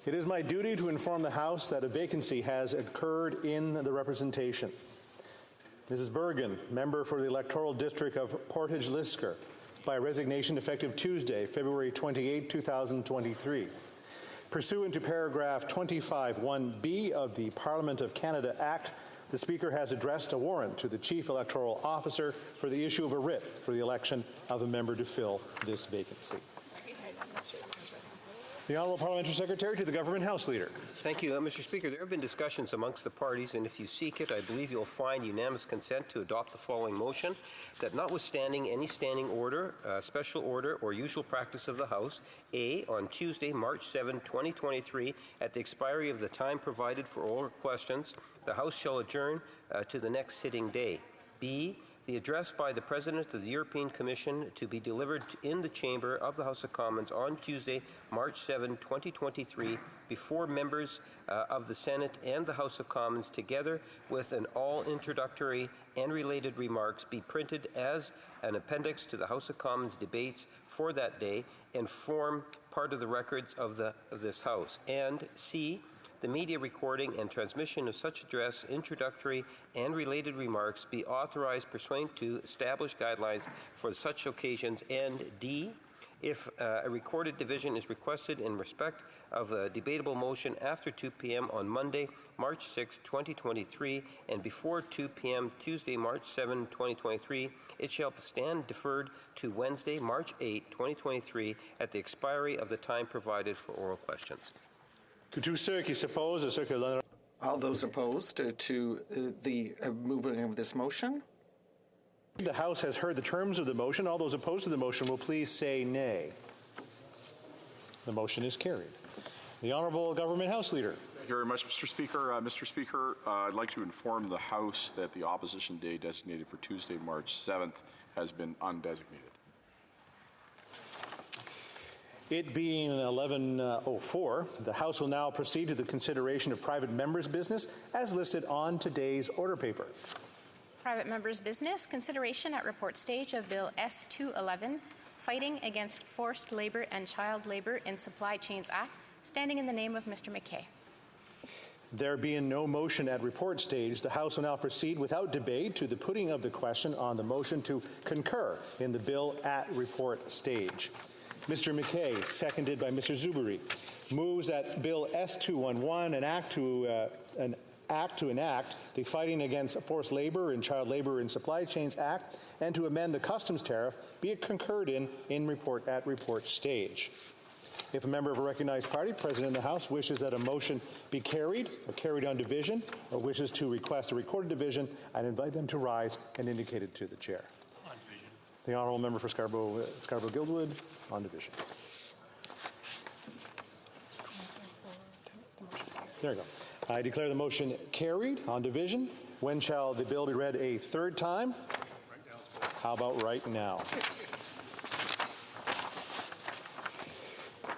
It is my duty to inform the House that a vacancy has occurred in the representation. Mrs. Bergen, member for the electoral district of Portage-Lisker, by resignation effective Tuesday, February 28, 2023. Pursuant to paragraph 25(1)(b) of the Parliament of Canada Act, the Speaker has addressed a warrant to the Chief Electoral Officer for the issue of a writ for the election of a member to fill this vacancy. The Honourable Parliamentary Secretary to the Government House Leader. Thank you, Mr. Speaker. There have been discussions amongst the parties, and if you seek it, I believe you'll find unanimous consent to adopt the following motion: that notwithstanding any standing order, special order, or usual practice of the House, A, on Tuesday, March 7, 2023, at the expiry of the time provided for oral questions, the House shall adjourn to the next sitting day. B, the address by the President of the European Commission to be delivered in the chamber of the House of Commons on Tuesday, March 7, 2023, before members of the Senate and the House of Commons, together with an all introductory and related remarks, be printed as an appendix to the House of Commons debates for that day and form part of the records of this House. And C, the media recording and transmission of such address, introductory and related remarks be authorized pursuant to established guidelines for such occasions. And D, if a recorded division is requested in respect of a debatable motion after 2 p.m. on Monday, March 6, 2023, and before 2 p.m. Tuesday, March 7, 2023, it shall stand deferred to Wednesday, March 8, 2023, at the expiry of the time provided for oral questions. All those opposed to the moving of this motion? The House has heard the terms of the motion. All those opposed to the motion will please say nay. The motion is carried. The Honourable Government House Leader. Thank you very much, Mr. Speaker. Mr. Speaker, I'd like to inform the House that the opposition day designated for Tuesday, March 7th has been undesignated. It being 11:04, the House will now proceed to the consideration of private members' business as listed on today's order paper. Private members' business, consideration at report stage of Bill S-211, Fighting Against Forced Labour and Child Labour in Supply Chains Act, standing in the name of Mr. McKay. There being no motion at report stage, the House will now proceed without debate to the putting of the question on the motion to concur in the bill at report stage. Mr. McKay, seconded by Mr. Zubiri, moves that Bill S-211, an act to enact the Fighting Against Forced Labour and Child Labour in Supply Chains Act and to amend the customs tariff, be it concurred in report at report stage. If a member of a recognized party present in the House wishes that a motion be carried or carried on division, or wishes to request a recorded division, I'd invite them to rise and indicate it to the chair. The Honourable Member for Scarborough-Guildwood on division. There you go. I declare the motion carried on division. When shall the bill be read a third time? How about right now?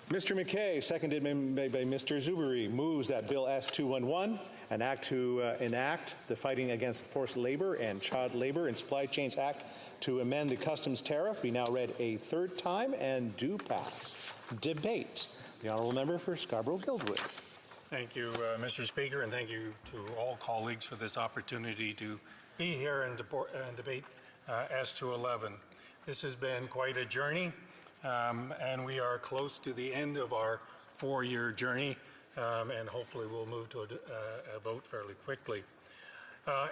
Mr. McKay, seconded by Mr. Zubiri, moves that Bill S-211, an act to enact the Fighting Against Forced Labour and Child Labour in Supply Chains Act to amend the customs tariff, be now read a third time and do pass. Debate. The Honourable Member for Scarborough-Guildwood. Thank you, Mr. Speaker, and thank you to all colleagues for this opportunity to be here and debate S-211. This has been quite a journey, and we are close to the end of our four-year journey, and hopefully we'll move to a vote fairly quickly.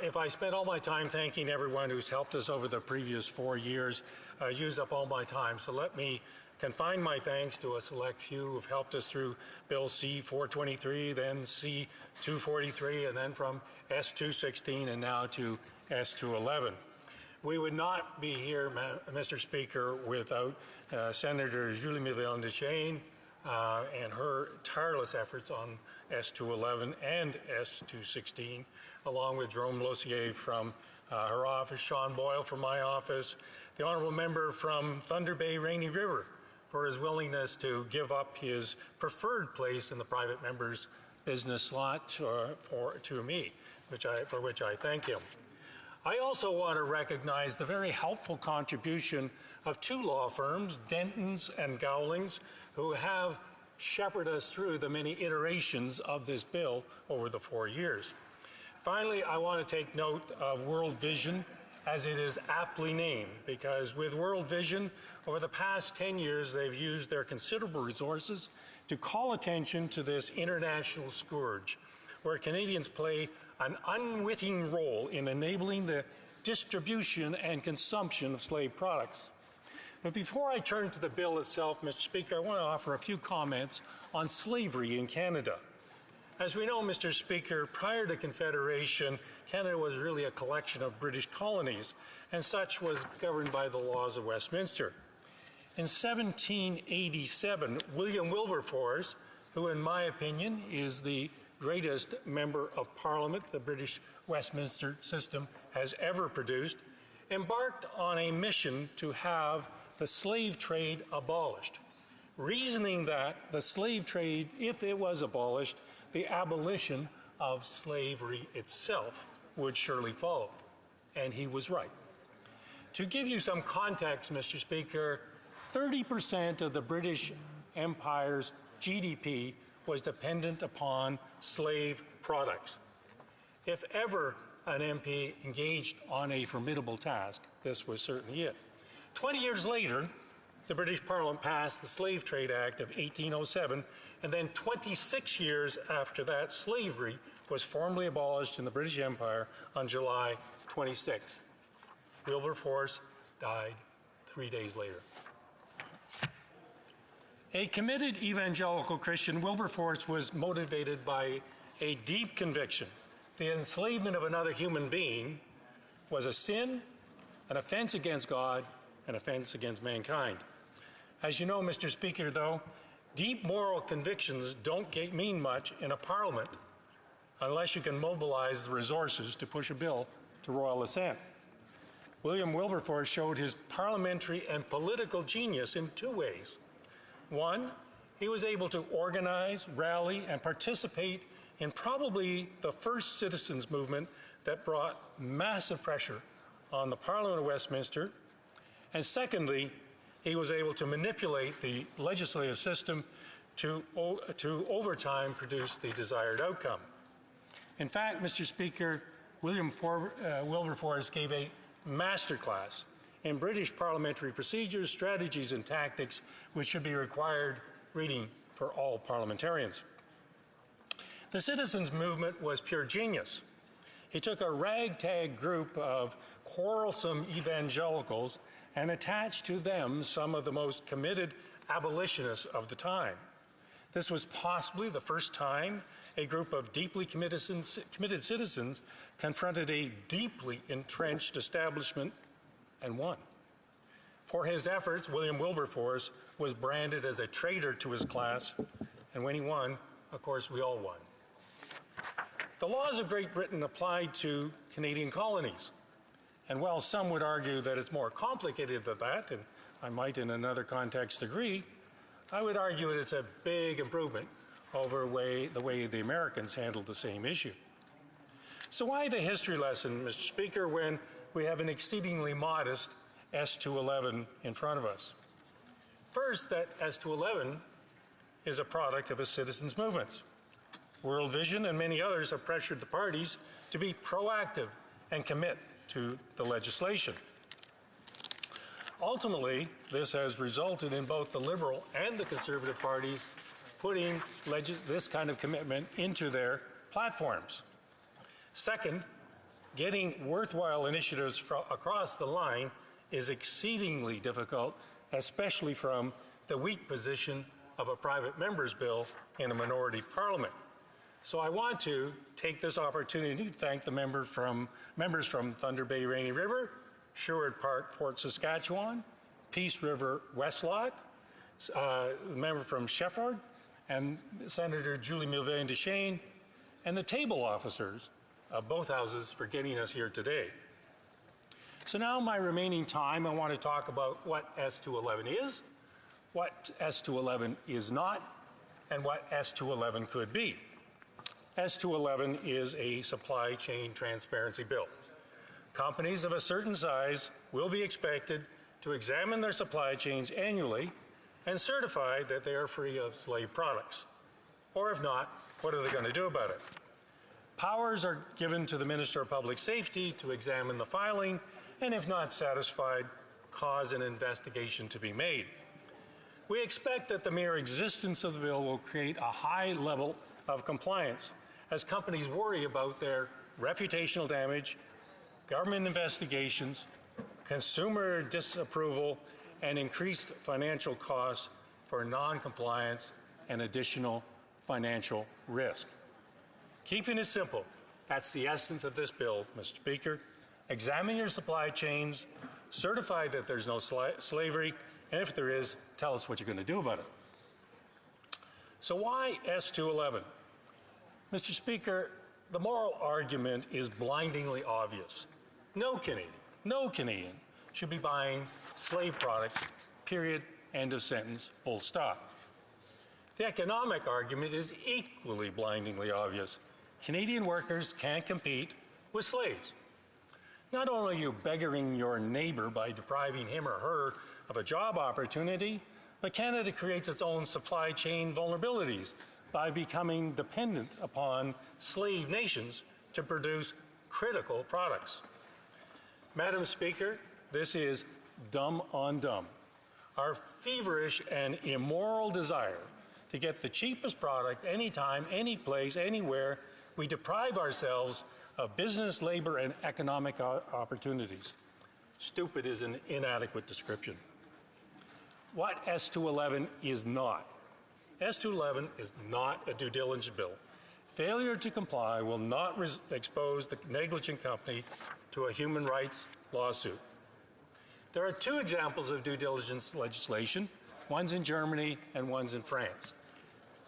If I spent all my time thanking everyone who's helped us over the previous 4 years, use up all my time. So let me confine my thanks to a select few who've helped us through Bill C-423, then C-243, and then from S-216 and now to S-211. We would not be here, Mr. Speaker, without Senator Julie Miville-Deschênes and her tireless efforts on S-211 and S-216, along with Jerome Lossier from her office, Sean Boyle from my office, the Honourable Member from Thunder Bay Rainy River for his willingness to give up his preferred place in the private member's business slot to me, for which I thank him. I also want to recognize the very helpful contribution of two law firms, Dentons and Gowlings, who have shepherd us through the many iterations of this bill over the 4 years. Finally, I want to take note of World Vision, as it is aptly named, because with World Vision, over the past 10 years, they've used their considerable resources to call attention to this international scourge, where Canadians play an unwitting role in enabling the distribution and consumption of slave products. But before I turn to the bill itself, Mr. Speaker, I want to offer a few comments on slavery in Canada. As we know, Mr. Speaker, prior to Confederation, Canada was really a collection of British colonies, and such was governed by the laws of Westminster. In 1787, William Wilberforce, who in my opinion is the greatest member of Parliament the British Westminster system has ever produced, embarked on a mission to have the slave trade abolished, reasoning that the slave trade, if it was abolished, the abolition of slavery itself would surely follow. And he was right. To give you some context, Mr. Speaker, 30% of the British Empire's GDP was dependent upon slave products. If ever an MP engaged on a formidable task, this was certainly it. 20 years later, the British Parliament passed the Slave Trade Act of 1807, and then 26 years after that, slavery was formally abolished in the British Empire on July 26. Wilberforce died 3 days later. A committed evangelical Christian, Wilberforce was motivated by a deep conviction. The enslavement of another human being was a sin, an offense against God, an offense against mankind. As you know, Mr. Speaker, though, deep moral convictions don't mean much in a parliament unless you can mobilize the resources to push a bill to royal assent. William Wilberforce showed his parliamentary and political genius in two ways. One, he was able to organize, rally, and participate in probably the first citizens' movement that brought massive pressure on the Parliament of Westminster. And secondly, he was able to manipulate the legislative system to over time produce the desired outcome. In fact, Mr. Speaker, Wilberforce gave a masterclass in British parliamentary procedures, strategies, and tactics, which should be required reading for all parliamentarians. The citizens' movement was pure genius. He took a ragtag group of quarrelsome evangelicals and attached to them some of the most committed abolitionists of the time. This was possibly the first time a group of deeply committed citizens confronted a deeply entrenched establishment and won. For his efforts, William Wilberforce was branded as a traitor to his class, and when he won, of course, we all won. The laws of Great Britain applied to Canadian colonies, and while some would argue that it's more complicated than that, and I might in another context agree, I would argue that it's a big improvement over the way the Americans handled the same issue. So why the history lesson, Mr. Speaker, when we have an exceedingly modest S211 in front of us? First, that S211 is a product of a citizens' movement. World Vision and many others have pressured the parties to be proactive and commit to the legislation. Ultimately, this has resulted in both the Liberal and the Conservative parties putting this kind of commitment into their platforms. Second, getting worthwhile initiatives across the line is exceedingly difficult, especially from the weak position of a private member's bill in a minority parliament. So I want to take this opportunity to thank the members from Thunder Bay Rainy River, Sherwood Park, Fort Saskatchewan, Peace River, Westlock, the member from Shefford, and Senator Julie Milvain-Deschênes, and the table officers of both houses for getting us here today. So now my remaining time, I want to talk about what S211 is, what S211 is not, and what S211 could be. S211 is a supply chain transparency bill. Companies of a certain size will be expected to examine their supply chains annually and certify that they are free of slave products. Or if not, what are they going to do about it? Powers are given to the Minister of Public Safety to examine the filing, and if not satisfied, cause an investigation to be made. We expect that the mere existence of the bill will create a high level of compliance as companies worry about their reputational damage, government investigations, consumer disapproval, and increased financial costs for non-compliance and additional financial risk. Keeping it simple, that's the essence of this bill, Mr. Speaker. Examine your supply chains, certify that there's no slavery, and if there is, tell us what you're going to do about it. So why S211? Mr. Speaker, the moral argument is blindingly obvious. No Canadian should be buying slave products, period, end of sentence, full stop. The economic argument is equally blindingly obvious. Canadian workers can't compete with slaves. Not only are you beggaring your neighbor by depriving him or her of a job opportunity, but Canada creates its own supply chain vulnerabilities by becoming dependent upon slave nations to produce critical products. Madam Speaker, this is dumb on dumb. Our feverish and immoral desire to get the cheapest product anytime, any place, anywhere, we deprive ourselves of business, labor, and economic opportunities. Stupid is an inadequate description. What S211 is not. S211 is not a due diligence bill. Failure to comply will not expose the negligent company to a human rights lawsuit. There are two examples of due diligence legislation. One's in Germany and one's in France.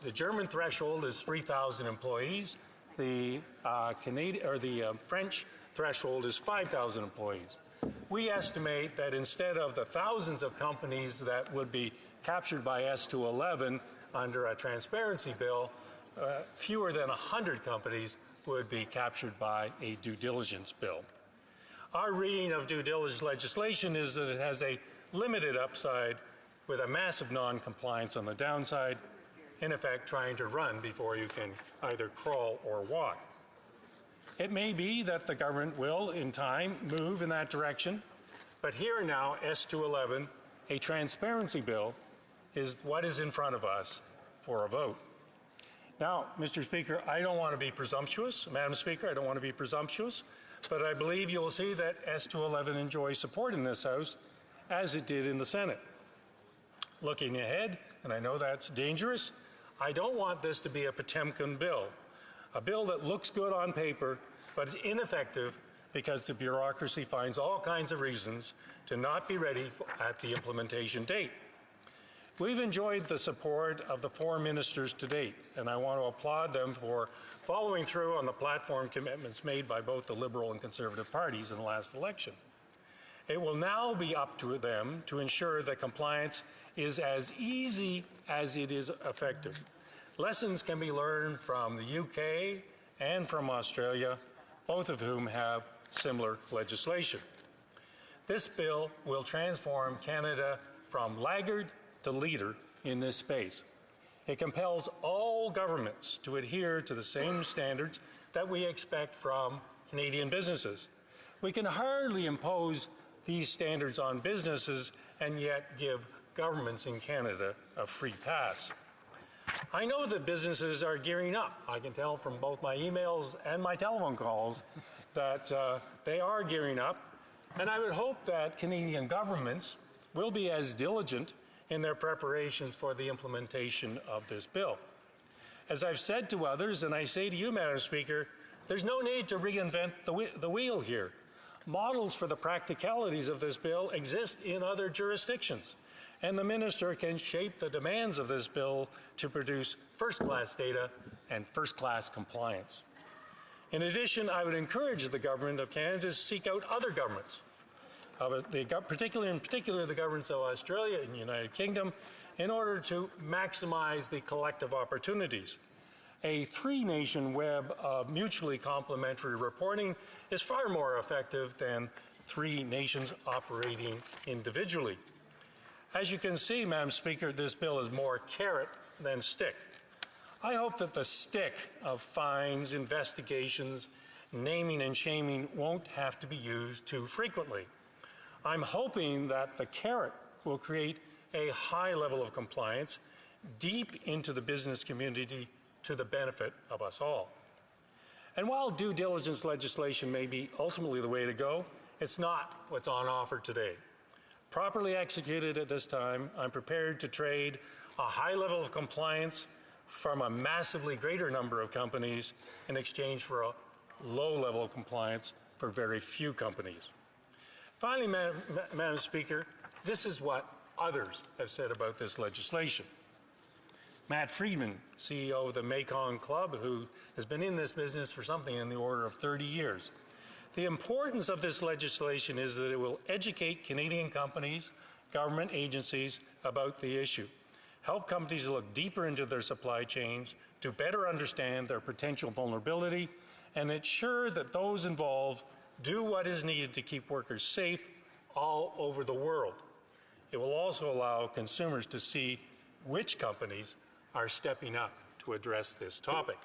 The German threshold is 3,000 employees. The French threshold is 5,000 employees. We estimate that instead of the thousands of companies that would be captured by S211 under a transparency bill, fewer than 100 companies would be captured by a due diligence bill. Our reading of due diligence legislation is that it has a limited upside with a massive non-compliance on the downside, in effect trying to run before you can either crawl or walk. It may be that the government will, in time, move in that direction, but here now, S211, a transparency bill, is what is in front of us for a vote. Now, Mr. Speaker, I don't want to be presumptuous. Madam Speaker, I don't want to be presumptuous, but I believe you will see that S211 enjoys support in this House, as it did in the Senate. Looking ahead, and I know that's dangerous, I don't want this to be a Potemkin bill, a bill that looks good on paper, but is ineffective because the bureaucracy finds all kinds of reasons to not be ready at the implementation date. We've enjoyed the support of the four ministers to date, and I want to applaud them for following through on the platform commitments made by both the Liberal and Conservative parties in the last election. It will now be up to them to ensure that compliance is as easy as it is effective. Lessons can be learned from the UK and from Australia, both of whom have similar legislation. This bill will transform Canada from laggard to leader in this space. It compels all governments to adhere to the same standards that we expect from Canadian businesses. We can hardly impose these standards on businesses and yet give governments in Canada a free pass. I know that businesses are gearing up. I can tell from both my emails and my telephone calls that they are gearing up, and I would hope that Canadian governments will be as diligent in their preparations for the implementation of this bill. As I've said to others, and I say to you, Madam Speaker, there's no need to reinvent the wheel here. Models for the practicalities of this bill exist in other jurisdictions, and the minister can shape the demands of this bill to produce first-class data and first-class compliance. In addition, I would encourage the Government of Canada to seek out other governments, in particular the governments of Australia and the United Kingdom, in order to maximize the collective opportunities. A three-nation web of mutually complementary reporting is far more effective than three nations operating individually. As you can see, Madam Speaker, this bill is more carrot than stick. I hope that the stick of fines, investigations, naming and shaming won't have to be used too frequently. I'm hoping that the carrot will create a high level of compliance deep into the business community to the benefit of us all. And while due diligence legislation may be ultimately the way to go, it's not what's on offer today. Properly executed at this time, I'm prepared to trade a high level of compliance from a massively greater number of companies in exchange for a low level of compliance for very few companies. Finally, Madam Speaker, this is what others have said about this legislation. Matt Friedman, CEO of the Mekong Club, who has been in this business for something in the order of 30 years. The importance of this legislation is that it will educate Canadian companies, government agencies about the issue, help companies look deeper into their supply chains to better understand their potential vulnerability, and ensure that those involved do what is needed to keep workers safe all over the world. It will also allow consumers to see which companies are stepping up to address this topic.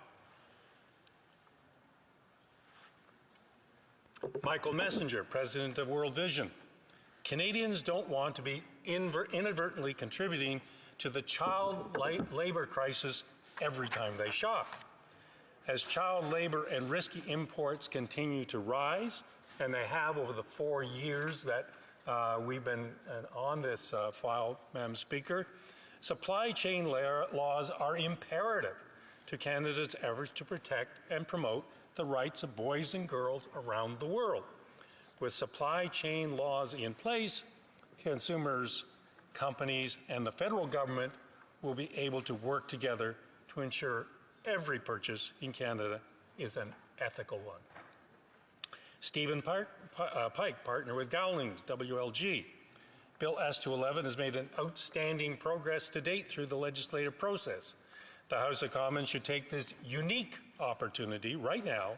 Michael Messenger, President of World Vision. Canadians don't want to be inadvertently contributing to the child labor crisis every time they shop. As child labor and risky imports continue to rise, and they have over the 4 years that we've been on this file, Madam Speaker, supply chain laws are imperative to Canada's efforts to protect and promote the rights of boys and girls around the world. With supply chain laws in place, consumers, companies, and the federal government will be able to work together to ensure every purchase in Canada is an ethical one. Stephen Pike, partner with Gowlings, WLG. Bill S211 has made an outstanding progress to date through the legislative process. The House of Commons should take this unique opportunity right now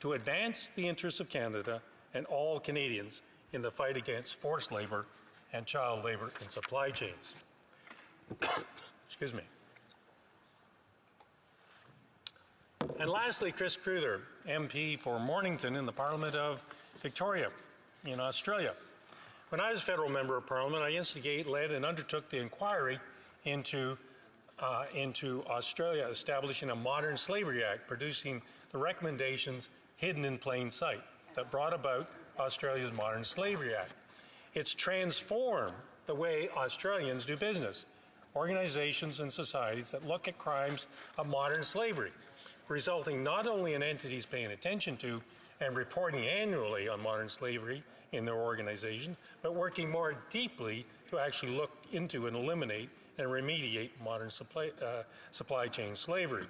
to advance the interests of Canada and all Canadians in the fight against forced labor and child labor in supply chains. Excuse me. And lastly, Chris Cruther, MP for Mornington in the Parliament of Victoria in Australia. When I was federal member of Parliament, I instigated, led, and undertook the inquiry into Australia establishing a modern slavery act, producing the recommendations hidden in plain sight that brought about Australia's modern slavery act. It's transformed the way Australians do business, organizations and societies that look at crimes of modern slavery, resulting not only in entities paying attention to and reporting annually on modern slavery in their organization, but working more deeply to actually look into and eliminate and remediate modern supply chain slavery.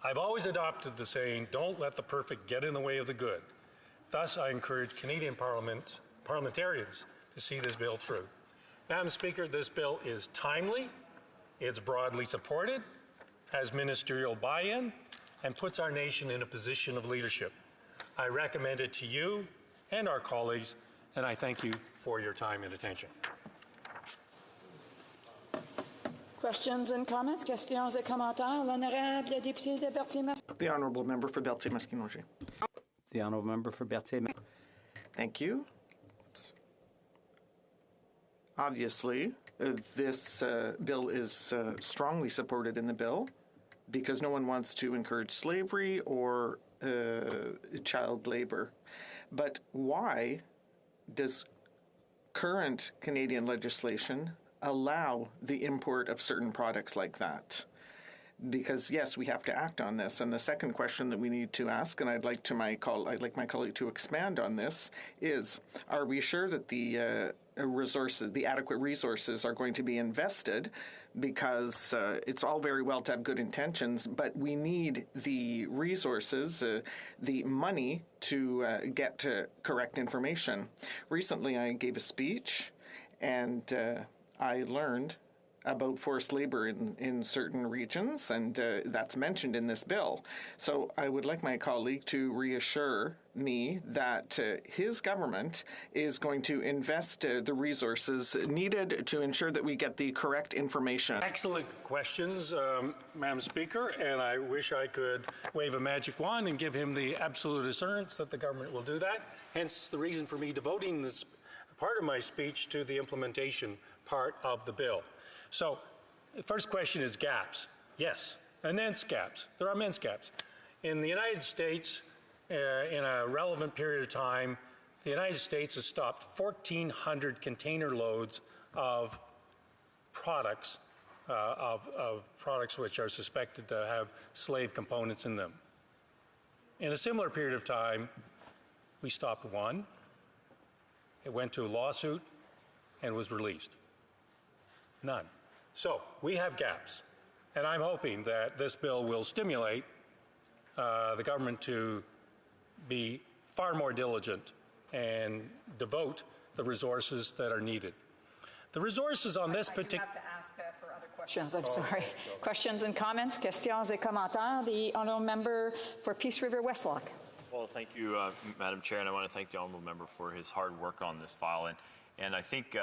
I've always adopted the saying, don't let the perfect get in the way of the good. Thus, I encourage Canadian parliamentarians to see this bill through. Madam Speaker, this bill is timely, it's broadly supported, has ministerial buy-in, and puts our nation in a position of leadership. I recommend it to you and our colleagues, and I thank you for your time and attention. Questions and comments? Questions et commentaires? L'honorable député de Berthier-Mascouche. The honourable member for Berthier-Mascouche. The honourable member for Berthier-Mascouche. Thank you. Obviously, this bill is strongly supported in the bill because no one wants to encourage slavery or child labor. But why does current Canadian legislation allow the import of certain products like that? Because yes, we have to act on this. And the second question that we need to ask, and I'd like my colleague to expand on this, is: are we sure that the resources, the adequate resources, are going to be invested? Because it's all very well to have good intentions, but we need the resources, the money to get correct information. Recently, I gave a speech, and I learned about forced labor in certain regions, and that's mentioned in this bill. So I would like my colleague to reassure me that his government is going to invest the resources needed to ensure that we get the correct information. Excellent questions, Madam Speaker, and I wish I could wave a magic wand and give him the absolute assurance that the government will do that. Hence the reason for me devoting this part of my speech to the implementation part of the bill. So the first question is gaps. Yes, immense gaps. There are immense gaps. In the United States, in a relevant period of time, the United States has stopped 1,400 container loads of products, products which are suspected to have slave components in them. In a similar period of time, we stopped one. It went to a lawsuit and was released. None. So we have gaps, and I'm hoping that this bill will stimulate the government to be far more diligent and devote the resources that are needed. The resources on this particular... I have to ask for other questions. I'm sorry. Questions and comments? Questions et commentaires? The honourable member for Peace River Westlock. Well, thank you, Madam Chair, and I want to thank the honourable member for his hard work on this file. And I think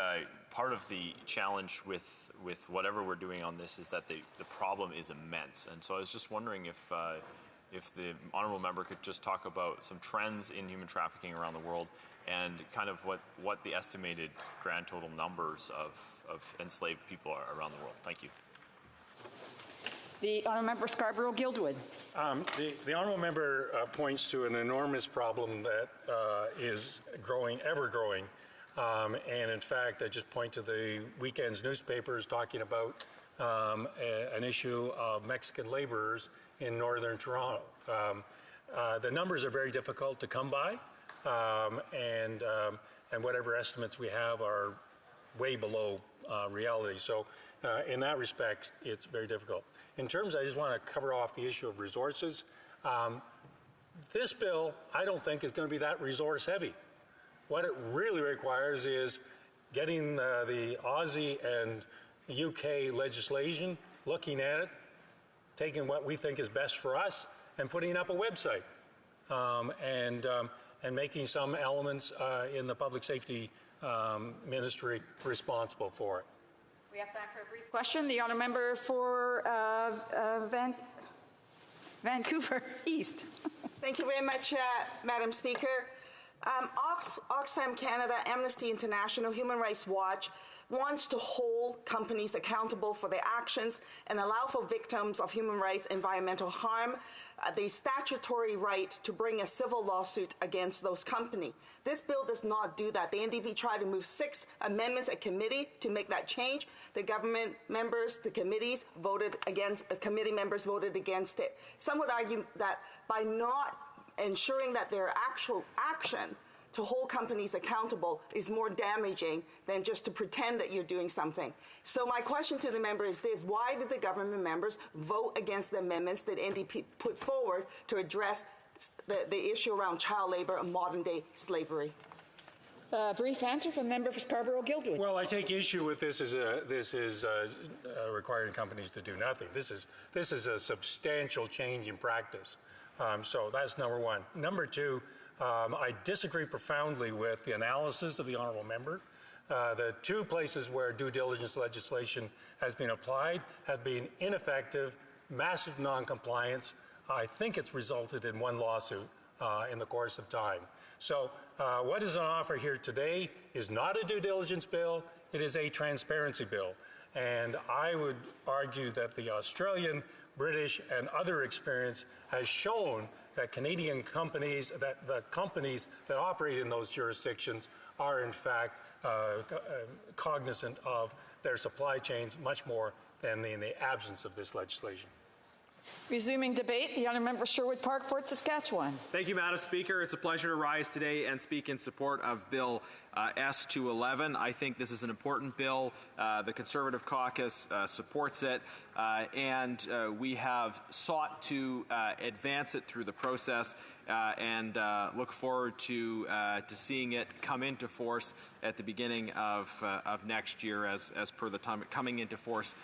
part of the challenge with whatever we're doing on this is that the problem is immense. And so I was just wondering if the honourable member could just talk about some trends in human trafficking around the world and kind of what the estimated grand total numbers of enslaved people are around the world. Thank you. The honourable member for Scarborough-Guildwood. The honourable member points to an enormous problem that is growing, ever growing. And in fact, I just point to the weekend's newspapers talking about an issue of Mexican laborers in northern Toronto. The numbers are very difficult to come by, and whatever estimates we have are way below reality. So in that respect, it's very difficult. In terms, I just want to cover off the issue of resources. This bill, I don't think, is going to be that resource heavy. What it really requires is getting the Aussie and UK legislation, looking at it, taking what we think is best for us, and putting up a website, and making some elements in the public safety ministry responsible for it. We have time for a brief question. The honourable member for Vancouver East. Thank you very much, Madam Speaker. Oxfam Canada, Amnesty International, Human Rights Watch wants to hold companies accountable for their actions and allow for victims of human rights environmental harm the statutory right to bring a civil lawsuit against those companies. This bill does not do that. The NDP tried to move 6 amendments at committee to make that change. The government members, the committees voted against, committee members voted against it. Some would argue that by not ensuring that their actual action to hold companies accountable is more damaging than just to pretend that you're doing something. So my question to the member is this: why did the government members vote against the amendments that NDP put forward to address the issue around child labor and modern day slavery? Brief answer from the member for Scarborough-Guildwood. Well, I take issue with this is requiring companies to do nothing. This is a substantial change in practice. So that's number one. Number two, I disagree profoundly with the analysis of the honourable member. The 2 places where due diligence legislation has been applied have been ineffective, massive noncompliance. I think it's resulted in 1 lawsuit in the course of time. So what is on offer here today is not a due diligence bill, it is a transparency bill. And I would argue that the Australian, British, and other experience has shown that Canadian companies, that the companies that operate in those jurisdictions are in fact cognizant of their supply chains much more than in the absence of this legislation. Resuming debate, the honourable member for Sherwood Park, Fort Saskatchewan. Thank you, Madam Speaker. It's a pleasure to rise today and speak in support of Bill S211. I think this is an important bill. The Conservative Caucus supports it, and we have sought to advance it through the process. and look forward to seeing it come into force at the beginning of next year as per the time coming into force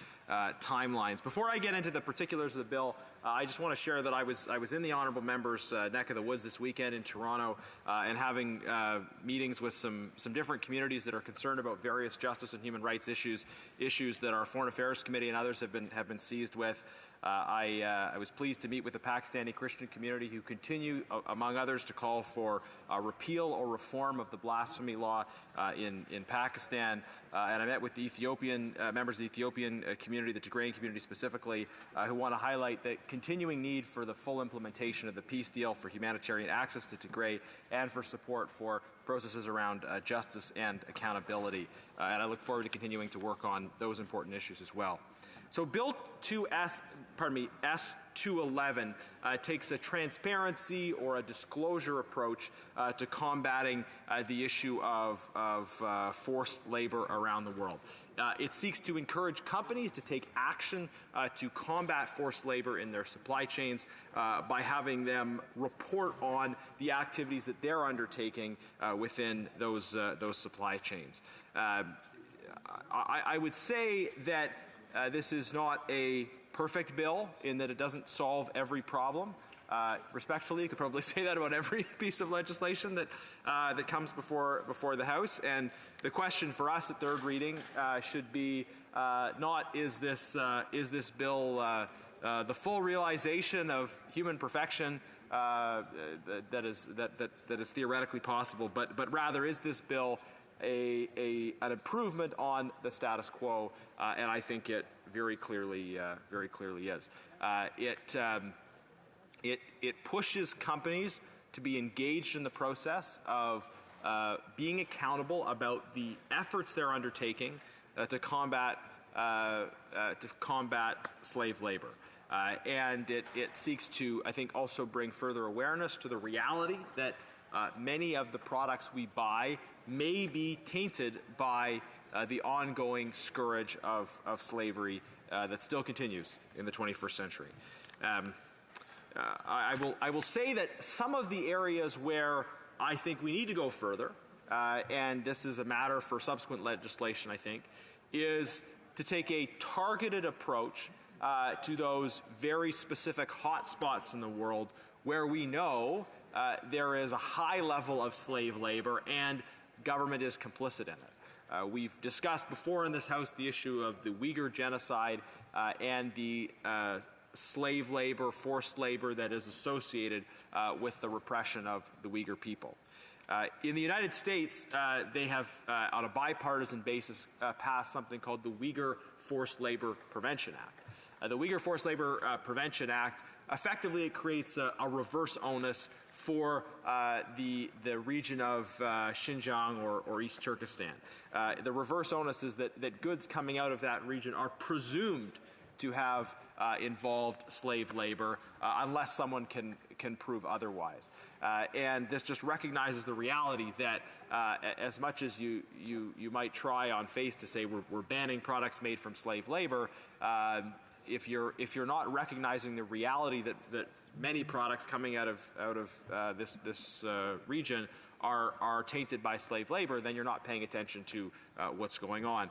timelines. Before I get into the particulars of the bill, I just want to share that I was in the honourable member's neck of the woods this weekend in Toronto and having meetings with some different communities that are concerned about various justice and human rights issues that our Foreign Affairs Committee and others have been seized with. I was pleased to meet with the Pakistani Christian community who continue, among others, to call for repeal or reform of the blasphemy law in Pakistan. And I met with the Ethiopian members of the Ethiopian community, the Tigrayan community specifically, who want to highlight the continuing need for the full implementation of the peace deal for humanitarian access to Tigray and for support for processes around justice and accountability. And I look forward to continuing to work on those important issues as well. So Bill S211 takes a transparency or a disclosure approach to combating the issue of forced labor around the world. It seeks to encourage companies to take action to combat forced labor in their supply chains by having them report on the activities that they're undertaking within those supply chains. I would say that this is not a perfect bill in that it doesn't solve every problem. Respectfully, you could probably say that about every piece of legislation that comes before the House. And the question for us at third reading should be not is this bill the full realization of human perfection that is theoretically possible, but rather is this bill an improvement on the status quo, and I think it very clearly is. It pushes companies to be engaged in the process of being accountable about the efforts they're undertaking to combat slave labor. And it seeks to, I think, also bring further awareness to the reality that many of the products we buy may be tainted by the ongoing scourge of slavery that still continues in the 21st century. I will say that some of the areas where I think we need to go further, and this is a matter for subsequent legislation, I think, is to take a targeted approach to those very specific hotspots in the world where we know there is a high level of slave labor and government is complicit in it. We've discussed before in this House the issue of the Uyghur genocide and the slave labor, forced labor that is associated with the repression of the Uyghur people. In the United States, they have, on a bipartisan basis, passed something called the Uyghur Forced Labor Prevention Act. The Uyghur Forced Labor Prevention Act effectively creates a reverse onus for the region of Xinjiang or East Turkestan. The reverse onus is that goods coming out of that region are presumed to have involved slave labor unless someone can prove otherwise. And this just recognizes the reality that as much as you might try on face to say we're banning products made from slave labor, if you're not recognizing the reality that many products coming out of this region are tainted by slave labor, then you're not paying attention to what's going on.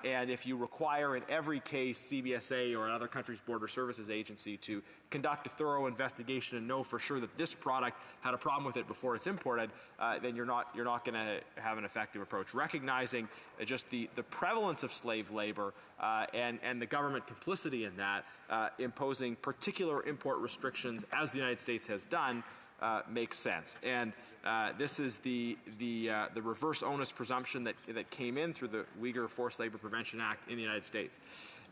And if you require in every case CBSA or another country's border services agency to conduct a thorough investigation and know for sure that this product had a problem with it before it's imported, then you're not going to have an effective approach. Recognizing just the prevalence of slave labor and the government complicity in that, imposing particular import restrictions as the United States has done, makes sense. And this is the reverse onus presumption that came in through the Uyghur Forced Labor Prevention Act in the United States.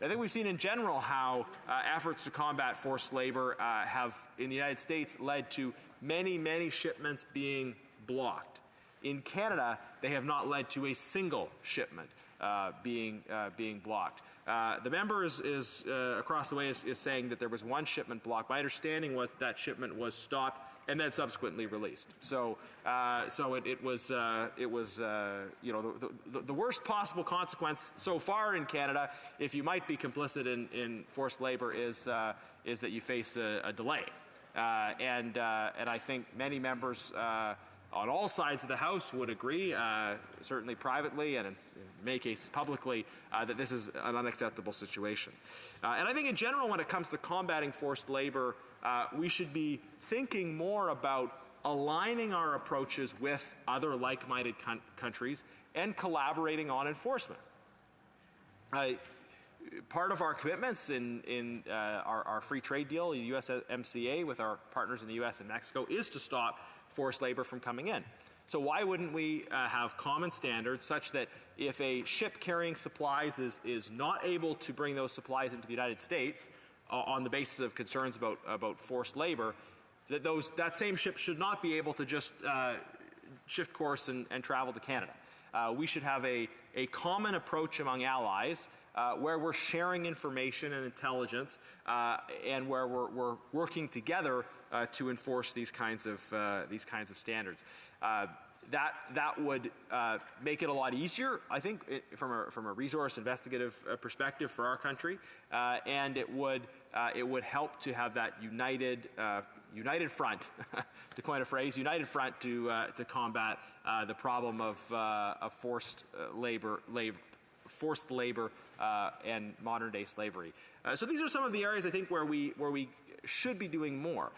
I think we've seen in general how efforts to combat forced labor have, in the United States, led to many shipments being blocked. In Canada, they have not led to a single shipment being blocked. The member is across the way is saying that there was one shipment blocked. My understanding was that shipment was stopped and then subsequently released. So it was the worst possible consequence so far in Canada, if you might be complicit in forced labor, is that you face a delay And I think many members on all sides of the House would agree, certainly privately and in many cases publicly, that this is an unacceptable situation. And I think in general, when it comes to combating forced labor, we should be thinking more about aligning our approaches with other like-minded countries and collaborating on enforcement. Part of our commitments in our free trade deal, the USMCA, with our partners in the U.S. and Mexico, is to stop forced labor from coming in. So why wouldn't we have common standards such that if a ship carrying supplies is not able to bring those supplies into the United States on the basis of concerns about forced labor, that same ship should not be able to just shift course and travel to Canada. We should have a common approach among allies where we're sharing information and intelligence and where we're working together to enforce these kinds of standards. That would make it a lot easier, I think, from a resource investigative perspective for our country, and it would help to have that united front, to coin a phrase, united front to combat the problem of forced labor and modern-day slavery. So these are some of the areas I think where we should be doing more.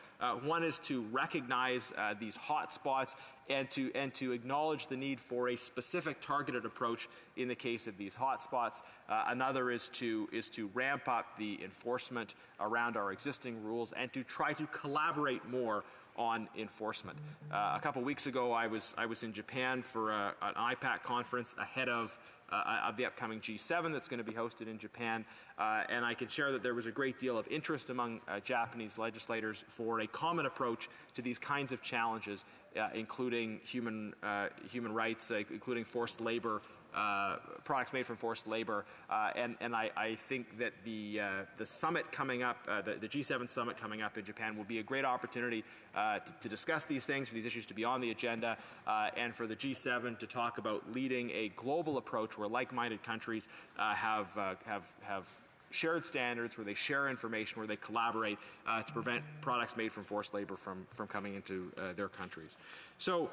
One is to recognize these hot spots and to acknowledge the need for a specific targeted approach in the case of these hot spots. Another is to ramp up the enforcement around our existing rules and to try to collaborate more on enforcement. A couple weeks ago, I was in Japan for an IPAC conference ahead of the upcoming G7 that's going to be hosted in Japan, and I can share that there was a great deal of interest among Japanese legislators for a common approach to these kinds of challenges, including human rights, including forced labor, products made from forced labor, and I think that the summit coming up, the G7 summit coming up in Japan, will be a great opportunity to discuss these things, for these issues to be on the agenda, and for the G7 to talk about leading a global approach where like-minded countries have shared standards, where they share information, where they collaborate to prevent products made from forced labor from coming into their countries. So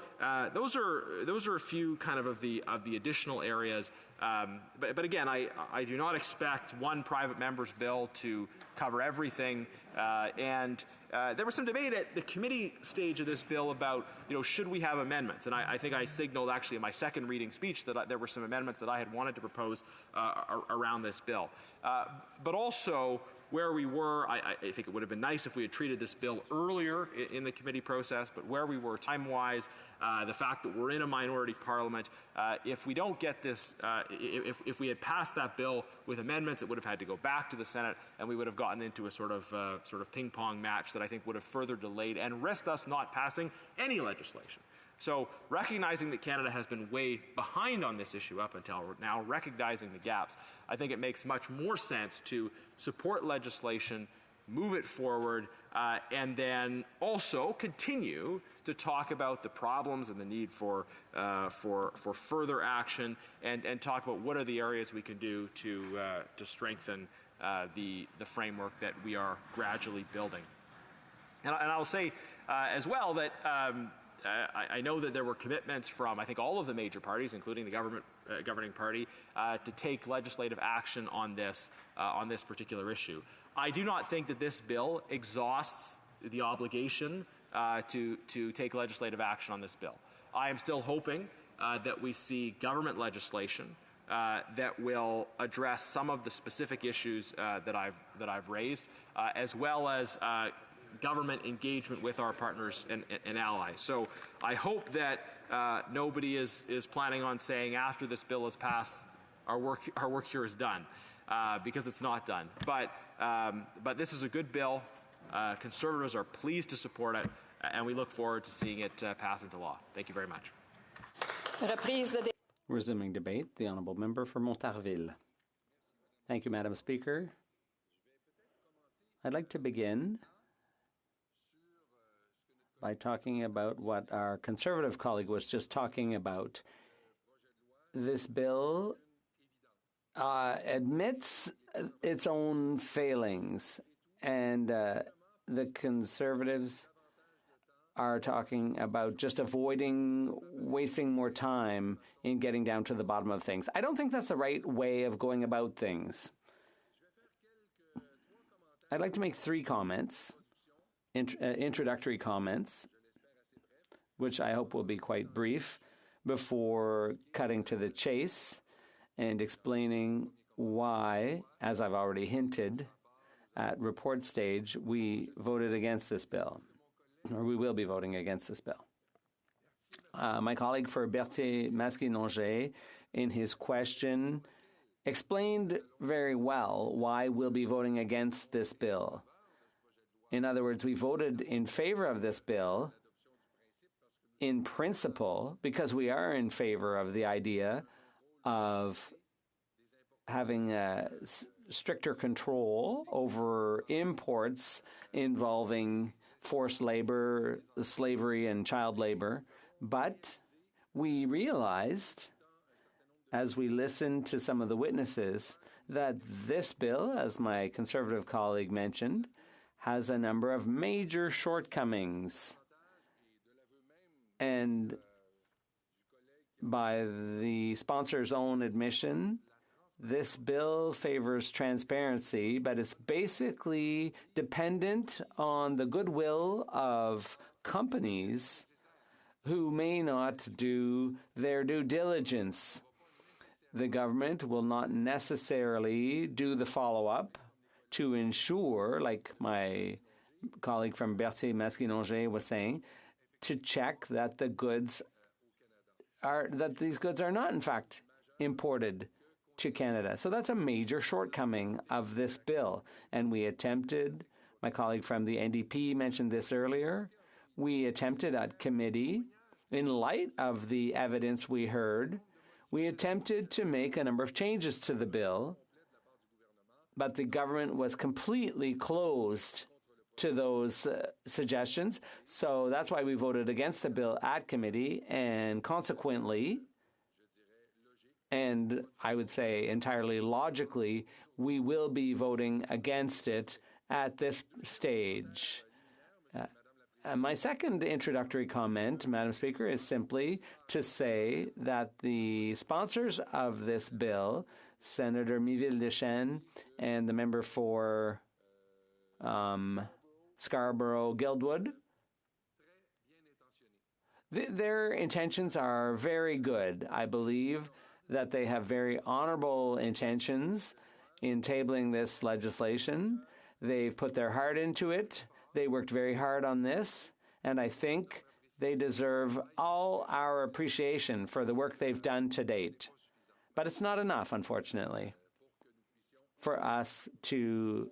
those are a few kind of the additional areas. But again, I do not expect one private member's bill to cover everything. And there was some debate at the committee stage of this bill about, should we have amendments? And I think I signaled actually in my second reading speech that there were some amendments that I had wanted to propose around this bill. But also, where we were, I think it would have been nice if we had treated this bill earlier in the committee process, but where we were time-wise, the fact that we're in a minority parliament, if we don't get this, if we had passed that bill with amendments, it would have had to go back to the Senate, and we would have gotten into a sort of ping-pong match that I think would have further delayed and risked us not passing any legislation. So recognizing that Canada has been way behind on this issue up until now, recognizing the gaps, I think it makes much more sense to support legislation, move it forward, and then also continue to talk about the problems and the need for further action, and talk about what are the areas we can do to strengthen the framework that we are gradually building. And I'll say as well that I know that there were commitments from, I think, all of the major parties, including the governing party, to take legislative action on this particular issue. I do not think that this bill exhausts the obligation to take legislative action on this bill. I am still hoping that we see government legislation that will address some of the specific issues that I've raised, as well as government engagement with our partners and allies. So I hope that nobody is planning on saying after this bill is passed, our work here is done, because it's not done. But this is a good bill. Conservatives are pleased to support it, and we look forward to seeing it pass into law. Thank you very much. Resuming debate, the Honourable Member for Montarville. Thank you, Madam Speaker. I'd like to begin by talking about what our Conservative colleague was just talking about. This bill admits its own failings, and the Conservatives are talking about just avoiding wasting more time in getting down to the bottom of things. I don't think that's the right way of going about things. I'd like to make 3 comments, introductory comments, which I hope will be quite brief, before cutting to the chase and explaining why, as I've already hinted, at report stage, we voted against this bill, or we will be voting against this bill. My colleague for Berthier-Maskinongé, in his question, explained very well why we'll be voting against this bill. In other words, we voted in favor of this bill in principle because we are in favor of the idea of having a stricter control over imports involving forced labor, slavery, and child labor. But we realized, as we listened to some of the witnesses, that this bill, as my Conservative colleague mentioned, has a number of major shortcomings. And by the sponsor's own admission, this bill favors transparency, but it's basically dependent on the goodwill of companies who may not do their due diligence. The government will not necessarily do the follow-up to ensure, like my colleague from Berthier-Maskinongé was saying, to check that these goods are not in fact imported to Canada. So that's a major shortcoming of this bill. And we attempted, my colleague from the NDP mentioned this earlier, we attempted at committee, in light of the evidence we heard, we attempted to make a number of changes to the bill, but the government was completely closed to those suggestions. So that's why we voted against the bill at committee, and consequently, and I would say entirely logically, we will be voting against it at this stage. My second introductory comment, Madam Speaker, is simply to say that the sponsors of this bill, Senator Miville-Deschênes and the member for Scarborough-Guildwood, their intentions are very good. I believe that they have very honorable intentions in tabling this legislation. They've put their heart into it. They worked very hard on this, and I think they deserve all our appreciation for the work they've done to date. But it's not enough, unfortunately, for us to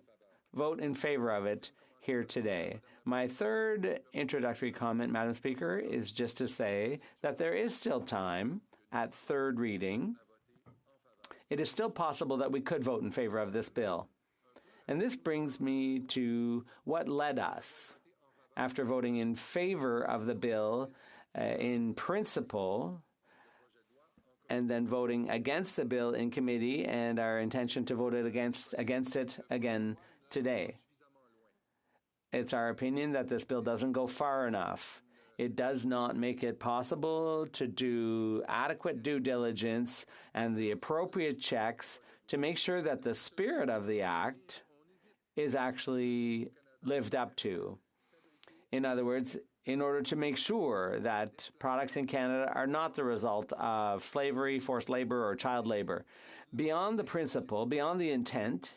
vote in favor of it here today. My third introductory comment, Madam Speaker, is just to say that there is still time at third reading. It is still possible that we could vote in favor of this bill. And this brings me to what led us, after voting in favor of the bill in principle, and then voting against the bill in committee, and our intention to vote against it again today. It's our opinion that this bill doesn't go far enough. It does not make it possible to do adequate due diligence and the appropriate checks to make sure that the spirit of the Act is actually lived up to. In other words, in order to make sure that products in Canada are not the result of slavery, forced labor, or child labor. Beyond the principle, beyond the intent,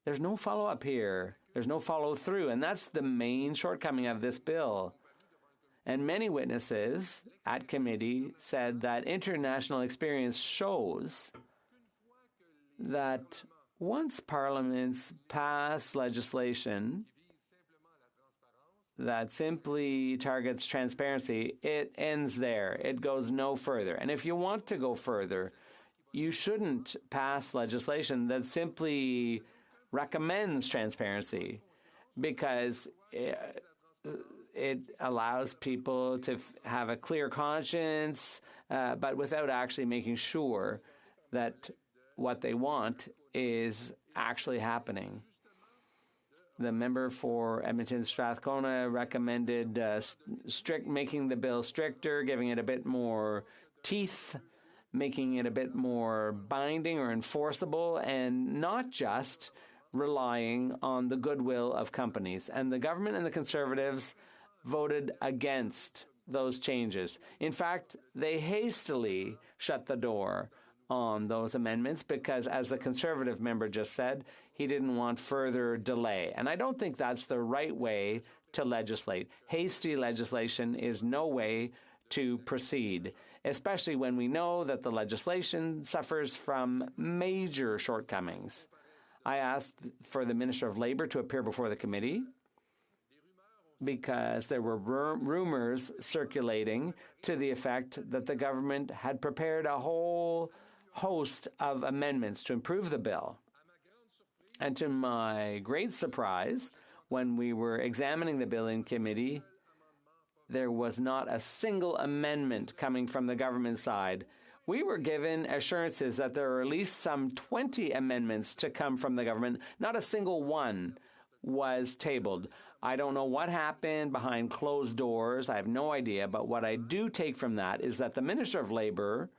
there's no follow-up here. There's no follow-through, and that's the main shortcoming of this bill. And many witnesses at committee said that international experience shows that once parliaments pass legislation that simply targets transparency, it ends there. It goes no further. And if you want to go further, you shouldn't pass legislation that simply recommends transparency, because it allows people to have a clear conscience, but without actually making sure that what they want is actually happening. The member for Edmonton Strathcona recommended making the bill stricter, giving it a bit more teeth, making it a bit more binding or enforceable, and not just relying on the goodwill of companies. And the government and the Conservatives voted against those changes. In fact, they hastily shut the door on those amendments because, as the Conservative member just said, he didn't want further delay. And I don't think that's the right way to legislate. Hasty legislation is no way to proceed, especially when we know that the legislation suffers from major shortcomings. I asked for the Minister of Labour to appear before the committee because there were rumors circulating to the effect that the government had prepared a whole host of amendments to improve the bill. And to my great surprise, when we were examining the bill in committee, there was not a single amendment coming from the government side. We were given assurances that there are at least some 20 amendments to come from the government. Not a single one was tabled. I don't know what happened behind closed doors. I have no idea. But what I do take from that is that the Minister of Labour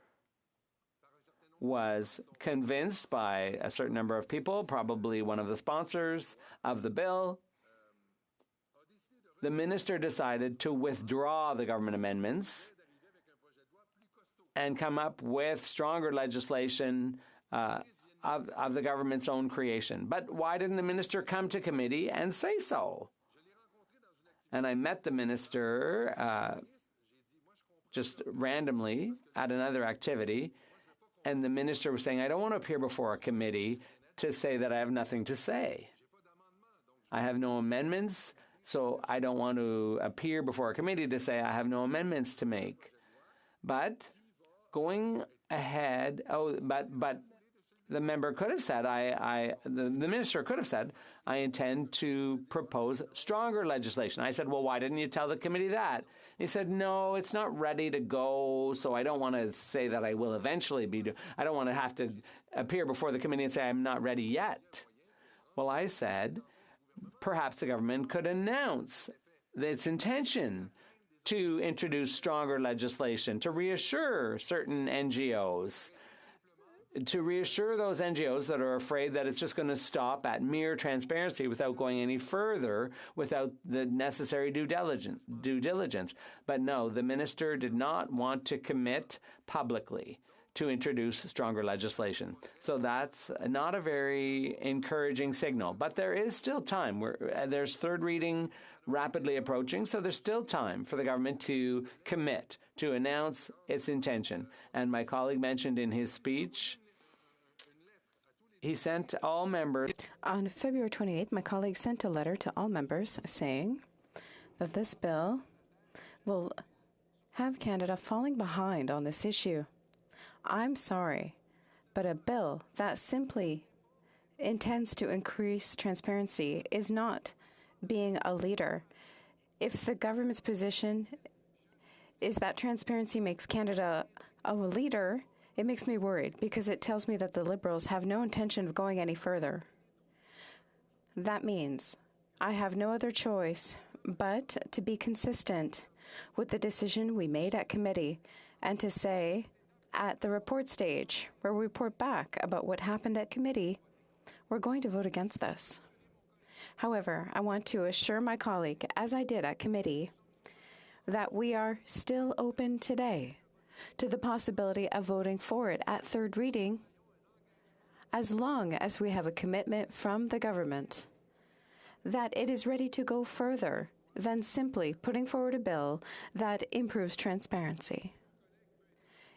was convinced by a certain number of people, probably one of the sponsors of the bill. The minister decided to withdraw the government amendments and come up with stronger legislation of the government's own creation. But why didn't the minister come to committee and say so? And I met the minister just randomly at another activity, and the minister was saying, I don't want to appear before a committee to say that I have nothing to say. I have no amendments, so I don't want to appear before a committee to say I have no amendments to make. But going ahead, but the member could have said, the minister could have said, I intend to propose stronger legislation. I said, well, why didn't you tell the committee that? He said, no, it's not ready to go, so I don't want to say that I will eventually be. I don't want to have to appear before the committee and say I'm not ready yet. Well, I said, perhaps the government could announce its intention to introduce stronger legislation, to reassure certain NGOs, to reassure those NGOs that are afraid that it's just going to stop at mere transparency without going any further, without the necessary due diligence. But no, the minister did not want to commit publicly to introduce stronger legislation. So that's not a very encouraging signal. But there is still time. There's third reading rapidly approaching, so there's still time for the government to commit, to announce its intention. And my colleague mentioned in his speech, he sent all members. On February 28th, my colleague sent a letter to all members saying that this bill will have Canada falling behind on this issue. I'm sorry, but a bill that simply intends to increase transparency is not being a leader. If the government's position is that transparency makes Canada a leader, it makes me worried because it tells me that the Liberals have no intention of going any further. That means I have no other choice but to be consistent with the decision we made at committee and to say at the report stage, where we report back about what happened at committee, we're going to vote against this. However, I want to assure my colleague, as I did at committee, that we are still open today to the possibility of voting for it at third reading, as long as we have a commitment from the government that it is ready to go further than simply putting forward a bill that improves transparency.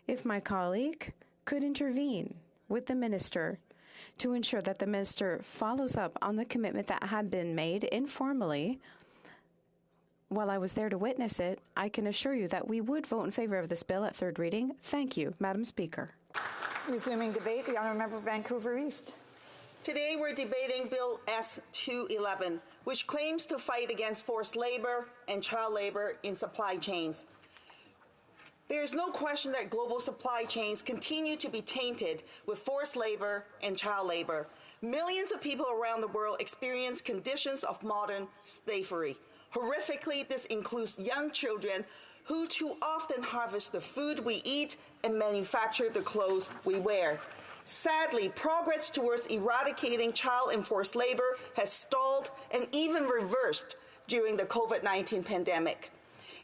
If my colleague could intervene with the minister to ensure that the minister follows up on the commitment that had been made informally while I was there to witness it, I can assure you that we would vote in favor of this bill at third reading. Thank you, Madam Speaker. Resuming debate, the honourable member for Vancouver East. Today we're debating Bill S-211, which claims to fight against forced labor and child labor in supply chains. There is no question that global supply chains continue to be tainted with forced labor and child labor. Millions of people around the world experience conditions of modern slavery. Horrifically, this includes young children who too often harvest the food we eat and manufacture the clothes we wear. Sadly, progress towards eradicating child and forced labor has stalled and even reversed during the COVID-19 pandemic.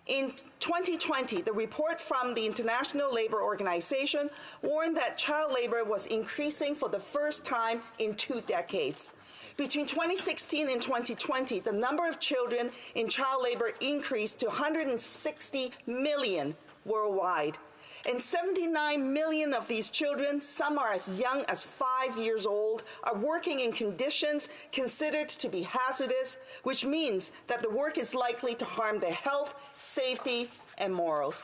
In 2020, the report from the International Labour Organization warned that child labor was increasing for the first time in 2 decades. Between 2016 and 2020, the number of children in child labor increased to 160 million worldwide. And 79 million of these children, some are as young as 5 years old, are working in conditions considered to be hazardous, which means that the work is likely to harm their health, safety, and morals.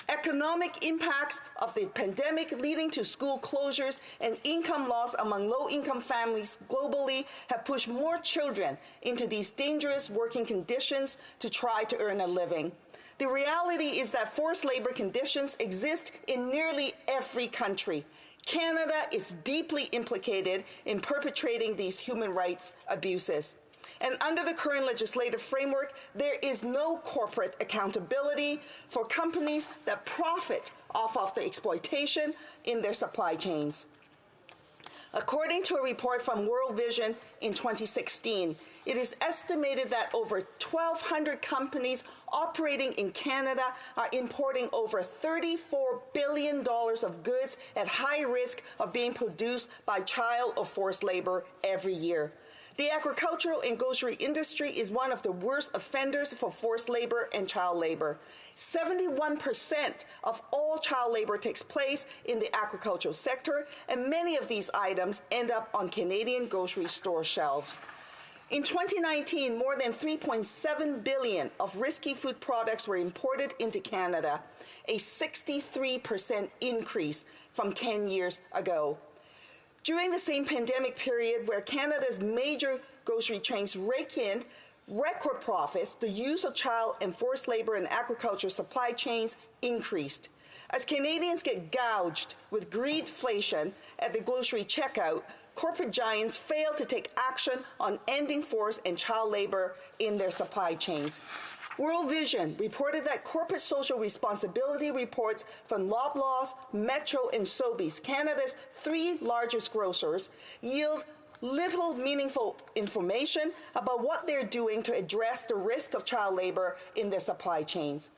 Economic impacts of the pandemic leading to school closures and income loss among low-income families globally have pushed more children into these dangerous working conditions to try to earn a living. The reality is that forced labor conditions exist in nearly every country. Canada is deeply implicated in perpetrating these human rights abuses. And under the current legislative framework, there is no corporate accountability for companies that profit off of the exploitation in their supply chains. According to a report from World Vision in 2016, it is estimated that over 1,200 companies operating in Canada are importing over $34 billion of goods at high risk of being produced by child or forced labor every year. The agricultural and grocery industry is one of the worst offenders for forced labor and child labor. 71% of all child labor takes place in the agricultural sector, and many of these items end up on Canadian grocery store shelves. In 2019, more than 3.7 billion of risky food products were imported into Canada, a 63% increase from 10 years ago. During the same pandemic period where Canada's major grocery chains rake in record profits, the use of child and forced labor in agriculture supply chains increased. As Canadians get gouged with greedflation at the grocery checkout, corporate giants fail to take action on ending forced and child labor in their supply chains. World Vision reported that corporate social responsibility reports from Loblaws, Metro, and Sobeys, Canada's 3 largest grocers, yield little meaningful information about what they're doing to address the risk of child labor in their supply chains.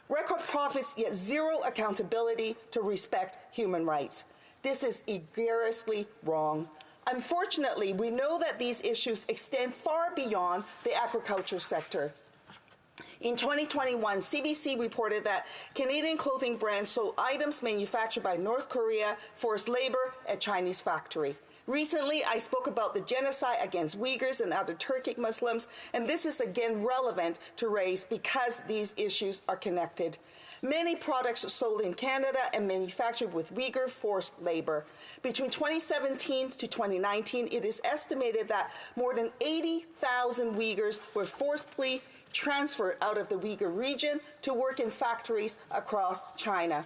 Record profits, yet zero accountability to respect human rights. This is egregiously wrong. Unfortunately, we know that these issues extend far beyond the agriculture sector. In 2021, CBC reported that Canadian clothing brands sold items manufactured by North Korea forced labor at Chinese factory. Recently, I spoke about the genocide against Uyghurs and other Turkic Muslims, and this is again relevant to race because these issues are connected. Many products sold in Canada and manufactured with Uyghur forced labor. Between 2017 to 2019, it is estimated that more than 80,000 Uyghurs were forcibly transferred out of the Uyghur region to work in factories across China.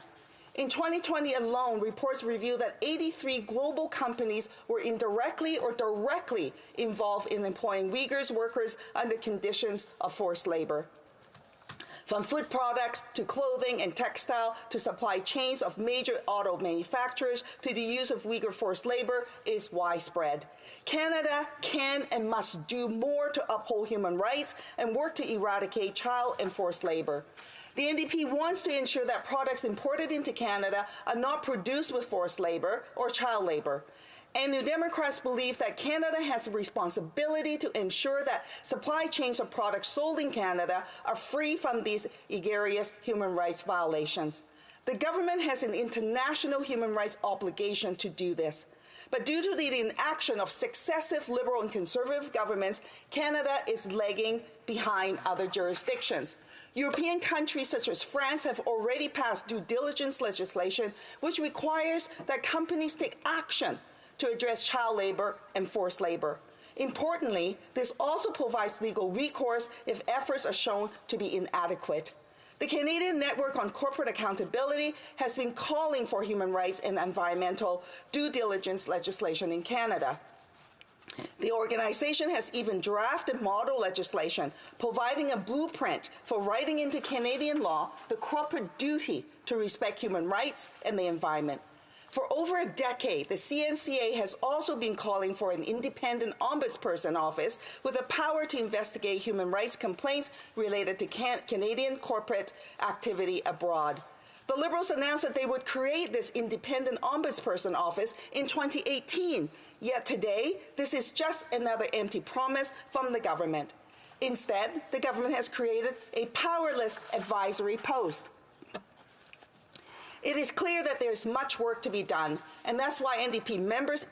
In 2020 alone, reports reveal that 83 global companies were indirectly or directly involved in employing Uyghurs workers under conditions of forced labor. From food products to clothing and textile to supply chains of major auto manufacturers to the use of Uyghur forced labor is widespread. Canada can and must do more to uphold human rights and work to eradicate child and forced labor. The NDP wants to ensure that products imported into Canada are not produced with forced labor or child labor. And New Democrats believe that Canada has a responsibility to ensure that supply chains of products sold in Canada are free from these egregious human rights violations. The government has an international human rights obligation to do this. But due to the inaction of successive Liberal and Conservative governments, Canada is lagging behind other jurisdictions. European countries such as France have already passed due diligence legislation, which requires that companies take action to address child labor and forced labor. Importantly, this also provides legal recourse if efforts are shown to be inadequate. The Canadian Network on Corporate Accountability has been calling for human rights and environmental due diligence legislation in Canada. The organization has even drafted model legislation, providing a blueprint for writing into Canadian law the corporate duty to respect human rights and the environment. For over a decade, the CNCA has also been calling for an independent ombudsperson office with the power to investigate human rights complaints related to Canadian corporate activity abroad. The Liberals announced that they would create this independent ombudsperson office in 2018. Yet today, this is just another empty promise from the government. Instead, the government has created a powerless advisory post. It is clear that there is much work to be done, and that's why NDP members,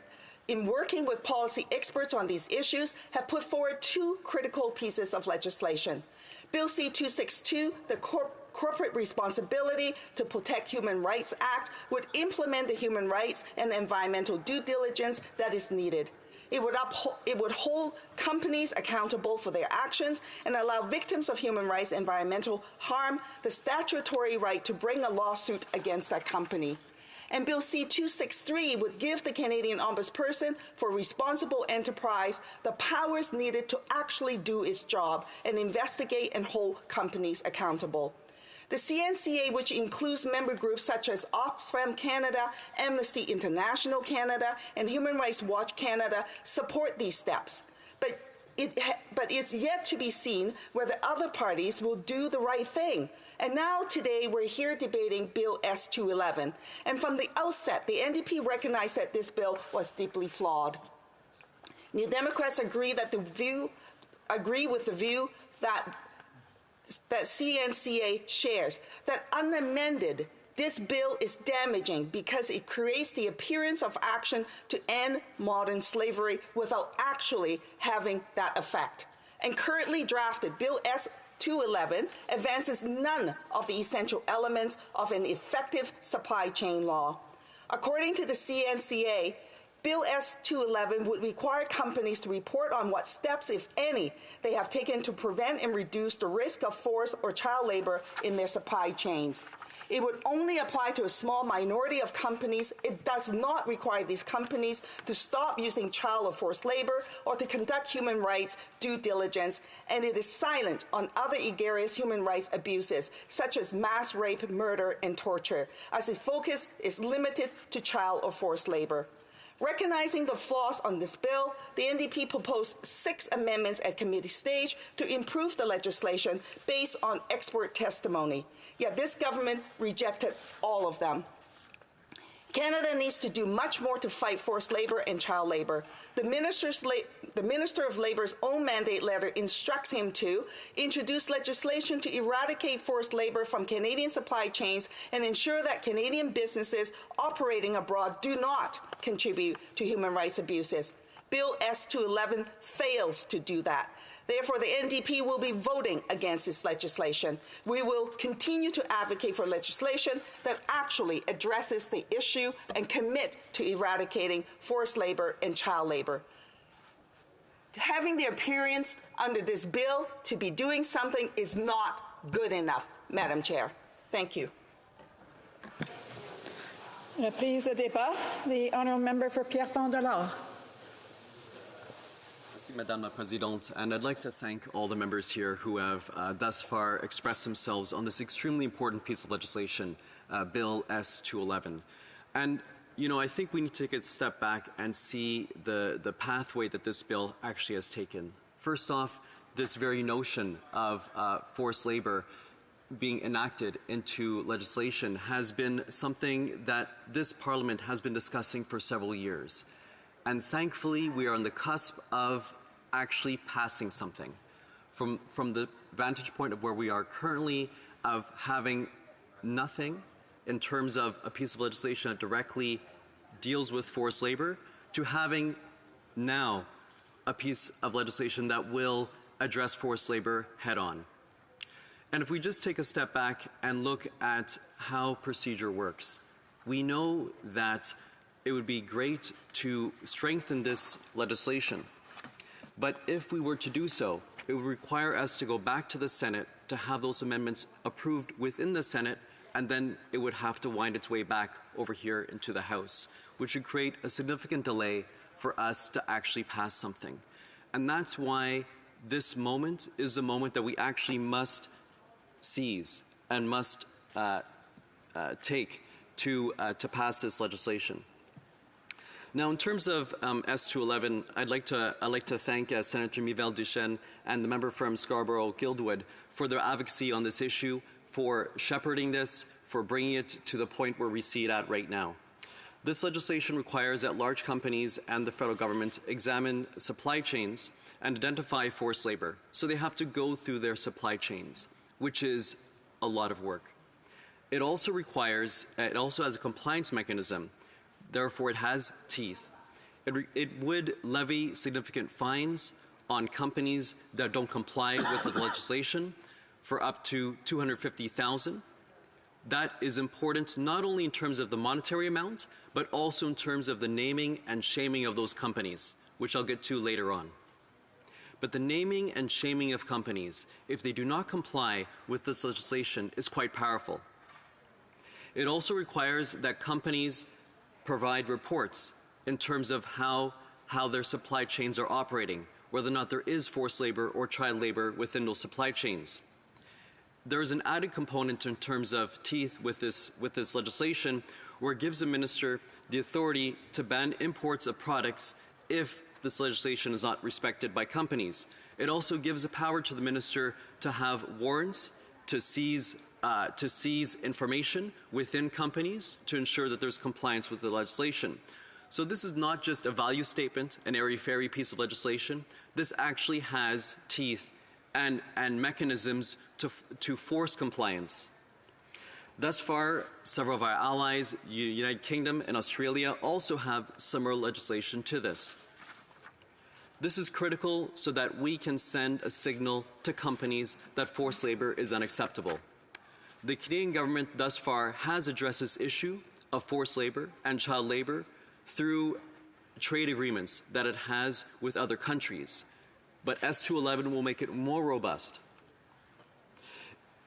in working with policy experts on these issues, have put forward two critical pieces of legislation. Bill C-262, the Corporate Responsibility to Protect Human Rights Act, would implement the human rights and environmental due diligence that is needed. It would hold companies accountable for their actions and allow victims of human rights and environmental harm the statutory right to bring a lawsuit against that company. And Bill C-263 would give the Canadian Ombudsperson for Responsible Enterprise the powers needed to actually do its job and investigate and hold companies accountable. The CNCA, which includes member groups such as Oxfam Canada, Amnesty International Canada, and Human Rights Watch Canada, support these steps. But it's yet to be seen whether other parties will do the right thing. And now today we're here debating Bill S-211. And from the outset, the NDP recognized that this bill was deeply flawed. New Democrats agree with the view that CNCA shares, that unamended, this bill is damaging because it creates the appearance of action to end modern slavery without actually having that effect. And currently drafted Bill S-211 advances none of the essential elements of an effective supply chain law. According to the CNCA, Bill S-211 would require companies to report on what steps, if any, they have taken to prevent and reduce the risk of forced or child labor in their supply chains. It would only apply to a small minority of companies. It does not require these companies to stop using child or forced labor or to conduct human rights due diligence, and it is silent on other egregious human rights abuses, such as mass rape, murder, and torture, as its focus is limited to child or forced labor. Recognizing the flaws on this bill, the NDP proposed 6 amendments at committee stage to improve the legislation based on expert testimony. Yet this government rejected all of them. Canada needs to do much more to fight forced labor and child labor. The Minister of Labor's own mandate letter instructs him to introduce legislation to eradicate forced labor from Canadian supply chains and ensure that Canadian businesses operating abroad do not contribute to human rights abuses. Bill S-211 fails to do that. Therefore, the NDP will be voting against this legislation. We will continue to advocate for legislation that actually addresses the issue and commit to eradicating forced labor and child labor. Having the appearance under this bill to be doing something is not good enough, Madam Chair. Thank you. Reprise de débat. The honourable member for Pierrefonds-Dollard. Madame la Présidente, and I'd like to thank all the members here who have thus far expressed themselves on this extremely important piece of legislation, Bill S-211. And, you know, I think we need to take a step back and see the pathway that this bill actually has taken. First off, this very notion of forced labor being enacted into legislation has been something that this Parliament has been discussing for several years. And thankfully, we are on the cusp of actually passing something. From the vantage point of where we are currently, of having nothing in terms of a piece of legislation that directly deals with forced labor, to having now a piece of legislation that will address forced labor head on. And if we just take a step back and look at how procedure works, we know that it would be great to strengthen this legislation. But if we were to do so, it would require us to go back to the Senate to have those amendments approved within the Senate, and then it would have to wind its way back over here into the House, which would create a significant delay for us to actually pass something. And that's why this moment is the moment that we actually must seize and must take to pass this legislation. Now, in terms of S211, I'd like to thank Senator Mivelle Duchesne and the member from Scarborough-Guildwood for their advocacy on this issue, for shepherding this, for bringing it to the point where we see it at right now. This legislation requires that large companies and the federal government examine supply chains and identify forced labor. So they have to go through their supply chains, which is a lot of work. It also has a compliance mechanism. Therefore, it has teeth. It would levy significant fines on companies that don't comply with the legislation for up to $250,000. That is important not only in terms of the monetary amount, but also in terms of the naming and shaming of those companies, which I'll get to later on. But the naming and shaming of companies, if they do not comply with this legislation, is quite powerful. It also requires that companies provide reports in terms of how their supply chains are operating, whether or not there is forced labor or child labor within those supply chains. There is an added component in terms of teeth with this legislation, where it gives the minister the authority to ban imports of products if this legislation is not respected by companies. It also gives the power to the minister to have warrants to seize information within companies to ensure that there's compliance with the legislation. So this is not just a value statement, an airy-fairy piece of legislation. This actually has teeth and mechanisms to force compliance. Thus far, several of our allies, United Kingdom and Australia, also have similar legislation to this. This is critical so that we can send a signal to companies that forced labor is unacceptable. The Canadian government thus far has addressed this issue of forced labor and child labor through trade agreements that it has with other countries. But S211 will make it more robust.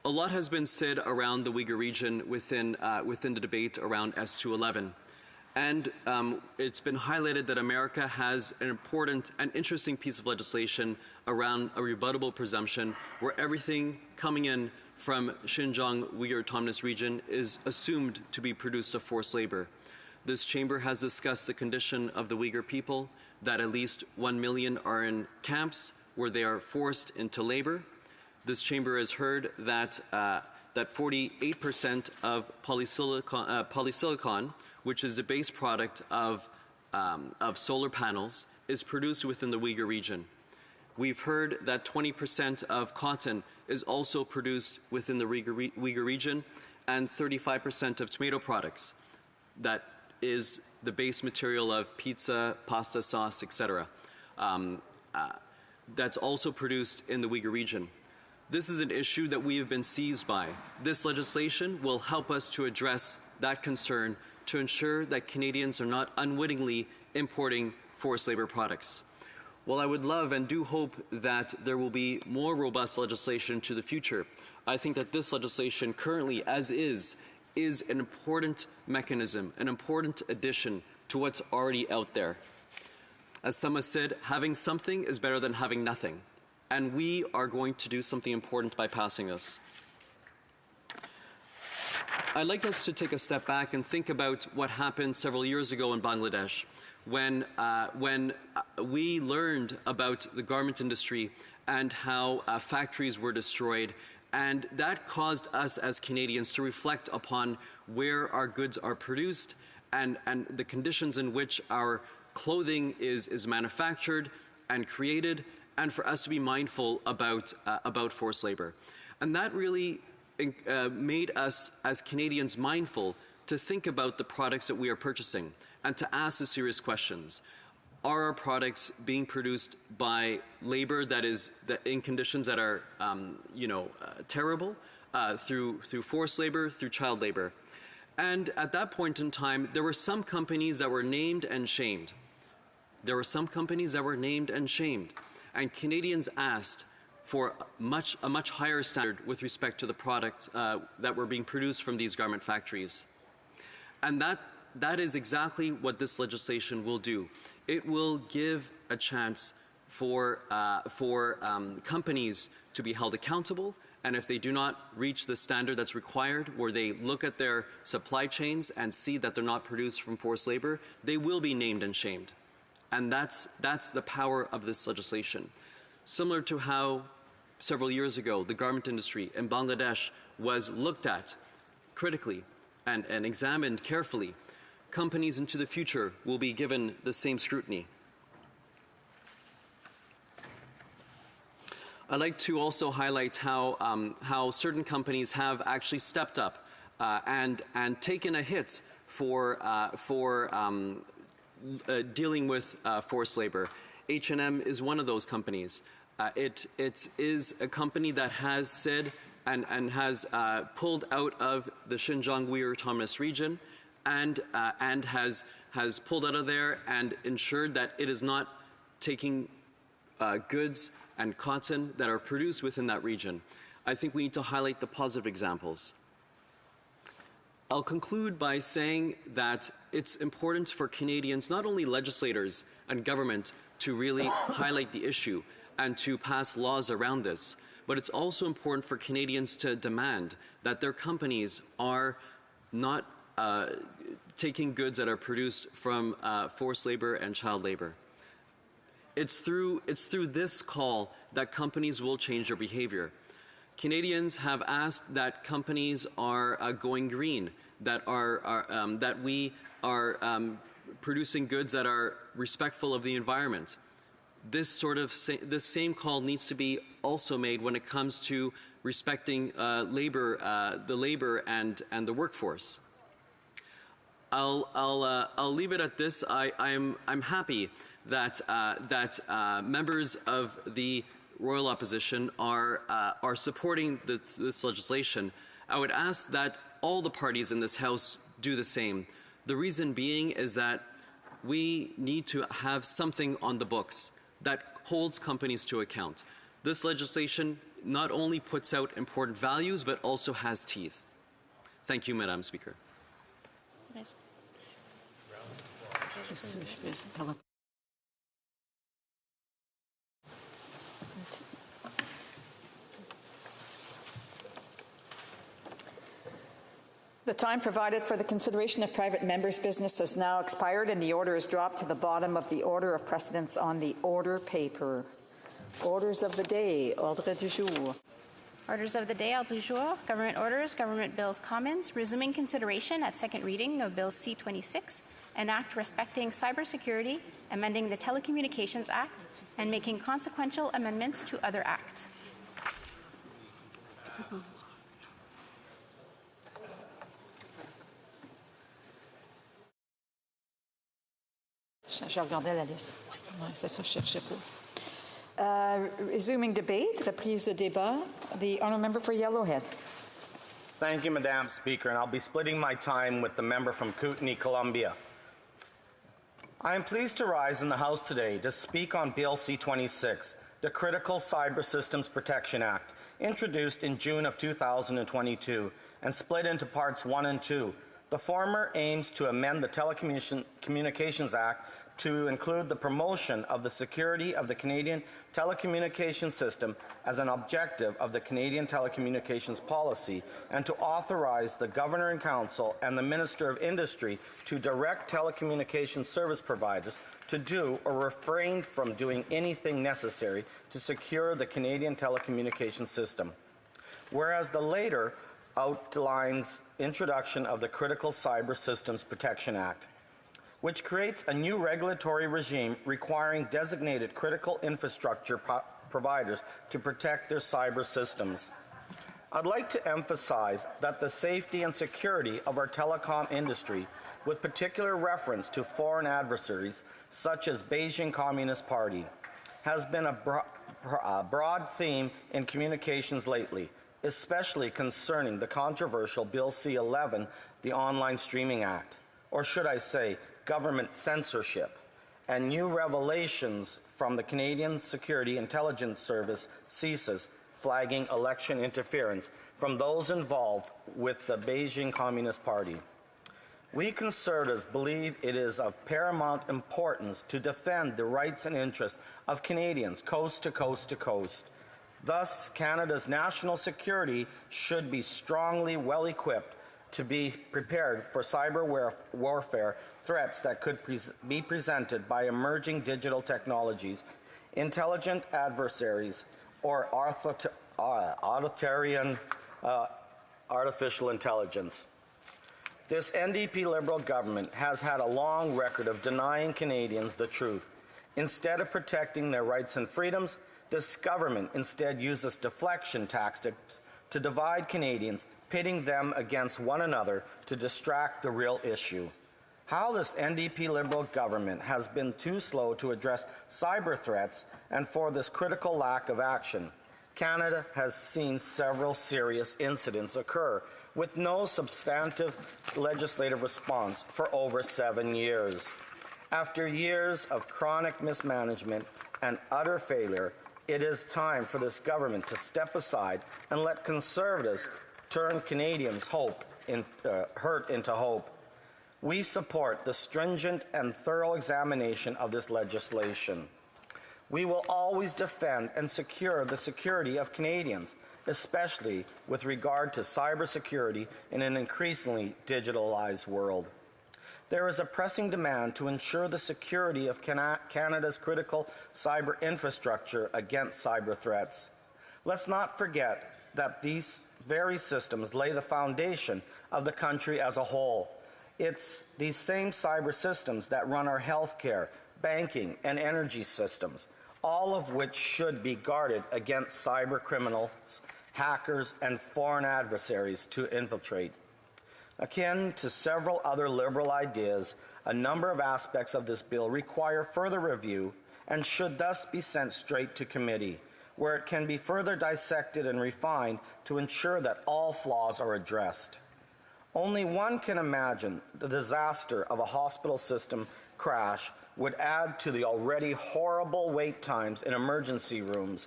A lot has been said around the Uyghur region within the debate around S211. And it's been highlighted that America has an important and interesting piece of legislation around a rebuttable presumption where everything coming in from Xinjiang Uyghur Autonomous Region is assumed to be produced of forced labor. This chamber has discussed the condition of the Uyghur people, that at least 1 million are in camps where they are forced into labor. This chamber has heard that 48% of polysilicon, which is the base product of solar panels, is produced within the Uyghur region. We've heard that 20% of cotton is also produced within the Uyghur region, and 35% of tomato products. That is the base material of pizza, pasta sauce, etc. That's also produced in the Uyghur region. This is an issue that we have been seized by. This legislation will help us to address that concern to ensure that Canadians are not unwittingly importing forced labor products. While I would love and do hope that there will be more robust legislation to the future, I think that this legislation currently, as is an important mechanism, an important addition to what's already out there. As some have said, having something is better than having nothing. And we are going to do something important by passing this. I'd like us to take a step back and think about what happened several years ago in Bangladesh when we learned about the garment industry and how factories were destroyed. And that caused us as Canadians to reflect upon where our goods are produced and the conditions in which our clothing is manufactured and created, and for us to be mindful about forced labor. And that really made us as Canadians mindful to think about the products that we are purchasing and to ask the serious questions. Are our products being produced by labor that is in conditions that are terrible, through forced labor, through child labor? And at that point in time, there were some companies that were named and shamed. And Canadians asked, for a much higher standard with respect to the product that were being produced from these garment factories. And that is exactly what this legislation will do. It will give a chance for companies to be held accountable, and if they do not reach the standard that's required, where they look at their supply chains and see that they're not produced from forced labor, they will be named and shamed. And that's the power of this legislation. Similar to how several years ago the garment industry in Bangladesh was looked at critically and examined carefully, companies into the future will be given the same scrutiny. I'd like to also highlight how certain companies have actually stepped up and taken a hit for dealing with forced labor. H&M is one of those companies. It is a company that has said and has pulled out of the Xinjiang Uyghur Autonomous Region and has pulled out of there and ensured that it is not taking goods and cotton that are produced within that region. I think we need to highlight the positive examples. I'll conclude by saying that it's important for Canadians, not only legislators and government, to really highlight the issue and to pass laws around this, but it's also important for Canadians to demand that their companies are not taking goods that are produced from forced labor and child labor. It's through this call that companies will change their behavior. Canadians have asked that companies are going green, that we are producing goods that are respectful of the environment. This same call needs to be also made when it comes to respecting the labor and the workforce. I'll leave it at this. I'm happy that members of the Royal Opposition are supporting this legislation. I would ask that all the parties in this House do the same. The reason being is that we need to have something on the books that holds companies to account. This legislation not only puts out important values, but also has teeth. Thank you, Madam Speaker. The time provided for the consideration of private members' business has now expired, and the order is dropped to the bottom of the order of precedence on the order paper. Orders of the day, ordre du jour. Orders of the day, ordre du jour, government orders, government bills, commons, resuming consideration at second reading of Bill C-26, an act respecting cybersecurity, amending the Telecommunications Act, and making consequential amendments to other acts. Je regardais la liste. Ouais, c'est ça, je cherchais pas. Resuming debate, reprise de débat. The honourable member for Yellowhead. Thank you, Madam Speaker, and I'll be splitting my time with the member from Kootenay, Columbia. I am pleased to rise in the House today to speak on Bill C-26, the Critical Cyber Systems Protection Act, introduced in June of 2022 and split into parts 1 and 2. The former aims to amend the Telecommunications Act to include the promotion of the security of the Canadian telecommunications system as an objective of the Canadian telecommunications policy, and to authorize the Governor and Council and the Minister of Industry to direct telecommunications service providers to do or refrain from doing anything necessary to secure the Canadian telecommunications system. Whereas the later outlines introduction of the Critical Cyber Systems Protection Act, which creates a new regulatory regime requiring designated critical infrastructure providers to protect their cyber systems. I'd like to emphasize that the safety and security of our telecom industry, with particular reference to foreign adversaries such as Beijing Communist Party, has been a broad theme in communications lately, especially concerning the controversial Bill C-11, the Online Streaming Act, or should I say, government censorship, and new revelations from the Canadian Security Intelligence Service ceases, flagging election interference from those involved with the Beijing Communist Party. We Conservatives believe it is of paramount importance to defend the rights and interests of Canadians coast to coast to coast. Thus, Canada's national security should be strongly well-equipped to be prepared for cyber warfare threats that could be presented by emerging digital technologies, intelligent adversaries, or authoritarian artificial intelligence. This NDP Liberal government has had a long record of denying Canadians the truth. Instead of protecting their rights and freedoms, this government instead uses deflection tactics to divide Canadians, pitting them against one another to distract the real issue. How this NDP Liberal government has been too slow to address cyber threats and for this critical lack of action. Canada has seen several serious incidents occur with no substantive legislative response for over 7 years. After years of chronic mismanagement and utter failure, it is time for this government to step aside and let Conservatives turn Canadians' hurt into hope. We support the stringent and thorough examination of this legislation. We will always defend and secure the security of Canadians, especially with regard to cybersecurity in an increasingly digitalized world. There is a pressing demand to ensure the security of Canada's critical cyber infrastructure against cyber threats. Let's not forget that these very systems lay the foundation of the country as a whole. It's these same cyber systems that run our healthcare, banking, and energy systems, all of which should be guarded against cyber criminals, hackers, and foreign adversaries to infiltrate. Akin to several other Liberal ideas, a number of aspects of this bill require further review and should thus be sent straight to committee, where it can be further dissected and refined to ensure that all flaws are addressed. Only one can imagine the disaster of a hospital system crash would add to the already horrible wait times in emergency rooms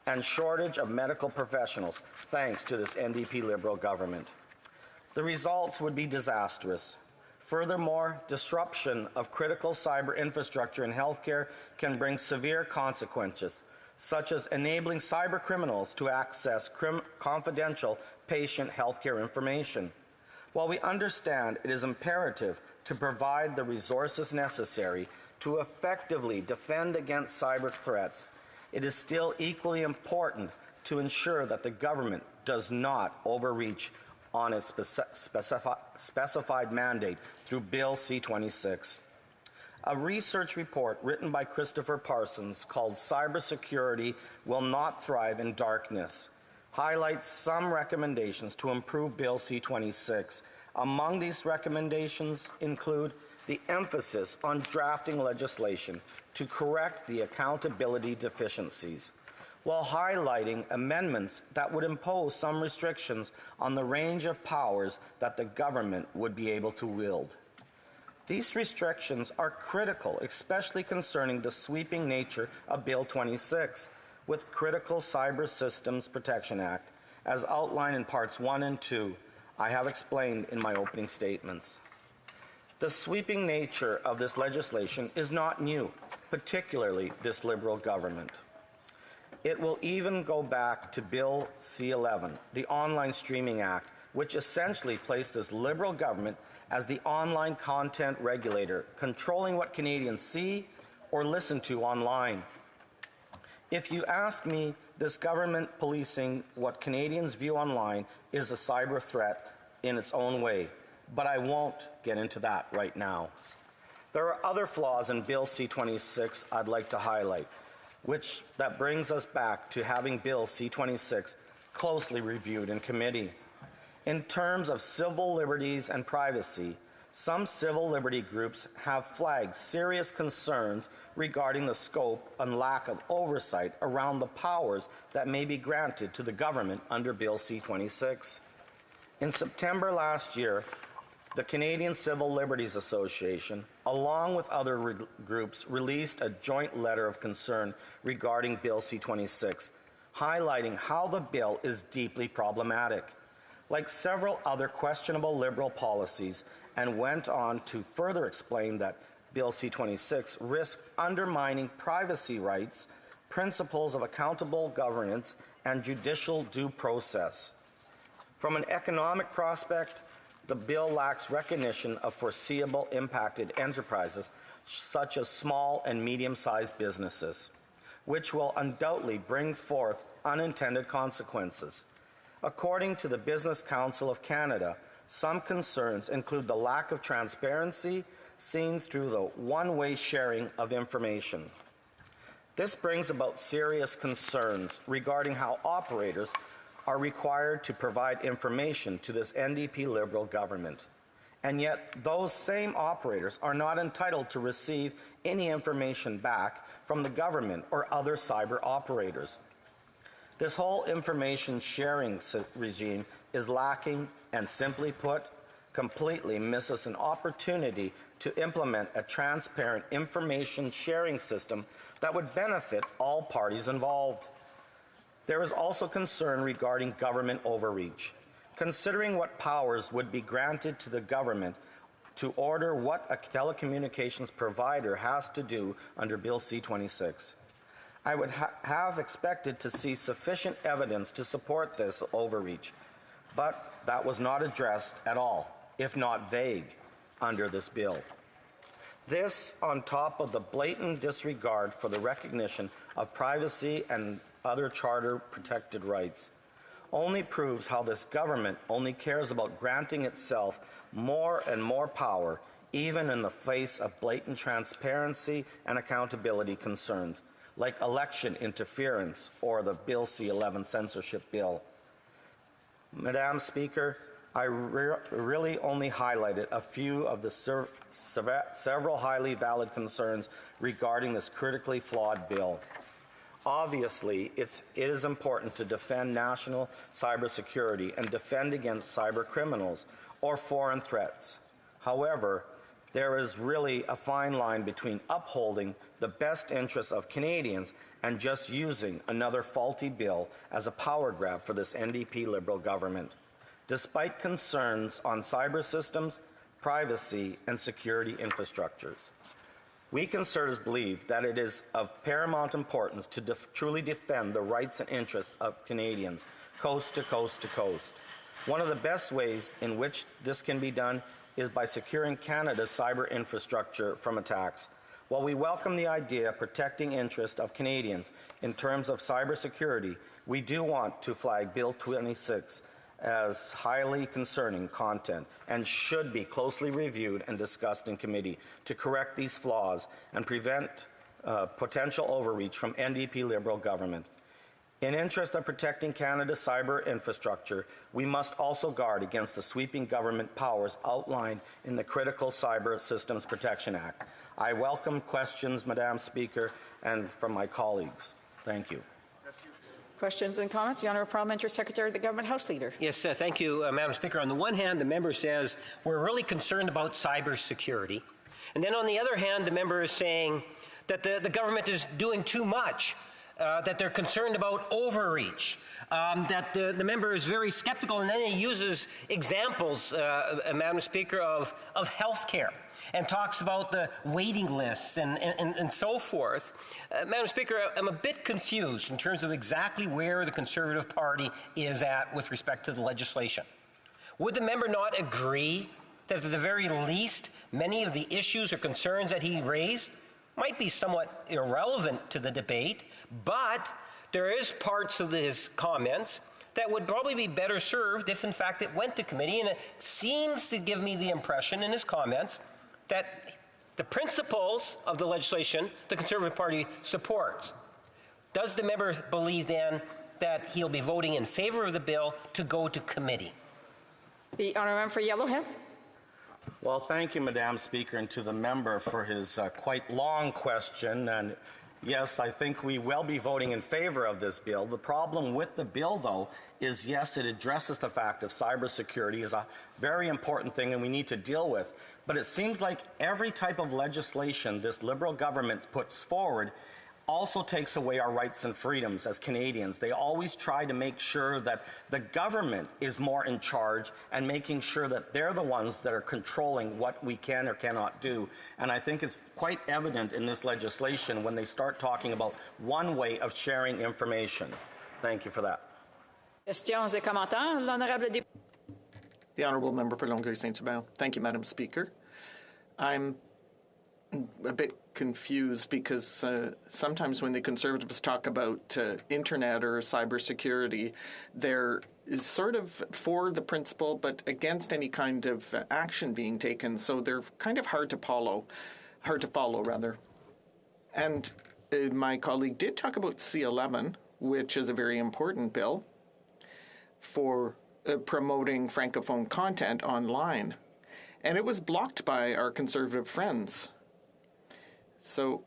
and shortage of medical professionals thanks to this NDP Liberal government. The results would be disastrous. Furthermore, disruption of critical cyber infrastructure in healthcare can bring severe consequences, such as enabling cyber criminals to access confidential patient healthcare information. While we understand it is imperative to provide the resources necessary to effectively defend against cyber threats, it is still equally important to ensure that the government does not overreach on its specified mandate through Bill C-26. A research report written by Christopher Parsons called Cybersecurity Will Not Thrive in Darkness highlights some recommendations to improve Bill C-26. Among these recommendations include the emphasis on drafting legislation to correct the accountability deficiencies, while highlighting amendments that would impose some restrictions on the range of powers that the government would be able to wield. These restrictions are critical, especially concerning the sweeping nature of Bill 26, with Critical Cyber Systems Protection Act, as outlined in Parts 1 and 2, I have explained in my opening statements. The sweeping nature of this legislation is not new, particularly this Liberal government. It will even go back to Bill C-11, the Online Streaming Act, which essentially placed this Liberal government as the online content regulator, controlling what Canadians see or listen to online. If you ask me, this government policing what Canadians view online is a cyber threat in its own way, but I won't get into that right now. There are other flaws in Bill C-26 I'd like to highlight, that brings us back to having Bill C-26 closely reviewed in committee. In terms of civil liberties and privacy, some civil liberty groups have flagged serious concerns regarding the scope and lack of oversight around the powers that may be granted to the government under Bill C-26. In September last year, the Canadian Civil Liberties Association, along with other groups, released a joint letter of concern regarding Bill C-26, highlighting how the bill is deeply problematic, like several other questionable Liberal policies, and went on to further explain that Bill C-26 risks undermining privacy rights, principles of accountable governance, and judicial due process. From an economic prospect, the bill lacks recognition of foreseeable impacted enterprises, such as small and medium-sized businesses, which will undoubtedly bring forth unintended consequences. According to the Business Council of Canada, some concerns include the lack of transparency seen through the one-way sharing of information. This brings about serious concerns regarding how operators are required to provide information to this NDP Liberal government. And yet, those same operators are not entitled to receive any information back from the government or other cyber operators. This whole information sharing regime is lacking and, simply put, completely misses an opportunity to implement a transparent information sharing system that would benefit all parties involved. There is also concern regarding government overreach, considering what powers would be granted to the government to order what a telecommunications provider has to do under Bill C-26. I would have expected to see sufficient evidence to support this overreach, but that was not addressed at all, if not vague, under this bill. This, on top of the blatant disregard for the recognition of privacy and other charter-protected rights, only proves how this government only cares about granting itself more and more power, even in the face of blatant transparency and accountability concerns, like election interference or the Bill C-11 censorship bill. Madam Speaker, I really only highlighted a few of the several highly valid concerns regarding this critically flawed bill. Obviously, it is important to defend national cybersecurity and defend against cyber criminals or foreign threats. However, there is really a fine line between upholding the best interests of Canadians and just using another faulty bill as a power grab for this NDP Liberal government, despite concerns on cyber systems, privacy, and security infrastructures. We Conservatives believe that it is of paramount importance to truly defend the rights and interests of Canadians, coast to coast to coast. One of the best ways in which this can be done is by securing Canada's cyber infrastructure from attacks. While we welcome the idea of protecting interests of Canadians in terms of cybersecurity, we do want to flag Bill 26 as highly concerning content and should be closely reviewed and discussed in committee to correct these flaws and prevent potential overreach from NDP Liberal government. In interest of protecting Canada's cyber infrastructure, we must also guard against the sweeping government powers outlined in the Critical Cyber Systems Protection Act. I welcome questions, Madam Speaker, and from my colleagues. Thank you. Questions and comments? The Honourable Parliamentary Secretary of the Government House Leader. Yes, thank you, Madam Speaker. On the one hand, the member says we're really concerned about cybersecurity. And then on the other hand, the member is saying that the government is doing too much, that they're concerned about overreach, that the member is very skeptical, and then he uses examples, Madam Speaker, of health care, and talks about the waiting lists and so forth. Madam Speaker, I'm a bit confused in terms of exactly where the Conservative Party is at with respect to the legislation. Would the member not agree that at the very least, many of the issues or concerns that he raised might be somewhat irrelevant to the debate, but there is parts of his comments that would probably be better served if, in fact, it went to committee, and it seems to give me the impression in his comments that the principles of the legislation the Conservative Party supports. Does the member believe, then, that he'll be voting in favour of the bill to go to committee? The Honourable Member for Yellowhead. Well, thank you, Madam Speaker, and to the member for his quite long question. And Yes, I think we will be voting in favor of this bill. The problem with the bill, though, is yes, it addresses the fact of cybersecurity is a very important thing and we need to deal with. But it seems like every type of legislation this Liberal government puts forward also takes away our rights and freedoms as Canadians. They always try to make sure that the government is more in charge and making sure that they're the ones that are controlling what we can or cannot do. And I think it's quite evident in this legislation when they start talking about one way of sharing information. Thank you for that. Questions et commentaires, l'honorable député. The Honourable Member for Longueuil-Saint-Hubert. Thank you, Madam Speaker. I'm a bit confused because sometimes when the Conservatives talk about internet or cybersecurity, they're sort of for the principle but against any kind of action being taken. So they're kind of hard to follow. And my colleague did talk about C11, which is a very important bill for promoting Francophone content online. And it was blocked by our Conservative friends. So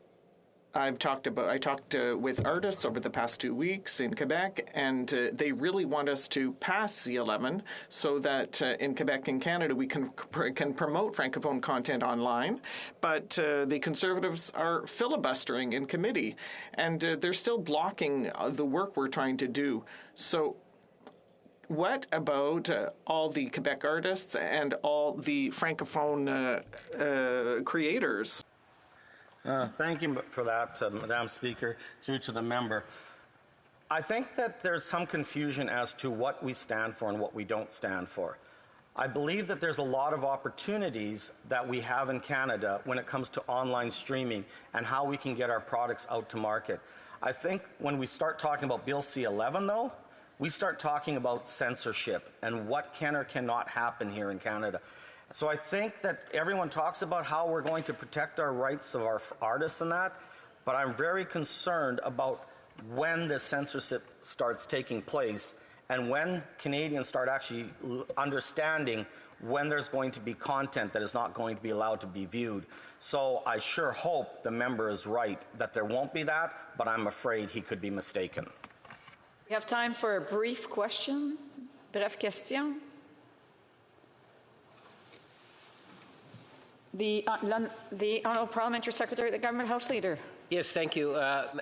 I talked with artists over the past 2 weeks in Quebec, and they really want us to pass C11 so that in Quebec and Canada we can promote Francophone content online. But the Conservatives are filibustering in committee, and they're still blocking the work we're trying to do. So what about all the Quebec artists and all the Francophone creators? Thank you for that, Madam Speaker, through to the member. I think that there's some confusion as to what we stand for and what we don't stand for. I believe that there's a lot of opportunities that we have in Canada when it comes to online streaming and how we can get our products out to market. I think when we start talking about Bill C11, though, we start talking about censorship and what can or cannot happen here in Canada. So I think that everyone talks about how we're going to protect our rights of our artists and that, but I'm very concerned about when the censorship starts taking place and when Canadians start actually understanding when there's going to be content that is not going to be allowed to be viewed. So I sure hope the member is right that there won't be that, but I'm afraid he could be mistaken. We have time for a brief question. Bref question. The Honourable Parliamentary Secretary, the Government House Leader. Yes, thank you,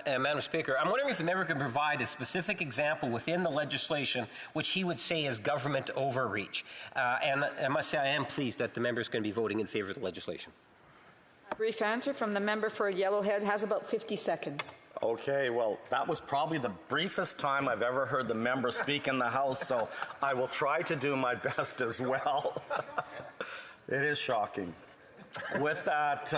Madam Speaker. I'm wondering if the member can provide a specific example within the legislation which he would say is government overreach. And I must say I am pleased that the member is going to be voting in favour of the legislation. A brief answer from the member for Yellowhead has about 50 seconds. Okay, well, that was probably the briefest time I've ever heard the member speak in the House, so I will try to do my best as well. It is shocking. With that,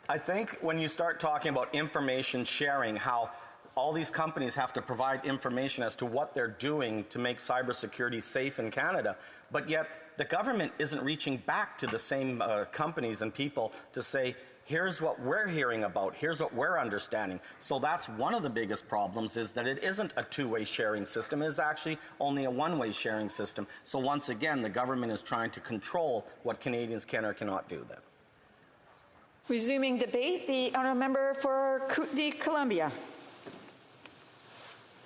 I think when you start talking about information sharing, how all these companies have to provide information as to what they're doing to make cybersecurity safe in Canada, but yet the government isn't reaching back to the same companies and people to say, here's what we're hearing about, here's what we're understanding. So that's one of the biggest problems, is that it isn't a two-way sharing system, it is actually only a one-way sharing system. So once again, the government is trying to control what Canadians can or cannot do then. Resuming debate, the Honourable Member for Columbia.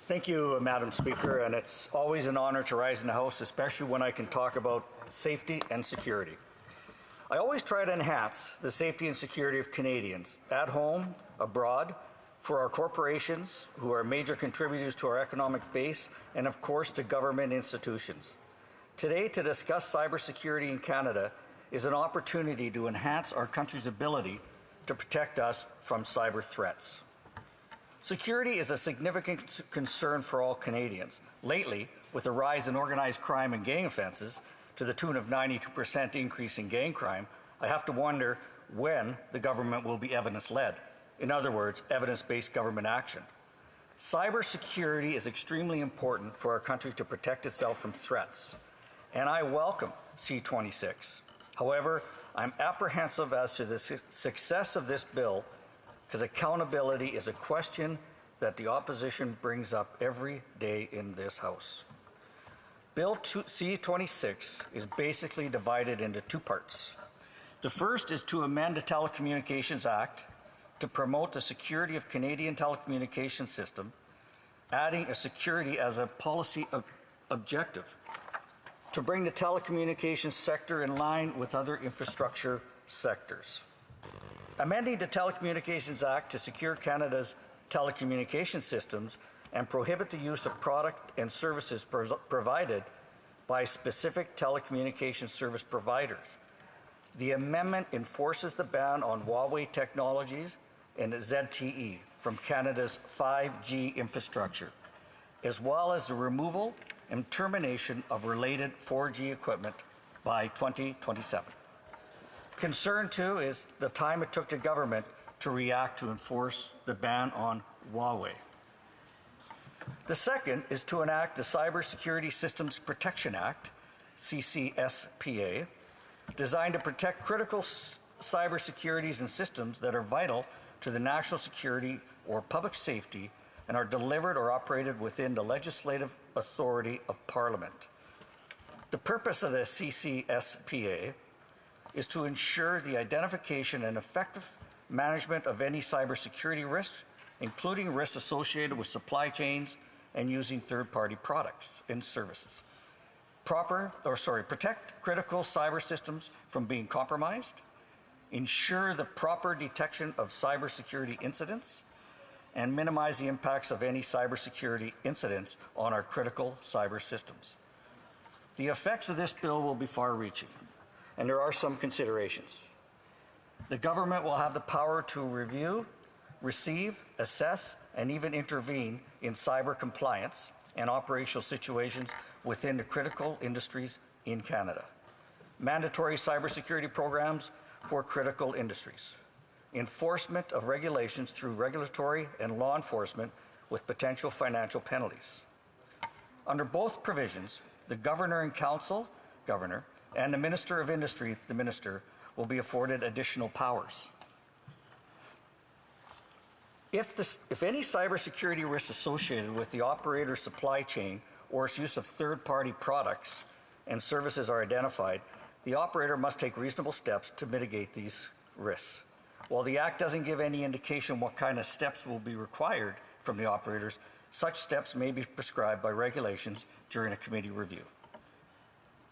Thank you, Madam Speaker, and it's always an honor to rise in the House, especially when I can talk about safety and security. I always try to enhance the safety and security of Canadians, at home, abroad, for our corporations, who are major contributors to our economic base, and of course to government institutions. Today, to discuss cybersecurity in Canada is an opportunity to enhance our country's ability to protect us from cyber threats. Security is a significant concern for all Canadians. Lately, with the rise in organized crime and gang offenses, to the tune of 92% increase in gang crime, I have to wonder when the government will be evidence-led. In other words, evidence-based government action. Cybersecurity is extremely important for our country to protect itself from threats, and I welcome C-26. However, I'm apprehensive as to the success of this bill because accountability is a question that the opposition brings up every day in this House. Bill C-26 is basically divided into two parts. The first is to amend the Telecommunications Act to promote the security of Canadian telecommunication system, adding a security as a policy objective, to bring the telecommunications sector in line with other infrastructure sectors. Amending the Telecommunications Act to secure Canada's telecommunication systems and prohibit the use of product and services provided by specific telecommunications service providers. The amendment enforces the ban on Huawei technologies and ZTE from Canada's 5G infrastructure, as well as the removal and termination of related 4G equipment by 2027. Concern, too, is the time it took the government to react to enforce the ban on Huawei. The second is to enact the Cybersecurity Systems Protection Act, CCSPA, designed to protect critical cybersecurities and systems that are vital to the national security or public safety and are delivered or operated within the legislative authority of Parliament. The purpose of the CCSPA is to ensure the identification and effective management of any cybersecurity risks, including risks associated with supply chains and using third-party products and services. Protect critical cyber systems from being compromised, ensure the proper detection of cybersecurity incidents, and minimize the impacts of any cybersecurity incidents on our critical cyber systems. The effects of this bill will be far-reaching, and there are some considerations. The government will have the power to review, receive, assess, and even intervene in cyber compliance and operational situations within the critical industries in Canada. Mandatory cybersecurity programs for critical industries. Enforcement of regulations through regulatory and law enforcement with potential financial penalties. Under both provisions, the Governor and Council, Governor, and the Minister of Industry, the Minister, will be afforded additional powers. If any cybersecurity risks associated with the operator's supply chain or its use of third-party products and services are identified, the operator must take reasonable steps to mitigate these risks. While the Act doesn't give any indication what kind of steps will be required from the operators, such steps may be prescribed by regulations during a committee review.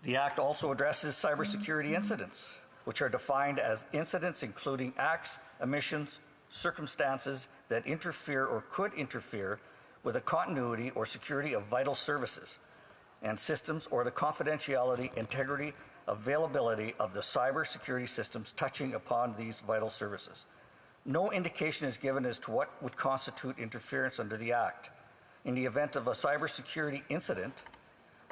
The Act also addresses cybersecurity incidents, which are defined as incidents including acts, omissions, circumstances that interfere or could interfere with the continuity or security of vital services and systems or the confidentiality, integrity, availability of the cybersecurity systems touching upon these vital services. No indication is given as to what would constitute interference under the Act. In the event of a cybersecurity incident,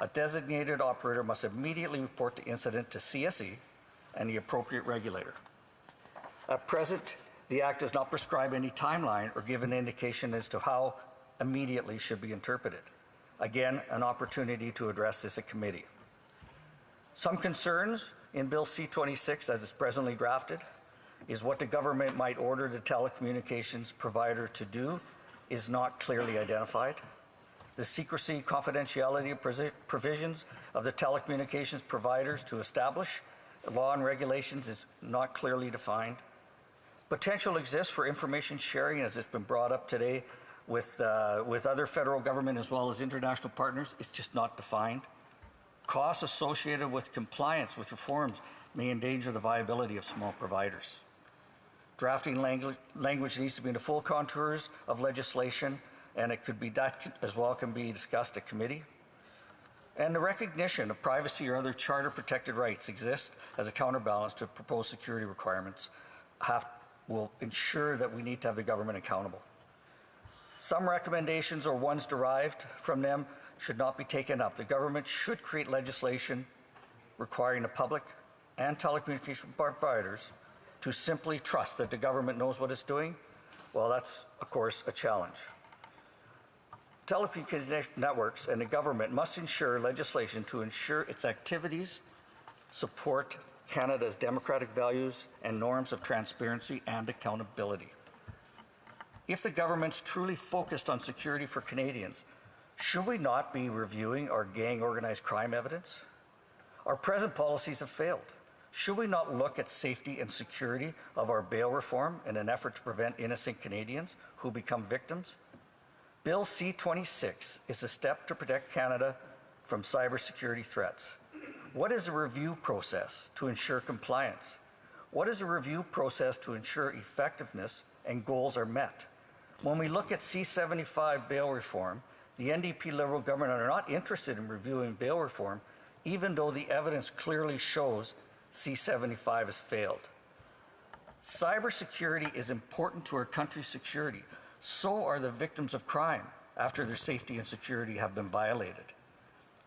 a designated operator must immediately report the incident to CSE and the appropriate regulator. At present, the Act does not prescribe any timeline or give an indication as to how immediately should be interpreted. Again, an opportunity to address this at committee. Some concerns in Bill C-26 as it's presently drafted is what the government might order the telecommunications provider to do is not clearly identified. The secrecy, confidentiality provisions of the telecommunications providers to establish law and regulations is not clearly defined. Potential exists for information sharing, as it's been brought up today, with other federal government as well as international partners. It's just not defined. Costs associated with compliance with reforms may endanger the viability of small providers. Drafting language needs to be in the full contours of legislation, and it could be that as well can be discussed at committee. And the recognition of privacy or other charter-protected rights exist as a counterbalance to proposed security requirements will ensure that we need to have the government accountable. Some recommendations or ones derived from them should not be taken up. The government should create legislation requiring the public and telecommunication providers to simply trust that the government knows what it's doing. Well, that's, of course, a challenge. Telecommunication networks and the government must ensure legislation to ensure its activities support Canada's democratic values and norms of transparency and accountability. If the government's truly focused on security for Canadians, should we not be reviewing our gang organized crime evidence? Our present policies have failed. Should we not look at safety and security of our bail reform in an effort to prevent innocent Canadians who become victims? Bill C-26 is a step to protect Canada from cybersecurity threats. What is a review process to ensure compliance? What is a review process to ensure effectiveness and goals are met? When we look at C-75 bail reform, the NDP Liberal government are not interested in reviewing bail reform, even though the evidence clearly shows C-75 has failed. Cybersecurity is important to our country's security. So are the victims of crime after their safety and security have been violated.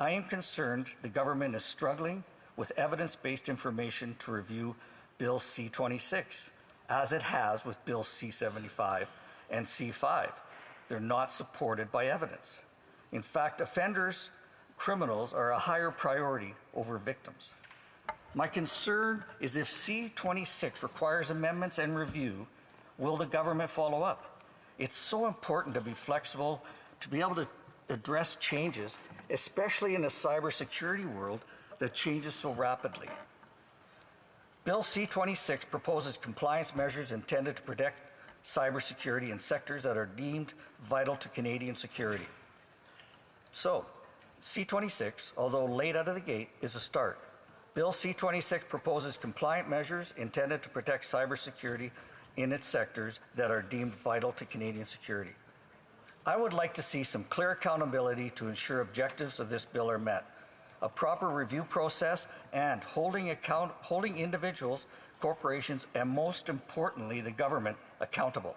I am concerned the government is struggling with evidence-based information to review Bill C-26, as it has with Bill C-75 and C-5. They're not supported by evidence. In fact, offenders, criminals are a higher priority over victims. My concern is if C-26 requires amendments and review, will the government follow up? It's so important to be flexible, to be able to address changes, especially in a cybersecurity world that changes so rapidly. Bill C-26 proposes compliance measures intended to protect cybersecurity in sectors that are deemed vital to Canadian security. So, C-26, although late out of the gate, is a start. Bill C-26 proposes compliant measures intended to protect cybersecurity in its sectors that are deemed vital to Canadian security. I would like to see some clear accountability to ensure objectives of this bill are met, a proper review process, and holding individuals, corporations, and most importantly, the government accountable.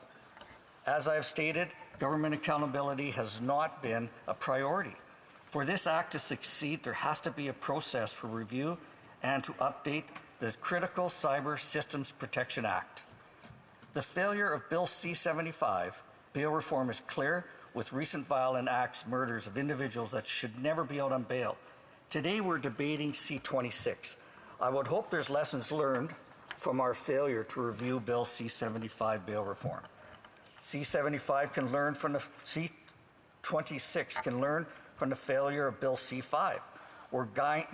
As I have stated, government accountability has not been a priority. For this act to succeed, there has to be a process for review and to update the critical Cyber Systems Protection Act. The failure of Bill C-75, bail reform is clear, with recent violent acts, murders of individuals that should never be out on bail. Today we're debating C-26. I would hope there's lessons learned from our failure to review Bill C-75 bail reform. C-75 can learn from the C-26 can learn from the failure of Bill C-5, where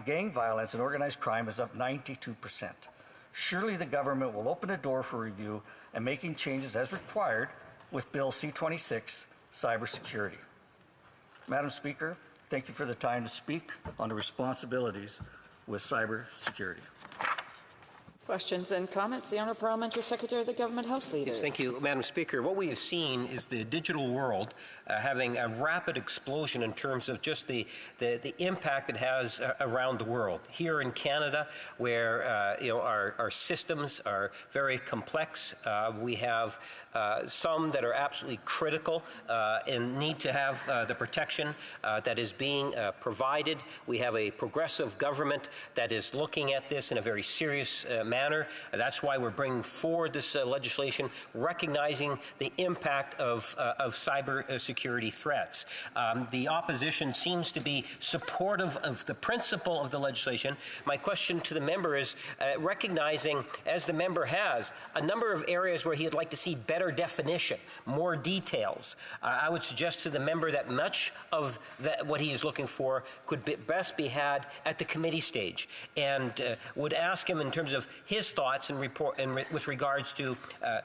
gang violence and organized crime is up 92%. Surely the government will open the door for review and making changes as required with Bill C-26, cybersecurity. Madam Speaker, thank you for the time to speak on the responsibilities with cybersecurity. Questions and comments? The Honourable Parliamentary Secretary of the Government House Leader. Yes, thank you, Madam Speaker. What we have seen is the digital world having a rapid explosion in terms of just the impact it has around the world. Here in Canada, where our systems are very complex, we have some that are absolutely critical and need to have the protection that is being provided. We have a progressive government that is looking at this in a very serious manner. That's why we're bringing forward this legislation, recognizing the impact of cyber security threats. The opposition seems to be supportive of the principle of the legislation. My question to the member is, recognizing, as the member has, a number of areas where he'd like to see better definition, more details. I would suggest to the member that much of what he is looking for could best be had at the committee stage, and would ask him in terms of his thoughts and report with regards to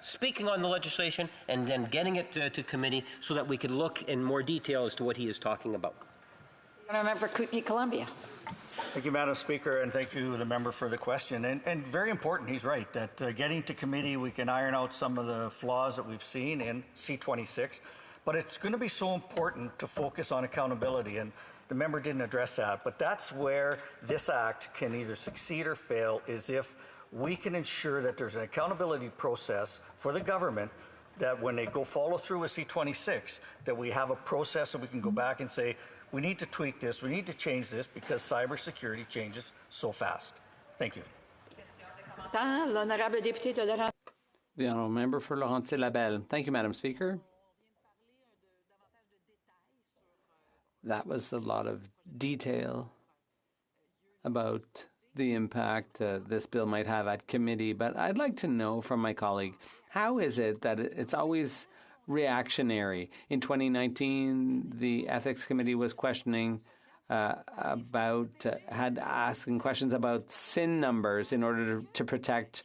speaking on the legislation and then getting it to committee so that we could look in more detail as to what he is talking about. Member for Kootenay, Columbia. Thank you, Madam Speaker, and thank you, the member, for the question. And very important, he's right, that getting to committee, we can iron out some of the flaws that we've seen in C-26, but it's going to be so important to focus on accountability, and the member didn't address that, but that's where this act can either succeed or fail, is if we can ensure that there's an accountability process for the government, that when they go follow through with C-26, that we have a process that we can go back and say, we need to tweak this, we need to change this, because cybersecurity changes so fast. Thank you. The Honourable Member for Laurentides-Labelle. Thank you, Madam Speaker. That was a lot of detail about the impact this bill might have at committee, but I'd like to know from my colleague, how is it that it's always reactionary? In 2019, the Ethics Committee was questioning had asking questions about SIN numbers in order to protect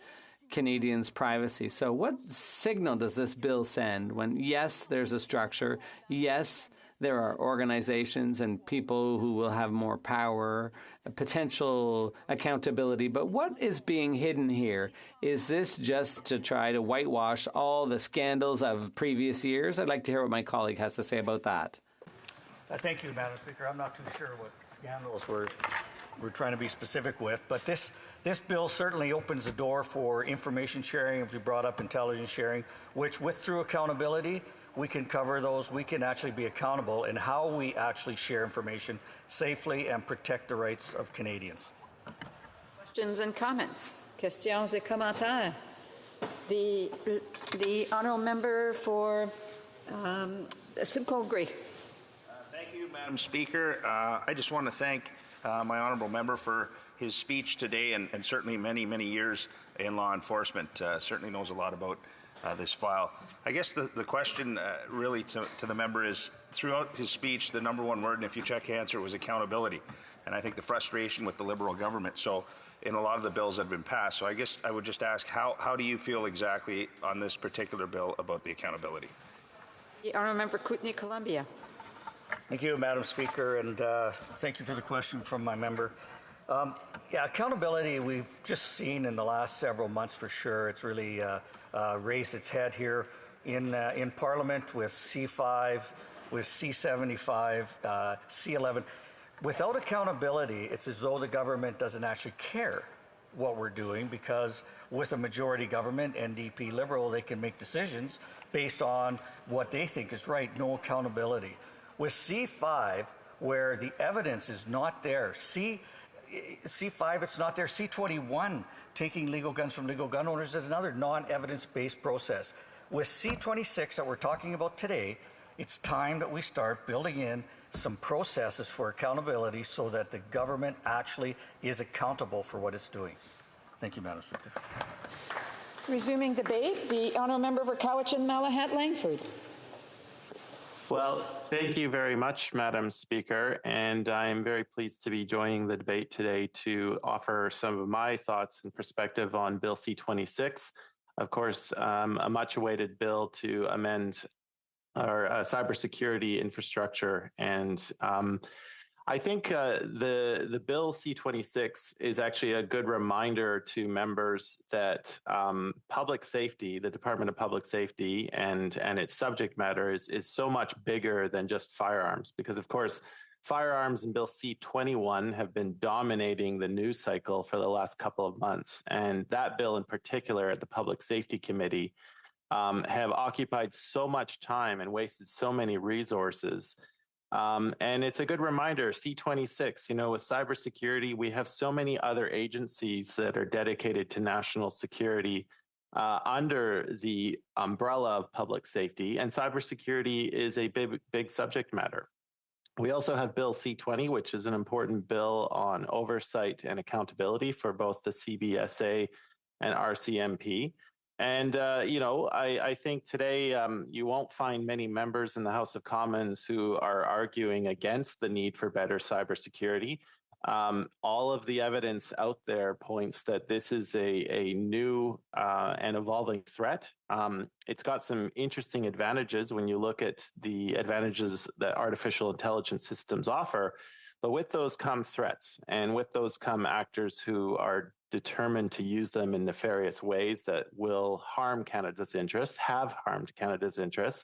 Canadians' privacy. So what signal does this bill send when, yes, there's a structure, yes, there are organizations and people who will have more power, potential accountability, but what is being hidden here? Is this just to try to whitewash all the scandals of previous years? I'd like to hear what my colleague has to say about that. Thank you, Madam Speaker. I'm not too sure what scandals we're trying to be specific with, but this bill certainly opens the door for information sharing, as we brought up, intelligence sharing, which through accountability, we can cover those. We can actually be accountable in how we actually share information safely and protect the rights of Canadians. Questions and comments? Questions et commentaires? The honourable member for Simcoe Grey. Thank you, Madam Speaker. I just want to thank my honourable member for his speech today and certainly many, many years in law enforcement. Certainly knows a lot about this file. I guess the question really to the member is, throughout his speech, the number one word, and if you check answer, was accountability. And I think the frustration with the Liberal government. So in a lot of the bills that have been passed. So I guess I would just ask, how do you feel exactly on this particular bill about the accountability? The honourable member for Kootenay, Columbia. Thank you, Madam Speaker, and thank you for the question from my member. Yeah, accountability we've just seen in the last several months for sure. It's really raised its head here in Parliament with C5, with C75, C11. Without accountability, it's as though the government doesn't actually care what we're doing, because with a majority government, NDP Liberal, they can make decisions based on what they think is right, no accountability. With C5, where the evidence is not there, C5, it's not there. C21, taking legal guns from legal gun owners, is another non-evidence-based process. With C26 that we're talking about today, it's time that we start building in some processes for accountability so that the government actually is accountable for what it's doing. Thank you, Madam Speaker. Resuming debate, the honourable member for Cowichan, Malahat, Langford. Well, thank you very much, Madam Speaker, and I'm very pleased to be joining the debate today to offer some of my thoughts and perspective on Bill C-26. Of course, a much-awaited bill to amend our cybersecurity infrastructure, and I think the Bill C-26 is actually a good reminder to members that public safety, the Department of Public Safety, and its subject matter is so much bigger than just firearms. Because, of course, firearms and Bill C-21 have been dominating the news cycle for the last couple of months. And that bill in particular at the Public Safety Committee have occupied so much time and wasted so many resources. And it's a good reminder, C-26, with cybersecurity, we have so many other agencies that are dedicated to national security under the umbrella of public safety, and cybersecurity is a big subject matter. We also have Bill C-20, which is an important bill on oversight and accountability for both the CBSA and RCMP. And, I think today you won't find many members in the House of Commons who are arguing against the need for better cybersecurity. All of the evidence out there points that this is a new and evolving threat. It's got some interesting advantages when you look at the advantages that artificial intelligence systems offer. But with those come threats, and with those come actors who are determined to use them in nefarious ways that will harm Canada's interests, have harmed Canada's interests.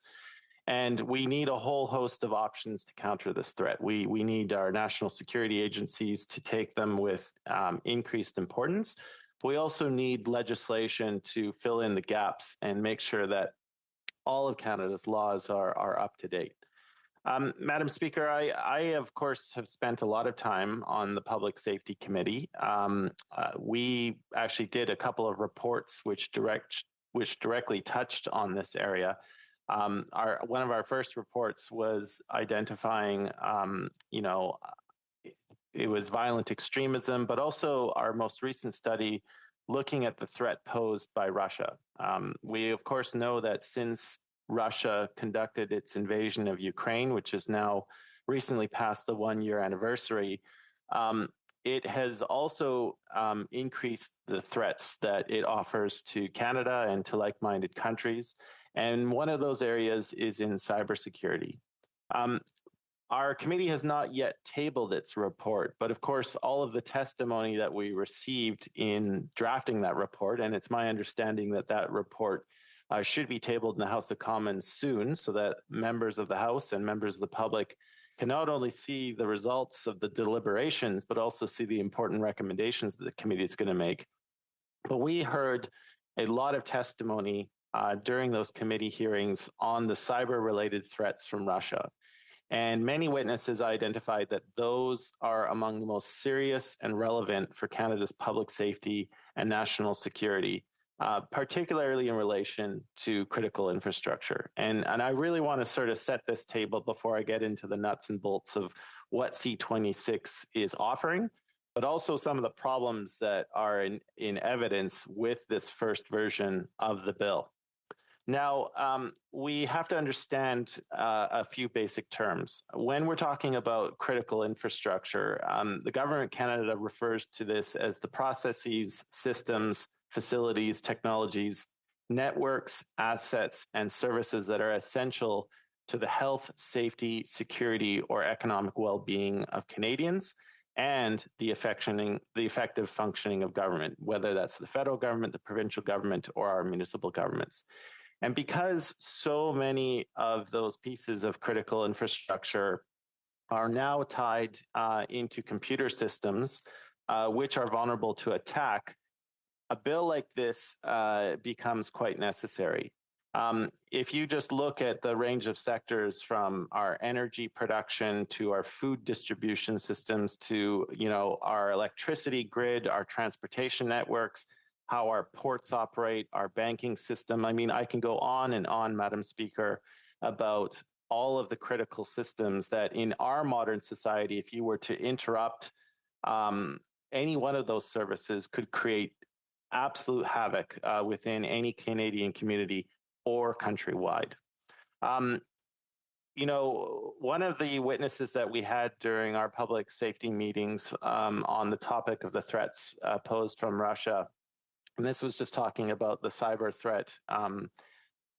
And we need a whole host of options to counter this threat. We need our national security agencies to take them with increased importance. We also need legislation to fill in the gaps and make sure that all of Canada's laws are up to date. Madam Speaker, I, of course, have spent a lot of time on the Public Safety Committee. We actually did a couple of reports which directly touched on this area. One of our first reports was identifying, it was violent extremism, but also our most recent study looking at the threat posed by Russia. We, of course, know that since Russia conducted its invasion of Ukraine, which is now recently passed the 1-year anniversary, it has also increased the threats that it offers to Canada and to like-minded countries. And one of those areas is in cybersecurity. Our committee has not yet tabled its report, but of course, all of the testimony that we received in drafting that report, and it's my understanding that that report should be tabled in the House of Commons soon, so that members of the House and members of the public can not only see the results of the deliberations, but also see the important recommendations that the committee is going to make. But we heard a lot of testimony during those committee hearings on the cyber-related threats from Russia. And many witnesses identified that those are among the most serious and relevant for Canada's public safety and national security, particularly in relation to critical infrastructure. And I really want to sort of set this table before I get into the nuts and bolts of what C26 is offering, but also some of the problems that are in evidence with this first version of the bill. Now, we have to understand a few basic terms. When we're talking about critical infrastructure, the Government of Canada refers to this as the processes, systems, facilities, technologies, networks, assets, and services that are essential to the health, safety, security, or economic well-being of Canadians and the effective functioning of government, whether that's the federal government, the provincial government, or our municipal governments. And because so many of those pieces of critical infrastructure are now tied into computer systems, which are vulnerable to attack, a bill like this becomes quite necessary. If you just look at the range of sectors from our energy production to our food distribution systems to, our electricity grid, our transportation networks, how our ports operate, our banking system. I mean, I can go on and on, Madam Speaker, about all of the critical systems that in our modern society, if you were to interrupt any one of those services, could create absolute havoc within any Canadian community or countrywide. One of the witnesses that we had during our public safety meetings on the topic of the threats posed from Russia, and this was just talking about the cyber threat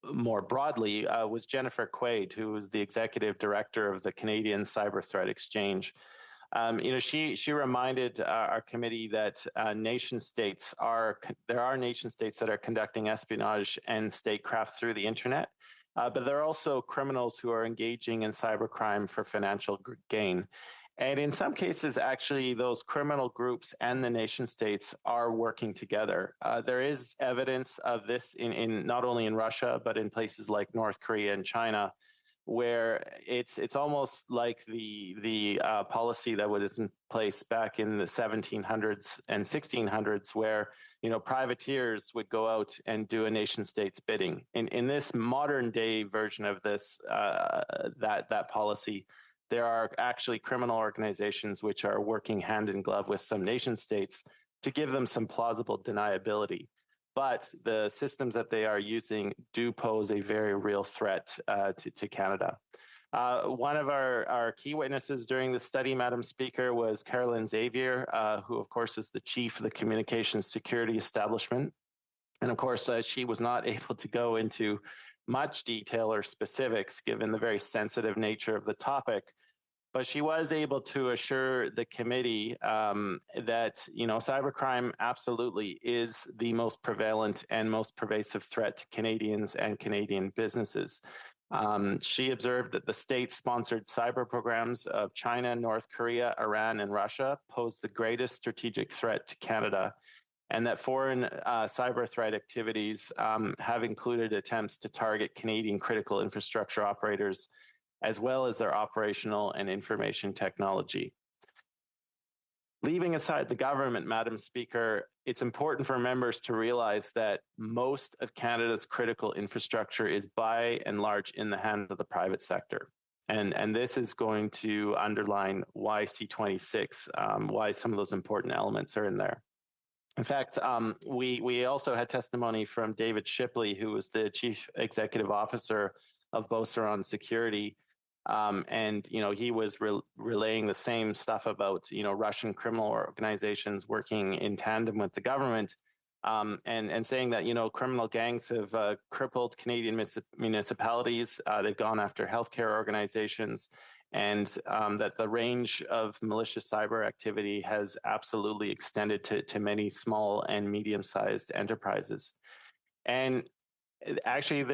more broadly, was Jennifer Quaid, who was the executive director of the Canadian Cyber Threat Exchange. She reminded our committee that there are nation states that are conducting espionage and statecraft through the internet, but there are also criminals who are engaging in cybercrime for financial gain. And in some cases, actually, those criminal groups and the nation states are working together. There is evidence of this in not only in Russia, but in places like North Korea and China, where it's almost like the policy that was in place back in the 1700s and 1600s, where privateers would go out and do a nation state's bidding. In this modern day version of this that policy, there are actually criminal organizations which are working hand in glove with some nation states to give them some plausible deniability. But the systems that they are using do pose a very real threat to Canada. One of our key witnesses during the study, Madam Speaker, was Carolyn Xavier, who, of course, is the chief of the Communications Security Establishment. And, of course, she was not able to go into much detail or specifics, given the very sensitive nature of the topic. But she was able to assure the committee that, cybercrime absolutely is the most prevalent and most pervasive threat to Canadians and Canadian businesses. She observed that the state-sponsored cyber programs of China, North Korea, Iran, and Russia pose the greatest strategic threat to Canada, and that foreign cyber threat activities have included attempts to target Canadian critical infrastructure operators, as well as their operational and information technology. Leaving aside the government, Madam Speaker, it's important for members to realize that most of Canada's critical infrastructure is by and large in the hands of the private sector. And this is going to underline why C26, why some of those important elements are in there. In fact, we also had testimony from David Shipley, who was the Chief Executive Officer of Beauceron Security, And, he was relaying the same stuff about, Russian criminal organizations working in tandem with the government, and saying that, criminal gangs have crippled Canadian municipalities. They've gone after healthcare organizations, and that the range of malicious cyber activity has absolutely extended to many small and medium-sized enterprises. And actually,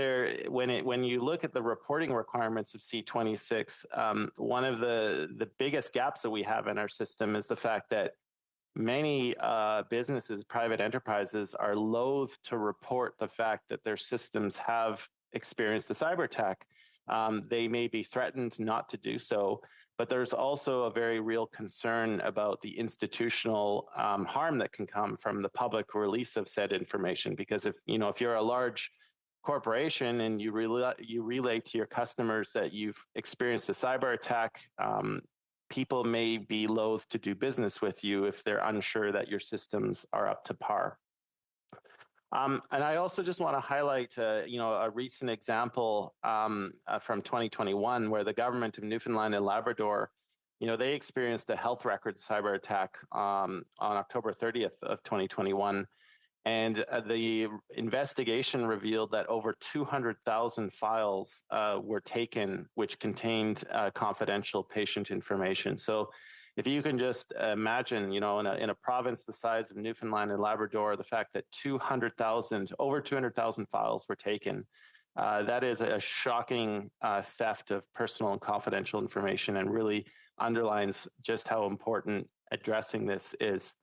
when you look at the reporting requirements of C26, one of the biggest gaps that we have in our system is the fact that many businesses, private enterprises, are loath to report the fact that their systems have experienced a cyber attack. They may be threatened not to do so, but there's also a very real concern about the institutional harm that can come from the public release of said information. Because if you're a large corporation and you relay to your customers that you've experienced a cyber attack, people may be loath to do business with you if they're unsure that your systems are up to par. And I also just want to highlight, a recent example from 2021 where the government of Newfoundland and Labrador, they experienced a health records cyber attack on October 30th of 2021. And the investigation revealed that over 200,000 files were taken, which contained confidential patient information. So if you can just imagine, in a province the size of Newfoundland and Labrador, the fact that over 200,000 files were taken, that is a shocking theft of personal and confidential information, and really underlines just how important addressing this is.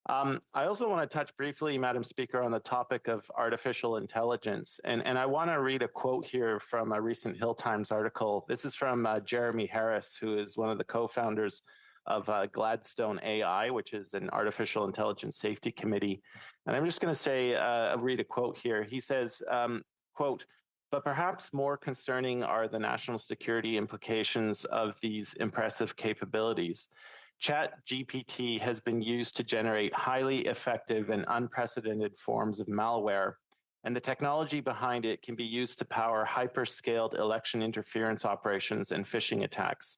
I also want to touch briefly, Madam Speaker, on the topic of artificial intelligence. And I want to read a quote here from a recent Hill Times article. This is from Jeremy Harris, who is one of the co-founders of Gladstone AI, which is an artificial intelligence safety committee. And I'm just going to say, read a quote here. He says, quote, "But perhaps more concerning are the national security implications of these impressive capabilities. ChatGPT has been used to generate highly effective and unprecedented forms of malware, and the technology behind it can be used to power hyper-scaled election interference operations and phishing attacks.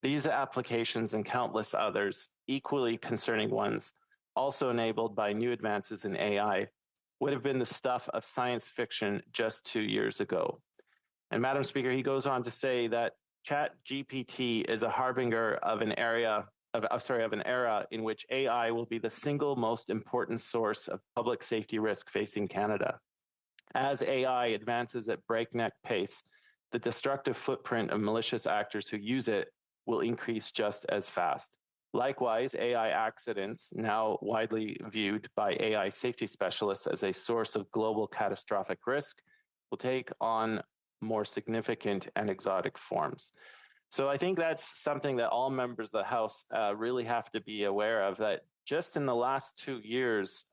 These applications and countless others, equally concerning ones, also enabled by new advances in AI, would have been the stuff of science fiction just 2 years ago." And Madam Speaker, he goes on to say that ChatGPT is a harbinger of an era in which AI will be the single most important source of public safety risk facing Canada. As AI advances at breakneck pace, the destructive footprint of malicious actors who use it will increase just as fast. Likewise, AI accidents, now widely viewed by AI safety specialists as a source of global catastrophic risk, will take on more significant and exotic forms. So I think that's something that all members of the House really have to be aware of, that just in the last 2 years,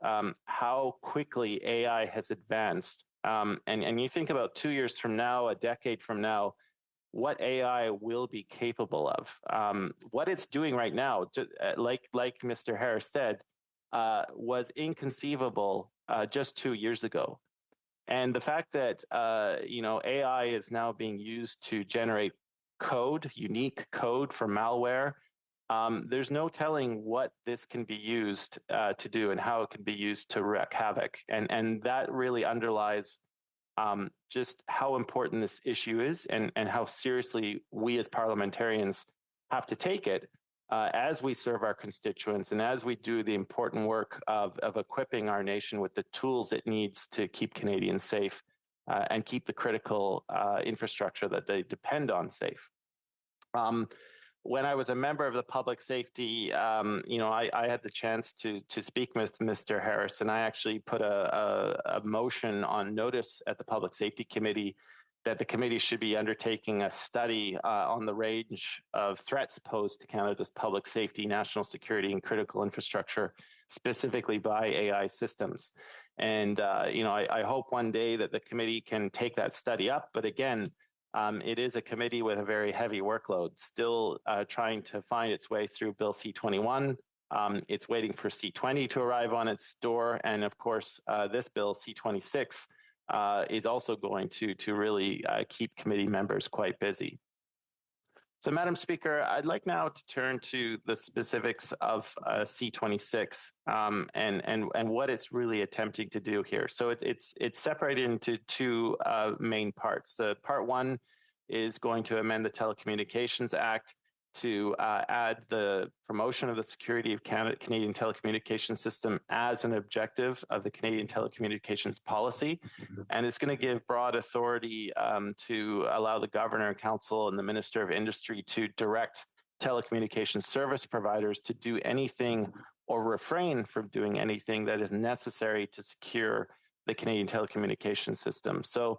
how quickly AI has advanced. And you think about 2 years from now, a decade from now, what AI will be capable of. What it's doing right now, like Mr. Harris said, was inconceivable just 2 years ago. And the fact that AI is now being used to generate code, unique code for malware, there's no telling what this can be used to do and how it can be used to wreak havoc. And that really underlies just how important this issue is, and how seriously we as parliamentarians have to take it as we serve our constituents and as we do the important work of equipping our nation with the tools it needs to keep Canadians safe and keep the critical infrastructure that they depend on safe. When I was a member of the Public Safety, I had the chance to speak with Mr. Harris, and I actually put a motion on notice at the Public Safety Committee that the committee should be undertaking a study on the range of threats posed to Canada's public safety, national security, and critical infrastructure, specifically by AI systems. And, I hope one day that the committee can take that study up. But again, it is a committee with a very heavy workload, still trying to find its way through Bill C-21. It's waiting for C-20 to arrive on its door. And of course, this bill, C-26, is also going to really keep committee members quite busy. So, Madam Speaker, I'd like now to turn to the specifics of C26 and what it's really attempting to do here. So it's separated into two main parts. The part one is going to amend the Telecommunications Act to add the promotion of the security of Canadian telecommunications system as an objective of the Canadian telecommunications policy. And it's going to give broad authority to allow the Governor, Council, and the Minister of Industry to direct telecommunications service providers to do anything or refrain from doing anything that is necessary to secure the Canadian telecommunications system. So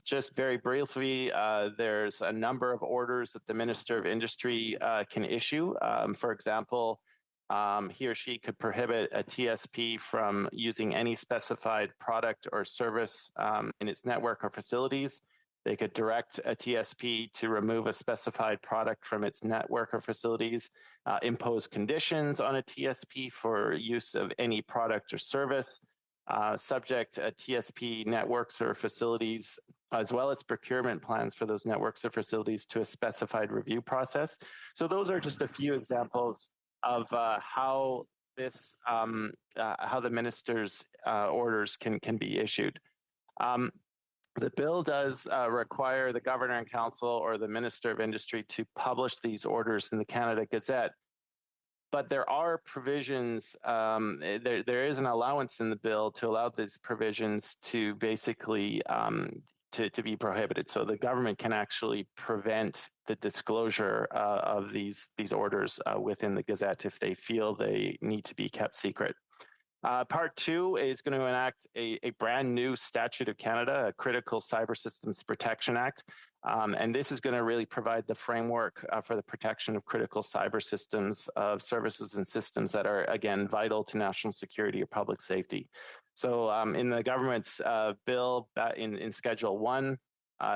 just very briefly, there's a number of orders that the Minister of Industry can issue. For example, he or she could prohibit a TSP from using any specified product or service in its network or facilities. They could direct a TSP to remove a specified product from its network or facilities, impose conditions on a TSP for use of any product or service, subject TSP networks or facilities, as well as procurement plans for those networks or facilities to a specified review process. So those are just a few examples of how this, how the minister's orders can be issued. The bill does require the Governor and Council or the Minister of Industry to publish these orders in the Canada Gazette. But there are provisions, there is an allowance in the bill to allow these provisions to basically to be prohibited. So the government can actually prevent the disclosure of these orders within the Gazette if they feel they need to be kept secret. Part two is going to enact a brand new statute of Canada, a Critical Cyber Systems Protection Act. And this is going to really provide the framework for the protection of critical cyber systems, of services and systems that are, again, vital to national security or public safety. So in the government's bill in Schedule 1,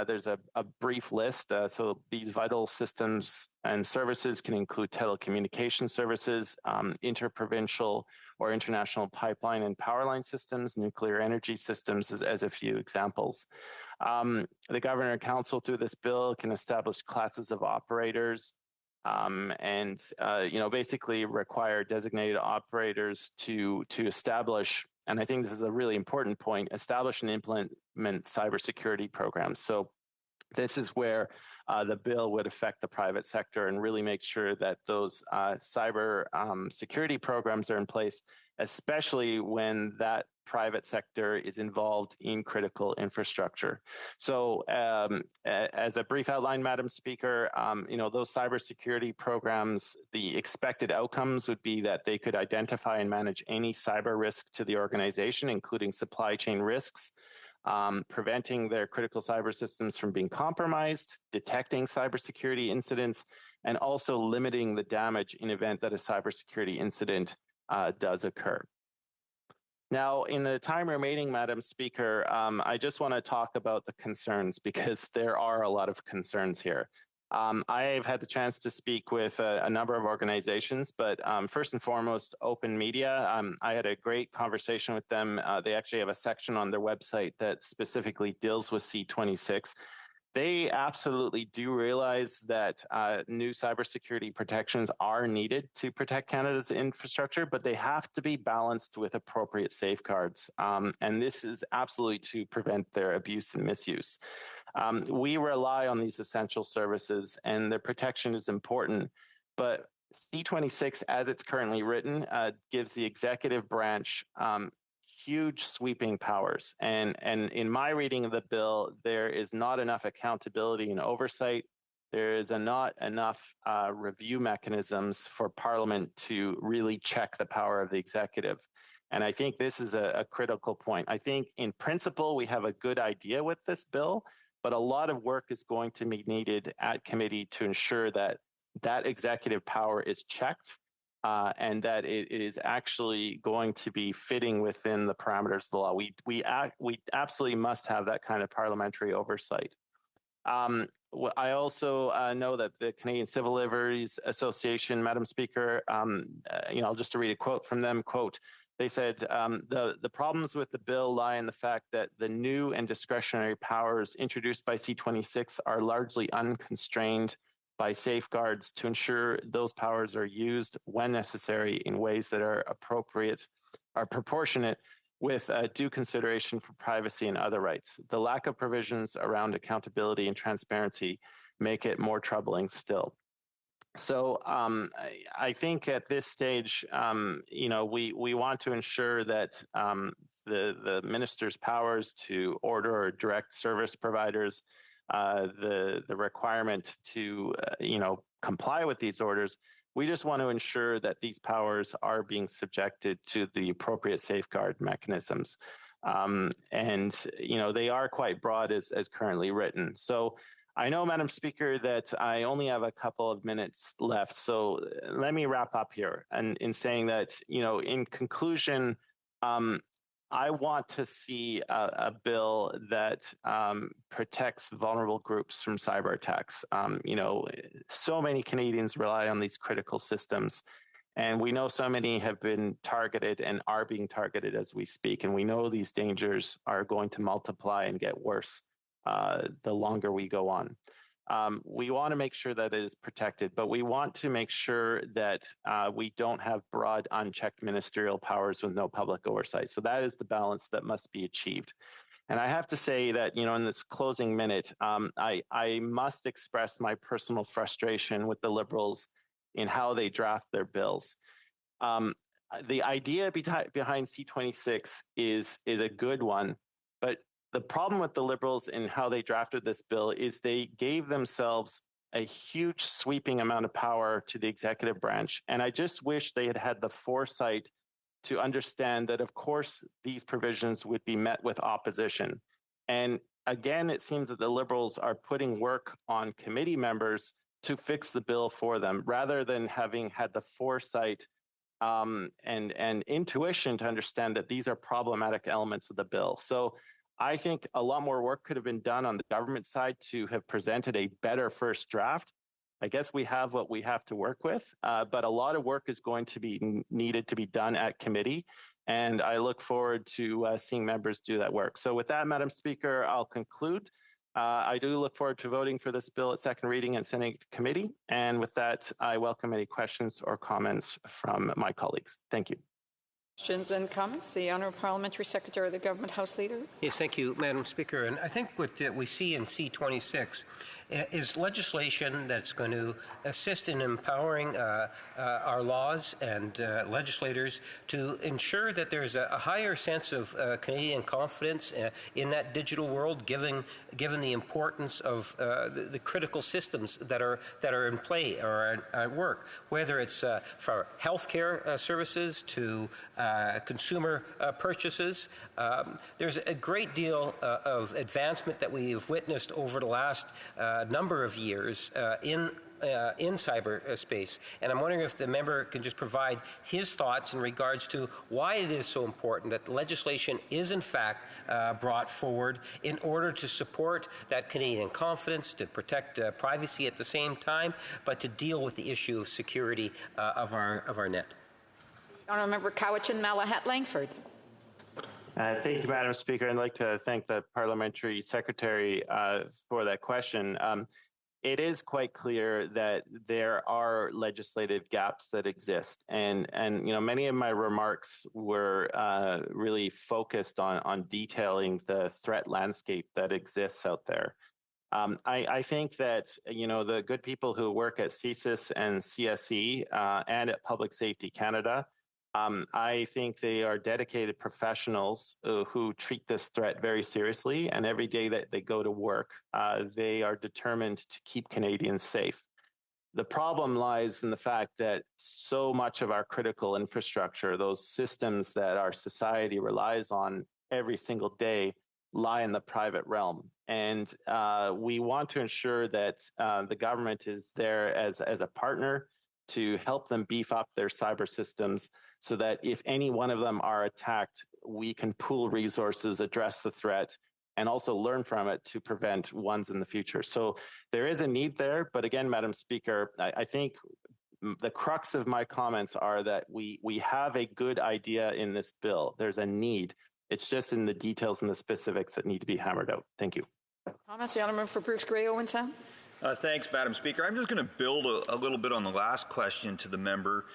there's a brief list. So these vital systems and services can include telecommunication services, interprovincial or international pipeline and power line systems, nuclear energy systems as a few examples. The Governor and Council through this bill can establish classes of operators and basically require designated operators to establish, and I think this is a really important point, establish and implement cybersecurity programs. So this is where the bill would affect the private sector and really make sure that those cyber security programs are in place, especially when that private sector is involved in critical infrastructure. So as a brief outline, Madam Speaker, those cybersecurity programs, the expected outcomes would be that they could identify and manage any cyber risk to the organization, including supply chain risks, preventing their critical cyber systems from being compromised, detecting cybersecurity incidents, and also limiting the damage in event that a cybersecurity incident does occur. Now, in the time remaining, Madam Speaker, I just want to talk about the concerns because there are a lot of concerns here. I've had the chance to speak with a number of organizations, but first and foremost, Open Media. I had a great conversation with them. They actually have a section on their website that specifically deals with C26. They absolutely do realize that new cybersecurity protections are needed to protect Canada's infrastructure, but they have to be balanced with appropriate safeguards. And this is absolutely to prevent their abuse and misuse. We rely on these essential services and their protection is important, but C26, as it's currently written, gives the executive branch huge sweeping powers. And in my reading of the bill, there is not enough accountability and oversight. There is not enough review mechanisms for Parliament to really check the power of the executive. And I think this is a critical point. I think in principle, we have a good idea with this bill, but a lot of work is going to be needed at committee to ensure that that executive power is checked and that it is actually going to be fitting within the parameters of the law. We absolutely must have that kind of parliamentary oversight. I also know that the Canadian Civil Liberties Association, Madam Speaker, I'll just read a quote from them, quote, they said, the problems with the bill lie in the fact that the new and discretionary powers introduced by C26 are largely unconstrained by safeguards to ensure those powers are used when necessary in ways that are appropriate, are proportionate with due consideration for privacy and other rights. The lack of provisions around accountability and transparency make it more troubling still. So I think at this stage, we want to ensure that the minister's powers to order or direct service providers, the requirement to comply with these orders. We just want to ensure that these powers are being subjected to the appropriate safeguard mechanisms. And they are quite broad as currently written. So I know, Madam Speaker, that I only have a couple of minutes left. So let me wrap up here and in saying that, in conclusion, I want to see a bill that protects vulnerable groups from cyber attacks. So many Canadians rely on these critical systems, and we know so many have been targeted and are being targeted as we speak. And we know these dangers are going to multiply and get worse the longer we go on. We want to make sure that it is protected, but we want to make sure that we don't have broad, unchecked ministerial powers with no public oversight. So that is the balance that must be achieved. And I have to say that, in this closing minute, I must express my personal frustration with the Liberals in how they draft their bills. The idea behind C-26 is a good one, but the problem with the Liberals in how they drafted this bill is they gave themselves a huge sweeping amount of power to the executive branch. And I just wish they had had the foresight to understand that, of course, these provisions would be met with opposition. And again, it seems that the Liberals are putting work on committee members to fix the bill for them, rather than having had the foresight and intuition to understand that these are problematic elements of the bill. So I think a lot more work could have been done on the government side to have presented a better first draft. I guess we have what we have to work with, but a lot of work is going to be needed to be done at committee, and I look forward to seeing members do that work. So with that, Madam Speaker, I'll conclude. I do look forward to voting for this bill at second reading and sending it to committee, and with that, I welcome any questions or comments from my colleagues. Thank you. Questions and comments? The Honourable Parliamentary Secretary of the Government House Leader. Yes, thank you, Madam Speaker. And I think what we see in C-26 is legislation that's going to assist in empowering our laws and legislators to ensure that there's a higher sense of Canadian confidence in that digital world, given the importance of the critical systems that are in play or at work, whether it's for healthcare services to consumer purchases. There's a great deal of advancement that we've witnessed over the last number of years in cyberspace, and I'm wondering if the member can just provide his thoughts in regards to why it is so important that legislation is in fact brought forward in order to support that Canadian confidence, to protect privacy at the same time, but to deal with the issue of security of our net. Honourable Member Cowichan Malahat Langford. Thank you, Madam Speaker. I'd like to thank the Parliamentary Secretary for that question. It is quite clear that there are legislative gaps that exist, and many of my remarks were really focused on detailing the threat landscape that exists out there. I think that the good people who work at CSIS and CSE and at Public Safety Canada, I think they are dedicated professionals who treat this threat very seriously, and every day that they go to work, they are determined to keep Canadians safe. The problem lies in the fact that so much of our critical infrastructure, those systems that our society relies on every single day, lie in the private realm. And we want to ensure that the government is there as a partner to help them beef up their cyber systems, so that if any one of them are attacked, we can pool resources, address the threat, and also learn from it to prevent ones in the future. So there is a need there. But again, Madam Speaker, I think the crux of my comments are that we have a good idea in this bill. There's a need. It's just in the details and the specifics that need to be hammered out. Thank you. Comments, the Honourable Member for Bruce Grey, Owen Sound. Thanks, Madam Speaker. I'm just going to build a little bit on the last question to the member,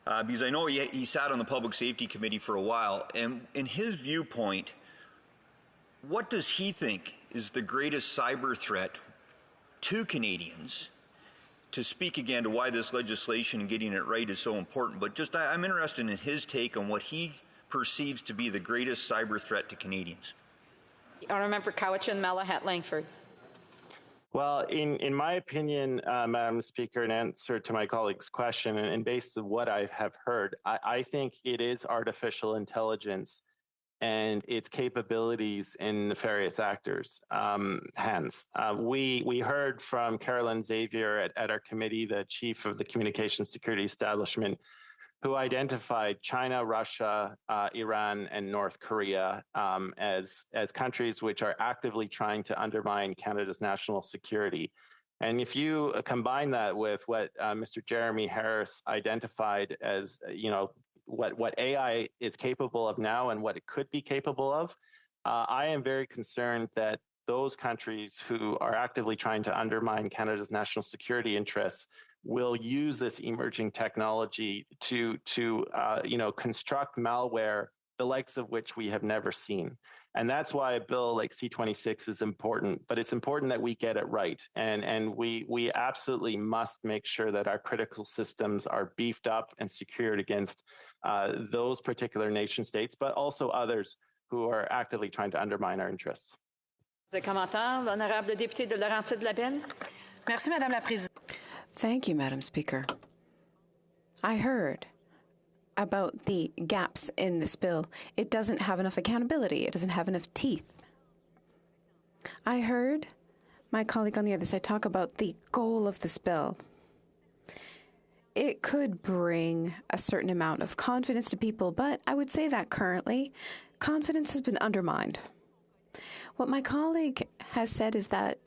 because I know he sat on the Public Safety Committee for a while, and in his viewpoint, what does he think is the greatest cyber threat to Canadians? To speak again to why this legislation and getting it right is so important, but just I'm interested in his take on what he perceives to be the greatest cyber threat to Canadians. Honourable Member Cowichan, Malahat, Langford. Well, in my opinion, Madam Speaker, in answer to my colleague's question, and based on what I have heard, I think it is artificial intelligence and its capabilities in nefarious actors' hands. We heard from Carolyn Xavier at our committee, the chief of the Communications Security Establishment, who identified China, Russia, Iran, and North Korea as countries which are actively trying to undermine Canada's national security. And if you combine that with what Mr. Jeremy Harris identified as, what AI is capable of now and what it could be capable of, I am very concerned that those countries who are actively trying to undermine Canada's national security interests will use this emerging technology to construct malware, the likes of which we have never seen. And that's why a bill like C-26 is important, but it's important that we get it right. And we absolutely must make sure that our critical systems are beefed up and secured against those particular nation states, but also others who are actively trying to undermine our interests. L'honorable député de Laurentides-Labelle. Merci, Madame la Présidente. Thank you, Madam Speaker. I heard about the gaps in this bill. It doesn't have enough accountability. It doesn't have enough teeth. I heard my colleague on the other side talk about the goal of this bill. It could bring a certain amount of confidence to people, but I would say that currently confidence has been undermined. What my colleague has said is that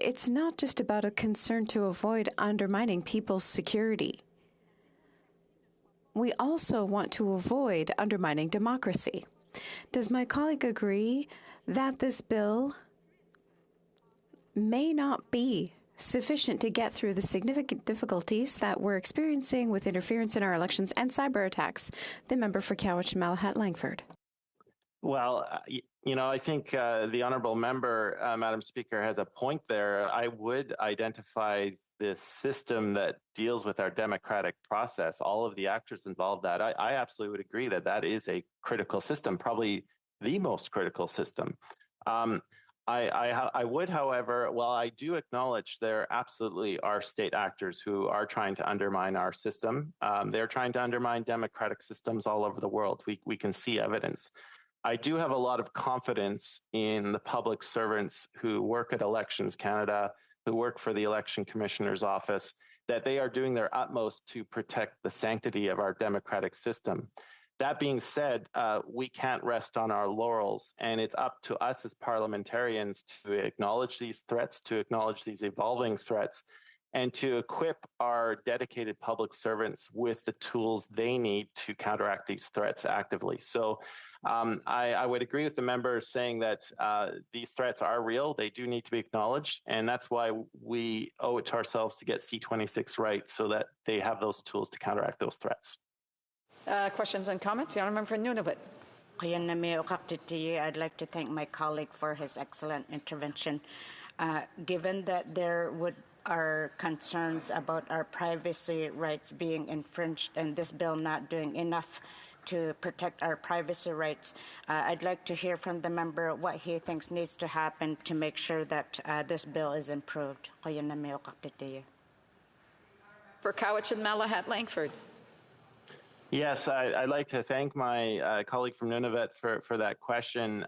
it's not just about a concern to avoid undermining people's security. We also want to avoid undermining democracy. Does my colleague agree that this bill may not be sufficient to get through the significant difficulties that we're experiencing with interference in our elections and cyber attacks? The member for Cowichan, Malahat, Langford. Well, I think the honourable member, Madam Speaker, has a point there. I would identify this system that deals with our democratic process, all of the actors involved. That I absolutely would agree that is a critical system, probably the most critical system. I would, however, while I do acknowledge there absolutely are state actors who are trying to undermine our system, they're trying to undermine democratic systems all over the world. We can see evidence. I do have a lot of confidence in the public servants who work at Elections Canada, who work for the Election Commissioner's Office, that they are doing their utmost to protect the sanctity of our democratic system. That being said, we can't rest on our laurels, and it's up to us as parliamentarians to acknowledge these threats, to acknowledge these evolving threats, and to equip our dedicated public servants with the tools they need to counteract these threats actively. So I would agree with the member saying that these threats are real. They do need to be acknowledged. And that's why we owe it to ourselves to get C-26 right so that they have those tools to counteract those threats. Questions and comments? The Honourable Member for Nunavut. I'd like to thank my colleague for his excellent intervention. Given that there are concerns about our privacy rights being infringed and this bill not doing enough to protect our privacy rights, I'd like to hear from the member what he thinks needs to happen to make sure that this bill is improved. For Cowichan, Malahat, Langford. Yes, I'd like to thank my colleague from Nunavut for that question.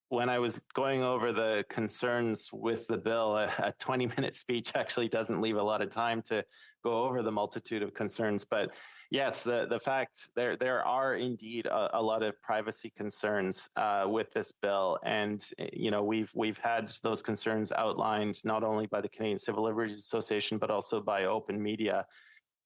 When I was going over the concerns with the bill, a 20-minute speech actually doesn't leave a lot of time to go over the multitude of concerns. But yes, the fact there are indeed a lot of privacy concerns with this bill, and we've had those concerns outlined not only by the Canadian Civil Liberties Association but also by Open Media.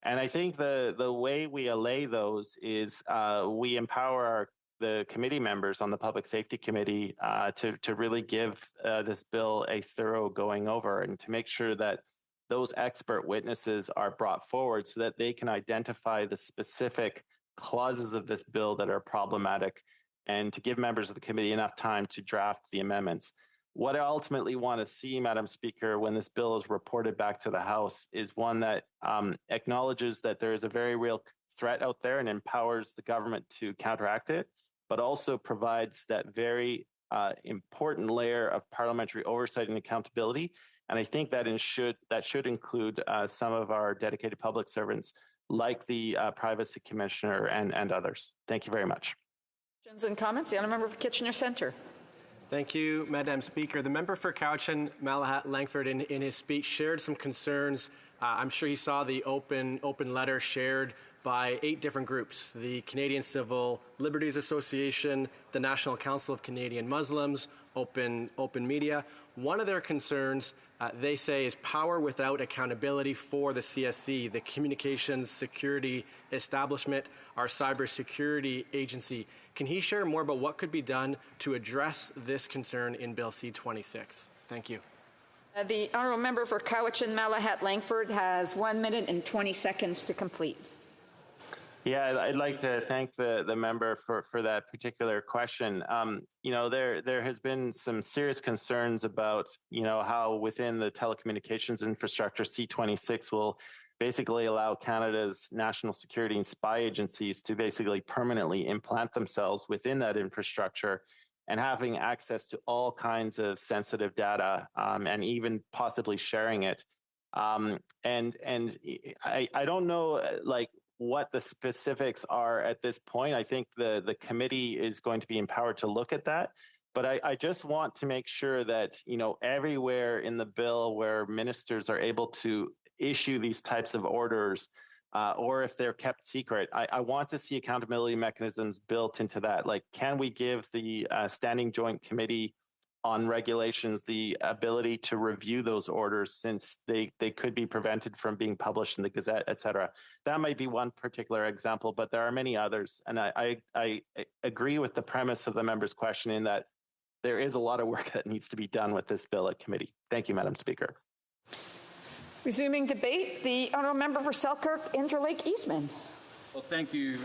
And I think the way we allay those is we empower our the committee members on the Public Safety Committee to really give this bill a thorough going over and to make sure that those expert witnesses are brought forward so that they can identify the specific clauses of this bill that are problematic and to give members of the committee enough time to draft the amendments. What I ultimately want to see, Madam Speaker, when this bill is reported back to the House is one that acknowledges that there is a very real threat out there and empowers the government to counteract it, but also provides that very important layer of parliamentary oversight and accountability. And I think that should include some of our dedicated public servants, like the Privacy Commissioner and others. Thank you very much. Questions and comments? The honourable member for Kitchener Centre. Thank you, Madam Speaker. The member for Cowichan Malahat Langford in his speech shared some concerns. I'm sure he saw the open letter shared by 8 different groups: the Canadian Civil Liberties Association, the National Council of Canadian Muslims, Open Media. One of their concerns, they say, is power without accountability for the CSC, the Communications Security Establishment, our cybersecurity agency. Can he share more about what could be done to address this concern in Bill C-26? Thank you. The honourable member for Cowichan Malahat Langford has 1 minute and 20 seconds to complete. Yeah, I'd like to thank the member for that particular question. There has been some serious concerns about, how within the telecommunications infrastructure, C-26 will basically allow Canada's national security and spy agencies to basically permanently implant themselves within that infrastructure and having access to all kinds of sensitive data and even possibly sharing it. And I don't know, what the specifics are at this point. I think the committee is going to be empowered to look at that. But I just want to make sure that, everywhere in the bill where ministers are able to issue these types of orders, or if they're kept secret, I want to see accountability mechanisms built into that. Like, can we give the Standing Joint Committee on Regulations the ability to review those orders since they could be prevented from being published in the Gazette, et cetera? That might be one particular example, but there are many others. And I agree with the premise of the member's question in that there is a lot of work that needs to be done with this bill at committee. Thank you, Madam Speaker. Resuming debate, the honourable member for Selkirk, Indralake Eastman. Well, thank you,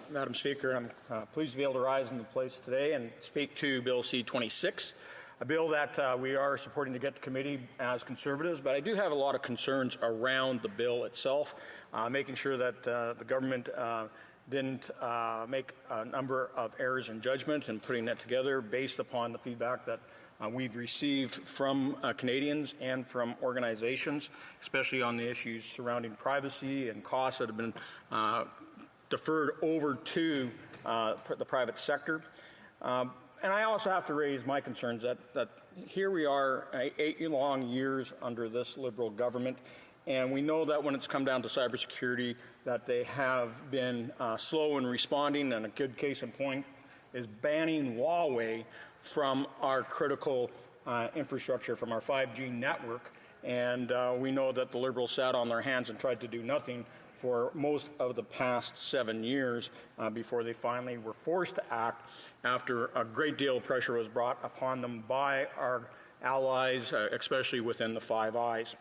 Madam Speaker. I'm pleased to be able to rise in the place today and speak to Bill C-26, a bill that we are supporting to get to committee as Conservatives, but I do have a lot of concerns around the bill itself, making sure that the government didn't make a number of errors in judgment in putting that together based upon the feedback that we've received from Canadians and from organizations, especially on the issues surrounding privacy and costs that have been deferred over to the private sector. And I also have to raise my concerns that here we are 8 long years under this Liberal government, and we know that when it's come down to cybersecurity that they have been slow in responding, and a good case in point is banning Huawei from our critical infrastructure, from our 5G network. And we know that the Liberals sat on their hands and tried to do nothing for most of the past 7 years before they finally were forced to act after a great deal of pressure was brought upon them by our allies, especially within the Five Eyes.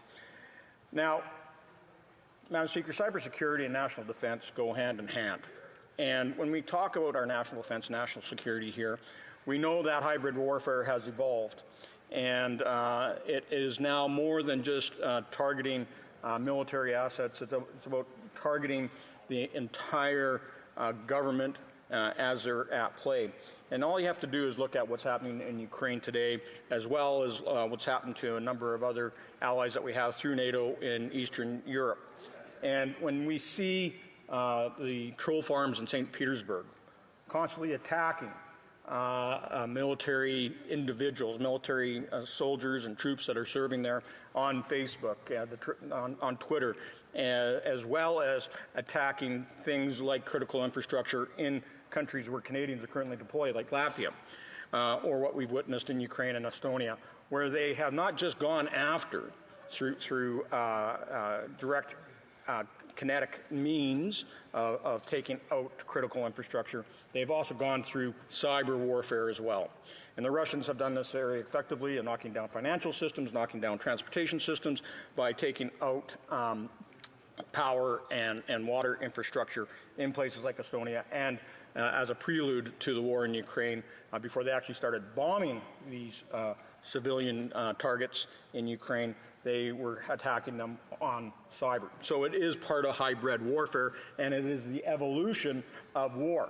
Now, Madam Speaker, cybersecurity and national defense go hand in hand. And when we talk about our national defense, national security here, we know that hybrid warfare has evolved. And it is now more than just targeting military assets. It's about targeting the entire government as they're at play. And all you have to do is look at what's happening in Ukraine today, as well as what's happened to a number of other allies that we have through NATO in Eastern Europe. And when we see the troll farms in St. Petersburg constantly attacking military individuals, military soldiers and troops that are serving there on Facebook, on Twitter, as well as attacking things like critical infrastructure in countries where Canadians are currently deployed, like Latvia, or what we've witnessed in Ukraine and Estonia, where they have not just gone after through direct kinetic means of taking out critical infrastructure. They've also gone through cyber warfare as well. And the Russians have done this very effectively in knocking down financial systems, knocking down transportation systems by taking out power and water infrastructure in places like Estonia, and as a prelude to the war in Ukraine, before they actually started bombing these civilian targets in Ukraine, they were attacking them on cyber. So it is part of hybrid warfare, and it is the evolution of war.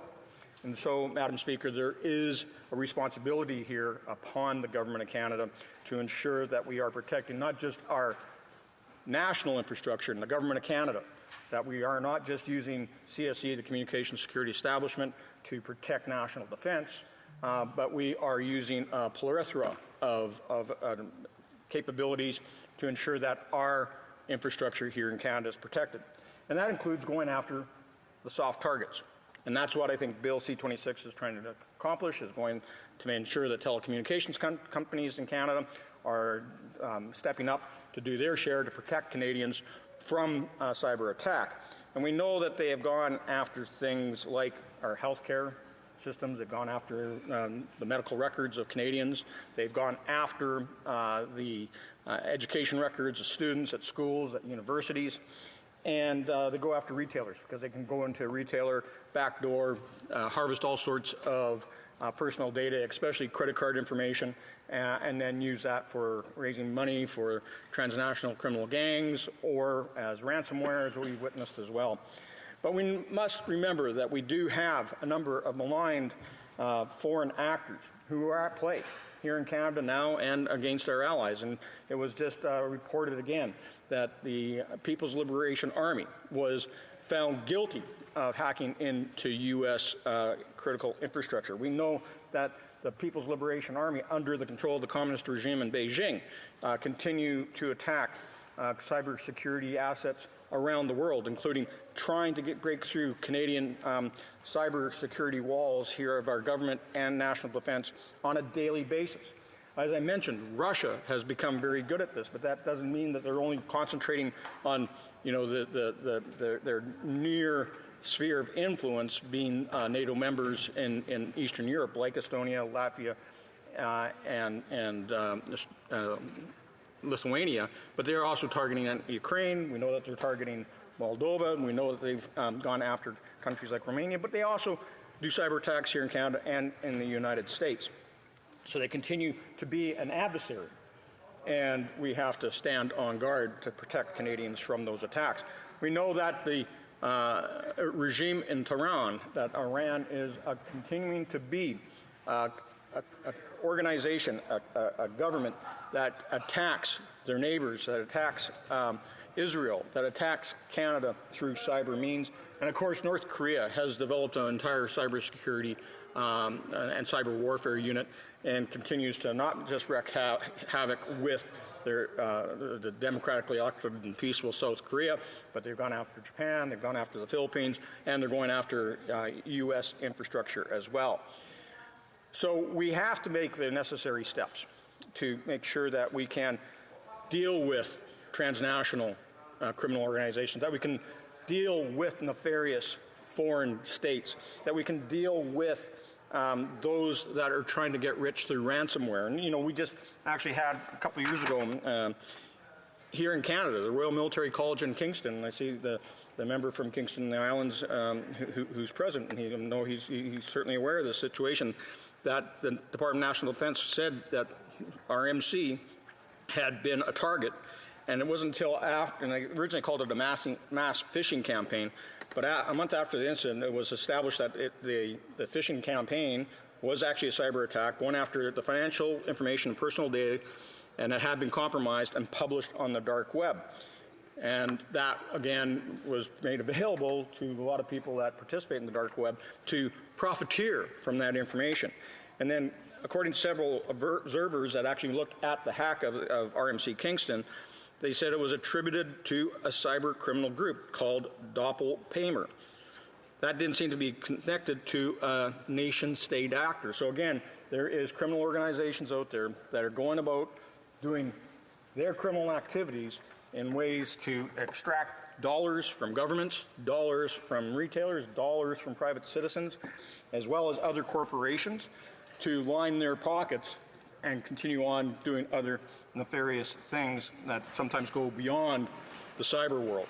And so, Madam Speaker, there is a responsibility here upon the Government of Canada to ensure that we are protecting not just our national infrastructure in the Government of Canada, that we are not just using CSE, the Communications Security Establishment, to protect national defense, but we are using a plethora of capabilities to ensure that our infrastructure here in Canada is protected. And that includes going after the soft targets. And that's what I think Bill C-26 is trying to accomplish, is going to ensure that telecommunications companies in Canada are stepping up to do their share to protect Canadians from cyber attack. And we know that they have gone after things like our healthcare systems. They've gone after the medical records of Canadians. They've gone after the education records of students at schools, at universities. And they go after retailers because they can go into a retailer backdoor, harvest all sorts of personal data, especially credit card information, and then use that for raising money for transnational criminal gangs or as ransomware, as we've witnessed as well. But we must remember that we do have a number of maligned foreign actors who are at play here in Canada now and against our allies. And it was just reported again that the People's Liberation Army was found guilty of hacking into U.S. critical infrastructure. We know that the People's Liberation Army, under the control of the communist regime in Beijing, continue to attack cybersecurity assets around the world, including trying to break through Canadian cybersecurity walls here of our government and national defense on a daily basis. As I mentioned, Russia has become very good at this, but that doesn't mean that they're only concentrating on, their near sphere of influence being NATO members in Eastern Europe, like Estonia, Latvia, and Lithuania, but they're also targeting Ukraine. We know that they're targeting Moldova, and we know that they've gone after countries like Romania, but they also do cyber attacks here in Canada and in the United States. So they continue to be an adversary, and we have to stand on guard to protect Canadians from those attacks. We know that the regime in Tehran, that Iran is continuing to be an organization, a government that attacks their neighbors, that attacks Israel, that attacks Canada through cyber means. And of course, North Korea has developed an entire cybersecurity and cyber warfare unit and continues to not just wreak havoc with the democratically elected and peaceful South Korea, but they've gone after Japan, they've gone after the Philippines, and they're going after U.S. infrastructure as well. So we have to make the necessary steps to make sure that we can deal with transnational criminal organizations, that we can deal with nefarious foreign states, that we can deal with those that are trying to get rich through ransomware. And, we just actually had a couple of years ago here in Canada, the Royal Military College in Kingston, and I see the member from Kingston and the Islands who's present, and he's certainly aware of this situation, that the Department of National Defense said that our MC had been a target. And it wasn't until after, and I originally called it a mass phishing campaign, but a month after the incident, it was established that the phishing campaign was actually a cyber attack, going after the financial information and personal data, and it had been compromised and published on the dark web. And that, again, was made available to a lot of people that participate in the dark web to profiteer from that information. And then, according to several observers that actually looked at the hack of RMC Kingston, they said it was attributed to a cyber criminal group called Doppelpaymer. That didn't seem to be connected to a nation-state actor. So again, there is criminal organizations out there that are going about doing their criminal activities in ways to extract dollars from governments, dollars from retailers, dollars from private citizens, as well as other corporations to line their pockets and continue on doing other nefarious things that sometimes go beyond the cyber world.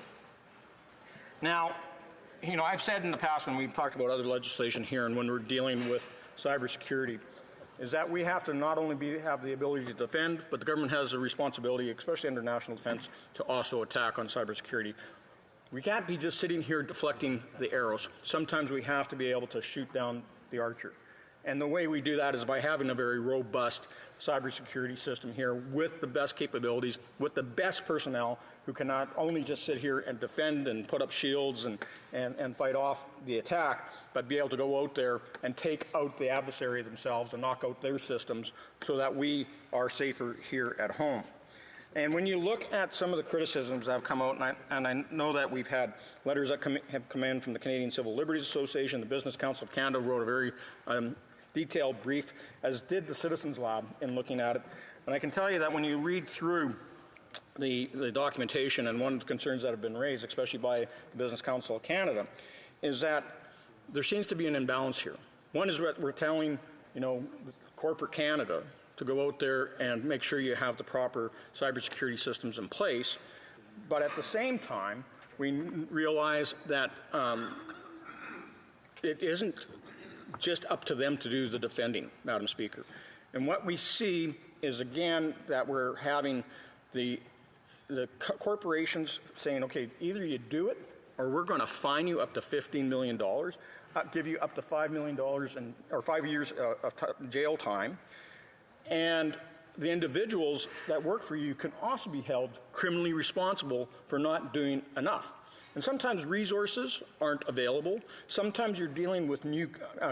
Now, I've said in the past when we've talked about other legislation here and when we're dealing with cybersecurity, is that we have to not only have the ability to defend, but the government has a responsibility, especially under national defense, to also attack on cybersecurity. We can't be just sitting here deflecting the arrows. Sometimes we have to be able to shoot down the archer. And the way we do that is by having a very robust cybersecurity system here with the best capabilities, with the best personnel who can not only just sit here and defend and put up shields and fight off the attack, but be able to go out there and take out the adversary themselves and knock out their systems so that we are safer here at home. And when you look at some of the criticisms that have come out, and I know that we've had letters that have come in from the Canadian Civil Liberties Association, the Business Council of Canada wrote a very detailed brief, as did the Citizens Lab in looking at it. And I can tell you that when you read through the documentation, and one of the concerns that have been raised, especially by the Business Council of Canada, is that there seems to be an imbalance here. One is that we're telling, corporate Canada to go out there and make sure you have the proper cybersecurity systems in place, but at the same time, we realize that it isn't just up to them to do the defending, Madam Speaker. And what we see is, again, that we're having the corporations saying, okay, either you do it or we're going to fine you up to $15 million, give you up to $5 million or 5 years of jail time, and the individuals that work for you can also be held criminally responsible for not doing enough. And sometimes resources aren't available. Sometimes you're dealing with new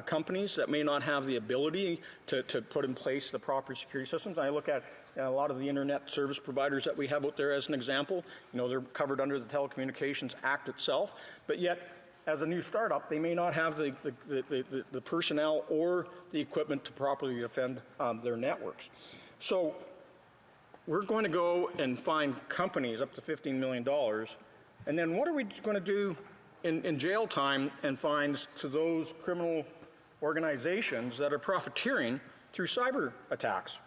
companies that may not have the ability to put in place the proper security systems. I look at a lot of the internet service providers that we have out there as an example. They're covered under the Telecommunications Act itself, but yet as a new startup, they may not have the personnel or the equipment to properly defend their networks. So we're going to go and find companies up to $15 million. And then what are we going to do in jail time and fines to those criminal organizations that are profiteering through cyber attacks?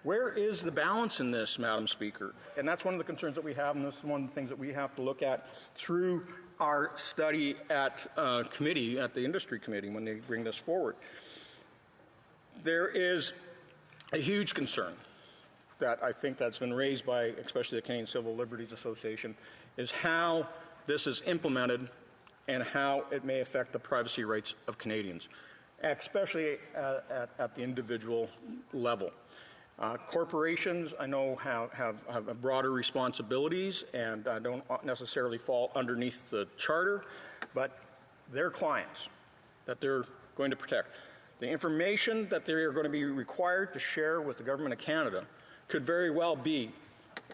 Where is the balance in this, Madam Speaker? And that's one of the concerns that we have, and this is one of the things that we have to look at through our study at committee, at the industry committee, when they bring this forward. There is a huge concern that I think that's been raised by especially the Canadian Civil Liberties Association, is how this is implemented and how it may affect the privacy rights of Canadians, especially at the individual level. Corporations, I know, have broader responsibilities and don't necessarily fall underneath the charter, but their clients that they're going to protect. The information that they are going to be required to share with the Government of Canada could very well be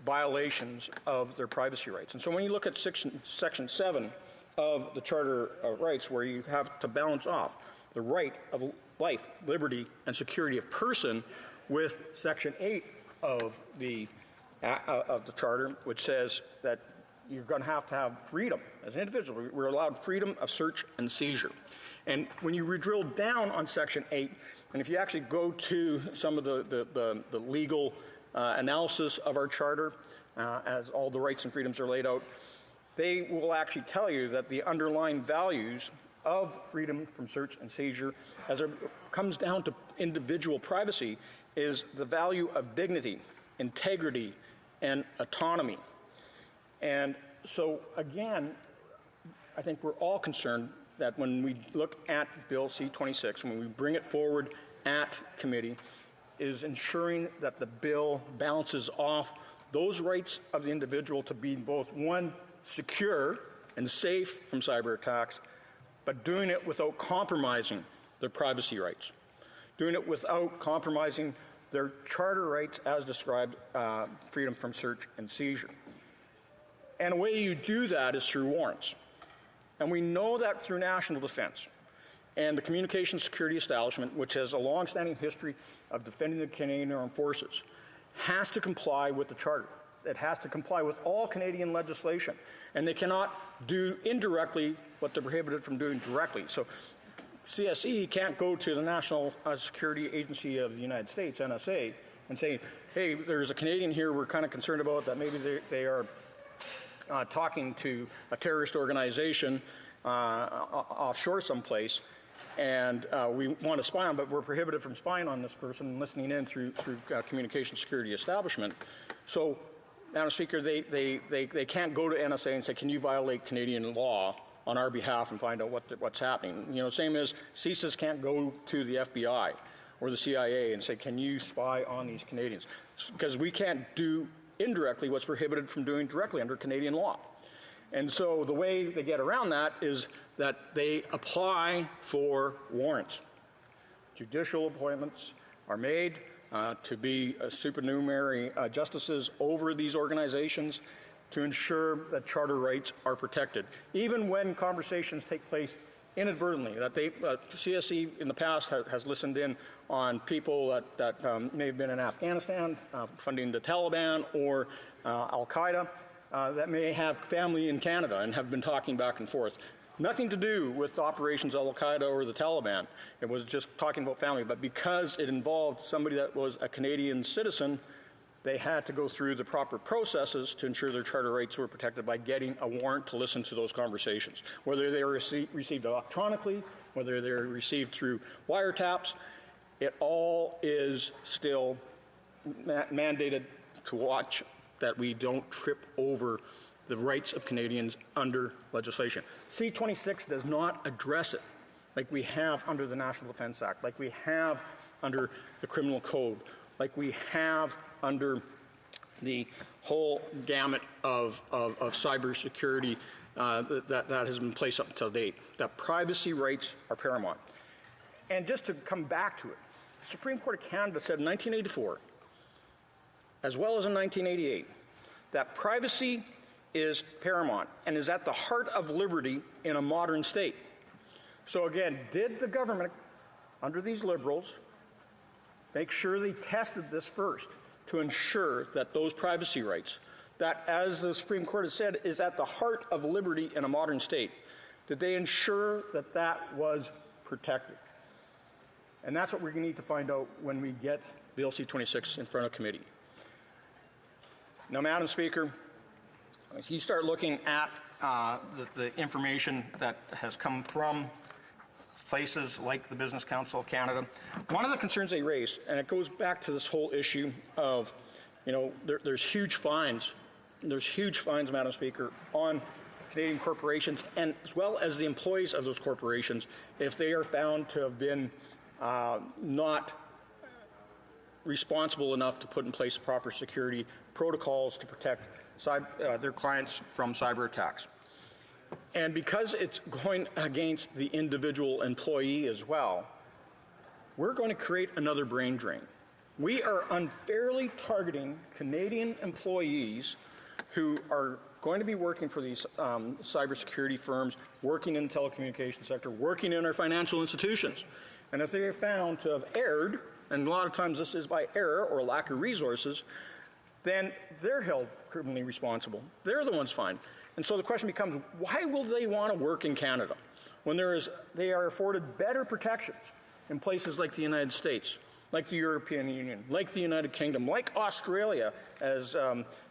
violations of their privacy rights. And so when you look at Section 7 of the Charter of Rights, where you have to balance off the right of life, liberty, and security of person with Section 8 of the Charter, which says that you're going to have freedom as an individual. We're allowed freedom of search and seizure. And when you drill down on Section 8, and if you actually go to some of the legal analysis of our charter, as all the rights and freedoms are laid out, they will actually tell you that the underlying values of freedom from search and seizure, as it comes down to individual privacy, is the value of dignity, integrity, and autonomy. And so, again, I think we're all concerned that when we look at Bill C-26, when we bring it forward at committee, is ensuring that the bill balances off those rights of the individual to be both, one, secure and safe from cyber attacks, but doing it without compromising their privacy rights, doing it without compromising their charter rights as described, freedom from search and seizure. And the way you do that is through warrants. And we know that through national defense and the Communications Security Establishment, which has a long-standing history of defending the Canadian Armed Forces, has to comply with the Charter. it has to comply with all Canadian legislation. And they cannot do indirectly what they're prohibited from doing directly. So CSE can't go to the National Security Agency of the United States, NSA, and say, hey, there's a Canadian here we're kind of concerned about that maybe they are talking to a terrorist organization offshore someplace, and we want to spy on, but we're prohibited from spying on this person and listening in through communication security establishment. So, Madam Speaker, they can't go to NSA and say, can you violate Canadian law on our behalf and find out what's happening. You know, same as CSIS can't go to the FBI or the CIA and say, can you spy on these Canadians? Because we can't do indirectly what's prohibited from doing directly under Canadian law. And so the way they get around that is that they apply for warrants. Judicial appointments are made to be supernumerary justices over these organizations to ensure that charter rights are protected, even when conversations take place inadvertently. That CSE in the past has listened in on people that may have been in Afghanistan, funding the Taliban or Al-Qaeda, that may have family in Canada and have been talking back and forth. Nothing to do with operations Al-Qaeda or the Taliban. It was just talking about family. But because it involved somebody that was a Canadian citizen, they had to go through the proper processes to ensure their charter rights were protected by getting a warrant to listen to those conversations. Whether they were received electronically, whether they're received through wiretaps, it all is still mandated to watch that we don't trip over the rights of Canadians under legislation. C-26 does not address it like we have under the National Defence Act, like we have under the Criminal Code, like we have under the whole gamut of cybersecurity that has been placed up until date. That privacy rights are paramount. And just to come back to it, the Supreme Court of Canada said in 1984, as well as in 1988, that privacy is paramount and is at the heart of liberty in a modern state. So again, did the government, under these Liberals, make sure they tested this first to ensure that those privacy rights, that, as the Supreme Court has said, is at the heart of liberty in a modern state, did they ensure that that was protected? And that's what we're going to need to find out when we get Bill C-26 in front of committee. Now, Madam Speaker, as you start looking at the information that has come from places like the Business Council of Canada, one of the concerns they raised, and it goes back to this whole issue of, you know, there's huge fines. There's huge fines, Madam Speaker, on Canadian corporations and as well as the employees of those corporations if they are found to have been not responsible enough to put in place proper security protocols to protect their clients from cyber attacks. And because it's going against the individual employee as well, we're going to create another brain drain. We are unfairly targeting Canadian employees who are going to be working for these cybersecurity firms, working in the telecommunications sector, working in our financial institutions. And if they are found to have erred, and a lot of times this is by error or lack of resources, then they're held criminally responsible. They're the ones fined. And so the question becomes, why will they want to work in Canada when they are afforded better protections in places like the United States, like the European Union, like the United Kingdom, like Australia, as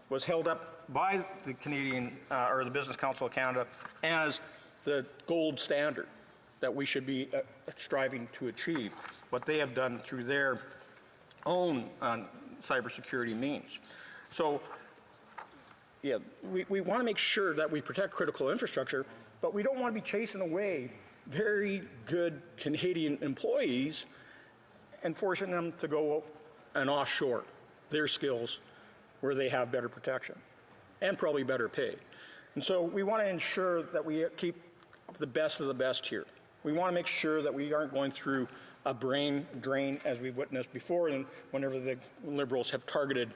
was held up by the Canadian or the Business Council of Canada as the gold standard that we should be striving to achieve, what they have done through their own cybersecurity means. So, yeah, we want to make sure that we protect critical infrastructure, but we don't want to be chasing away very good Canadian employees and forcing them to go and offshore their skills where they have better protection and probably better pay. And so we want to ensure that we keep the best of the best here. We want to make sure that we aren't going through a brain drain as we've witnessed before and whenever the Liberals have targeted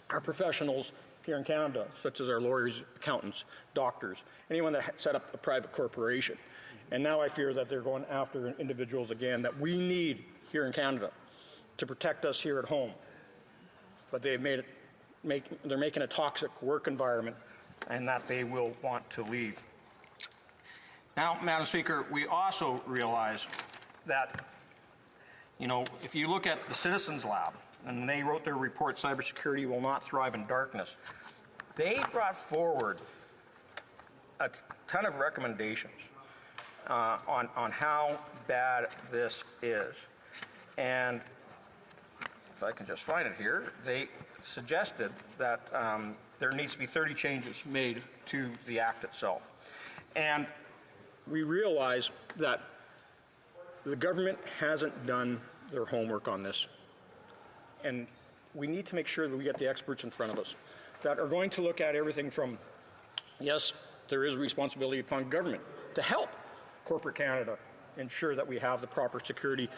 our professionals here in Canada, such as our lawyers, accountants, doctors, anyone that set up a private corporation. And now I fear that they're going after individuals again that we need here in Canada to protect us here at home. But they've made it they're making a toxic work environment and that they will want to leave. Now, Madam Speaker, we also realize that, if you look at the Citizens Lab, and they wrote their report, Cybersecurity Will Not Thrive in Darkness, they brought forward a ton of recommendations on how bad this is. And if I can just find it here, they suggested that there needs to be 30 changes made to the Act itself. And we realize that the government hasn't done their homework on this. And we need to make sure that we get the experts in front of us that are going to look at everything from, yes, there is responsibility upon government to help corporate Canada ensure that we have the proper security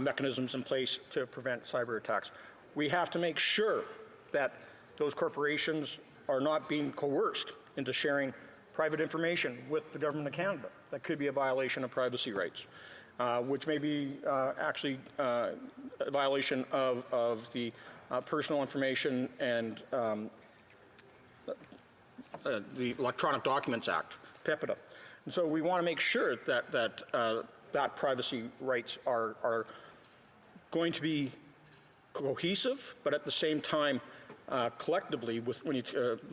mechanisms in place to prevent cyber attacks. We have to make sure that those corporations are not being coerced into sharing private information with the Government of Canada. That could be a violation of privacy rights, which may be actually a violation of the personal information and the Electronic Documents Act, PEPIDA. And so we want to make sure that privacy rights are going to be cohesive, but at the same time, collectively, when you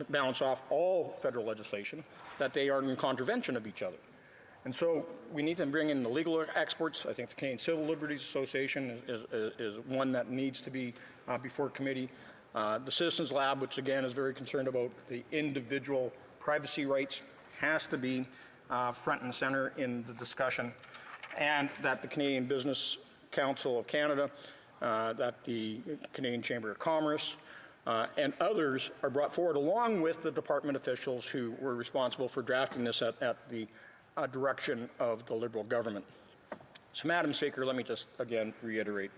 balance off all federal legislation, that they are in contravention of each other. And so we need to bring in the legal experts. I think the Canadian Civil Liberties Association is one that needs to be before committee. The Citizens Lab, which again is very concerned about the individual privacy rights, has to be front and center in the discussion. And that the Canadian Business Council of Canada, that the Canadian Chamber of Commerce, and others are brought forward, along with the department officials who were responsible for drafting this at the direction of the Liberal government. So, Madam Speaker, let me just again reiterate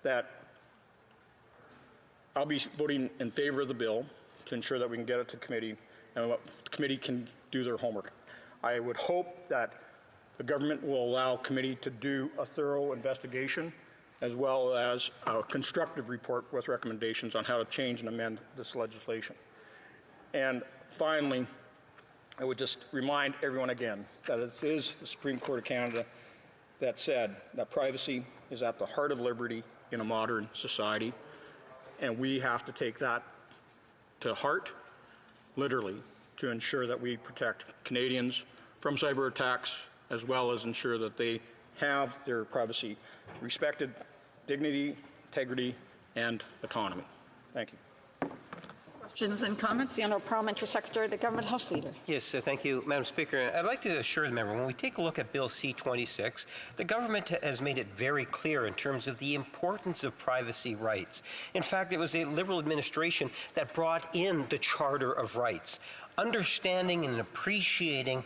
that I'll be voting in favor of the bill to ensure that we can get it to committee and the committee can do their homework. I would hope that the government will allow committee to do a thorough investigation as well as a constructive report with recommendations on how to change and amend this legislation. And finally, I would just remind everyone again that it is the Supreme Court of Canada that said that privacy is at the heart of liberty in a modern society, and we have to take that to heart, literally, to ensure that we protect Canadians from cyber attacks, as well as ensure that they have their privacy respected, dignity, integrity, and autonomy. Thank you. Questions and comments? The Honourable Parliamentary Secretary, the Government House Leader. Yes, thank you, Madam Speaker. I'd like to assure the member, when we take a look at Bill C-26, the government has made it very clear in terms of the importance of privacy rights. In fact, it was a Liberal administration that brought in the Charter of Rights, understanding and appreciating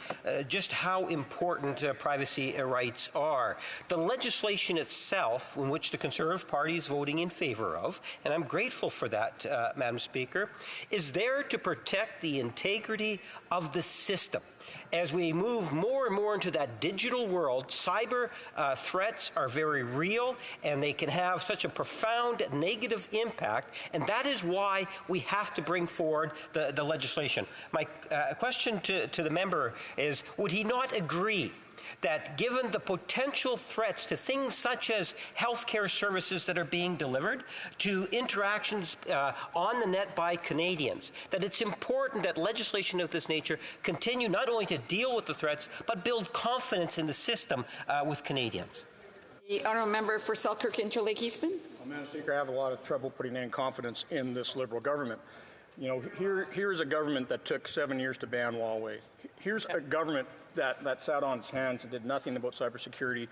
just how important privacy rights are. The legislation itself, in which the Conservative Party is voting in favor of, and I'm grateful for that, Madam Speaker, is there to protect the integrity of the system. As we move more and more into that digital world, cyber threats are very real, and they can have such a profound negative impact, and that is why we have to bring forward the legislation. My question to the member is, would he not agree that given the potential threats to things such as healthcare services that are being delivered, to interactions on the net by Canadians, that it's important that legislation of this nature continue not only to deal with the threats, but build confidence in the system with Canadians? The Honourable Member for Selkirk Interlake Eastman. Well, Madam Speaker, I have a lot of trouble putting any confidence in this Liberal government. You know, here's a government that took 7 years to ban Huawei. Here's a government that sat on its hands and did nothing about cybersecurity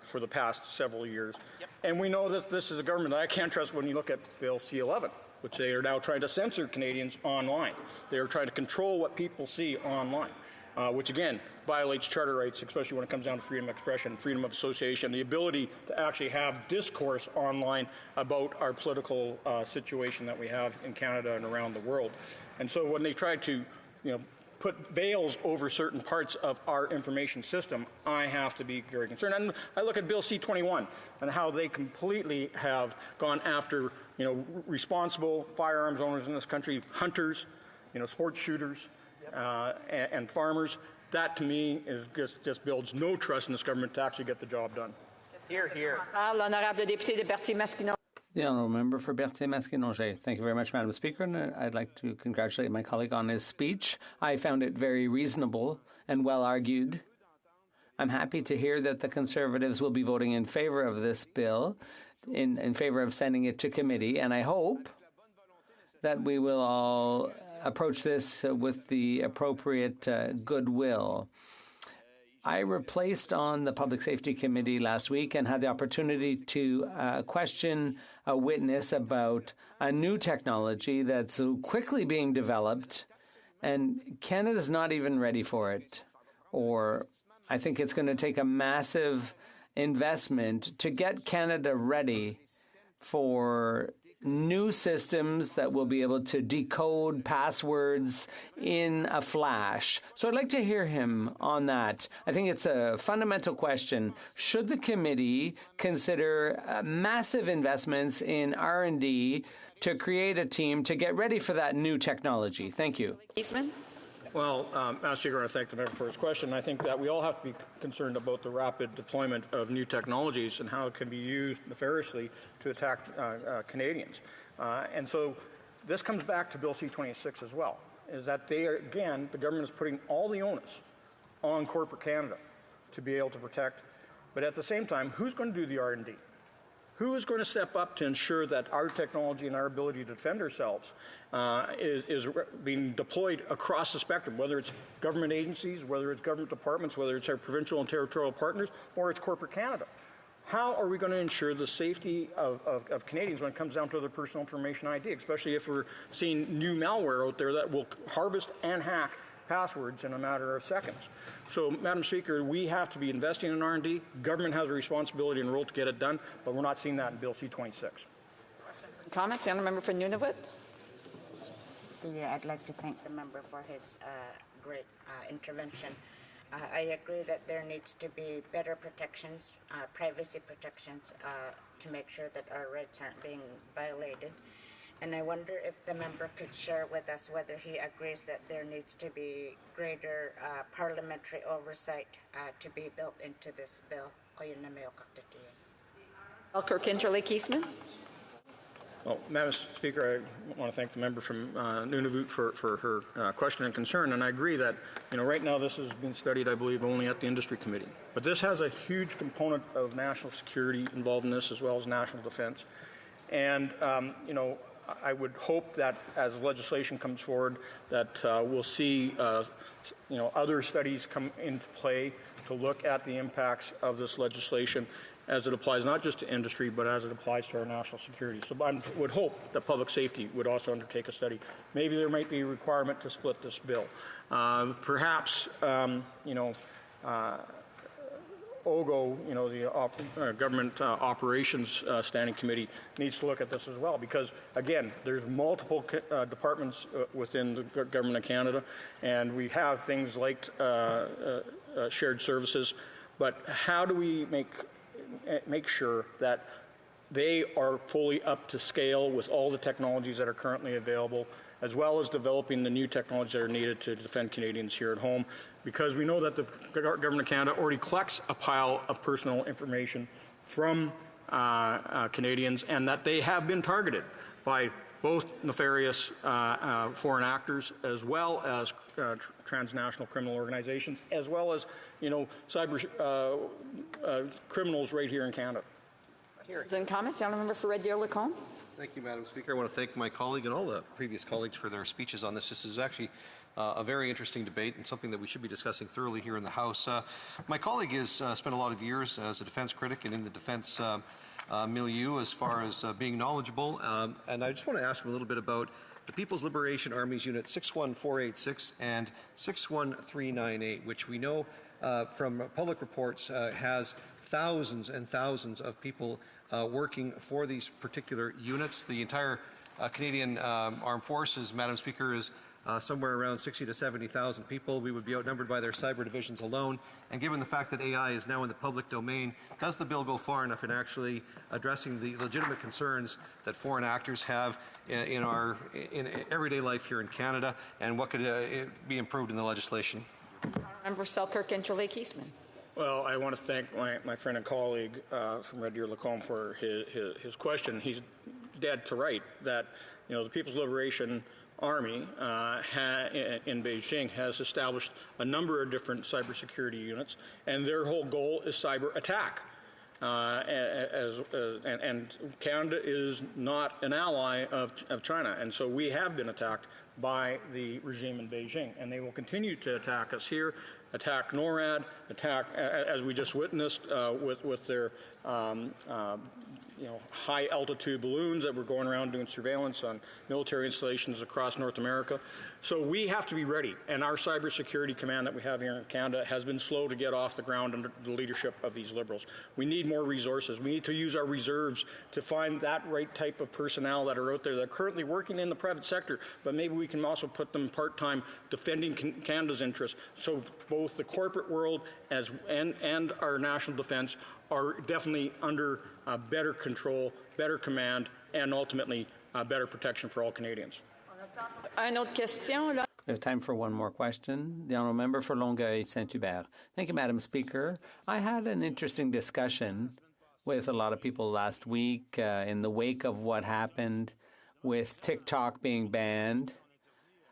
for the past several years. Yep. And we know that this is a government that I can't trust when you look at Bill C-11, which they are now trying to censor Canadians online. They are trying to control what people see online, which again violates charter rights, especially when it comes down to freedom of expression, freedom of association, the ability to actually have discourse online about our political situation that we have in Canada and around the world. And so when they try to, put veils over certain parts of our information system, I have to be very concerned. And I look at Bill C-21 and how they completely have gone after, responsible firearms owners in this country, hunters, sports shooters, and farmers. That, to me, is just builds no trust in this government to actually get the job done. Here, here. L'honorable député de Berthier-Masquinongé. The honourable member for Berthier-Masquinongé. Thank you very much, Madam Speaker, and I'd like to congratulate my colleague on his speech. I found it very reasonable and well argued. I'm happy to hear that the Conservatives will be voting in favour of this bill, in favour of sending it to committee, and I hope that we will all approach this with the appropriate goodwill. I replaced on the Public Safety Committee last week and had the opportunity to question a witness about a new technology that's quickly being developed, and Canada's not even ready for it. Or I think it's going to take a massive investment to get Canada ready for new systems that will be able to decode passwords in a flash. So I'd like to hear him on that. I think it's a fundamental question. Should the committee consider massive investments in R&D to create a team to get ready for that new technology? Thank you. Eastman? Well, Madam Speaker, I want to thank the member for his question. I think that we all have to be concerned about the rapid deployment of new technologies and how it can be used nefariously to attack Canadians. And so this comes back to Bill C-26 as well, is that they are, again, the government is putting all the onus on corporate Canada to be able to protect. But at the same time, who's going to do the R&D? Who is going to step up to ensure that our technology and our ability to defend ourselves is being deployed across the spectrum, whether it's government agencies, whether it's government departments, whether it's our provincial and territorial partners, or it's corporate Canada? How are we going to ensure the safety of Canadians when it comes down to their personal information ID, especially if we're seeing new malware out there that will harvest and hack passwords in a matter of seconds? So, Madam Speaker, we have to be investing in R&D. Government has a responsibility and role to get it done, but we're not seeing that in Bill C-26. Comments? The member for Nunavut. I'd like to thank the member for his great intervention. I agree that there needs to be better protections, privacy protections, to make sure that our rights aren't being violated. And I wonder if the member could share with us whether he agrees that there needs to be greater parliamentary oversight to be built into this bill. Kirk Interlake Eastman. Well, Madam Speaker, I want to thank the member from Nunavut for her question and concern, and I agree that right now this is being studied, I believe, only at the Industry Committee. But this has a huge component of national security involved in this, as well as national defense. And I would hope that as legislation comes forward, that we'll see other studies come into play to look at the impacts of this legislation as it applies not just to industry, but as it applies to our national security. So I would hope that public safety would also undertake a study. Maybe there might be a requirement to split this bill. Perhaps, OGO, the Government Operations Standing Committee, needs to look at this as well, because, again, there's multiple departments within the Government of Canada, and we have things like shared services, but how do we make sure that they are fully up to scale with all the technologies that are currently available, as well as developing the new technologies that are needed to defend Canadians here at home, because we know that the Government of Canada already collects a pile of personal information from Canadians, and that they have been targeted by both nefarious foreign actors, as well as transnational criminal organizations, as well as cyber criminals right here in Canada. In comments, the member for Red Deer Lacombe. Thank you, Madam Speaker. I want to thank my colleague and all the previous colleagues for their speeches on this. This is actually a very interesting debate and something that we should be discussing thoroughly here in the House. My colleague has spent a lot of years as a defense critic and in the defense milieu as far as being knowledgeable. And I just want to ask him a little bit about the People's Liberation Army's Unit 61486 and 61398, which we know from public reports has thousands and thousands of people working for these particular units. The entire Canadian Armed Forces, Madam Speaker, is somewhere around 60 to 70,000 people. We would be outnumbered by their cyber divisions alone. And given the fact that AI is now in the public domain, does the bill go far enough in actually addressing the legitimate concerns that foreign actors have in everyday life here in Canada, and what could be improved in the legislation? Member Selkirk Interlake Eastman. Well, I want to thank my friend and colleague from Red Deer Lacombe for his question. He's dead to right that the People's Liberation Army in Beijing has established a number of different cybersecurity units, and their whole goal is cyber attack. And Canada is not an ally of China, and so we have been attacked by the regime in Beijing, and they will continue to attack us here, attack NORAD, attack, as we just witnessed with their high altitude balloons that were going around doing surveillance on military installations across North America. So we have to be ready, and our cybersecurity command that we have here in Canada has been slow to get off the ground under the leadership of these Liberals. We need more resources. We need to use our reserves to find that right type of personnel that are out there that are currently working in the private sector, but maybe we can also put them part-time defending Canada's interests. So both the corporate world and our national defense are definitely under better control, better command, and ultimately better protection for all Canadians. Une autre question, là. We have time for one more question. The Honourable Member for Longueuil-Saint-Hubert. Thank you, Madam Speaker. I had an interesting discussion with a lot of people last week in the wake of what happened with TikTok being banned.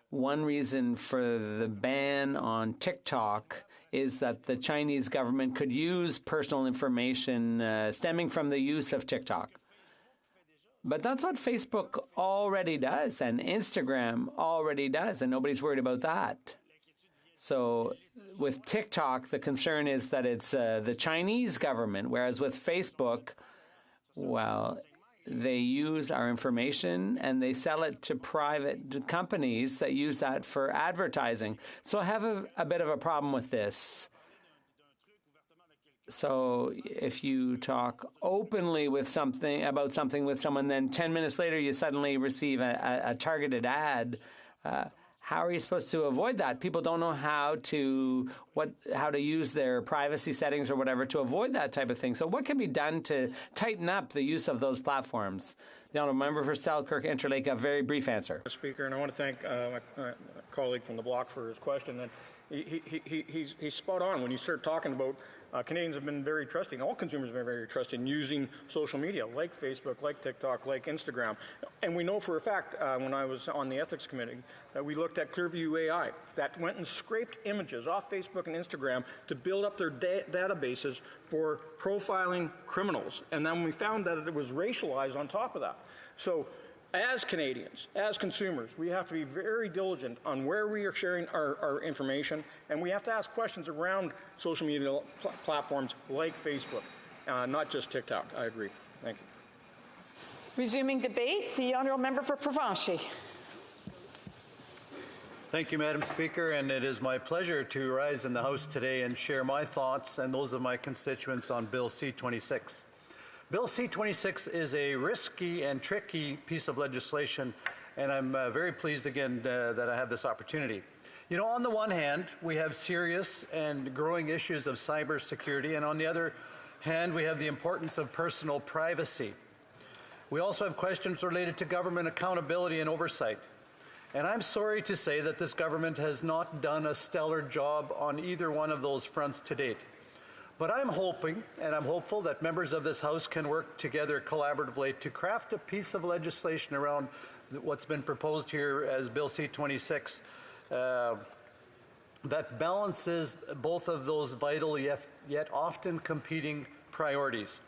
One reason for the ban on TikTok is that the Chinese government could use personal information stemming from the use of TikTok. But that's what Facebook already does, and Instagram already does, and nobody's worried about that. So with TikTok, the concern is that it's the Chinese government, whereas with Facebook, well, they use our information and they sell it to private companies that use that for advertising. So I have a bit of a problem with this. So if you talk openly about something with someone, then 10 minutes later you suddenly receive a targeted ad, how are you supposed to avoid that? People don't know how to use their privacy settings or whatever to avoid that type of thing. So what can be done to tighten up the use of those platforms? The Honourable Member for Selkirk Interlake, a very brief answer. Speaker, and I want to thank my colleague from the bloc for his question. And he's spot on when you start talking about Canadians have been very trusting. All consumers have been very trusting in using social media like Facebook, like TikTok, like Instagram. And we know for a fact, when I was on the ethics committee, that we looked at Clearview AI that went and scraped images off Facebook and Instagram to build up their databases for profiling criminals. And then we found that it was racialized on top of that. So as Canadians, as consumers, we have to be very diligent on where we are sharing our information, and we have to ask questions around social media platforms like Facebook, not just TikTok. I agree. Thank you. Resuming debate, the Honourable Member for Provencher. Thank you, Madam Speaker, and it is my pleasure to rise in the House today and share my thoughts and those of my constituents on Bill C-26. Bill C-26 is a risky and tricky piece of legislation, and I'm very pleased again that I have this opportunity. You know, on the one hand, we have serious and growing issues of cybersecurity, and on the other hand, we have the importance of personal privacy. We also have questions related to government accountability and oversight. And I'm sorry to say that this government has not done a stellar job on either one of those fronts to date. But I'm hoping, and I'm hopeful, that members of this House can work together collaboratively to craft a piece of legislation around what's been proposed here as Bill C-26 that balances both of those vital yet often competing priorities.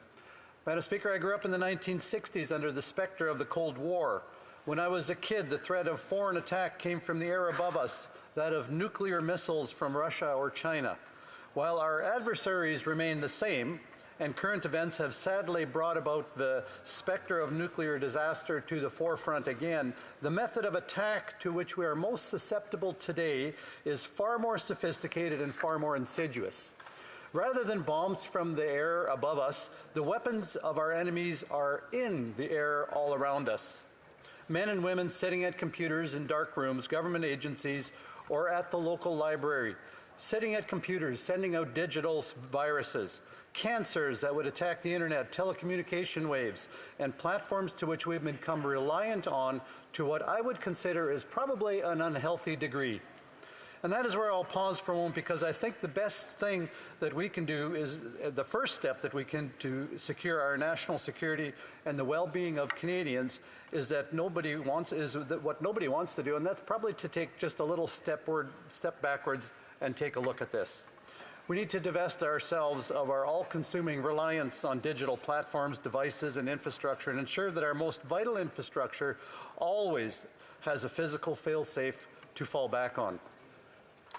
Madam Speaker, I grew up in the 1960s under the specter of the Cold War. When I was a kid, the threat of foreign attack came from the air above us, that of nuclear missiles from Russia or China. While our adversaries remain the same, and current events have sadly brought about the specter of nuclear disaster to the forefront again, the method of attack to which we are most susceptible today is far more sophisticated and far more insidious. Rather than bombs from the air above us, the weapons of our enemies are in the air all around us. Men and women sitting at computers in dark rooms, government agencies, or at the local library, sitting at computers, sending out digital viruses, cancers that would attack the internet, telecommunication waves, and platforms to which we've become reliant on to what I would consider is probably an unhealthy degree. And that is where I'll pause for a moment, because I think the best thing that we can do is the first step that we can to secure our national security and the well-being of Canadians is what nobody wants to do, and that's probably to take just a little step backwards and take a look at this. We need to divest ourselves of our all-consuming reliance on digital platforms, devices, and infrastructure, and ensure that our most vital infrastructure always has a physical fail-safe to fall back on.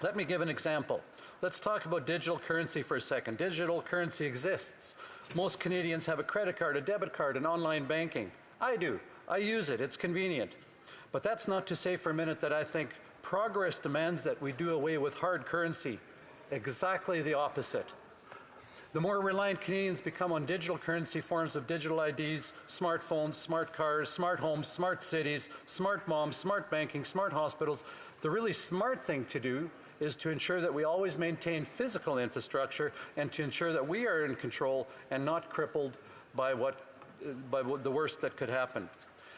Let me give an example. Let's talk about digital currency for a second. Digital currency exists. Most Canadians have a credit card, a debit card, and online banking. I do. I use it. It's convenient. But that's not to say for a minute that I think progress demands that we do away with hard currency. Exactly the opposite. The more reliant Canadians become on digital currency forms of digital IDs, smartphones, smart cars, smart homes, smart cities, smart moms, smart banking, smart hospitals, the really smart thing to do is to ensure that we always maintain physical infrastructure and to ensure that we are in control and not crippled by the worst that could happen.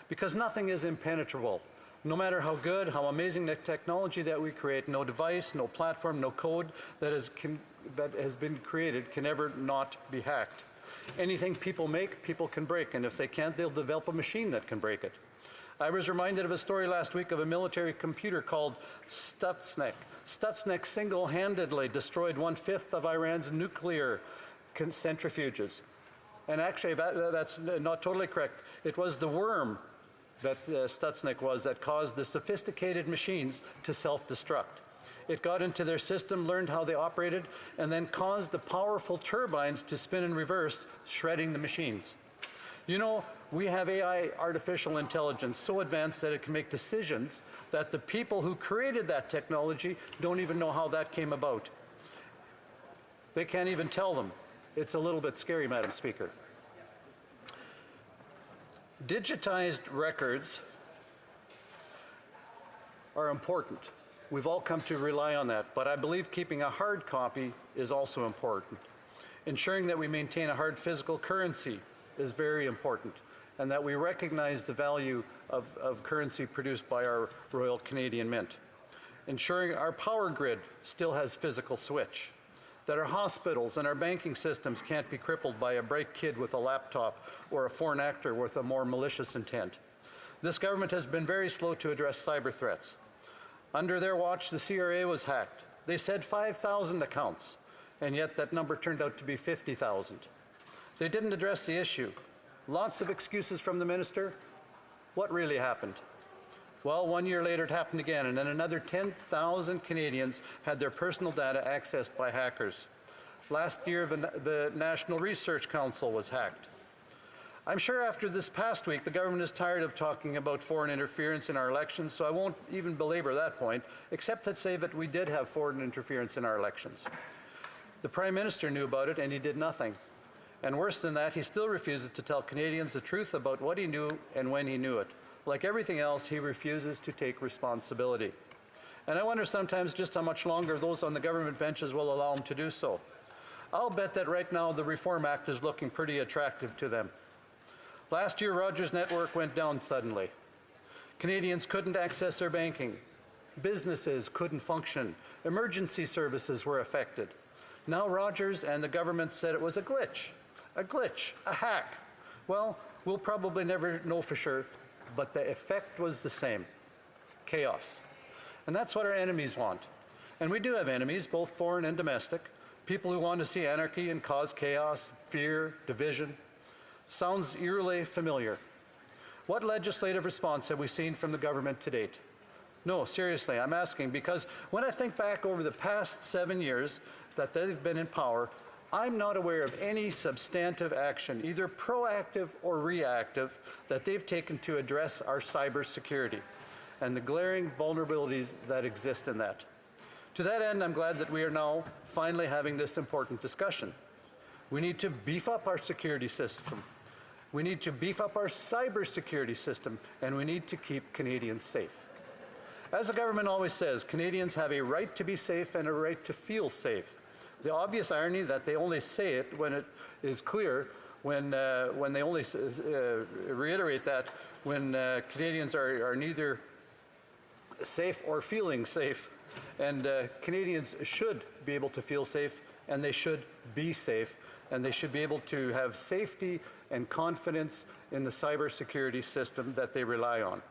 Because nothing is impenetrable. No matter how good, how amazing the technology that we create, no device, no platform, no code that has been created can ever not be hacked. Anything people make, people can break, and if they can't, they'll develop a machine that can break it. I was reminded of a story last week of a military computer called Stuxnet. Stuxnet single-handedly destroyed 1/5 of Iran's nuclear centrifuges. And actually, that's not totally correct. It was the worm that Stuxnet was that caused the sophisticated machines to self-destruct. It got into their system, learned how they operated, and then caused the powerful turbines to spin in reverse, shredding the machines. You know, we have AI, artificial intelligence, so advanced that it can make decisions that the people who created that technology don't even know how that came about. They can't even tell them. It's a little bit scary, Madam Speaker. Digitized records are important. We've all come to rely on that, but I believe keeping a hard copy is also important. Ensuring that we maintain a hard physical currency is very important, and that we recognize the value of currency produced by our Royal Canadian Mint. Ensuring our power grid still has physical switch. That our hospitals and our banking systems can't be crippled by a bright kid with a laptop or a foreign actor with a more malicious intent. This government has been very slow to address cyber threats. Under their watch, the CRA was hacked. They said 5,000 accounts, and yet that number turned out to be 50,000. They didn't address the issue. Lots of excuses from the minister. What really happened? Well, 1 year later, it happened again, and then another 10,000 Canadians had their personal data accessed by hackers. Last year, the National Research Council was hacked. I'm sure after this past week, the government is tired of talking about foreign interference in our elections, so I won't even belabor that point, except to say that we did have foreign interference in our elections. The Prime Minister knew about it, and he did nothing. And worse than that, he still refuses to tell Canadians the truth about what he knew and when he knew it. Like everything else, he refuses to take responsibility. And I wonder sometimes just how much longer those on the government benches will allow him to do so. I'll bet that right now the Reform Act is looking pretty attractive to them. Last year, Rogers' network went down suddenly. Canadians couldn't access their banking. Businesses couldn't function. Emergency services were affected. Now Rogers and the government said it was a glitch, a hack. Well, we'll probably never know for sure, but the effect was the same: chaos. And that's what our enemies want. And we do have enemies, both foreign and domestic, people who want to see anarchy and cause chaos, fear, division. Sounds eerily familiar. What legislative response have we seen from the government to date? No, seriously, I'm asking, because when I think back over the past 7 years that they've been in power, I'm not aware of any substantive action, either proactive or reactive, that they've taken to address our cybersecurity and the glaring vulnerabilities that exist in that. To that end, I'm glad that we are now finally having this important discussion. We need to beef up our security system. We need to beef up our cybersecurity system, and we need to keep Canadians safe. As the government always says, Canadians have a right to be safe and a right to feel safe. The obvious irony that they only say it when it is clear, when they only reiterate that when Canadians are neither safe or feeling safe. And Canadians should be able to feel safe, and they should be safe, and they should be able to have safety and confidence in the cybersecurity system that they rely on.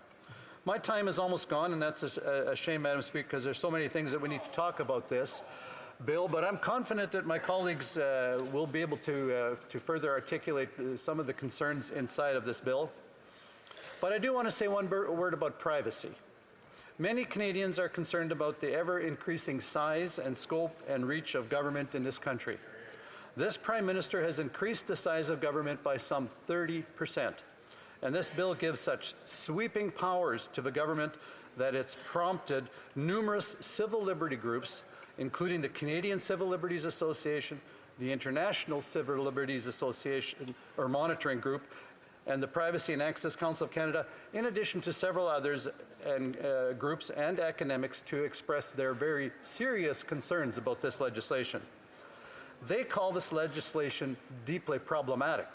My time is almost gone, and that's a shame, Madam Speaker, because there's so many things that we need to talk about this bill, but I'm confident that my colleagues will be able to further articulate some of the concerns inside of this bill. But I do want to say one word about privacy. Many Canadians are concerned about the ever-increasing size and scope and reach of government in this country. This Prime Minister has increased the size of government by some 30%. And this bill gives such sweeping powers to the government that it's prompted numerous civil liberty groups, including the Canadian Civil Liberties Association, the International Civil Liberties Association or Monitoring Group, and the Privacy and Access Council of Canada, in addition to several others and groups and academics, to express their very serious concerns about this legislation. They call this legislation deeply problematic.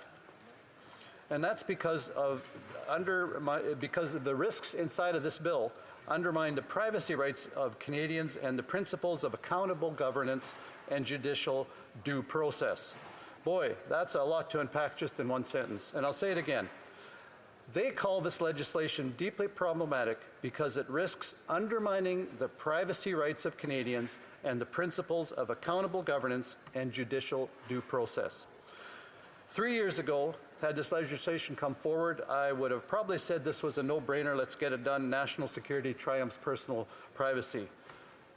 And that's because of the risks inside of this bill undermine the privacy rights of Canadians and the principles of accountable governance and judicial due process. Boy, that's a lot to unpack just in one sentence. And I'll say it again. They call this legislation deeply problematic because it risks undermining the privacy rights of Canadians and the principles of accountable governance and judicial due process. 3 years ago, had this legislation come forward, I would have probably said this was a no-brainer, let's get it done, national security triumphs personal privacy.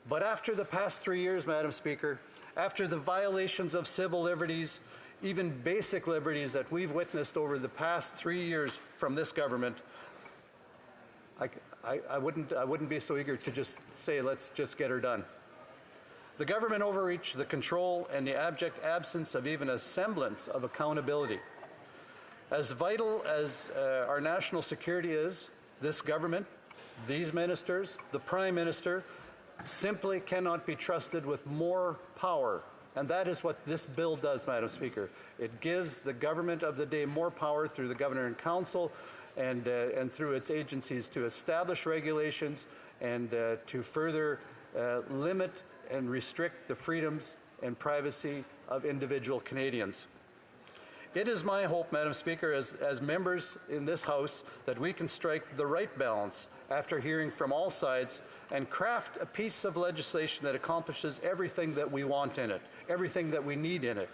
But after the past 3 years, Madam Speaker, after the violations of civil liberties, even basic liberties that we've witnessed over the past 3 years from this government, I wouldn't be so eager to just say, let's just get her done. The government overreach, the control, and the abject absence of even a semblance of accountability. As vital as our national security is, this government, these ministers, the Prime Minister, simply cannot be trusted with more power. And that is what this bill does, Madam Speaker. It gives the government of the day more power through the Governor and Council and through its agencies to establish regulations and to further limit and restrict the freedoms and privacy of individual Canadians. It is my hope, Madam Speaker, as members in this House, that we can strike the right balance after hearing from all sides and craft a piece of legislation that accomplishes everything that we want in it, everything that we need in it.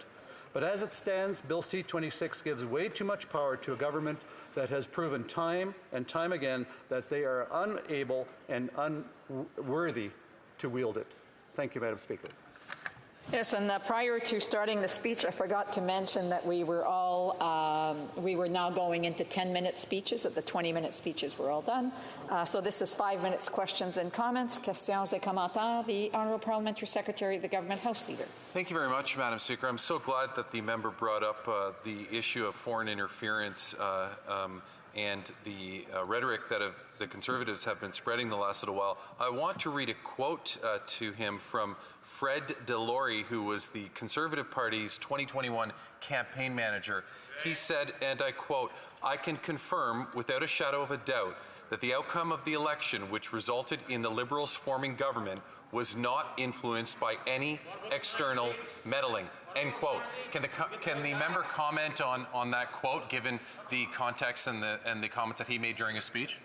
But as it stands, Bill C-26 gives way too much power to a government that has proven time and time again that they are unable and unworthy to wield it. Thank you, Madam Speaker. Yes, and prior to starting the speech, I forgot to mention that we were now going into 10-minute speeches, that the 20-minute speeches were all done. So this is 5 minutes questions and comments. Questions et commentaires. The Honourable Parliamentary Secretary, the Government House Leader. Thank you very much, Madam Speaker. I'm so glad that the member brought up the issue of foreign interference and the rhetoric that the Conservatives have been spreading the last little while. I want to read a quote to him from Fred Delory, who was the Conservative Party's 2021 campaign manager. He said, and I quote, "I can confirm without a shadow of a doubt that the outcome of the election, which resulted in the Liberals forming government, was not influenced by any external meddling." End quote. Can the member comment on that quote, given the context and the comments that he made during his speech?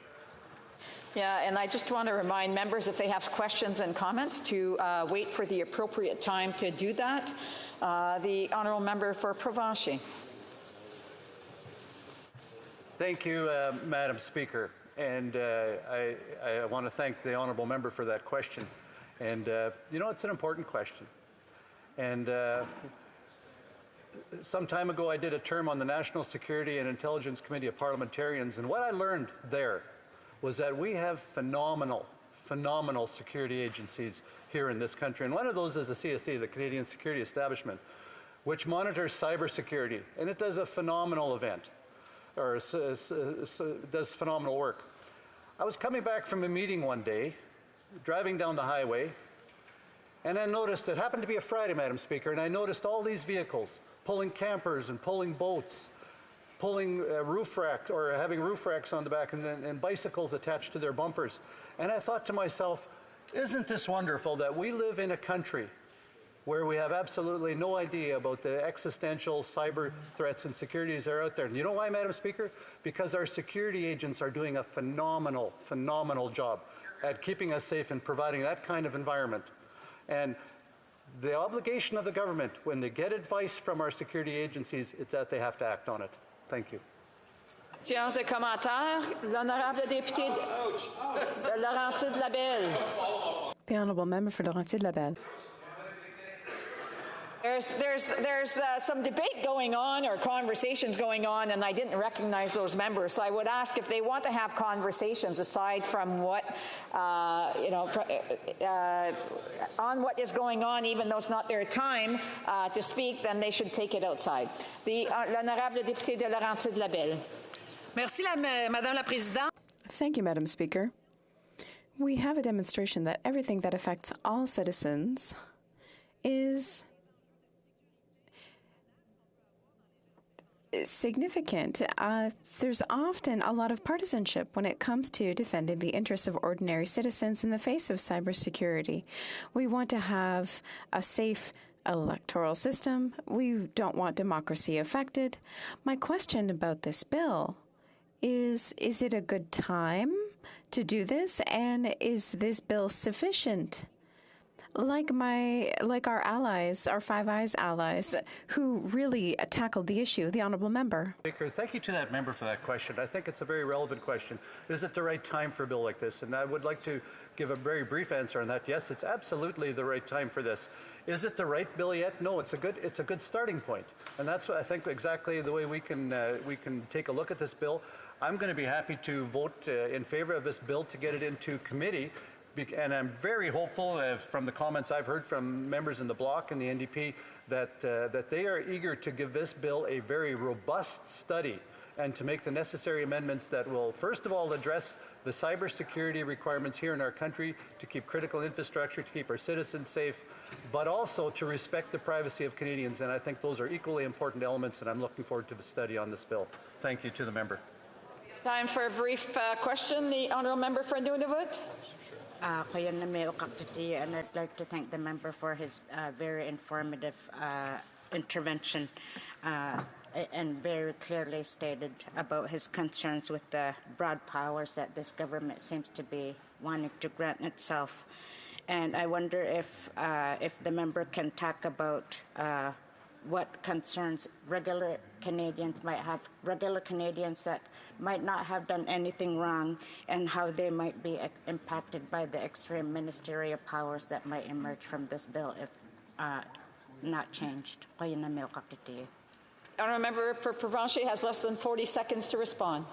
Yeah, and I just want to remind members, if they have questions and comments, to wait for the appropriate time to do that. The Honourable Member for Provencher. Thank you, Madam Speaker. And I want to thank the Honourable Member for that question. And, you know, it's an important question. And some time ago, I did a term on the National Security and Intelligence Committee of Parliamentarians, and what I learned there was that we have phenomenal security agencies here in this country. And one of those is the CSE, the Canadian Security Establishment, which monitors cybersecurity. And it does a phenomenal event. does phenomenal work. I was coming back from a meeting one day, driving down the highway, and I noticed, it happened to be a Friday, Madam Speaker, and I noticed all these vehicles pulling campers and pulling boats, pulling roof racks, or having roof racks on the back, and bicycles attached to their bumpers. And I thought to myself, isn't this wonderful that we live in a country where we have absolutely no idea about the existential cyber threats and securities that are out there. And you know why, Madam Speaker? Because our security agents are doing a phenomenal, phenomenal job at keeping us safe and providing that kind of environment. And the obligation of the government, when they get advice from our security agencies, it's that they have to act on it. Thank you. Séance de commentaires. L'honorable député de Laurentides-Labelle. The Honourable Member for Laurentides-Labelle. There's some debate going on or conversations going on, and I didn't recognize those members. So I would ask if they want to have conversations aside from what, on what is going on, even though it's not their time to speak, then they should take it outside. L'honorable député de Laurentides-Labelle. Merci, Madame la Présidente. Thank you, Madam Speaker. We have a demonstration that everything that affects all citizens is significant. There's often a lot of partisanship when it comes to defending the interests of ordinary citizens in the face of cybersecurity. We want to have a safe electoral system. We don't want democracy affected. My question about this bill is it a good time to do this, and is this bill sufficient? Like our allies, our Five Eyes allies, who really tackled the issue, the Honourable Member. Speaker, thank you to that member for that question. I think it's a very relevant question. Is it the right time for a bill like this? And I would like to give a very brief answer on that. Yes, it's absolutely the right time for this. Is it the right bill yet? No, it's a good starting point, and that's what I think exactly the way we can take a look at this bill. I'm going to be happy to vote in favor of this bill to get it into committee. And I'm very hopeful from the comments I've heard from members in the bloc and the NDP that they are eager to give this bill a very robust study and to make the necessary amendments that will, first of all, address the cybersecurity requirements here in our country to keep critical infrastructure, to keep our citizens safe, but also to respect the privacy of Canadians. And I think those are equally important elements, and I'm looking forward to the study on this bill. Thank you to the member. Time for a brief question. The Honourable Member for Nunavut. And I'd like to thank the member for his very informative intervention and very clearly stated about his concerns with the broad powers that this government seems to be wanting to grant itself. And I wonder if the member can talk about what concerns regular Canadians might have, regular Canadians that might not have done anything wrong, and how they might be impacted by the extreme ministerial powers that might emerge from this bill if not changed. Honourable Member for Provencher has less than 40 seconds to respond.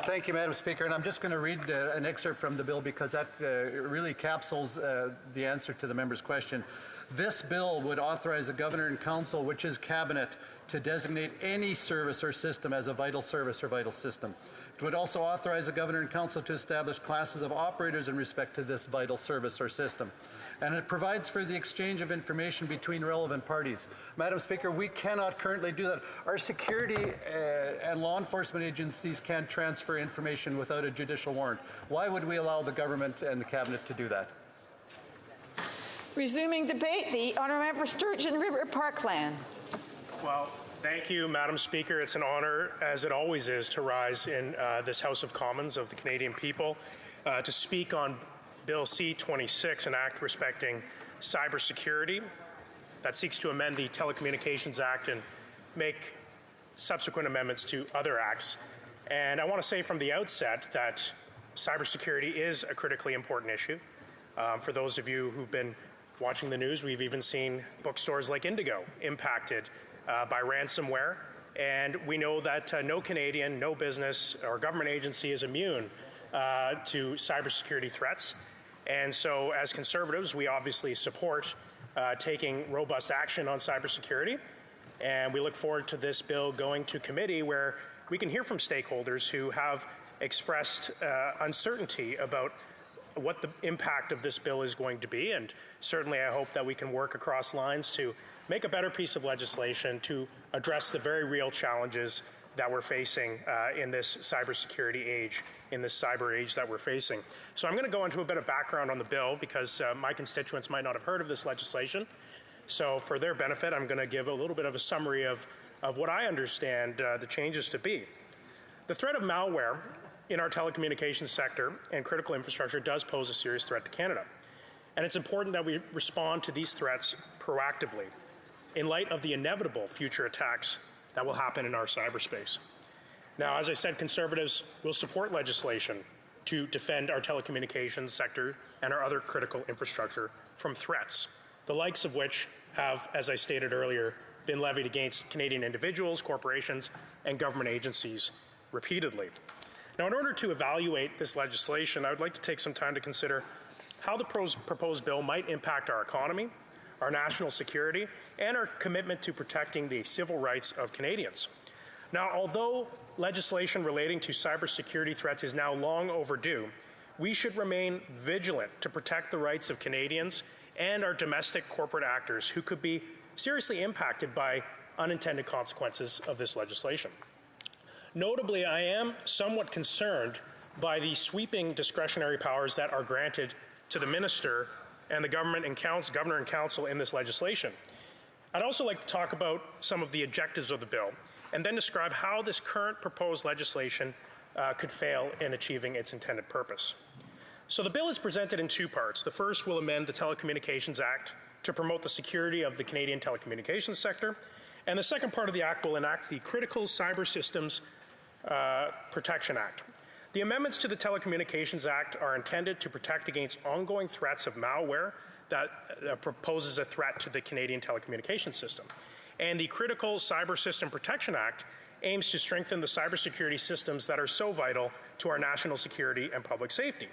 Thank you, Madam Speaker. And I'm just going to read an excerpt from the bill because that really capsules the answer to the member's question. This bill would authorize the Governor and Council, which is Cabinet, to designate any service or system as a vital service or vital system. It would also authorize the Governor and Council to establish classes of operators in respect to this vital service or system. And it provides for the exchange of information between relevant parties. Madam Speaker, we cannot currently do that. Our security and law enforcement agencies can't transfer information without a judicial warrant. Why would we allow the government and the Cabinet to do that? Resuming debate, the Honourable Member Sturgeon River Parkland. Well, thank you, Madam Speaker. It's an honour, as it always is, to rise in this House of Commons of the Canadian people to speak on Bill C-26, an act respecting cybersecurity that seeks to amend the Telecommunications Act and make subsequent amendments to other acts. And I want to say from the outset that cybersecurity is a critically important issue. For those of you who've been watching the news, we've even seen bookstores like Indigo impacted by ransomware. And we know that no Canadian, no business or government agency is immune to cybersecurity threats. And so as Conservatives, we obviously support taking robust action on cybersecurity. And we look forward to this bill going to committee where we can hear from stakeholders who have expressed uncertainty about what the impact of this bill is going to be. And certainly I hope that we can work across lines to make a better piece of legislation to address the very real challenges that we're facing in this cybersecurity age, in this cyber age that we're facing. So I'm going to go into a bit of background on the bill because my constituents might not have heard of this legislation. So for their benefit, I'm going to give a little bit of a summary of what I understand the changes to be. The threat of malware in our telecommunications sector and critical infrastructure does pose a serious threat to Canada. And it's important that we respond to these threats proactively in light of the inevitable future attacks that will happen in our cyberspace. Now, as I said, Conservatives will support legislation to defend our telecommunications sector and our other critical infrastructure from threats, the likes of which have, as I stated earlier, been levied against Canadian individuals, corporations, and government agencies repeatedly. Now, in order to evaluate this legislation, I would like to take some time to consider how the proposed bill might impact our economy, our national security, and our commitment to protecting the civil rights of Canadians. Now, although legislation relating to cybersecurity threats is now long overdue, we should remain vigilant to protect the rights of Canadians and our domestic corporate actors who could be seriously impacted by unintended consequences of this legislation. Notably, I am somewhat concerned by the sweeping discretionary powers that are granted to the minister and the governor and council in this legislation. I'd also like to talk about some of the objectives of the bill and then describe how this current proposed legislation could fail in achieving its intended purpose. So the bill is presented in two parts. The first will amend the Telecommunications Act to promote the security of the Canadian telecommunications sector, and the second part of the act will enact the Critical Cyber Systems Protection Act. The amendments to the Telecommunications Act are intended to protect against ongoing threats of malware that poses a threat to the Canadian telecommunications system. And the Critical Cyber System Protection Act aims to strengthen the cybersecurity systems that are so vital to our national security and public safety.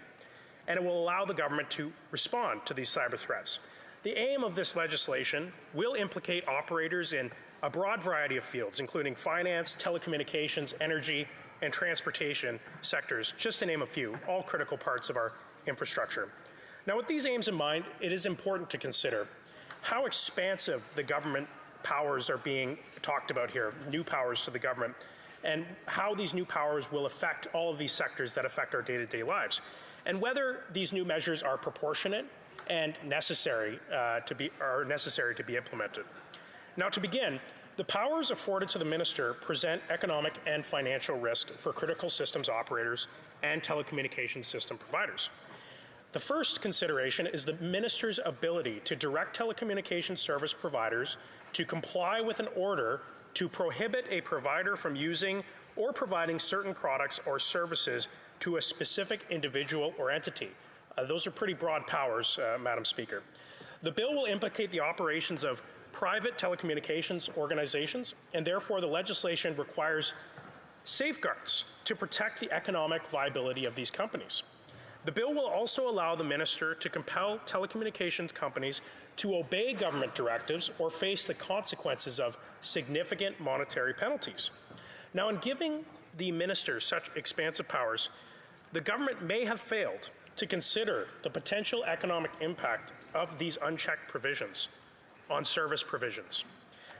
And it will allow the government to respond to these cyber threats. The aim of this legislation will implicate operators in a broad variety of fields, including finance, telecommunications, energy, and transportation sectors, just to name a few, all critical parts of our infrastructure. Now, with these aims in mind, it is important to consider how expansive the government powers are being talked about here, new powers to the government, and how these new powers will affect all of these sectors that affect our day-to-day lives, and whether these new measures are proportionate and necessary to be implemented. Now, to begin, the powers afforded to the minister present economic and financial risk for critical systems operators and telecommunications system providers. The first consideration is the minister's ability to direct telecommunications service providers to comply with an order to prohibit a provider from using or providing certain products or services to a specific individual or entity. Those are pretty broad powers, Madam Speaker. The bill will implicate the operations of private telecommunications organizations, and therefore the legislation requires safeguards to protect the economic viability of these companies. The bill will also allow the minister to compel telecommunications companies to obey government directives or face the consequences of significant monetary penalties. Now, in giving the minister such expansive powers, the government may have failed to consider the potential economic impact of these unchecked provisions on service provisions.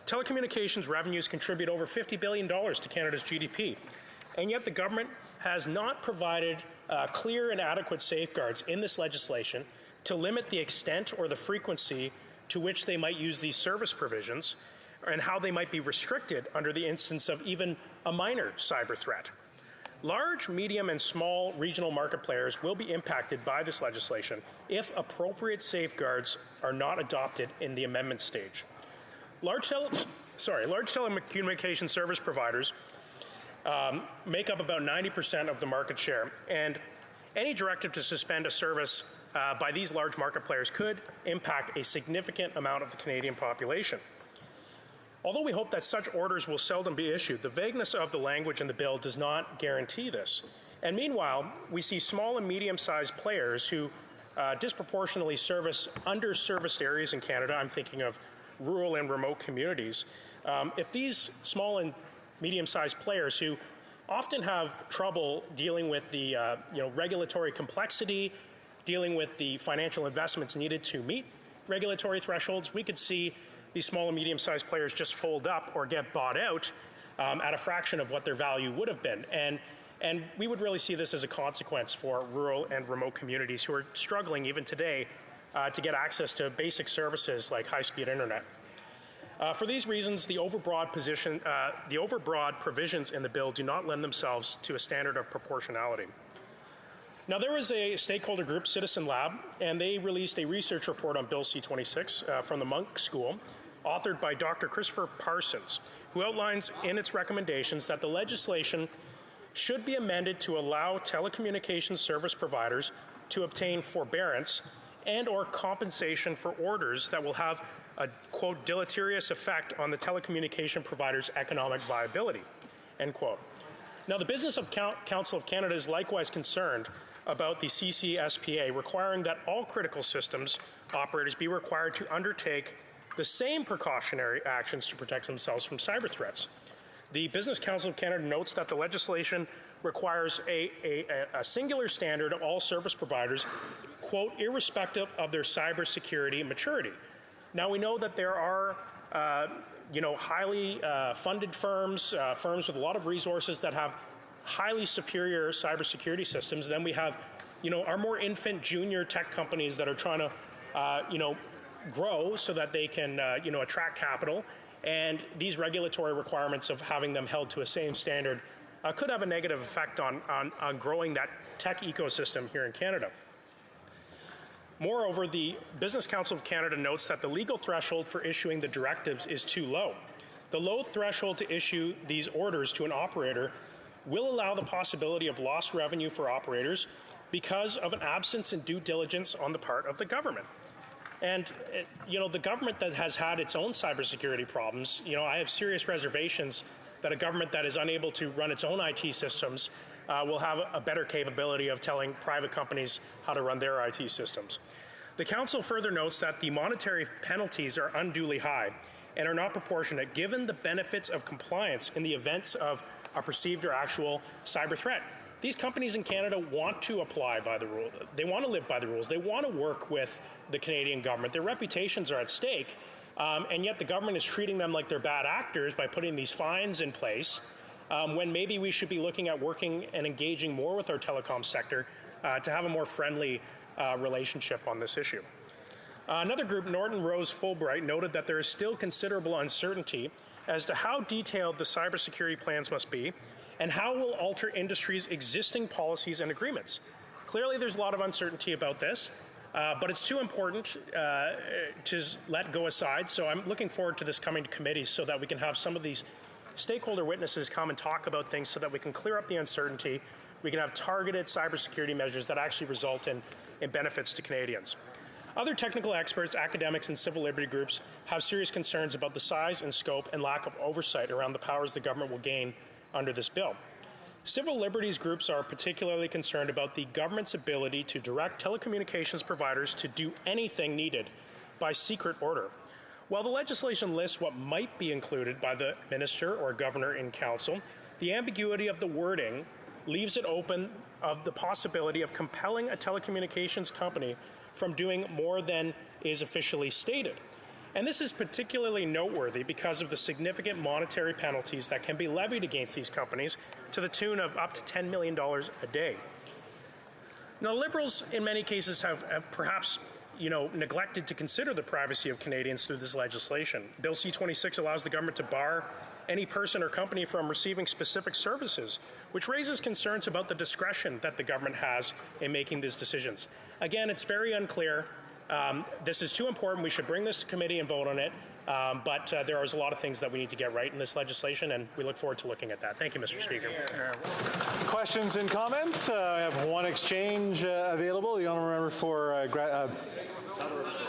Telecommunications revenues contribute over $50 billion to Canada's GDP, and yet the government has not provided clear and adequate safeguards in this legislation to limit the extent or the frequency to which they might use these service provisions and how they might be restricted under the instance of even a minor cyber threat. Large, medium, and small regional market players will be impacted by this legislation if appropriate safeguards are not adopted in the amendment stage. Large telecommunications service providers make up about 90% of the market share, and any directive to suspend a service by these large market players could impact a significant amount of the Canadian population. Although we hope that such orders will seldom be issued, the vagueness of the language in the bill does not guarantee this. And meanwhile, we see small and medium-sized players who disproportionately service underserviced areas in Canada. I'm thinking of rural and remote communities. If these small and medium-sized players who often have trouble dealing with the regulatory complexity, dealing with the financial investments needed to meet regulatory thresholds, we could see these small and medium-sized players just fold up or get bought out at a fraction of what their value would have been. And we would really see this as a consequence for rural and remote communities who are struggling even today to get access to basic services like high-speed internet. For these reasons, the overbroad provisions in the bill do not lend themselves to a standard of proportionality. Now, there was a stakeholder group, Citizen Lab, and they released a research report on Bill C-26 from the Munk School, authored by Dr. Christopher Parsons, who outlines in its recommendations that the legislation should be amended to allow telecommunications service providers to obtain forbearance and or compensation for orders that will have a, quote, deleterious effect on the telecommunication provider's economic viability, end quote. Now, the Business of Council of Canada is likewise concerned about the CCSPA requiring that all critical systems operators be required to undertake the same precautionary actions to protect themselves from cyber threats. The Business Council of Canada notes that the legislation requires a singular standard of all service providers, quote, irrespective of their cybersecurity maturity. Now, we know that there are highly funded firms, firms with a lot of resources that have highly superior cybersecurity systems. Then we have, our more infant junior tech companies that are trying to, grow so that they can, attract capital. And these regulatory requirements of having them held to a same standard could have a negative effect on growing that tech ecosystem here in Canada. Moreover, the Business Council of Canada notes that the legal threshold for issuing the directives is too low. The low threshold to issue these orders to an operator will allow the possibility of lost revenue for operators because of an absence in due diligence on the part of the government. And, the government that has had its own cybersecurity problems, I have serious reservations that a government that is unable to run its own IT systems will have a better capability of telling private companies how to run their IT systems. The Council further notes that the monetary penalties are unduly high and are not proportionate given the benefits of compliance in the events of a perceived or actual cyber threat. These companies in Canada want to apply by the rule. They want to live by the rules. They want to work with the Canadian government. Their reputations are at stake, and yet the government is treating them like they're bad actors by putting these fines in place, when maybe we should be looking at working and engaging more with our telecom sector to have a more friendly relationship on this issue. Another group, Norton Rose Fulbright, noted that there is still considerable uncertainty as to how detailed the cybersecurity plans must be and how will alter industry's existing policies and agreements. Clearly, there's a lot of uncertainty about this, but it's too important to let go aside. So I'm looking forward to this coming to committee so that we can have some of these stakeholder witnesses come and talk about things so that we can clear up the uncertainty. We can have targeted cybersecurity measures that actually result in benefits to Canadians. Other technical experts, academics, and civil liberty groups have serious concerns about the size and scope and lack of oversight around the powers the government will gain under this bill. Civil liberties groups are particularly concerned about the government's ability to direct telecommunications providers to do anything needed by secret order. While the legislation lists what might be included by the minister or governor in council, the ambiguity of the wording leaves it open of the possibility of compelling a telecommunications company from doing more than is officially stated. And this is particularly noteworthy because of the significant monetary penalties that can be levied against these companies to the tune of up to $10 million a day. Now, Liberals in many cases have perhaps neglected to consider the privacy of Canadians through this legislation. Bill C-26 allows the government to bar any person or company from receiving specific services, which raises concerns about the discretion that the government has in making these decisions. Again, it's very unclear. This is too important. We should bring this to committee and vote on it. But there is a lot of things that we need to get right in this legislation, and we look forward to looking at that. Thank you, Mr. Speaker. Questions and comments? I have one exchange available. The honourable member for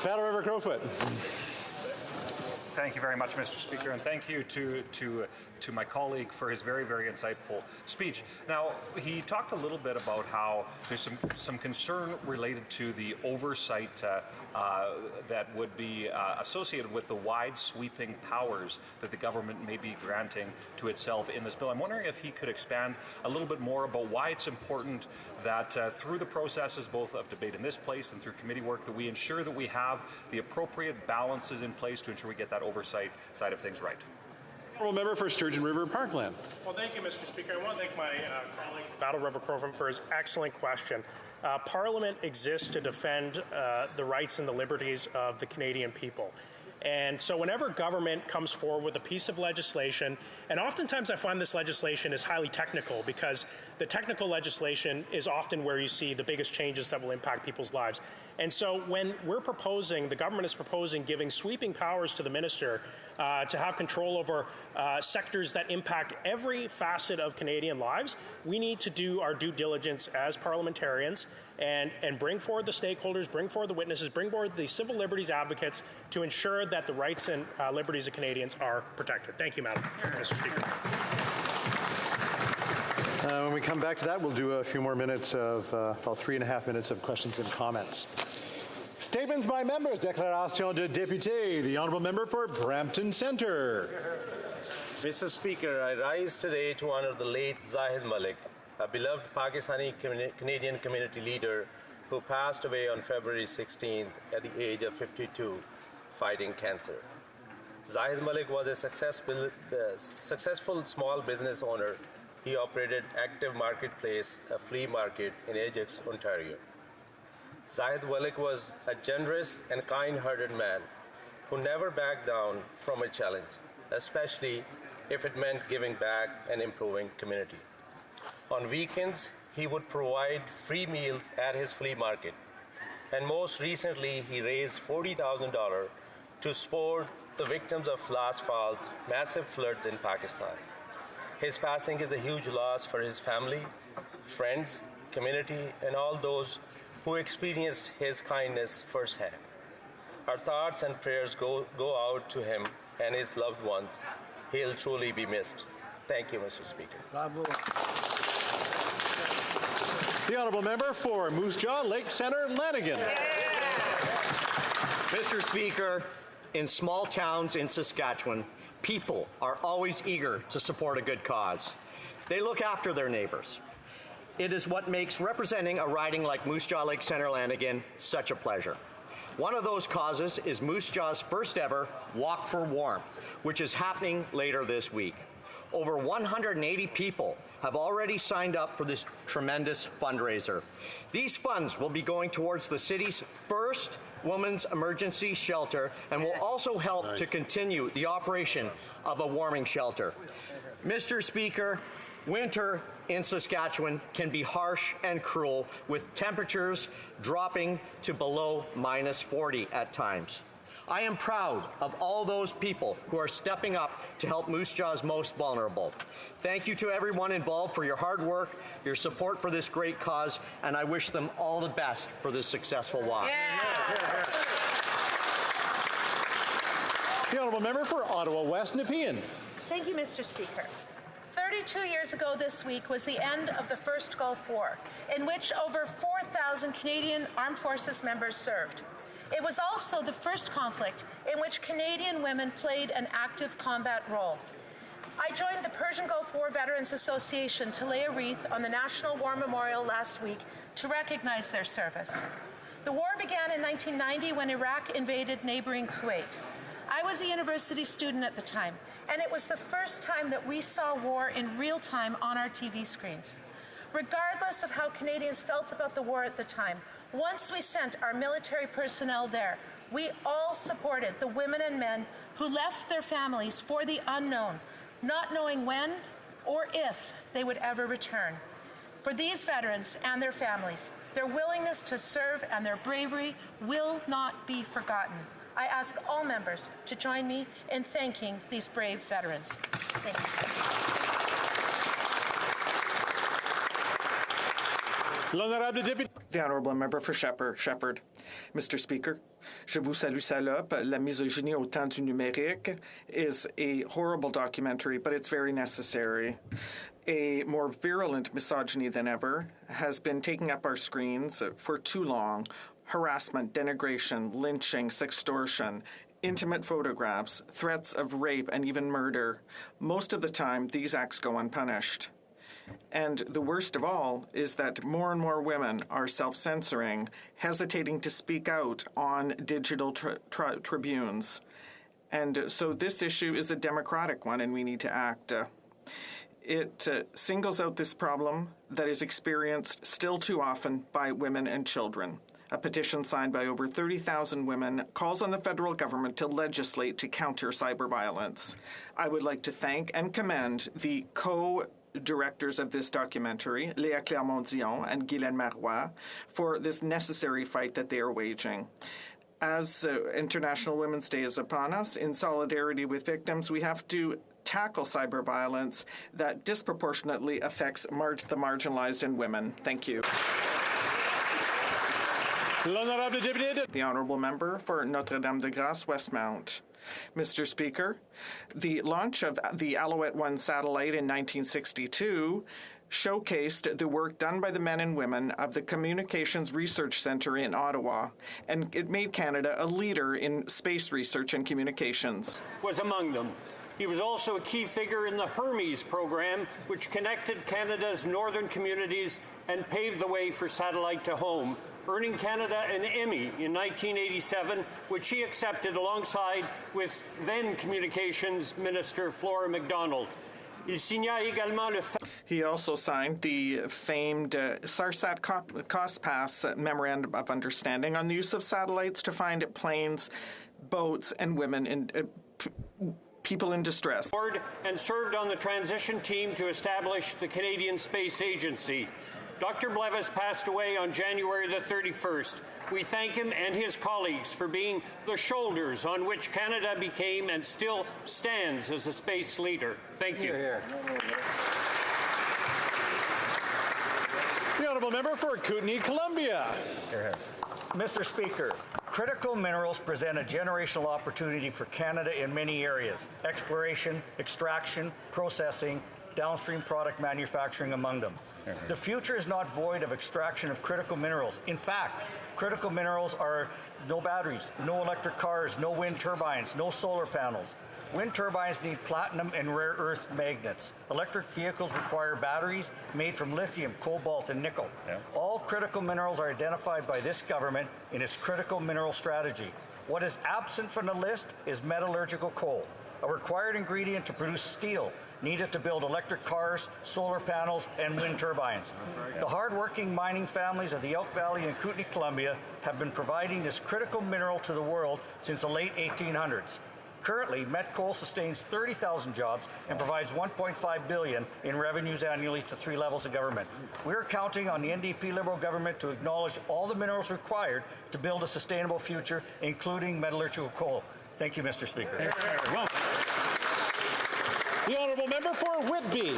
Battle River Crowfoot. Thank you very much, Mr. Speaker, and thank you to my colleague for his very, very insightful speech. Now, he talked a little bit about how there's some concern related to the oversight that would be associated with the wide sweeping powers that the government may be granting to itself in this bill. I'm wondering if he could expand a little bit more about why it's important that through the processes both of debate in this place and through committee work that we ensure that we have the appropriate balances in place to ensure we get that oversight side of things right. Honourable member for Sturgeon River Parkland. Well, thank you, Mr. Speaker. I want to thank my colleague, Battle River Crowfoot, for his excellent question. Parliament exists to defend the rights and the liberties of the Canadian people. And so whenever government comes forward with a piece of legislation, and oftentimes I find this legislation is highly technical because the technical legislation is often where you see the biggest changes that will impact people's lives. And so when we're proposing, the government is proposing giving sweeping powers to the minister to have control over sectors that impact every facet of Canadian lives, we need to do our due diligence as parliamentarians and bring forward the stakeholders, bring forward the witnesses, bring forward the civil liberties advocates to ensure that the rights and liberties of Canadians are protected. Thank you, Mr. Speaker. When we come back to that, we'll do a few more minutes of, about 3.5 minutes of questions and comments. Statements by members. Déclaration de député. The honourable member for Brampton Centre. Mr. Speaker, I rise today to honour the late Zahid Malik, a beloved Pakistani Canadian community leader who passed away on February 16th at the age of 52, fighting cancer. Zahid Malik was a successful small business owner. He operated Active Marketplace, a flea market in Ajax, Ontario. Zahid Malik was a generous and kind-hearted man who never backed down from a challenge, especially if it meant giving back and improving community. On weekends, he would provide free meals at his flea market. And most recently, he raised $40,000 to support the victims of last fall's massive floods in Pakistan. His passing is a huge loss for his family, friends, community, and all those who experienced his kindness firsthand. Our thoughts and prayers go out to him and his loved ones. He'll truly be missed. Thank you, Mr. Speaker. Bravo. The honourable member for Moose Jaw, Lake Centre, Lanigan. Mr. Speaker, in small towns in Saskatchewan, people are always eager to support a good cause. They look after their neighbours. It is what makes representing a riding like Moose Jaw Lake Centre Lanigan such a pleasure. One of those causes is Moose Jaw's first ever Walk for Warmth, which is happening later this week. Over 180 people have already signed up for this tremendous fundraiser. These funds will be going towards the city's first women's emergency shelter and will also help to continue the operation of a warming shelter. Mr. Speaker, winter in Saskatchewan can be harsh and cruel, with temperatures dropping to below -40 at times. I am proud of all those people who are stepping up to help Moose Jaw's most vulnerable. Thank you to everyone involved for your hard work, your support for this great cause, and I wish them all the best for this successful walk. The honourable member for Ottawa West, Nepean. Thank you, Mr. Speaker. 32 years ago this week was the end of the First Gulf War, in which over 4,000 Canadian Armed Forces members served. It was also the first conflict in which Canadian women played an active combat role. I joined the Persian Gulf War Veterans Association to lay a wreath on the National War Memorial last week to recognize their service. The war began in 1990 when Iraq invaded neighboring Kuwait. I was a university student at the time, and it was the first time that we saw war in real time on our TV screens. Regardless of how Canadians felt about the war at the time, once we sent our military personnel there, we all supported the women and men who left their families for the unknown, not knowing when or if they would ever return. For these veterans and their families, their willingness to serve and their bravery will not be forgotten. I ask all members to join me in thanking these brave veterans. Thank you. The Honourable Member for Shepherd. Mr. Speaker, je vous salue salope. La misogynie au temps du numérique is a horrible documentary, but it's very necessary. A more virulent misogyny than ever has been taking up our screens for too long. Harassment, denigration, lynching, sextortion, intimate photographs, threats of rape, and even murder. Most of the time, these acts go unpunished. And the worst of all is that more and more women are self-censoring, hesitating to speak out on digital tribunes. And so this issue is a democratic one, and we need to act. It singles out this problem that is experienced still too often by women and children. A petition signed by over 30,000 women calls on the federal government to legislate to counter cyber violence. I would like to thank and commend the co-directors of this documentary, Léa Clermont-Dion and Guylaine Marois, for this necessary fight that they are waging. As International Women's Day is upon us, in solidarity with victims, we have to tackle cyber violence that disproportionately affects the marginalized and women. Thank you. The Honourable Member for Notre-Dame-de-Grâce, Westmount. Mr. Speaker, the launch of the Alouette 1 satellite in 1962 showcased the work done by the men and women of the Communications Research Centre in Ottawa, and it made Canada a leader in space research and communications. Was among them. He was also a key figure in the Hermes program, which connected Canada's northern communities and paved the way for satellite to home, earning Canada an Emmy in 1987, which he accepted alongside with then Communications Minister Flora MacDonald. He also signed the famed SARSAT Cost Pass Memorandum of Understanding on the use of satellites to find planes, boats, and women in people in distress. And served on the transition team to establish the Canadian Space Agency. Dr. Blevis passed away on January the 31st. We thank him and his colleagues for being the shoulders on which Canada became and still stands as a space leader. Thank you. The Honourable Member for Kootenay, Columbia. Mr. Speaker, critical minerals present a generational opportunity for Canada in many areas: exploration, extraction, processing, downstream product manufacturing among them. The future is not void of extraction of critical minerals. In fact, critical minerals are no batteries, no electric cars, no wind turbines, no solar panels. Wind turbines need platinum and rare earth magnets. Electric vehicles require batteries made from lithium, cobalt, and nickel. All critical minerals are identified by this government in its critical mineral strategy. What is absent from the list is metallurgical coal, a required ingredient to produce steel needed to build electric cars, solar panels, and wind turbines. The hard-working mining families of the Elk Valley and Kootenay, Columbia have been providing this critical mineral to the world since the late 1800s. Currently, met coal sustains 30,000 jobs and provides $1.5 billion in revenues annually to 3 levels of government. We're counting on the NDP Liberal government to acknowledge all the minerals required to build a sustainable future, including metallurgical coal. Thank you, Mr. Speaker. The Honourable Member for Whitby.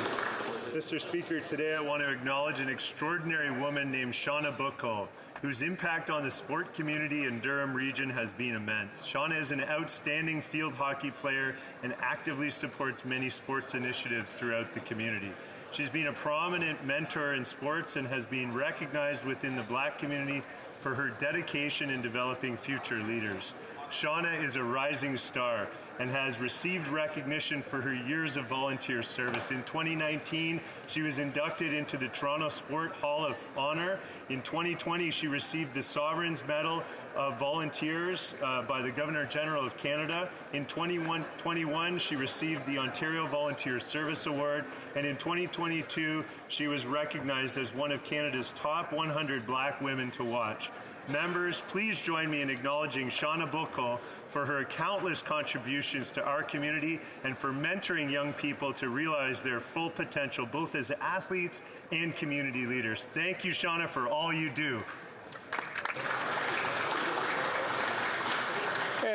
Mr. Speaker, today I want to acknowledge an extraordinary woman named Shauna Bucco, whose impact on the sport community in Durham region has been immense. Shauna is an outstanding field hockey player and actively supports many sports initiatives throughout the community. She's been a prominent mentor in sports and has been recognized within the Black community for her dedication in developing future leaders. Shauna is a rising star and has received recognition for her years of volunteer service. In 2019, she was inducted into the Toronto Sport Hall of Honor. In 2020, she received the Sovereign's Medal of Volunteers by the Governor-General of Canada. In 2021, she received the Ontario Volunteer Service Award. And in 2022, she was recognized as one of Canada's top 100 Black women to watch. Members, please join me in acknowledging Shauna Bucco for her countless contributions to our community and for mentoring young people to realize their full potential, both as athletes and community leaders. Thank you, Shauna, for all you do.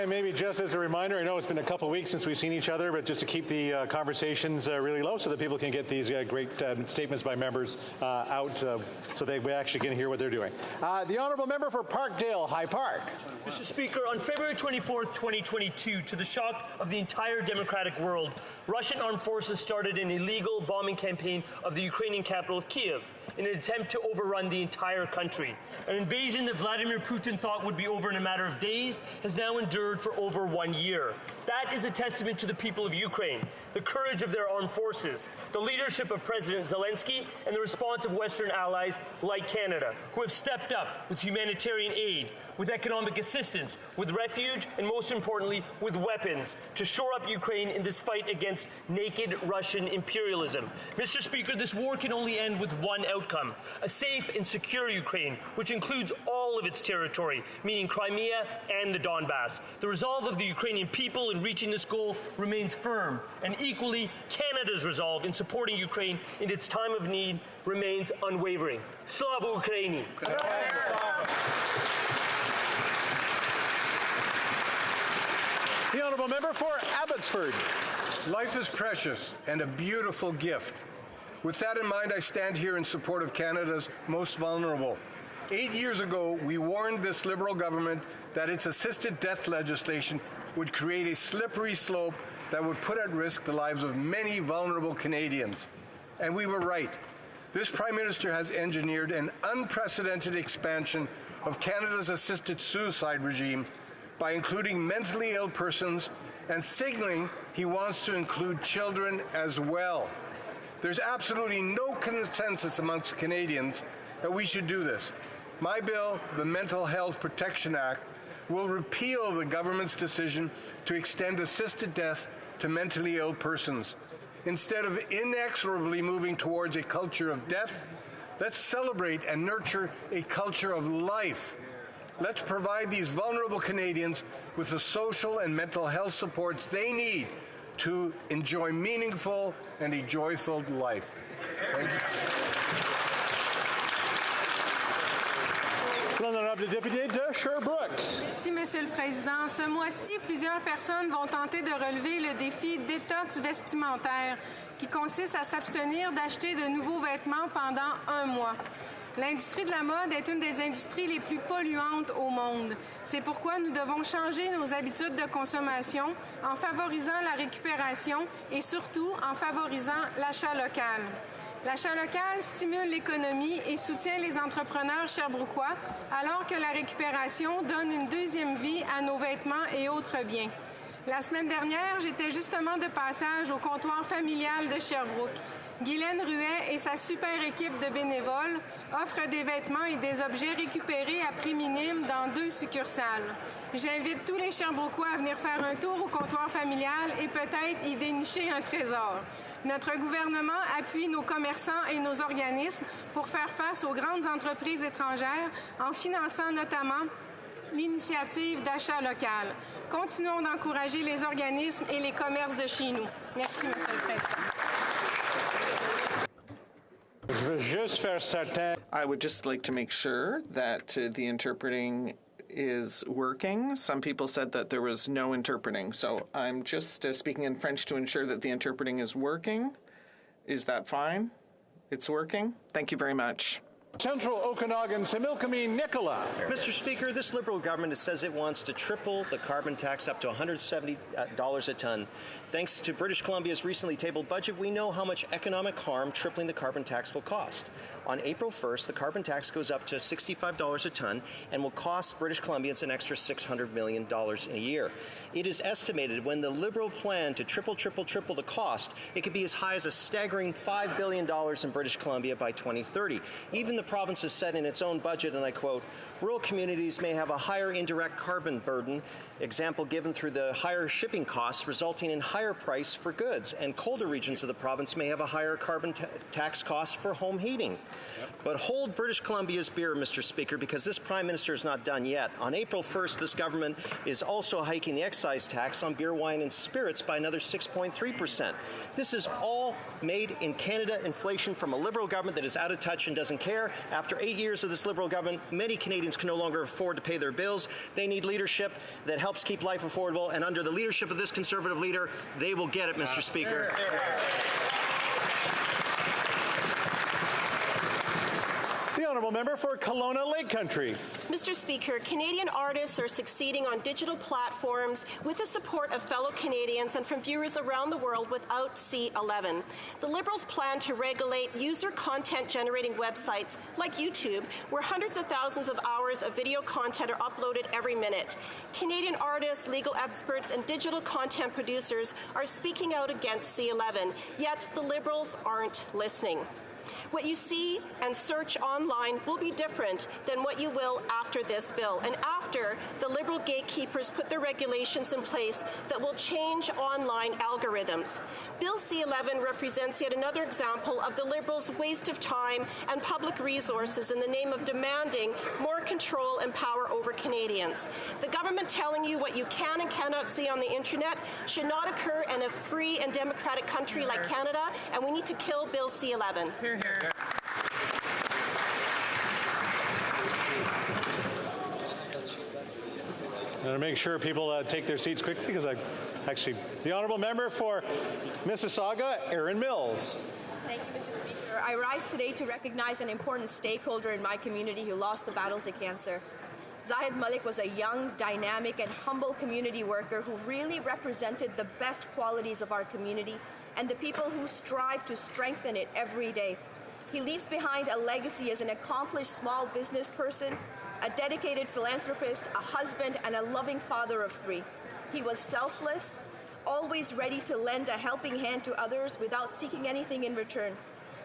And maybe just as a reminder, I know it's been a couple weeks since we've seen each other, but just to keep the conversations really low so that people can get these great statements by members out so they actually can hear what they're doing. The Honourable Member for Parkdale High Park. Mr. Speaker, on February 24th, 2022, to the shock of the entire democratic world, Russian armed forces started an illegal bombing campaign of the Ukrainian capital of Kyiv in an attempt to overrun the entire country. An invasion that Vladimir Putin thought would be over in a matter of days has now endured for over 1 year. That is a testament to the people of Ukraine, the courage of their armed forces, the leadership of President Zelensky, and the response of Western allies like Canada, who have stepped up with humanitarian aid, with economic assistance, with refuge, and most importantly, with weapons to shore up Ukraine in this fight against naked Russian imperialism. Mr. Speaker, this war can only end with one outcome: a safe and secure Ukraine, which includes all of its territory, meaning Crimea and the Donbass. The resolve of the Ukrainian people in reaching this goal remains firm, and equally, Canada's resolve in supporting Ukraine in its time of need remains unwavering. Slava Ukraini! The Honourable Member for Abbotsford. Life is precious and a beautiful gift. With that in mind, I stand here in support of Canada's most vulnerable. 8 years ago, we warned this Liberal government that its assisted death legislation would create a slippery slope that would put at risk the lives of many vulnerable Canadians. And we were right. This Prime Minister has engineered an unprecedented expansion of Canada's assisted suicide regime by including mentally ill persons and signaling he wants to include children as well. There's absolutely no consensus amongst Canadians that we should do this. My bill, the Mental Health Protection Act, will repeal the government's decision to extend assisted death to mentally ill persons. Instead of inexorably moving towards a culture of death, let's celebrate and nurture a culture of life. Let's provide these vulnerable Canadians with the social and mental health supports they need to enjoy meaningful and a joyful life. Thank you. L'honorable député de Sherbrooke. Merci, Monsieur le Président. Ce mois-ci, plusieurs personnes vont tenter de relever le défi détox vestimentaire, qui consiste à s'abstenir d'acheter de nouveaux vêtements pendant 1 mois. L'industrie de la mode est une des industries les plus polluantes au monde. C'est pourquoi nous devons changer nos habitudes de consommation en favorisant la récupération et surtout en favorisant l'achat local. L'achat local stimule l'économie et soutient les entrepreneurs sherbrookois, alors que la récupération donne une deuxième vie à nos vêtements et autres biens. La semaine dernière, j'étais justement de passage au comptoir familial de Sherbrooke. Guylaine Ruet et sa super équipe de bénévoles offrent des vêtements et des objets récupérés à prix minime dans 2 succursales. J'invite tous les Sherbrookois à venir faire un tour au comptoir familial et peut-être y dénicher un trésor. Notre gouvernement appuie nos commerçants et nos organismes pour faire face aux grandes entreprises étrangères en finançant notamment l'initiative d'achat local. Continuons d'encourager les organismes et les commerces de chez nous. Merci, Monsieur le Président. I would just like to make sure that the interpreting is working. Some people said that there was no interpreting, so I'm just speaking in French to ensure that the interpreting is working. Is that fine? It's working? Thank you very much. Central Okanagan, Similkameen Nicola. Mr. Speaker, this Liberal government says it wants to triple the carbon tax up to $170 a ton. Thanks to British Columbia's recently tabled budget, we know how much economic harm tripling the carbon tax will cost. On April 1st, the carbon tax goes up to $65 a ton and will cost British Columbians an extra $600 million in a year. It is estimated when the Liberal plan to triple the cost, it could be as high as a staggering $5 billion in British Columbia by 2030. Even the province has said in its own budget, and I quote, rural communities may have a higher indirect carbon burden, example given through the higher shipping costs resulting in higher price for goods, and colder regions of the province may have a higher carbon tax cost for home heating. But hold British Columbia's beer, Mr. Speaker, because this Prime Minister is not done yet. On April 1st, this government is also hiking the excise tax on beer, wine, and spirits by another 6.3%. This is all made in Canada inflation from a Liberal government that is out of touch and doesn't care. Speaker, after 8 years of this Liberal government, many Canadians can no longer afford to pay their bills. They need leadership that helps keep life affordable, and under the leadership of this Conservative leader, they will get it, Mr. Speaker. The honourable member for Kelowna Lake Country. Mr. Speaker, Canadian artists are succeeding on digital platforms with the support of fellow Canadians and from viewers around the world without C11. The Liberals plan to regulate user content generating websites like YouTube, where hundreds of thousands of hours of video content are uploaded every minute. Canadian artists, legal experts, and digital content producers are speaking out against C11, yet the Liberals aren't listening. What you see and search online will be different than what you will after this bill, and after the Liberal gatekeepers put the regulations in place that will change online algorithms. Bill C11 represents yet another example of the Liberals' waste of time and public resources in the name of demanding more control and power over Canadians. The government telling you what you can and cannot see on the internet should not occur in a free and democratic country like Canada, and we need to kill Bill C11. Hear, hear. I'm going to make sure people take their seats quickly because the honourable member for Mississauga, Aaron Mills. Thank you, Mr. Speaker. I rise today to recognize an important stakeholder in my community who lost the battle to cancer. Zahid Malik was a young, dynamic, and humble community worker who really represented the best qualities of our community and the people who strive to strengthen it every day. He leaves behind a legacy as an accomplished small business person, a dedicated philanthropist, a husband, and a loving father of 3. He was selfless, always ready to lend a helping hand to others without seeking anything in return.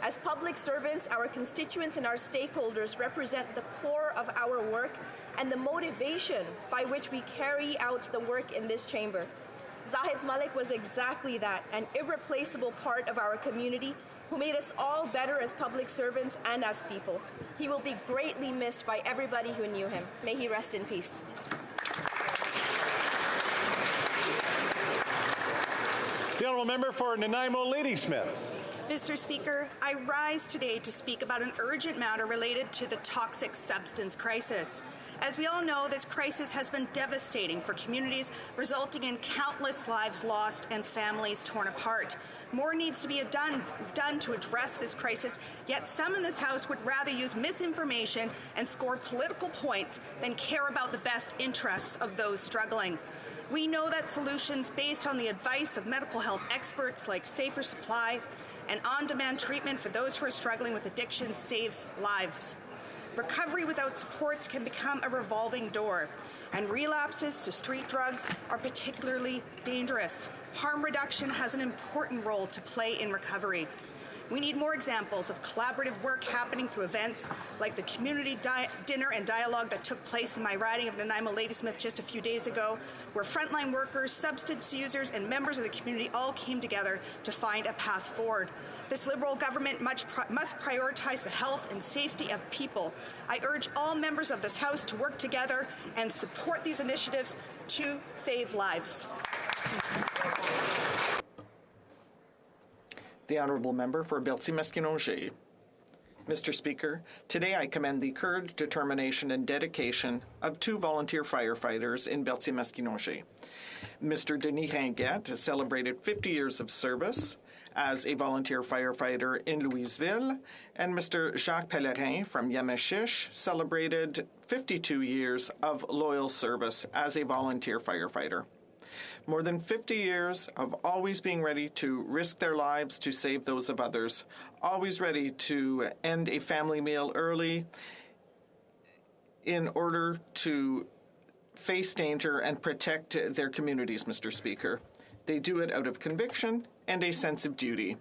As public servants, our constituents and our stakeholders represent the core of our work and the motivation by which we carry out the work in this chamber. Zahid Malik was exactly that, an irreplaceable part of our community who made us all better as public servants and as people. He will be greatly missed by everybody who knew him. May he rest in peace. The honourable member for Nanaimo Ladysmith. Mr. Speaker, I rise today to speak about an urgent matter related to the toxic substance crisis. As we all know, this crisis has been devastating for communities, resulting in countless lives lost and families torn apart. More needs to be done to address this crisis, yet some in this House would rather use misinformation and score political points than care about the best interests of those struggling. We know that solutions based on the advice of medical health experts like safer supply and on-demand treatment for those who are struggling with addiction saves lives. Recovery without supports can become a revolving door, and relapses to street drugs are particularly dangerous. Harm reduction has an important role to play in recovery. We need more examples of collaborative work happening through events like the community dinner and dialogue that took place in my riding of Nanaimo Ladysmith just a few days ago, where frontline workers, substance users, and members of the community all came together to find a path forward. This Liberal government must prioritize the health and safety of people. I urge all members of this House to work together and support these initiatives to save lives. The honourable member for Berthier-Maskinongé. Mr. Speaker, today I commend the courage, determination, and dedication of 2 volunteer firefighters in Berthier-Maskinongé. Mr. Denis Ringuette celebrated 50 years of service as a volunteer firefighter in Louisville, and Mr. Jacques Pellerin from Yamachiche celebrated 52 years of loyal service as a volunteer firefighter. More than 50 years of always being ready to risk their lives to save those of others, always ready to end a family meal early in order to face danger and protect their communities, Mr. Speaker. They do it out of conviction and a sense of duty.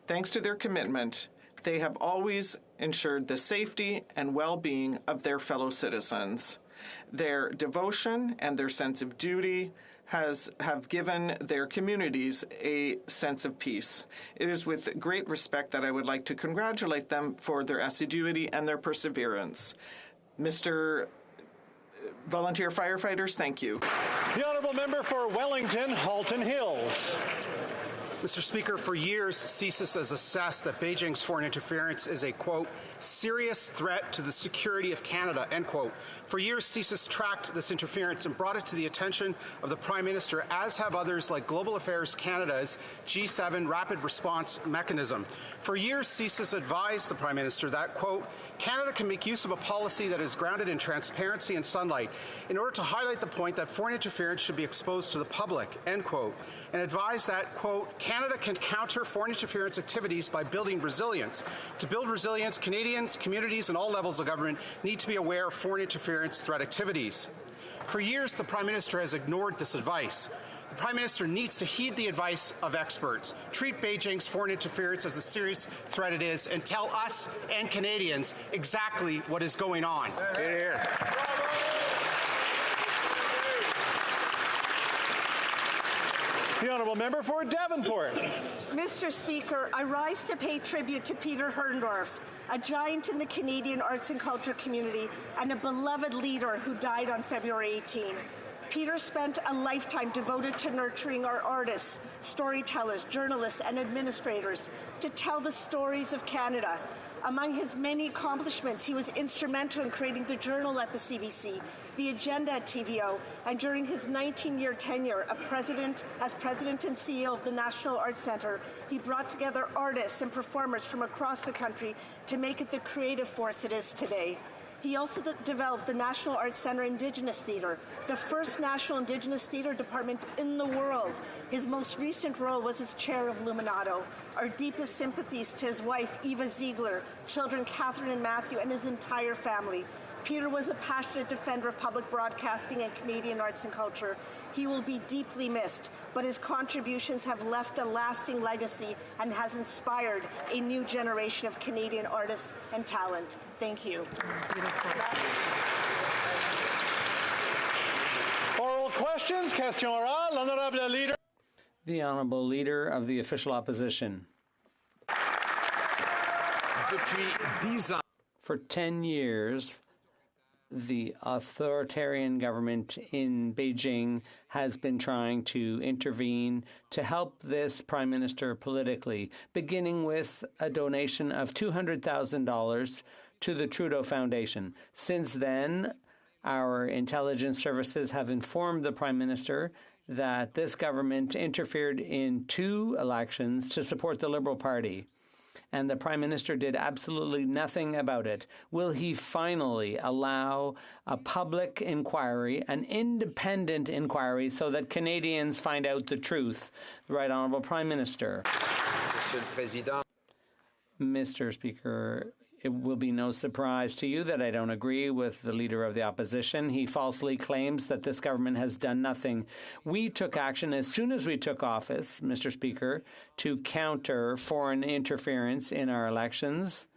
Thanks to their commitment, they have always ensured the safety and well-being of their fellow citizens. Their devotion and their sense of duty have given their communities a sense of peace. It is with great respect that I would like to congratulate them for their assiduity and their perseverance. Mr. Volunteer firefighters, thank you. The honourable member for Wellington, Halton Hills. Mr. Speaker, for years, CSIS has assessed that Beijing's foreign interference is a, quote, serious threat to the security of Canada, end quote. For years, CSIS tracked this interference and brought it to the attention of the Prime Minister, as have others like Global Affairs Canada's G7 Rapid Response Mechanism. For years, CSIS advised the Prime Minister that, quote, Canada can make use of a policy that is grounded in transparency and sunlight in order to highlight the point that foreign interference should be exposed to the public, end quote, and advised that, quote, Canada can counter foreign interference activities by building resilience. To build resilience, Canadians, communities, and all levels of government need to be aware of foreign interference threat activities. For years, the Prime Minister has ignored this advice. The Prime Minister needs to heed the advice of experts, treat Beijing's foreign interference as a serious threat it is, and tell us and Canadians exactly what is going on. Here. The honourable member for Davenport. Mr. Speaker, I rise to pay tribute to Peter Herndorf, a giant in the Canadian arts and culture community and a beloved leader who died on February 18. Peter spent a lifetime devoted to nurturing our artists, storytellers, journalists, and administrators to tell the stories of Canada. Among his many accomplishments, he was instrumental in creating the Journal at the CBC, the Agenda at TVO, and during his 19-year tenure as president and CEO of the National Arts Centre, he brought together artists and performers from across the country to make it the creative force it is today. He also developed the National Arts Centre Indigenous Theatre, the first national Indigenous theatre department in the world. His most recent role was as chair of Luminato. Our deepest sympathies to his wife, Eva Ziegler, children Catherine and Matthew, and his entire family. Peter was a passionate defender of public broadcasting and Canadian arts and culture. He will be deeply missed, but his contributions have left a lasting legacy and has inspired a new generation of Canadian artists and talent. Thank you. Oral questions. Question orale. L'honorable leader. The Honourable Leader of the Official Opposition. For 10 years, the authoritarian government in Beijing has been trying to intervene to help this Prime Minister politically, beginning with a donation of $200,000 to the Trudeau Foundation. Since then, our intelligence services have informed the Prime Minister that this government interfered in 2 elections to support the Liberal Party, and the Prime Minister did absolutely nothing about it. Will he finally allow a public inquiry, an independent inquiry, so that Canadians find out the truth? The Right Honourable Prime Minister. Mr. Speaker, it will be no surprise to you that I don't agree with the Leader of the Opposition. He falsely claims that this government has done nothing. We took action as soon as we took office, Mr. Speaker, to counter foreign interference in our elections.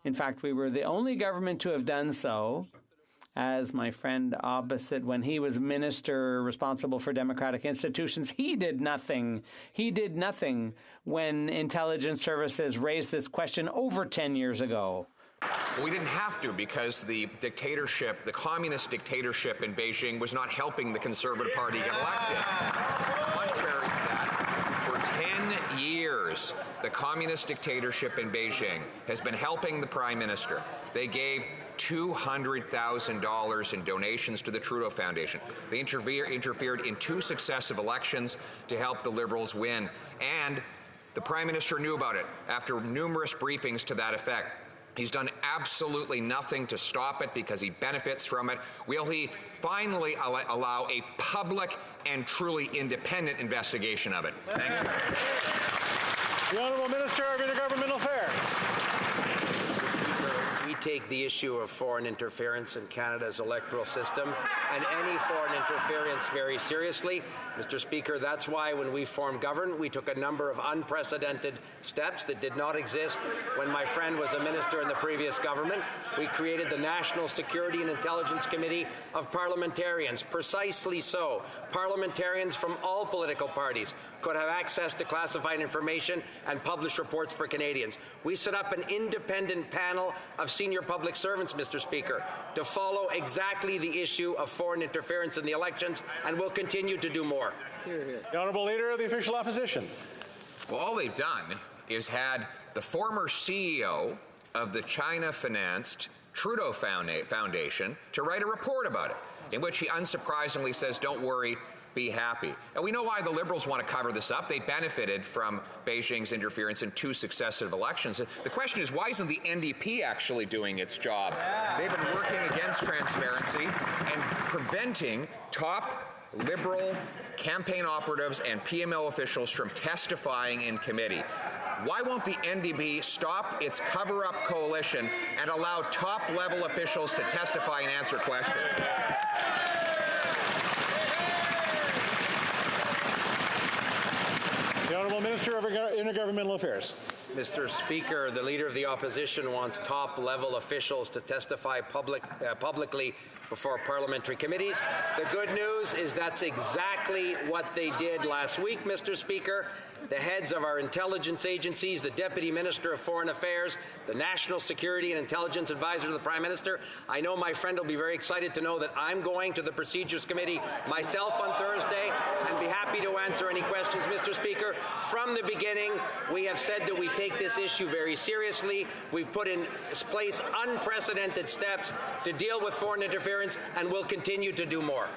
In fact, we were the only government to have done so. As my friend opposite, when he was minister responsible for democratic institutions, he did nothing. He did nothing when intelligence services raised this question over 10 years ago. Well, we didn't have to, because the dictatorship, the communist dictatorship in Beijing was not helping the Conservative Party get elected. Contrary to that, for 10 years, the communist dictatorship in Beijing has been helping the Prime Minister. They gave $200,000 in donations to the Trudeau Foundation. They interfered in 2 successive elections to help the Liberals win, and the Prime Minister knew about it after numerous briefings to that effect. He's done absolutely nothing to stop it because he benefits from it. Will he finally allow a public and truly independent investigation of it? Thank you. The Honourable Minister of Intergovernmental Affairs. We take the issue of foreign interference in Canada's electoral system and any foreign interference very seriously. Mr. Speaker, that's why when we formed government, we took a number of unprecedented steps that did not exist when my friend was a minister in the previous government. We created the National Security and Intelligence Committee of Parliamentarians. Precisely so. Parliamentarians from all political parties could have access to classified information and publish reports for Canadians. We set up an independent panel of senior public servants, Mr. Speaker, to follow exactly the issue of foreign interference in the elections, and will continue to do more. The Honourable Leader of the Official Opposition. Well, all they've done is had the former CEO of the China-financed Trudeau Foundation to write a report about it, in which he unsurprisingly says, don't worry, be happy. And we know why the Liberals want to cover this up. They benefited from Beijing's interference in 2 successive elections. The question is, why isn't the NDP actually doing its job? They've been working against transparency and preventing top Liberal campaign operatives and PMO officials from testifying in committee. Why won't the NDP stop its cover-up coalition and allow top-level officials to testify and answer questions? The Honourable Minister of Intergovernmental Affairs. Mr. Speaker, the Leader of the Opposition wants top-level officials to testify publicly before parliamentary committees. The good news is that's exactly what they did last week, Mr. Speaker. The heads of our intelligence agencies, the Deputy Minister of Foreign Affairs, the National Security and Intelligence Advisor to the Prime Minister. I know my friend will be very excited to know that I'm going to the Procedures Committee myself on Thursday and be happy to answer any questions, Mr. Speaker. From the beginning, we have said that we take this issue very seriously. We've put in place unprecedented steps to deal with foreign interference, and we'll continue to do more.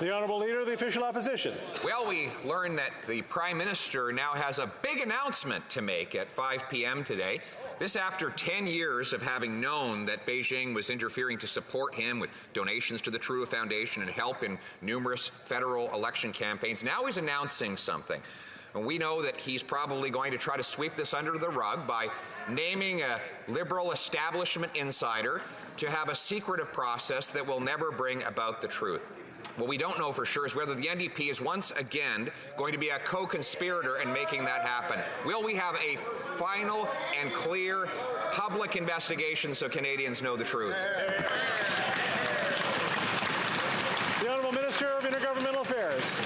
The Honourable Leader of the Official Opposition. Well, we learned that the Prime Minister now has a big announcement to make at 5 p.m. today. This after 10 years of having known that Beijing was interfering to support him with donations to the Trudeau Foundation and help in numerous federal election campaigns. Now he's announcing something. And we know that he's probably going to try to sweep this under the rug by naming a Liberal establishment insider to have a secretive process that will never bring about the truth. What we don't know for sure is whether the NDP is once again going to be a co-conspirator in making that happen. Will we have a final and clear public investigation so Canadians know the truth? The Honourable Minister of Intergovernmental Affairs.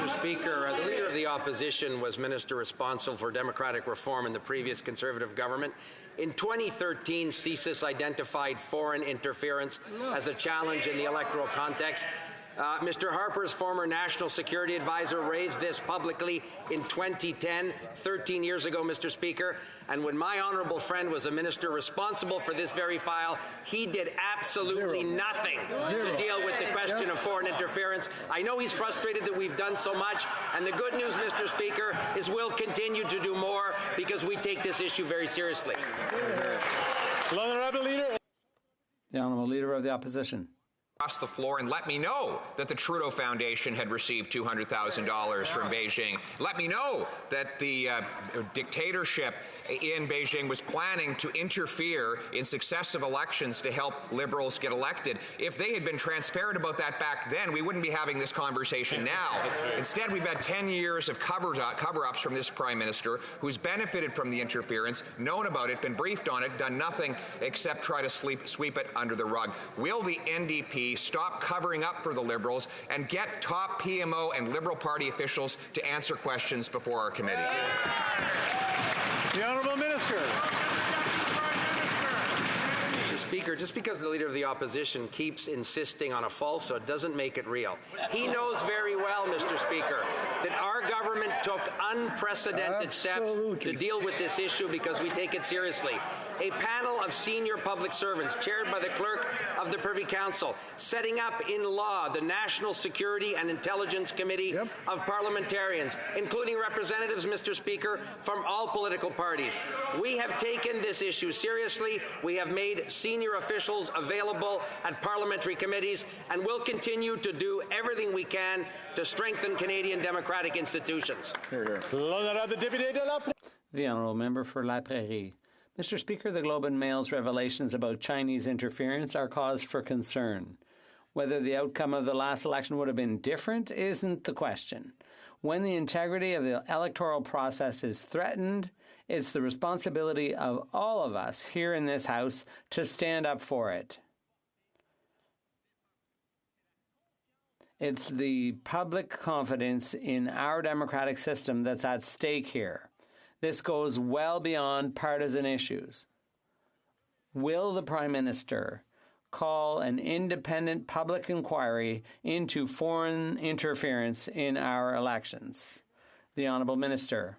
Mr. Speaker, the Leader of the Opposition was Minister responsible for democratic reform in the previous Conservative government. In 2013, CSIS identified foreign interference as a challenge in the electoral context. Mr. Harper's former National Security Advisor raised this publicly in 2010, 13 years ago, Mr. Speaker. And when my honourable friend was a minister responsible for this very file, he did absolutely nothing to deal with the question of foreign interference. I know he's frustrated that we've done so much, and the good news, Mr. Speaker, is we'll continue to do more because we take this issue very seriously. The Honourable Leader. The Honourable Leader of the Opposition. Across the floor and let me know that the Trudeau Foundation had received $200,000 from Beijing. Let me know that the dictatorship in Beijing was planning to interfere in successive elections to help Liberals get elected. If they had been transparent about that back then, we wouldn't be having this conversation now. Instead, we've had 10 years of cover-ups from this Prime Minister who's benefited from the interference, known about it, been briefed on it, done nothing except try to sweep it under the rug. Will the NDP stop covering up for the Liberals and get top PMO and Liberal Party officials to answer questions before our committee? The Honourable Minister. Mr. Speaker, just because the Leader of the Opposition keeps insisting on a falsehood doesn't make it real. He knows very well, Mr. Speaker, that our government took unprecedented steps to deal with this issue because we take it seriously. A panel of senior public servants, chaired by the Clerk of the Privy Council, setting up in law the National Security and Intelligence Committee of Parliamentarians, including representatives, Mr. Speaker, from all political parties. We have taken this issue seriously. We have made senior officials available at parliamentary committees, and we'll continue to do everything we can to strengthen Canadian democratic institutions. The Honourable Member for La Prairie. Mr. Speaker, the Globe and Mail's revelations about Chinese interference are cause for concern. Whether the outcome of the last election would have been different isn't the question. When the integrity of the electoral process is threatened, it's the responsibility of all of us here in this House to stand up for it. It's the public confidence in our democratic system that's at stake here. This goes well beyond partisan issues. Will the Prime Minister call an independent public inquiry into foreign interference in our elections? The Honourable Minister.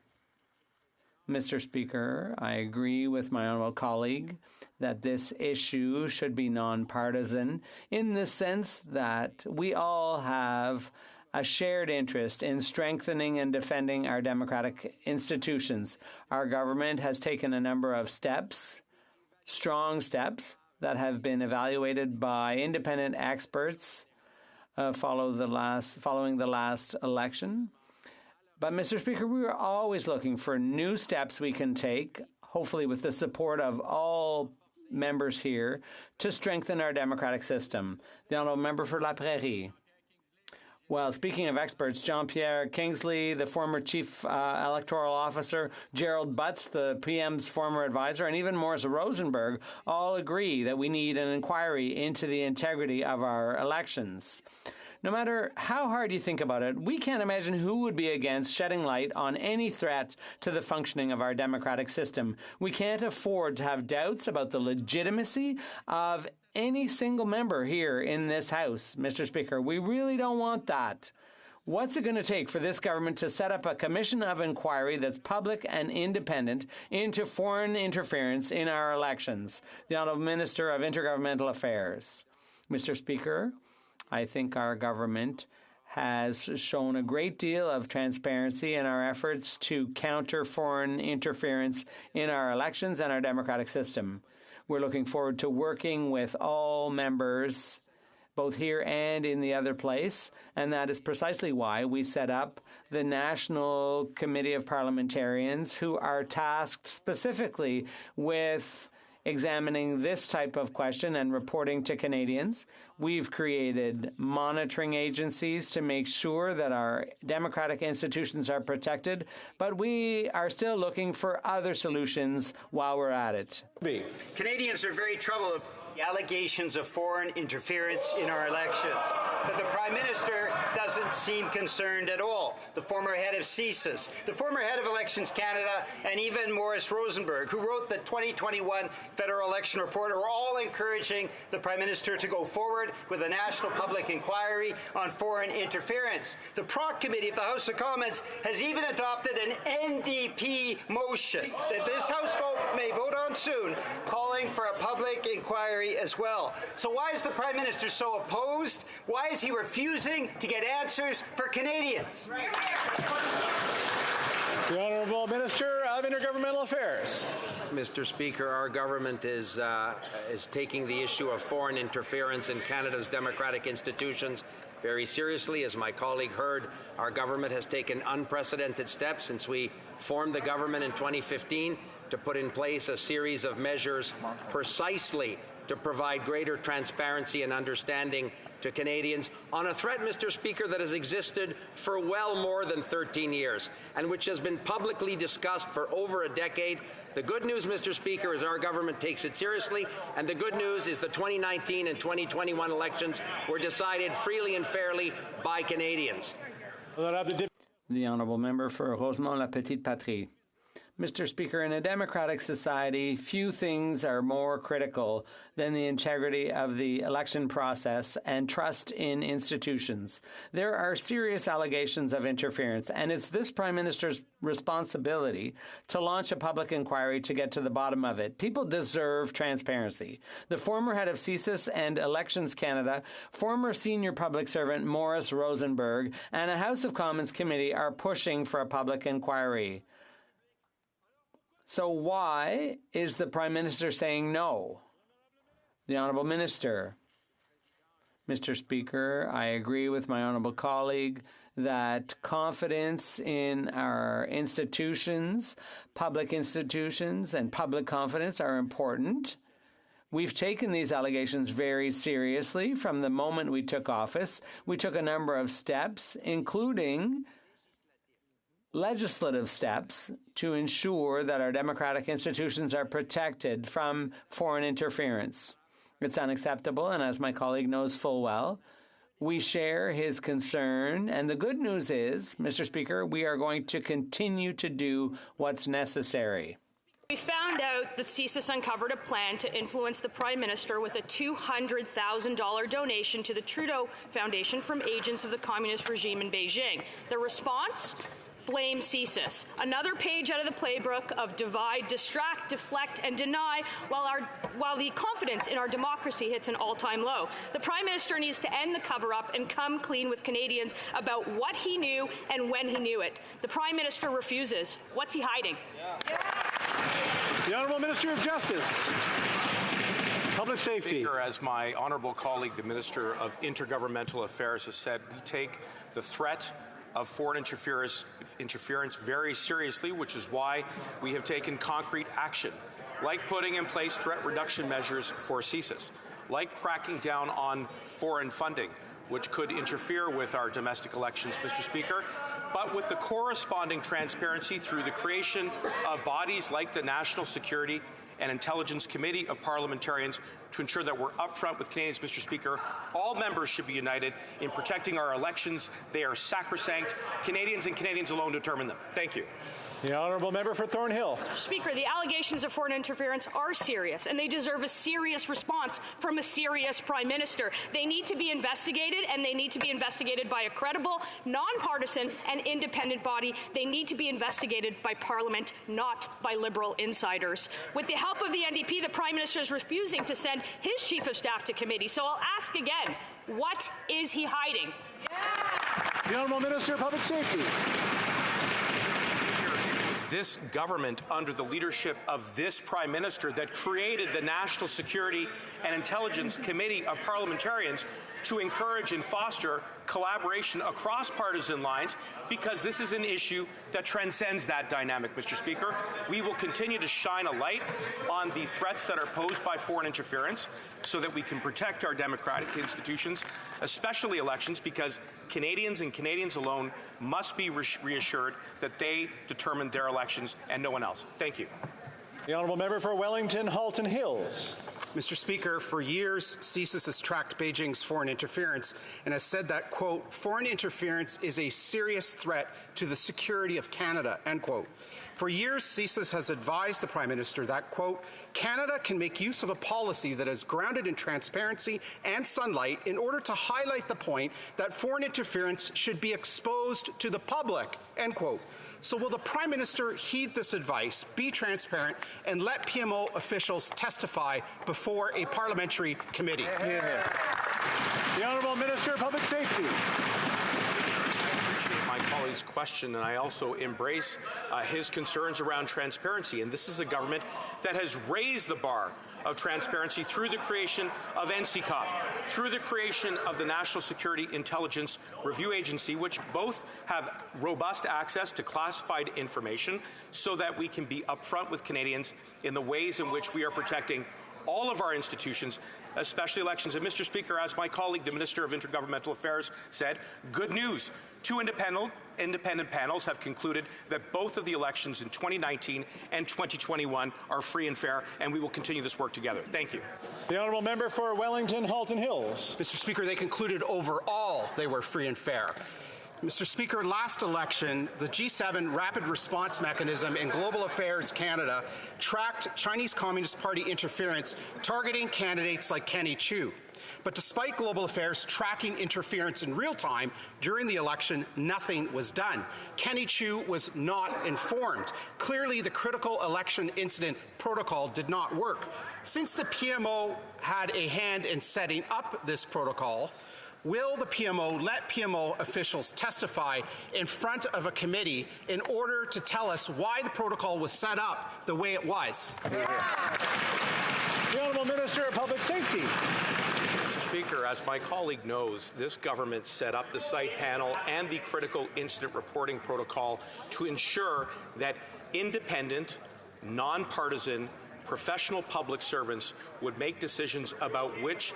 Mr. Speaker, I agree with my honourable colleague that this issue should be nonpartisan in the sense that we all have a shared interest in strengthening and defending our democratic institutions. Our government has taken a number of steps, strong steps, that have been evaluated by independent experts following the last election. But, Mr. Speaker, we are always looking for new steps we can take, hopefully with the support of all members here, to strengthen our democratic system. The Honourable Member for La Prairie. Well, speaking of experts, Jean-Pierre Kingsley, the former chief electoral officer, Gerald Butts, the PM's former advisor, and even Maurice Rosenberg all agree that we need an inquiry into the integrity of our elections. No matter how hard you think about it, we can't imagine who would be against shedding light on any threat to the functioning of our democratic system. We can't afford to have doubts about the legitimacy of any single member here in this House, Mr. Speaker. We really don't want that. What's it going to take for this government to set up a commission of inquiry that's public and independent into foreign interference in our elections? The Honourable Minister of Intergovernmental Affairs. Mr. Speaker, I think our government has shown a great deal of transparency in our efforts to counter foreign interference in our elections and our democratic system. We're looking forward to working with all members, both here and in the other place, and that is precisely why we set up the National Committee of Parliamentarians who are tasked specifically with examining this type of question and reporting to Canadians. We've created monitoring agencies to make sure that our democratic institutions are protected, but we are still looking for other solutions while we're at it. Canadians are very troubled the allegations of foreign interference in our elections. But the Prime Minister doesn't seem concerned at all. The former head of CSIS, the former head of Elections Canada, and even Maurice Rosenberg, who wrote the 2021 Federal Election Report, are all encouraging the Prime Minister to go forward with a national public inquiry on foreign interference. The PROC Committee of the House of Commons has even adopted an NDP motion that this House vote may vote on soon, calling for a public inquiry as well. So why is the Prime Minister so opposed? Why is he refusing to get answers for Canadians? The Honourable Minister of Intergovernmental Affairs. Mr. Speaker, our government is taking the issue of foreign interference in Canada's democratic institutions very seriously. As my colleague heard, our government has taken unprecedented steps since we formed the government in 2015 to put in place a series of measures precisely to provide greater transparency and understanding to Canadians on a threat, Mr. Speaker, that has existed for well more than 13 years and which has been publicly discussed for over a decade. The good news, Mr. Speaker, is our government takes it seriously, and the good news is the 2019 and 2021 elections were decided freely and fairly by Canadians. The Honourable Member for Rosemont-la-Petite-Patrie. Mr. Speaker, in a democratic society, few things are more critical than the integrity of the election process and trust in institutions. There are serious allegations of interference, and it's this Prime Minister's responsibility to launch a public inquiry to get to the bottom of it. People deserve transparency. The former head of CSIS and Elections Canada, former senior public servant Maurice Rosenberg, and a House of Commons committee are pushing for a public inquiry. So why is the Prime Minister saying no? The Honourable Minister. Mr. Speaker, I agree with my honourable colleague that confidence in our institutions, public institutions, and public confidence are important. We've taken these allegations very seriously from the moment we took office. We took a number of steps, including legislative steps to ensure that our democratic institutions are protected from foreign interference. It's unacceptable, and as my colleague knows full well, we share his concern. And the good news is, Mr. Speaker, we are going to continue to do what's necessary. We found out that CSIS uncovered a plan to influence the Prime Minister with a $200,000 donation to the Trudeau Foundation from agents of the communist regime in Beijing. The response? blame CSIS. Another page out of the playbook of divide, distract, deflect, and deny while the confidence in our democracy hits an all-time low. The Prime Minister needs to end the cover-up and come clean with Canadians about what he knew and when he knew it. The Prime Minister refuses. What's he hiding? The Honourable Minister of justice. Public safety. Speaker, as my honourable colleague, the Minister of Intergovernmental Affairs, has said, we take the threat of foreign interference very seriously, which is why we have taken concrete action, like putting in place threat reduction measures for CSIS, like cracking down on foreign funding, which could interfere with our domestic elections, Mr. Speaker, but with the corresponding transparency through the creation of bodies like the National Security and Intelligence Committee of Parliamentarians to ensure that we're upfront with Canadians, Mr. Speaker. All members should be united in protecting our elections. They are sacrosanct. Canadians and Canadians alone determine them. Thank you. The Honourable Member for Thornhill. Speaker, the allegations of foreign interference are serious, and they deserve a serious response from a serious Prime Minister. They need to be investigated, and they need to be investigated by a credible, nonpartisan, and independent body. They need to be investigated by Parliament, not by Liberal insiders. With the help of the NDP, the Prime Minister is refusing to send his Chief of Staff to committee. So I'll ask again, what is he hiding? The Honourable Minister of Public Safety. This government, under the leadership of this Prime Minister, that created the National Security and Intelligence Committee of Parliamentarians to encourage and foster collaboration across partisan lines, because this is an issue that transcends that dynamic, Mr. Speaker. We will continue to shine a light on the threats that are posed by foreign interference so that we can protect our democratic institutions, especially elections, because Canadians and Canadians alone must be reassured that they determine their elections and no one else. Thank you. The Honourable Member for Wellington, Halton Hills. Mr. Speaker, for years, CSIS has tracked Beijing's foreign interference and has said that, quote, foreign interference is a serious threat to the security of Canada, end quote. For years, CSIS has advised the Prime Minister that, quote, Canada can make use of a policy that is grounded in transparency and sunlight in order to highlight the point that foreign interference should be exposed to the public, end quote. So will the Prime Minister heed this advice, be transparent, and let PMO officials testify before a parliamentary committee? The Honourable Minister of Public Safety. I appreciate my colleague's question, and I also embrace his concerns around transparency. And this is a government that has raised the bar of transparency through the creation of NCCOP, through the creation of the National Security Intelligence Review Agency, which both have robust access to classified information so that we can be upfront with Canadians in the ways in which we are protecting all of our institutions, especially elections. And Mr. Speaker, as my colleague, the Minister of Intergovernmental Affairs, said, good news. Two independent panels have concluded that both of the elections in 2019 and 2021 are free and fair, and we will continue this work together. Thank you. The Honourable Member for Wellington, Halton Hills. Mr. Speaker, they concluded overall they were free and fair. Mr. Speaker, last election, the G7 Rapid Response Mechanism in Global Affairs Canada tracked Chinese Communist Party interference targeting candidates like Kenny Chiu. But despite Global Affairs tracking interference in real time during the election, nothing was done. Kenny Chiu was not informed. Clearly, the critical election incident protocol did not work. Since the PMO had a hand in setting up this protocol, will the PMO let PMO officials testify in front of a committee in order to tell us why the protocol was set up the way it was? The Honourable Minister of Public Safety. Mr. Speaker, as my colleague knows, this government set up the site panel and the critical incident reporting protocol to ensure that independent, nonpartisan, professional public servants would make decisions about which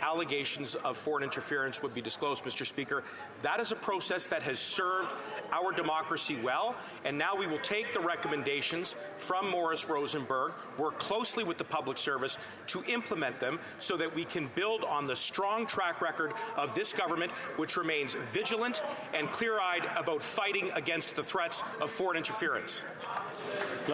allegations of foreign interference would be disclosed, Mr. Speaker. That is a process that has served our democracy well, and now we will take the recommendations from Morris Rosenberg, work closely with the public service to implement them so that we can build on the strong track record of this government, which remains vigilant and clear-eyed about fighting against the threats of foreign interference. The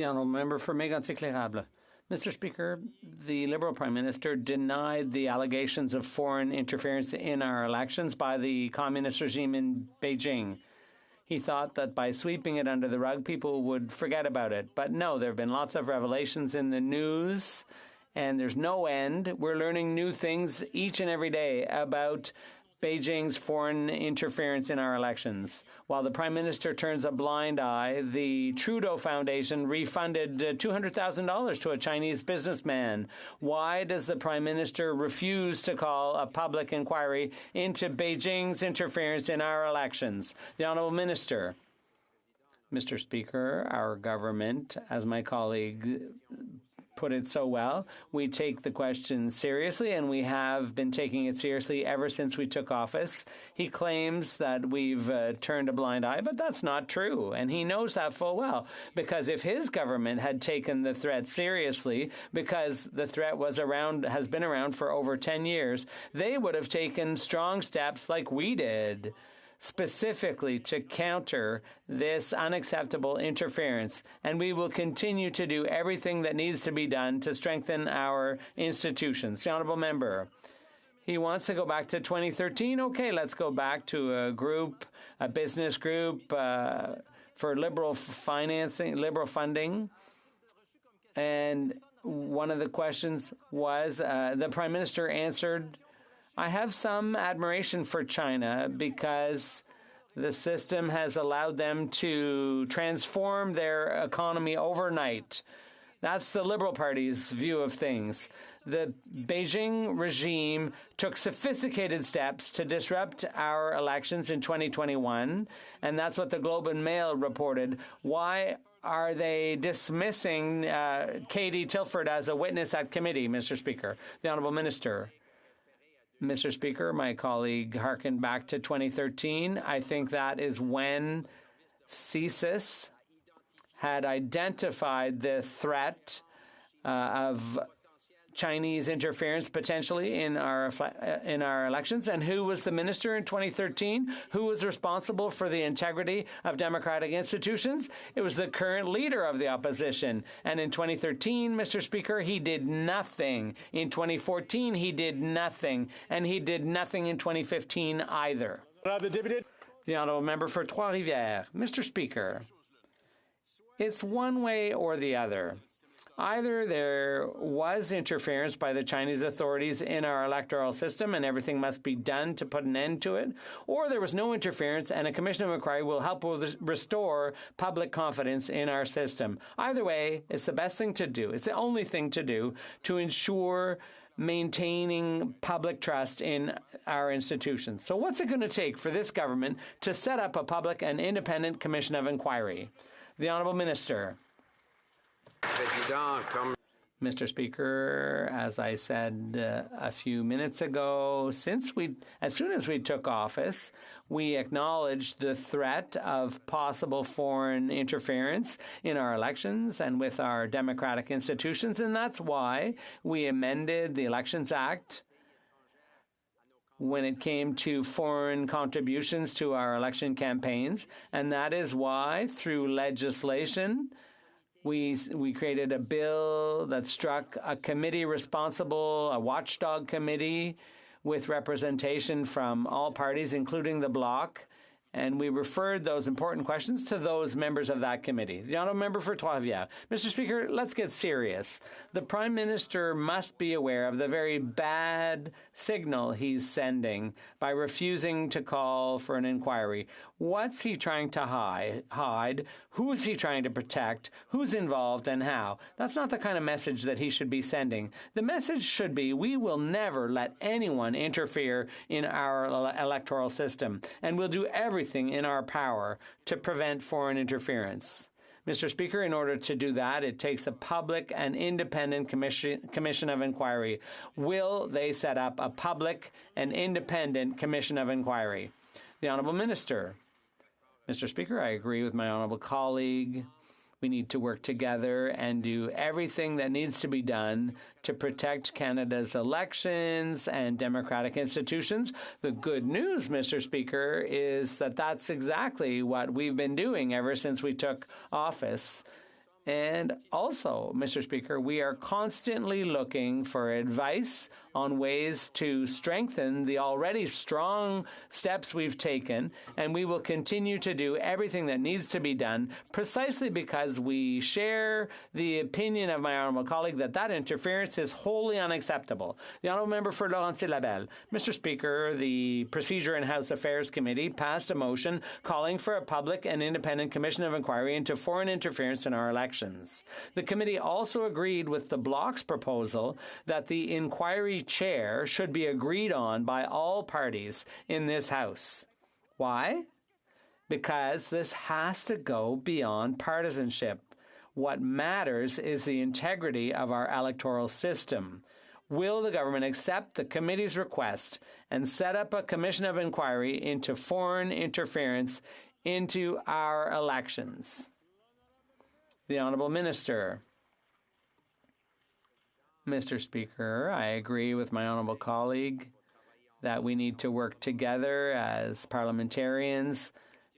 Honourable Member for Mégantic-L'Érable. Mr. Speaker, the Liberal Prime Minister denied the allegations of foreign interference in our elections by the communist regime in Beijing. He thought that by sweeping it under the rug, people would forget about it. But no, there have been lots of revelations in the news, and there's no end. We're learning new things each and every day about Beijing's foreign interference in our elections. While the Prime Minister turns a blind eye, the Trudeau Foundation refunded $200,000 to a Chinese businessman. Why does the Prime Minister refuse to call a public inquiry into Beijing's interference in our elections? The Honourable Minister. Mr. Speaker, our government, as my colleague put it so well, we take the question seriously, and we have been taking it seriously ever since we took office. He claims that we've turned a blind eye, but that's not true, and he knows that full well, because if his government had taken the threat seriously, because the threat has been around for over 10 years, they would have taken strong steps like we did, specifically to counter this unacceptable interference, and we will continue to do everything that needs to be done to strengthen our institutions. The Honourable Member, he wants to go back to 2013. Okay, let's go back to a business group for liberal funding. And one of the questions was, the Prime Minister answered, I have some admiration for China because the system has allowed them to transform their economy overnight. That's the Liberal Party's view of things. The Beijing regime took sophisticated steps to disrupt our elections in 2021, and that's what the Globe and Mail reported. Why are they dismissing Katie Tilford as a witness at committee, Mr. Speaker? The Honourable Minister. Mr. Speaker, my colleague harkened back to 2013. I think that is when CSIS had identified the threat of Chinese interference potentially in our elections. And who was the minister in 2013? Who was responsible for the integrity of democratic institutions? It was the current leader of the opposition. And in 2013, Mr. Speaker, he did nothing. In 2014, he did nothing. And he did nothing in 2015 either. The Honourable Member for Trois-Rivières. Mr. Speaker, it's one way or the other. Either there was interference by the Chinese authorities in our electoral system and everything must be done to put an end to it, or there was no interference and a commission of inquiry will help restore public confidence in our system. Either way, it's the best thing to do. It's the only thing to do to ensure maintaining public trust in our institutions. So what's it going to take for this government to set up a public and independent commission of inquiry? The Honourable Minister. Mr. Speaker, as I said a few minutes ago, as soon as we took office, we acknowledged the threat of possible foreign interference in our elections and with our democratic institutions, and that's why we amended the Elections Act when it came to foreign contributions to our election campaigns, and that is why, through legislation, we created a bill that struck a committee responsible, a watchdog committee with representation from all parties, including the Bloc, and we referred those important questions to those members of that committee. The Honourable Member for Trois-Rivières. Mr. Speaker, let's get serious. The Prime Minister must be aware of the very bad signal he's sending by refusing to call for an inquiry. What's he trying to hide? Who is he trying to protect? Who's involved and how? That's not the kind of message that he should be sending. The message should be, we will never let anyone interfere in our electoral system, and we'll do everything in our power to prevent foreign interference. Mr. Speaker, in order to do that, it takes a public and independent commission of inquiry. Will they set up a public and independent commission of inquiry? The Honourable Minister. Mr. Speaker, I agree with my honourable colleague. We need to work together and do everything that needs to be done to protect Canada's elections and democratic institutions. The good news, Mr. Speaker, is that that's exactly what we've been doing ever since we took office. And also, Mr. Speaker, we are constantly looking for advice on ways to strengthen the already strong steps we've taken, and we will continue to do everything that needs to be done precisely because we share the opinion of my honourable colleague that interference is wholly unacceptable. The honourable member for Laurentides-Labelle. Mr. Speaker, the Procedure and House Affairs Committee passed a motion calling for a public and independent commission of inquiry into foreign interference in our elections. The committee also agreed with the Bloc's proposal that the inquiry chair should be agreed on by all parties in this House. Why? Because this has to go beyond partisanship. What matters is the integrity of our electoral system. Will the government accept the committee's request and set up a commission of inquiry into foreign interference into our elections? The Honourable Minister. Mr. Speaker, I agree with my honourable colleague that we need to work together as parliamentarians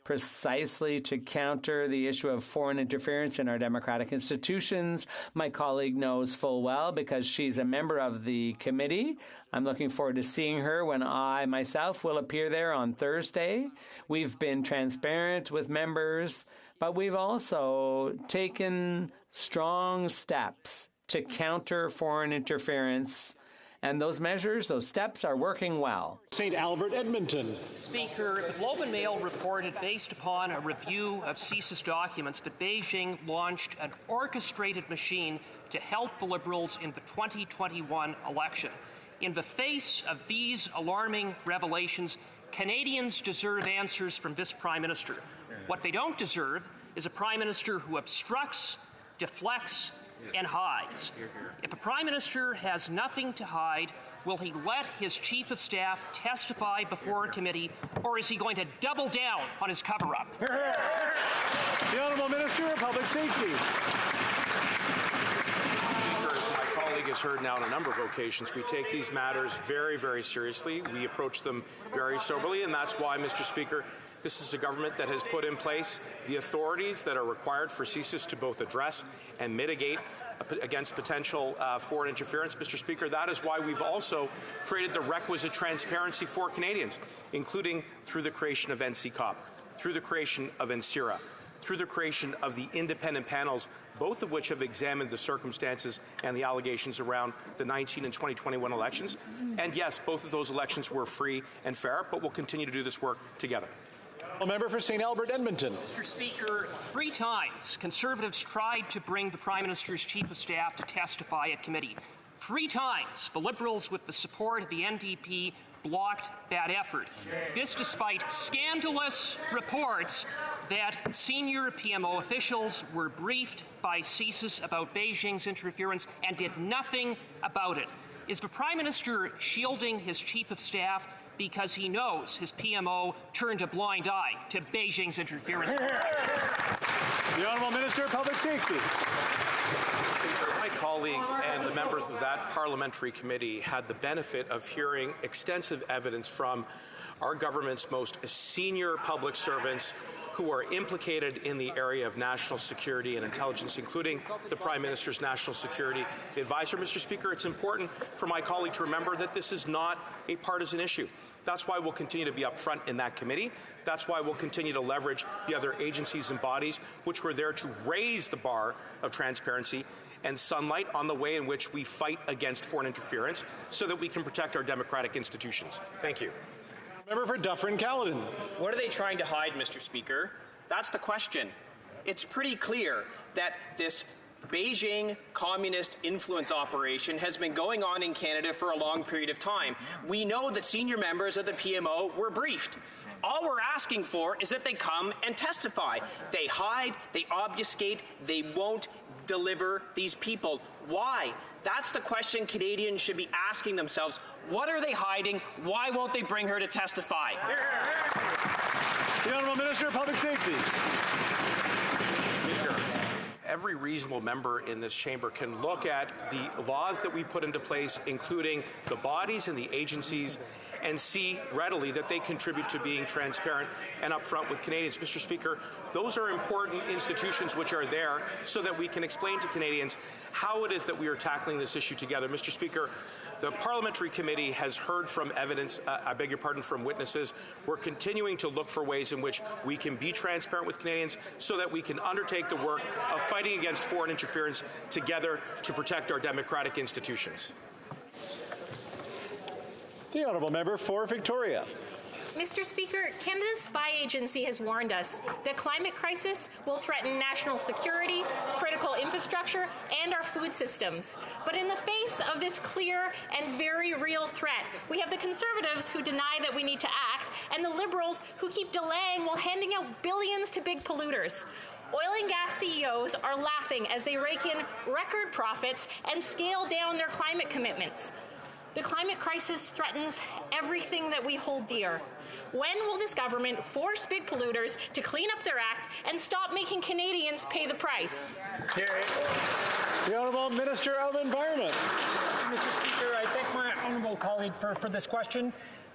precisely to counter the issue of foreign interference in our democratic institutions. My colleague knows full well because she's a member of the committee. I'm looking forward to seeing her when I myself will appear there on Thursday. We've been transparent with members, but we've also taken strong steps to counter foreign interference. And those measures, those steps are working well. St. Albert, Edmonton. Speaker, the Globe and Mail reported, based upon a review of CSIS documents, that Beijing launched an orchestrated machine to help the Liberals in the 2021 election. In the face of these alarming revelations, Canadians deserve answers from this Prime Minister. What they don't deserve is a Prime Minister who obstructs, deflects, and hides. If a Prime Minister has nothing to hide, will he let his Chief of Staff testify before a committee, or is he going to double down on his cover-up? The Honourable Minister of Public Safety. Speaker, as my colleague has heard now on a number of occasions, we take these matters very, very seriously. We approach them very soberly, and that's why, Mr. Speaker, this is a government that has put in place the authorities that are required for CSIS to both address and mitigate against potential foreign interference. Mr. Speaker, that is why we've also created the requisite transparency for Canadians, including through the creation of NCCOP, through the creation of NCIRA, through the creation of the independent panels, both of which have examined the circumstances and the allegations around the 19 and 2021 elections. And yes, both of those elections were free and fair, but we'll continue to do this work together. A member for St. Albert, Edmonton. Mr. Speaker, 3 times Conservatives tried to bring the Prime Minister's Chief of Staff to testify at committee. 3 times the Liberals, with the support of the NDP, blocked that effort. This despite scandalous reports that senior PMO officials were briefed by CSIS about Beijing's interference and did nothing about it. Is the Prime Minister shielding his Chief of Staff because he knows his PMO turned a blind eye to Beijing's interference? The Honourable Minister of Public Safety. My colleague and the members of that parliamentary committee had the benefit of hearing extensive evidence from our government's most senior public servants who are implicated in the area of national security and intelligence, including the Prime Minister's National Security Advisor. Mr. Speaker, it's important for my colleague to remember that this is not a partisan issue. That's why we'll continue to be upfront in that committee. That's why we'll continue to leverage the other agencies and bodies which were there to raise the bar of transparency and sunlight on the way in which we fight against foreign interference so that we can protect our democratic institutions. Thank you. Member for Dufferin-Caledon. What are they trying to hide, Mr. Speaker? That's the question. It's pretty clear that this Beijing communist influence operation has been going on in Canada for a long period of time. We know that senior members of the PMO were briefed. All we're asking for is that they come and testify. They hide, they obfuscate, they won't deliver these people. Why? That's the question Canadians should be asking themselves. What are they hiding? Why won't they bring her to testify? The Honourable Minister of Public Safety. Mr. Speaker, every reasonable member in this chamber can look at the laws that we put into place, including the bodies and the agencies, and see readily that they contribute to being transparent and upfront with Canadians. Mr. Speaker, those are important institutions which are there so that we can explain to Canadians how it is that we are tackling this issue together. Mr. Speaker, The Parliamentary Committee has heard from evidence, from witnesses. We're continuing to look for ways in which we can be transparent with Canadians so that we can undertake the work of fighting against foreign interference together to protect our democratic institutions. The honourable member for Victoria. Mr. Speaker, Canada's spy agency has warned us that climate crisis will threaten national security, critical infrastructure, and our food systems. But in the face of this clear and very real threat, we have the Conservatives who deny that we need to act, and the Liberals who keep delaying while handing out billions to big polluters. Oil and gas CEOs are laughing as they rake in record profits and scale down their climate commitments. The climate crisis threatens everything that we hold dear. When will this government force big polluters to clean up their act and stop making Canadians pay the price? The Honourable Minister of Environment. Mr. Speaker, I thank my honourable colleague for this question.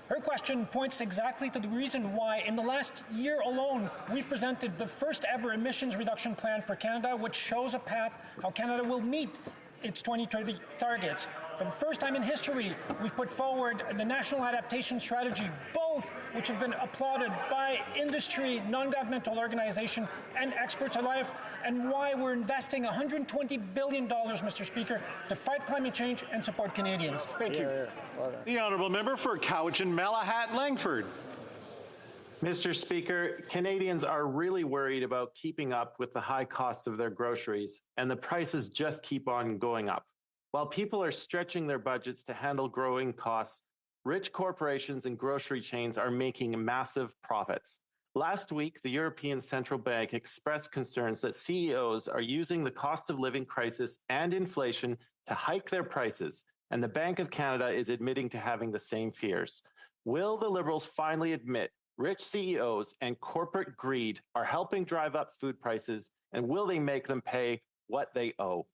Her question points exactly to the reason why, in the last year alone, we've presented the first ever emissions reduction plan for Canada, which shows a path how Canada will meet its 2030 targets. For the first time in history, we've put forward the National Adaptation Strategy, both which have been applauded by industry, non-governmental organization, and experts alike, and why we're investing $120 billion, Mr. Speaker, to fight climate change and support Canadians. Thank you. The honourable member for Cowichan-Malahat-Langford. Mr. Speaker, Canadians are really worried about keeping up with the high costs of their groceries, and the prices just keep on going up. While people are stretching their budgets to handle growing costs, rich corporations and grocery chains are making massive profits. Last week, the European Central Bank expressed concerns that CEOs are using the cost of living crisis and inflation to hike their prices, and the Bank of Canada is admitting to having the same fears. Will the Liberals finally admit rich CEOs and corporate greed are helping drive up food prices, and will they make them pay what they owe?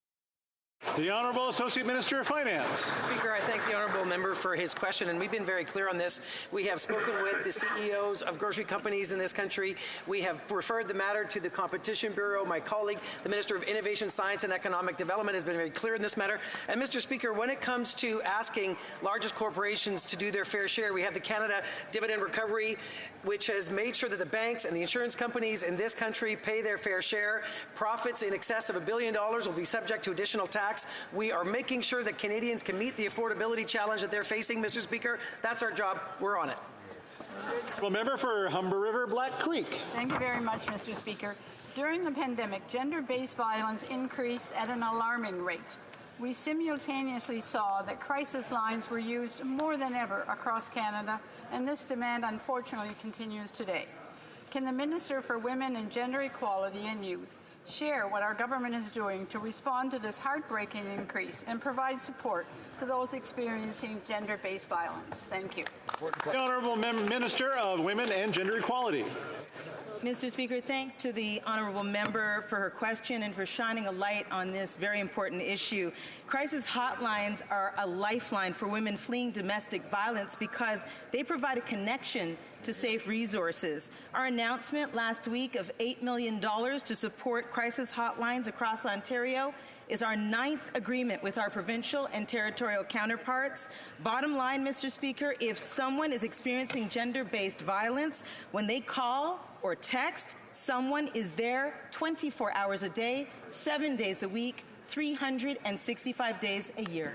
The Honourable Associate Minister of Finance. Speaker, I thank the honourable member for his question, and we've been very clear on this. We have spoken with the CEOs of grocery companies in this country. We have referred the matter to the Competition Bureau. My colleague, the Minister of Innovation, Science and Economic Development, has been very clear in this matter. And Mr. Speaker, when it comes to asking largest corporations to do their fair share, we have the Canada Dividend Recovery, which has made sure that the banks and the insurance companies in this country pay their fair share. Profits in excess of $1 billion will be subject to additional tax. We are making sure that Canadians can meet the affordability challenge that they're facing, Mr. Speaker. That's our job. We're on it. Well, member for Humber River, Black Creek. Thank you very much, Mr. Speaker. During the pandemic, gender-based violence increased at an alarming rate. We simultaneously saw that crisis lines were used more than ever across Canada, and this demand unfortunately continues today. Can the Minister for Women and Gender Equality and Youth share what our government is doing to respond to this heartbreaking increase and provide support to those experiencing gender-based violence? Thank you. The Honourable Minister of Women and Gender Equality. Mr. Speaker, thanks to the honourable member for her question and for shining a light on this very important issue. Crisis hotlines are a lifeline for women fleeing domestic violence because they provide a connection to safe resources. Our announcement last week of $8 million to support crisis hotlines across Ontario is our 9th agreement with our provincial and territorial counterparts. Bottom line, Mr. Speaker, if someone is experiencing gender-based violence, when they call or text, someone is there 24 hours a day, 7 days a week, 365 days a year.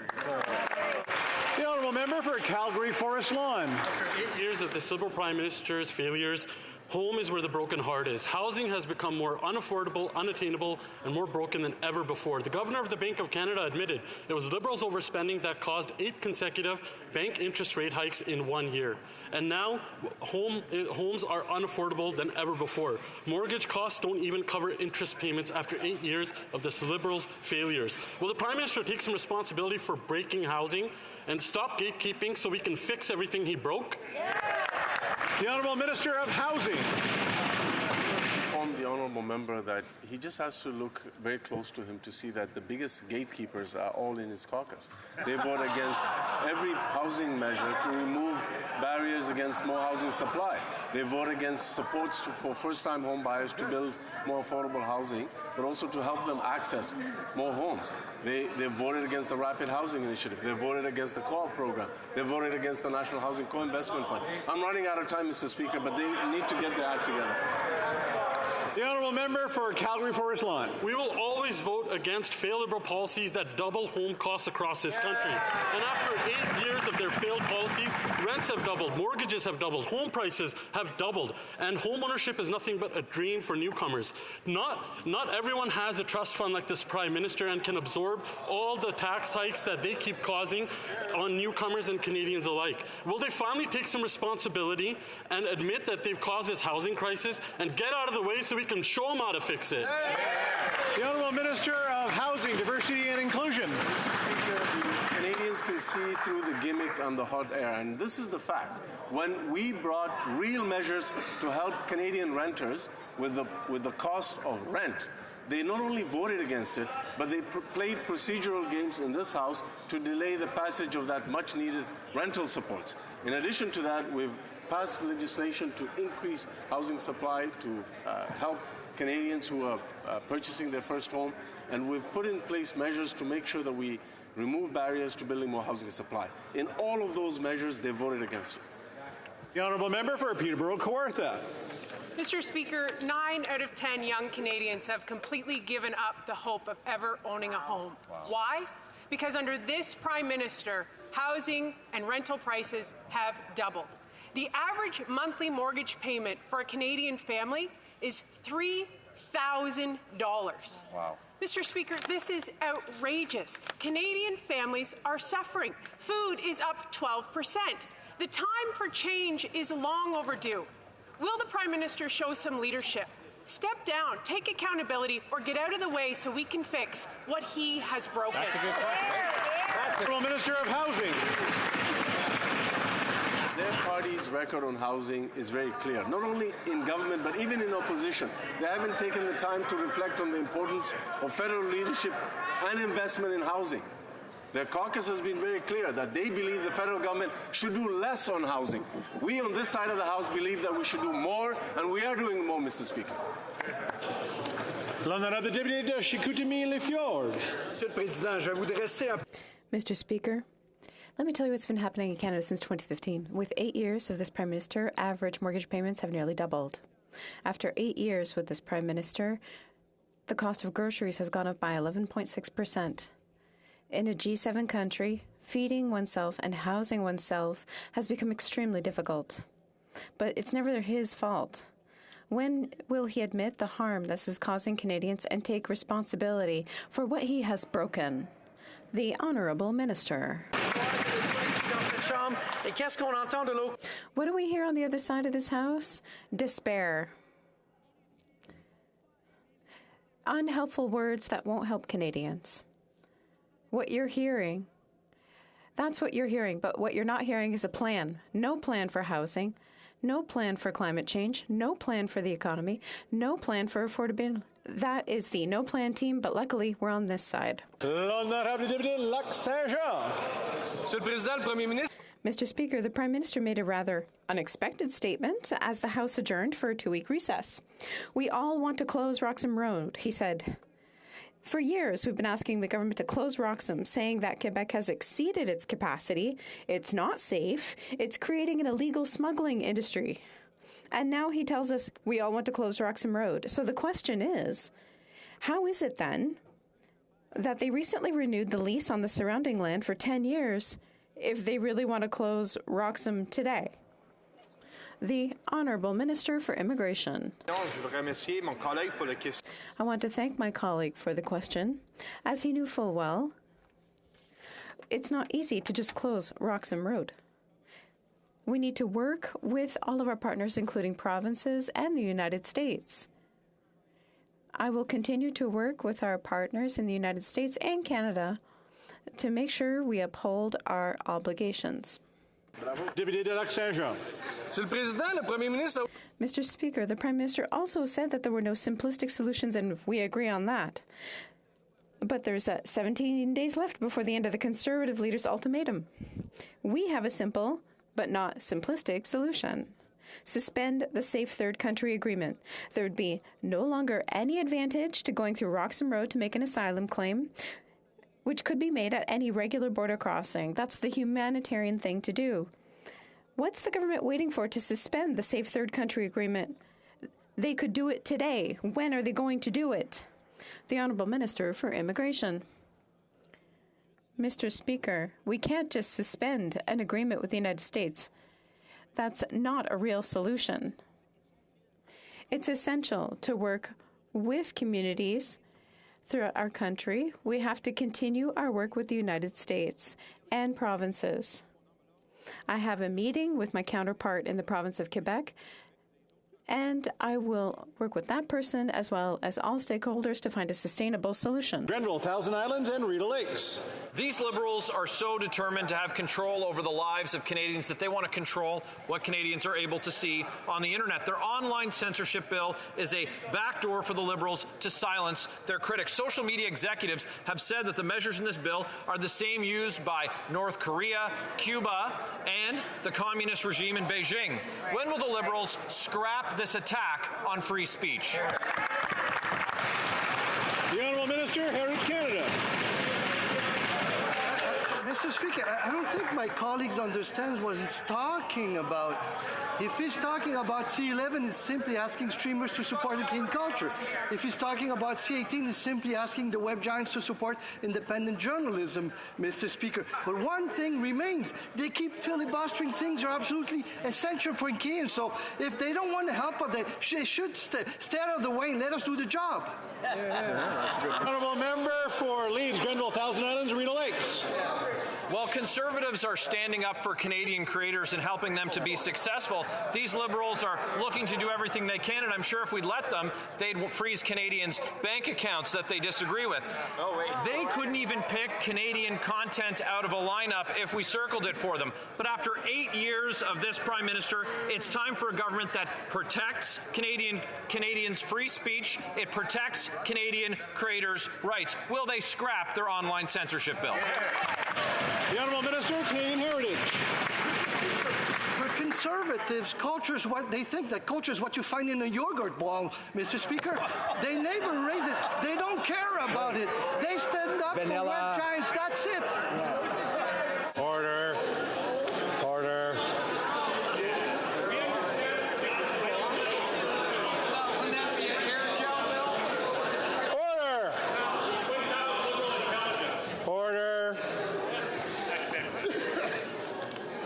The honourable member for Calgary Forest Lawn. After 8 years of this Liberal Prime Minister's failures, home is where the broken heart is. Housing has become more unaffordable, unattainable, and more broken than ever before. The Governor of the Bank of Canada admitted it was Liberals' overspending that caused 8 consecutive bank interest rate hikes in 1 year. And now, homes are unaffordable than ever before. Mortgage costs don't even cover interest payments after 8 years of this Liberals' failures. Will the Prime Minister take some responsibility for breaking housing and stop gatekeeping so we can fix everything he broke? The Honourable Minister of Housing. Inform the honourable honourable member that he just has to look very close to him to see that the biggest gatekeepers are all in his caucus. They vote against every housing measure to remove barriers against more housing supply. They vote against supports for first-time home buyers to build more affordable housing, but also to help them access more homes. They voted against the Rapid Housing Initiative. They voted against the co-op program. They voted against the National Housing Co-Investment Fund. I'm running out of time, Mr. Speaker, but they need to get their act together. The honourable member for Calgary Forest Lawn. We will always vote against failed Liberal policies that double home costs across this country. And after 8 years of their failed policies, rents have doubled, mortgages have doubled, home prices have doubled, and home ownership is nothing but a dream for newcomers. Not everyone has a trust fund like this Prime Minister and can absorb all the tax hikes that they keep causing on newcomers and Canadians alike. Will they finally take some responsibility and admit that they've caused this housing crisis and get out of the way so we can show them how to fix it? The Honourable Minister of Housing, Diversity and Inclusion. Mr. Speaker, Canadians can see through the gimmick and the hot air, and this is the fact. When we brought real measures to help Canadian renters with the cost of rent, they not only voted against it, but they played procedural games in this House to delay the passage of that much-needed rental supports. In addition to that, we've passed legislation to increase housing supply to help Canadians who are purchasing their first home, and we've put in place measures to make sure that we remove barriers to building more housing supply. In all of those measures, they voted against it. The honourable member for Peterborough-Kawartha. Mr. Speaker, 9 out of 10 young Canadians have completely given up the hope of ever owning a home. Wow. Why? Because under this Prime Minister, housing and rental prices have doubled. The average monthly mortgage payment for a Canadian family is $3,000. Wow. Mr. Speaker, this is outrageous. Canadian families are suffering. Food is up 12%. The time for change is long overdue. Will the Prime Minister show some leadership? Step down, take accountability, or get out of the way so we can fix what he has broken? That's a good question. That's the Minister of Housing. Their party's record on housing is very clear, not only in government, but even in opposition. They haven't taken the time to reflect on the importance of federal leadership and investment in housing. Their caucus has been very clear that they believe the federal government should do less on housing. We on this side of the House believe that we should do more, and we are doing more, Mr. Speaker. L'honorable député de Chicoutimi-Les-Fjords. Monsieur le Président, je vais vous dresser un... Mr. Speaker, let me tell you what's been happening in Canada since 2015. With 8 years of this Prime Minister, average mortgage payments have nearly doubled. After 8 years with this Prime Minister, the cost of groceries has gone up by 11.6%. In a G7 country, feeding oneself and housing oneself has become extremely difficult. But it's never his fault. When will he admit the harm this is causing Canadians and take responsibility for what he has broken? The Honourable Minister. What do we hear on the other side of this House? Despair. Unhelpful words that won't help Canadians. What you're hearing, that's what you're hearing, but what you're not hearing is a plan. No plan for housing, no plan for climate change, no plan for the economy, no plan for affordability. That is the no plan team, but luckily we're on this side. Mr. Speaker, the Prime Minister made a rather unexpected statement as the House adjourned for a 2-week recess. We all want to close Roxham Road, he said. For years, we've been asking the government to close Roxham, saying that Quebec has exceeded its capacity, it's not safe, it's creating an illegal smuggling industry. And now he tells us we all want to close Roxham Road. So the question is, how is it then that they recently renewed the lease on the surrounding land for 10 years if they really want to close Roxham today? The Honourable Minister for Immigration. I want to thank my colleague for the question. As he knew full well, it's not easy to just close Roxham Road. We need to work with all of our partners, including provinces and the United States. I will continue to work with our partners in the United States and Canada to make sure we uphold our obligations. Député de Lac-Saint-Jean. Mr. Speaker, the Prime Minister also said that there were no simplistic solutions, and we agree on that. But there's 17 days left before the end of the Conservative leader's ultimatum. We have a simple, but not simplistic, solution. Suspend the Safe Third Country Agreement. There would be no longer any advantage to going through Roxham Road to make an asylum claim, which could be made at any regular border crossing. That's the humanitarian thing to do. What's the government waiting for to suspend the Safe Third Country Agreement? They could do it today. When are they going to do it? The Honourable Minister for Immigration. Mr. Speaker, we can't just suspend an agreement with the United States. That's not a real solution. It's essential to work with communities throughout our country. We have to continue our work with the United States and provinces. I have a meeting with my counterpart in the province of Quebec, and I will work with that person as well as all stakeholders to find a sustainable solution. Grenville, Thousand Islands, and Rideau Lakes. These Liberals are so determined to have control over the lives of Canadians that they want to control what Canadians are able to see on the internet. Their online censorship bill is a backdoor for the Liberals to silence their critics. Social media executives have said that the measures in this bill are the same used by North Korea, Cuba, and the communist regime in Beijing. When will the Liberals scrap this attack on free speech? The Honourable Minister, Heritage Canada. Mr. Speaker, I don't think my colleagues understand what he's talking about. If he's talking about C11, it's simply asking streamers to support Canadian culture. If he's talking about C18, it's simply asking the web giants to support independent journalism, Mr. Speaker. But one thing remains. They keep filibustering things that are absolutely essential for Canadians. So if they don't want to help us, they should stay out of the way and let us do the job. Honourable Member for Leeds, Grenville, Thousand Islands, Rideau Lakes. While Conservatives are standing up for Canadian creators and helping them to be successful, these Liberals are looking to do everything they can, and I'm sure if we'd let them, they'd freeze Canadians' bank accounts that they disagree with. They couldn't even pick Canadian content out of a lineup if we circled it for them. But after 8 years of this Prime Minister, it's time for a government that protects Canadians' free speech, it protects Canadian creators' rights. Will they scrap their online censorship bill? The Honourable Minister, Canadian Heritage. For Conservatives, culture is what they think that culture is what you find in a yogurt bowl, Mr. Speaker. They never raise it. They don't care about it. They stand up for web giants. That's it. Order. Order. Order.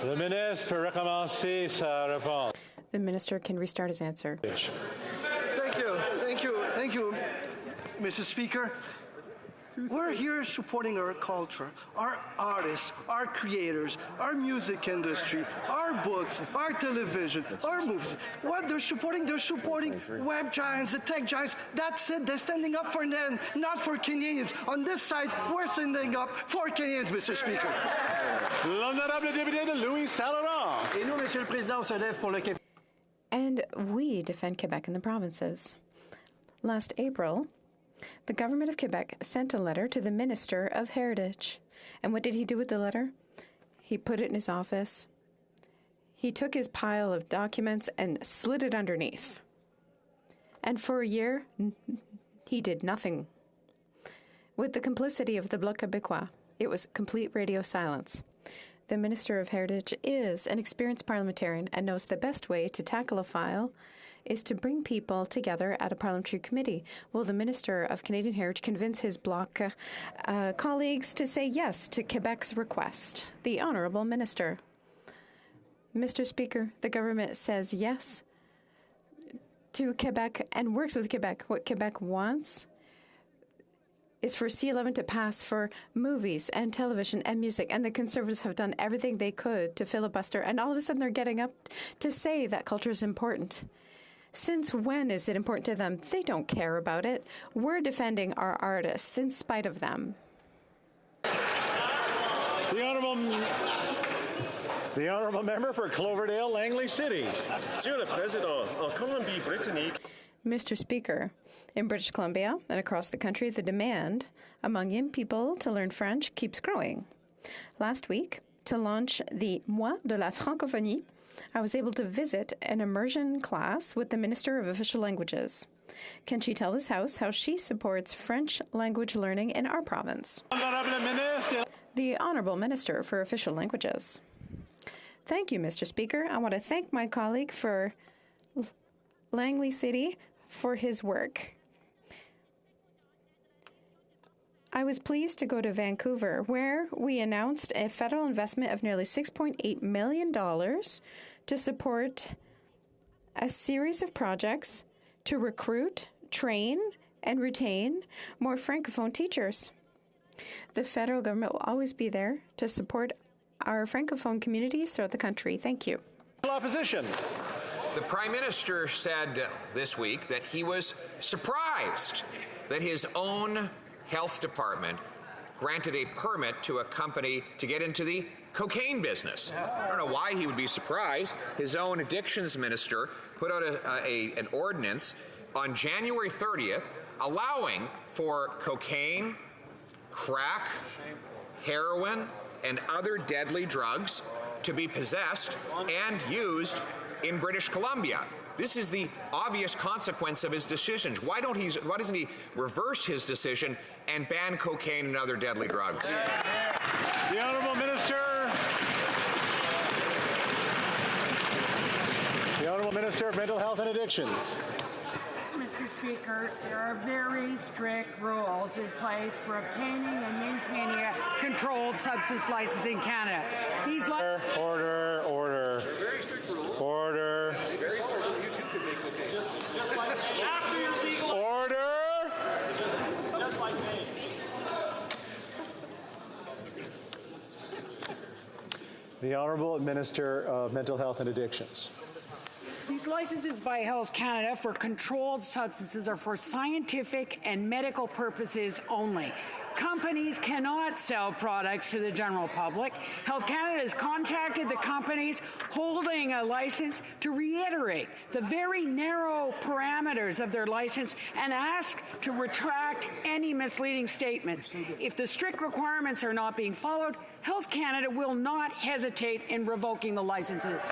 Le ministre peut recommencer sa réponse. The minister can restart his answer. Thank you, Mr. Speaker. We're here supporting our culture, our artists, our creators, our music industry, our books, our television, our movies. What they're supporting web giants, the tech giants. That's it. They're standing up for them, not for Canadians. On this side, we're standing up for Canadians, Mr. Speaker. L'honorable député de Louis Saint-Laurent. Et nous, Monsieur le Président, on se lève pour le Québec. And we defend Quebec and the provinces. Last April, the government of Quebec sent a letter to the Minister of Heritage. And what did he do with the letter? He put it in his office. He took his pile of documents and slid it underneath. And for a year, he did nothing. With the complicity of the Bloc Québécois, it was complete radio silence. The Minister of Heritage is an experienced parliamentarian and knows the best way to tackle a file is to bring people together at a parliamentary committee. Will the Minister of Canadian Heritage convince his Bloc colleagues to say yes to Quebec's request? The Honourable Minister. Mr. Speaker, the government says yes to Quebec and works with Quebec. What Quebec wants is for C11 to pass for movies and television and music. And the Conservatives have done everything they could to filibuster. And all of a sudden they're getting up to say that culture is important. Since when is it important to them? They don't care about it. We're defending our artists in spite of them. The Honourable The honourable member for Cloverdale, Langley City. Monsieur le Président, en Colombie-Britannique. Mr. Speaker, in British Columbia and across the country, the demand among young people to learn French keeps growing. Last week, to launch the Mois de la Francophonie, I was able to visit an immersion class with the Minister of Official Languages. Can she tell this House how she supports French language learning in our province? The Honourable Minister for Official Languages. Thank you, Mr. Speaker. I want to thank my colleague for Langley City for his work. I was pleased to go to Vancouver, where we announced a federal investment of nearly $6.8 million to support a series of projects to recruit, train, and retain more Francophone teachers. The federal government will always be there to support our Francophone communities throughout the country. Thank you. Opposition. The Prime Minister said this week that he was surprised that his own health department granted a permit to a company to get into the cocaine business. I don't know why he would be surprised. His own addictions minister put out an ordinance on January 30th allowing for cocaine, crack, heroin, and other deadly drugs to be possessed and used in British Columbia. This is the obvious consequence of his decisions. Why doesn't he reverse his decision and ban cocaine and other deadly drugs? The Honourable Minister. The Honourable Minister of Mental Health and Addictions. Mr. Speaker, there are very strict rules in place for obtaining and maintaining a controlled substance license in Canada. These Order. The Honourable Minister of Mental Health and Addictions. These licenses by Health Canada for controlled substances are for scientific and medical purposes only. Companies cannot sell products to the general public. Health Canada has contacted the companies holding a license to reiterate the very narrow parameters of their license and ask to retract any misleading statements. If the strict requirements are not being followed, Health Canada will not hesitate in revoking the licenses.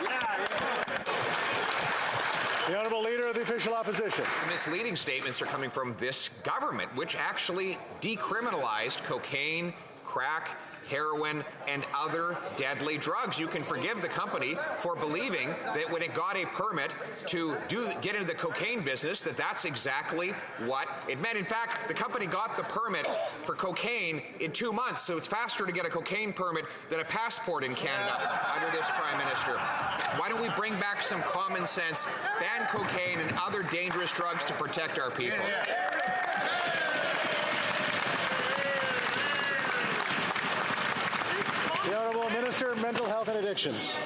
The Honourable Leader of the Official Opposition. Misleading statements are coming from this government, which actually decriminalized cocaine, crack, heroin, and other deadly drugs. You can forgive the company for believing that when it got a permit to get into the cocaine business, that's exactly what it meant. In fact, the company got the permit for cocaine in 2 months, so it's faster to get a cocaine permit than a passport in Canada under this Prime Minister. Why don't we bring back some common sense, ban cocaine and other dangerous drugs to protect our people? The Honourable Minister of Mental Health and Addictions.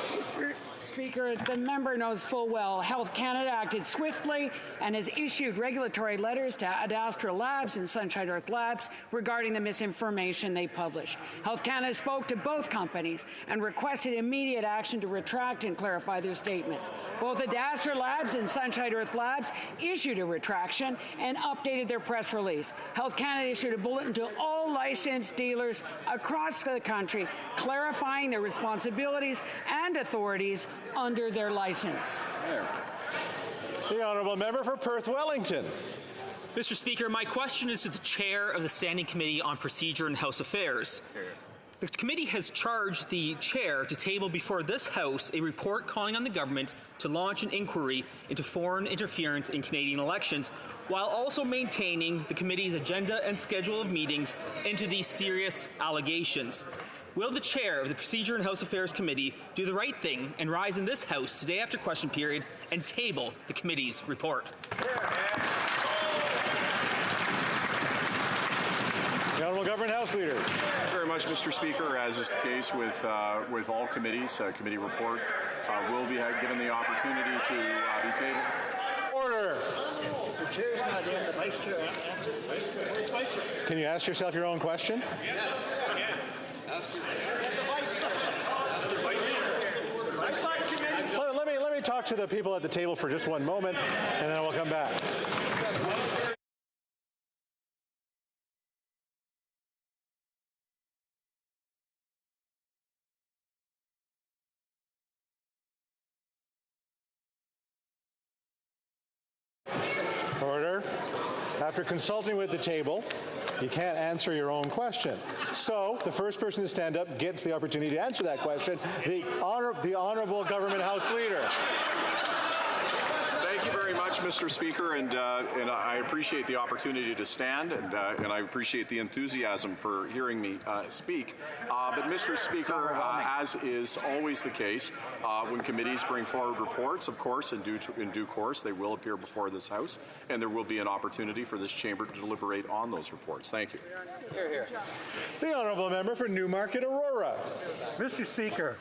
Mr. Speaker, the member knows full well Health Canada acted swiftly and has issued regulatory letters to Ad Astra Labs and Sunshine Earth Labs regarding the misinformation they published. Health Canada spoke to both companies and requested immediate action to retract and clarify their statements. Both Ad Astra Labs and Sunshine Earth Labs issued a retraction and updated their press release. Health Canada issued a bulletin to all licensed dealers across the country clarifying their responsibilities and authorities under their license. The Honourable Member for Perth Wellington. Mr. Speaker, my question is to the Chair of the Standing Committee on Procedure and House Affairs. The committee has charged the Chair to table before this House a report calling on the government to launch an inquiry into foreign interference in Canadian elections, while also maintaining the committee's agenda and schedule of meetings into these serious allegations. Will the Chair of the Procedure and House Affairs Committee do the right thing and rise in this House today after question period and table the committee's report? The Honourable Government House Leader. Thank you very much, Mr. Speaker. As is the case with all committees, committee report will be given the opportunity to be tabled. Order. The chair's not in, the vice chair. Can you ask yourself your own question? The vice chair. talk to the people at the table for just one moment, and then we'll come back. Order. After consulting with the table, you can't answer your own question. So the first person to stand up gets the opportunity to answer that question, the Honourable Government House Leader. Thank you very much, Mr. Speaker, and I appreciate the opportunity to stand, and I appreciate the enthusiasm for hearing me speak. But, Mr. Speaker, as is always the case, when committees bring forward reports, of course, in due course, they will appear before this House, and there will be an opportunity for this chamber to deliberate on those reports. Thank you. Hear, hear. The Honourable Member for Newmarket Aurora. Mr. Speaker,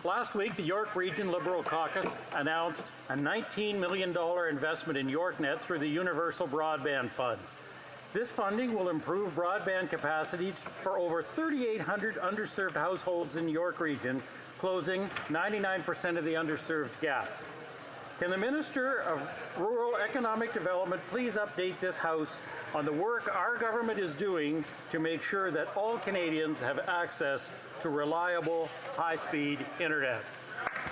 last week, the York Region Liberal Caucus announced a $19 million investment in YorkNet through the Universal Broadband Fund. This funding will improve broadband capacity for over 3,800 underserved households in the York Region, closing 99% of the underserved gap. Can the Minister of Rural Economic Development please update this House on the work our government is doing to make sure that all Canadians have access to reliable, high-speed internet?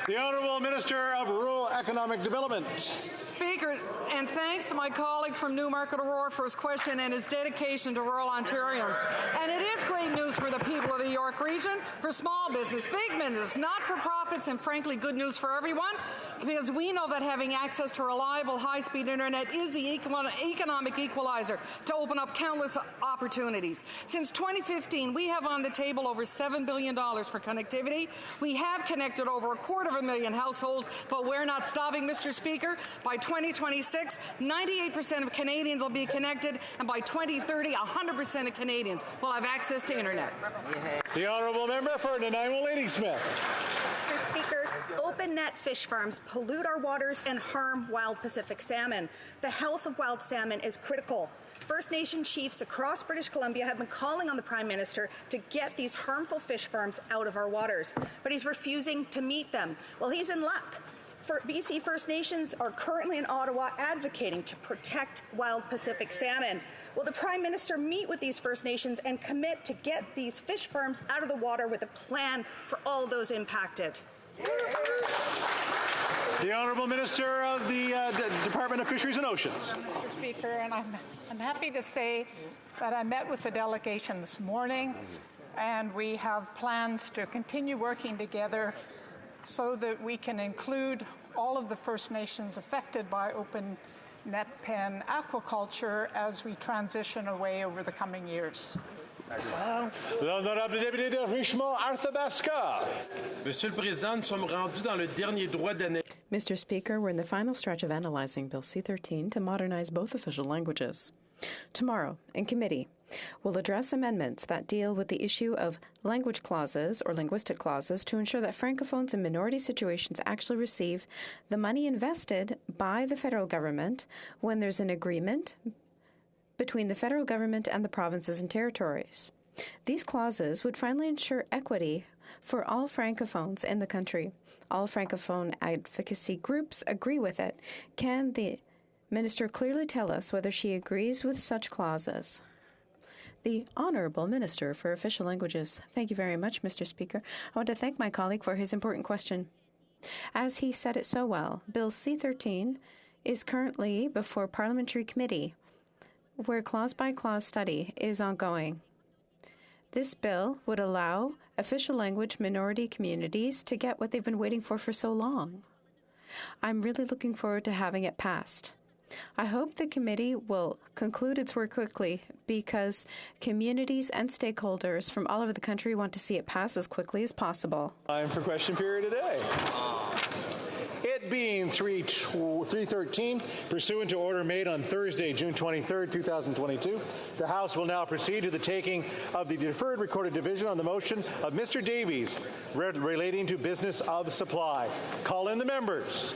The Honourable Minister of Rural Economic Development. Speaker, and thanks to my colleague from Newmarket Aurora for his question and his dedication to rural Ontarians. And it is great news for the people of the York region, for small business, big business, not-for-profits, and frankly, good news for everyone, because we know that having access to reliable, high-speed internet is the economic equalizer to open up countless opportunities. Since 2015, we have on the table over $7 billion for connectivity. We have connected over 250,000 households, but we're not stopping, Mr. Speaker. By 2026, 98% of Canadians will be connected, and by 2030, 100% of Canadians will have access to internet. The Honourable Member for Nanaimo Ladysmith. Mr. Speaker, open net fish farms pollute our waters and harm wild Pacific salmon. The health of wild salmon is critical. First Nation chiefs across British Columbia have been calling on the Prime Minister to get these harmful fish farms out of our waters, but he's refusing to meet them. Well, he's in luck. BC First Nations are currently in Ottawa advocating to protect wild Pacific salmon. Will the Prime Minister meet with these First Nations and commit to get these fish farms out of the water with a plan for all those impacted? The Honourable Minister of the Department of Fisheries and Oceans. Mr. Speaker, and I'm happy to say that I met with the delegation this morning, and we have plans to continue working together so that we can include all of the First Nations affected by open net pen aquaculture as we transition away over the coming years. L'honorable député de Richmond, Arthabasca. Monsieur le Président, nous sommes rendus dans le dernier droit d'année. Mr. Speaker, we're in the final stretch of analyzing Bill C-13 to modernize both official languages. Tomorrow, in committee, we'll address amendments that deal with the issue of language clauses or linguistic clauses to ensure that Francophones in minority situations actually receive the money invested by the federal government when there's an agreement between the federal government and the provinces and territories. These clauses would finally ensure equity for all Francophones in the country. All Francophone advocacy groups agree with it. Can the Minister clearly tell us whether she agrees with such clauses? The Honourable Minister for Official Languages. Thank you very much, Mr. Speaker. I want to thank my colleague for his important question. As he said it so well, Bill C-13 is currently before Parliamentary Committee, where clause-by-clause study is ongoing. This bill would allow official language minority communities to get what they've been waiting for so long. I'm really looking forward to having it passed. I hope the committee will conclude its work quickly because communities and stakeholders from all over the country want to see it pass as quickly as possible. Time for question period today. It being 3:13, pursuant to order made on Thursday, June 23rd, 2022, the House will now proceed to the taking of the deferred recorded division on the motion of Mr. Davies relating to business of supply. Call in the members.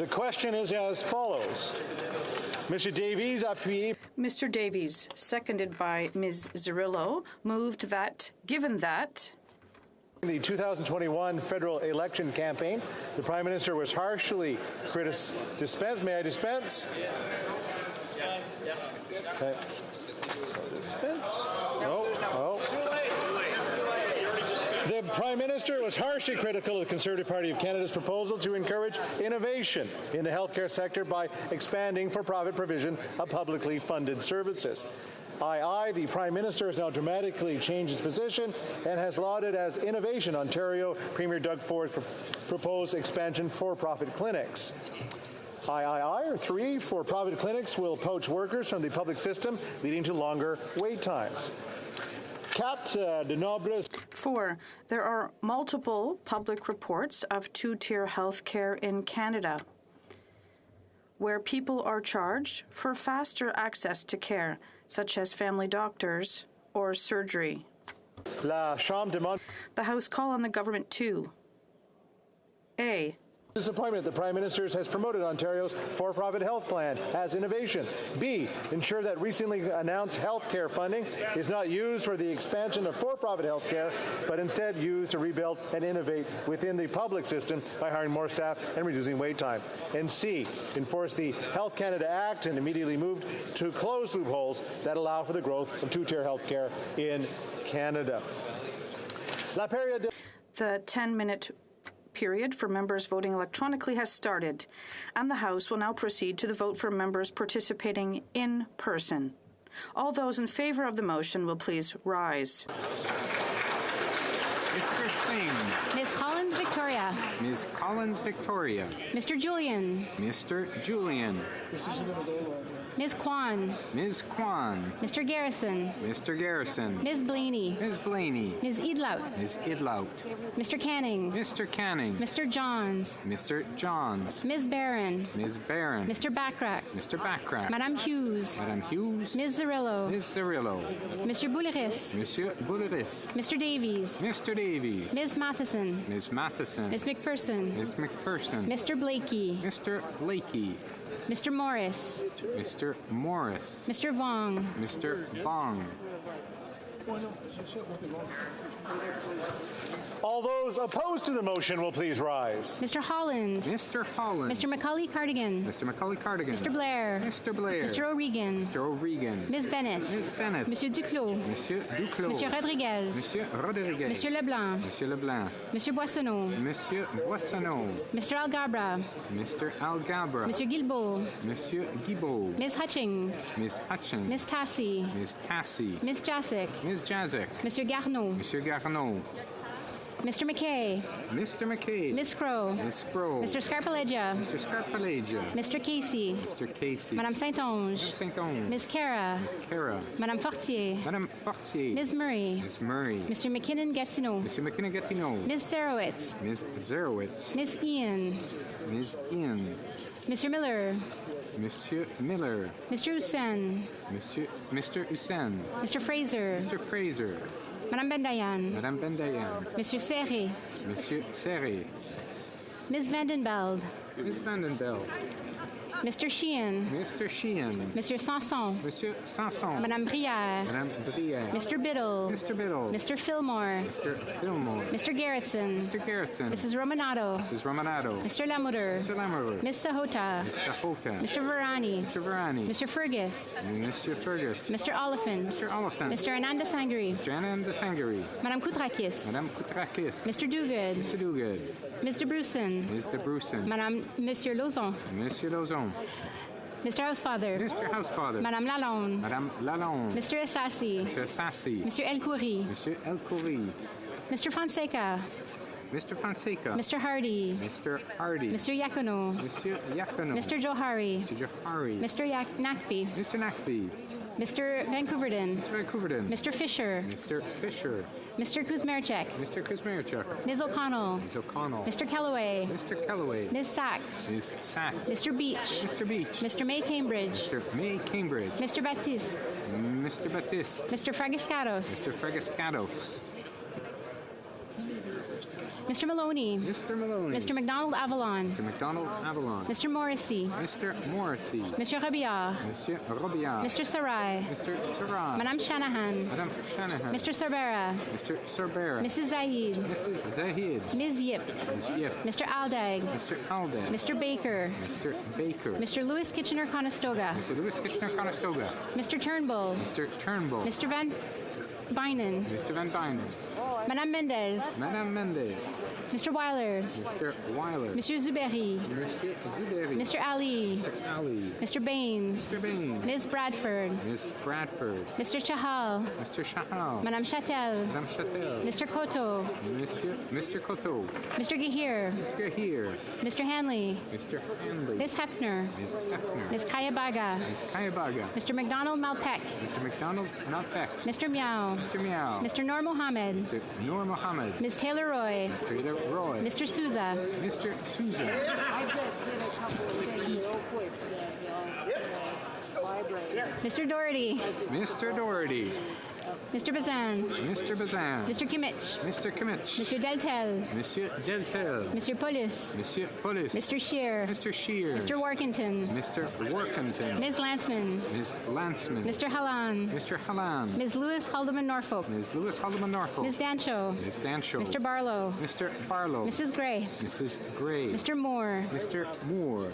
The question is as follows. Mr. Davies, appuyé. Mr. Davies, seconded by Ms. Zerillo, moved that, given that the 2021 federal election campaign, the Prime Minister was harshly criticized. May I dispense? Okay. Dispense? No. Oh. The Prime Minister was harshly critical of the Conservative Party of Canada's proposal to encourage innovation in the healthcare sector by expanding for-profit provision of publicly funded services. The Prime Minister has now dramatically changed his position and has lauded as innovation Ontario Premier Doug Ford's proposed expansion for-profit clinics. Or 3, for-profit clinics will poach workers from the public system, leading to longer wait times. 4, there are multiple public reports of two-tier health care in Canada, where people are charged for faster access to care, such as family doctors or surgery. The House call on the government to A. Disappointment the Prime Minister has promoted Ontario's for-profit health plan as innovation. B. Ensure that recently announced health care funding is not used for the expansion of for-profit health care, but instead used to rebuild and innovate within the public system by hiring more staff and reducing wait times. And C. Enforce the Health Canada Act and immediately move to close loopholes that allow for the growth of two-tier health care in Canada. The 10-minute period for members voting electronically has started, and the House will now proceed to the vote for members participating in person. All those in favour of the motion will please rise. Mr. Singh. Ms. Collins Victoria. Ms. Collins Victoria. Mr. Julian. Mr. Julian. Ms. Kwan. Ms. Kwan. Mr. Garrison. Mr. Garrison. Ms. Blaney. Ms. Blaney. Ms. Idlout. Ms. Idlout. Mr. Canning. Mr. Canning. Mr. Johns. Mr. Johns. Ms. Barron. Ms. Barron. Mr. Backrack. Mr. Backrack. Madame Hughes. Madame Hughes. Ms. Zerillo. Ms. Zerillo. Mr. Bouliris. Monsieur Bouliris. Mr. Davies. Mr. Davies. Ms. Matheson. Ms. Matheson. Ms. McPherson. Ms. McPherson. Mr. Blakey. Mr. Blakey. Mr. Morris. Mr. Morris. Mr. Vong. Mr. Vong. All those opposed to the motion will please rise. Mr. Holland. Mr. Holland. Mr. Macaulay Cardigan. Mr. Macaulay Cardigan. Mr. Blair. Mr. Blair. Mr. O'Regan. Mr. O'Regan. Ms. Bennett. Ms. Bennett. Monsieur Duclos. Monsieur Duclos. Monsieur Rodriguez. Monsieur Rodriguez. Monsieur Leblanc. Monsieur Leblanc. Monsieur Boissonneau. Monsieur Boissonneau. Mr. Algabra. Mr. Algabra. Monsieur Guilbeault. Monsieur Guilbeault. Ms. Hutchings. Ms. Hutchings. Ms. Tassi. Ms. Tassi. Ms. Jasic. Ms. Jazik. Monsieur Garneau. Monsieur Garneau. Mr. McKay. Mr. McKay. Ms. Crow. Ms. Crow. Mr. Scarpaleggia. Mr. Scarpaleggia. Mr. Casey. Mr. Casey. Madame Saint-Onge. Saint-Onge. Ms. Cara. Ms. Cara. Madame Fortier. Madame Fortier. Ms. Murray. Ms. Murray. Mr. McKinnon-Gatineau. Mr. McKinnon-Gatineau. Ms. Zerowitz. Ms. Zerowitz. Ms. Ian. Ms. Ian. Mr. Miller. Monsieur Miller. Mr. Hussein. Mr. Hussein. Mr. Fraser. Mr. Fraser. Madame Bendayan. Madame Bendayan. Monsieur Serré. Monsieur Serré. Ms. Vandenbeld. Ms. Vandenbeld. Mr. Sheehan. Mr. Sheehan. Monsieur Sanson. Monsieur Sanson. Madame Brière. Madame Brière. Mr. Biddle. Mr. Biddle. Mr. Fillmore. Mr. Fillmore. Mr. Garretson. Mr. Garretson. Mrs. Romanato. Mrs. Romanato. Mr. Lamoureux. Mr. Lamoureux. Ms. Sahota. Ms. Sahota. Mr. Varani. Mr. Varani. Mr. Fergus. Mr. Fergus. Mr. Oliphant. Mr. Oliphant. Mr. Ananda Sangri. Mr. Ananda Sangri. Madame Koutrakis. Madame Koutrakis. Mr. Duguid. Mr. Duguid. Mr. Brewson. Mr. Brewson. Monsieur Lauzon. Monsieur Lauzon. Mr. Housefather. Mr. Housefather. Madame Lalonde. Madame Lalonde. Mr. Essassi. Mr. Sassi. Monsieur Elkoury. Monsieur Elkoury. Mr. Fonseca. Mr. Fonseca. Mr. Hardy. Mr. Hardy. Mr. Yacono. Mr. Yacono. Mr. Johari. Mr. Johari. Mr. Nakfi. Mr. Nakfi. Mr. Vancouverden. Mr. Vancouverden. Mr. Fisher. Mr. Fisher. Mr. Kuzmerchek. Mr. Kuzmerchuk. Ms. O'Connell. Ms. O'Connell. Mr. Calloway. Mr. Calloway. Ms. Sachs. Ms. Sachs. Mr. Beach. Mr. Beach. Mr. May Cambridge. Mr. May Cambridge. Mr. Baptiste. Mr. Baptiste. Mr. Fragiscatos. Mr. Fragiscatos. Mr. Maloney. Mr. Maloney. Mr. McDonald Avalon. Mr. McDonald Avalon. Mr. Morrissey. Mr. Morrissey. Mr. Robillard. Monsieur Robillard. Mr. Sarai. Mr. Sarai. Madame Shanahan. Madame Shanahan. Mr. Sorbera. Mr. Sorbera. Mrs. Zahid. Mrs. Zahid. Ms. Yip. Ms. Yip. Mr. Aldag. Mr. Aldag. Mr. Baker. Mr. Baker. Mr. Lewis Kitchener-Conestoga. Mr. Lewis Kitchener-Conestoga. Mr. Turnbull. Mr. Turnbull. Mr. Van Bynen. Mr. Van Bynen. Madame Mendez. Madame Mendez. Mr. Weiler. Mr. Weiler. Monsieur Zuberi. Mr. Zuberi. Mr. Ali. Mr. Ali. Mr. Baines. Mr. Baines. Ms. Bradford. Ms. Bradford. Mr. Chahal. Mr. Chahal. Madame Chatel. Madame Chatel. Mr. Koto. Mr. Coteau. Mr. Gahir. Mr. Gahir. Mr. Hanley. Mr. Hanley. Ms. Hefner. Ms. Hefner. Ms. Kayabaga. Ms. Kayabaga. Mr. McDonald Malpeck. Mr. McDonald Malpeck. Mr. Meow. Mr. Meow. Mr. Noor Mohammed. Mr. Noor Mohammed. Ms. Taylor Roy. Mr. Taylor Roy. Mr. Souza. Mr. Souza. Mr. Doherty. Mr. Doherty. Mr. Bazan. Mr. Bazan. Mr. Kimmich. Mr. Kimmich. Mr. Deltel. Monsieur Deltel. Mr. Polis. Monsieur Polis. Mr. Shear. Mr. Shear. Mr. Workington. Mr. Workington. Ms. Lanceman. Ms. Lanceman. Mr. Hallan. Mr. Hallan. Ms. Lewis Haldeman Norfolk. Ms. Lewis Haldeman Norfolk. Ms. Dancho. Ms. Dancho. Mr. Barlow. Mr. Barlow. Mrs. Gray. Mrs. Gray. Mr. Moore. Mr. Moore.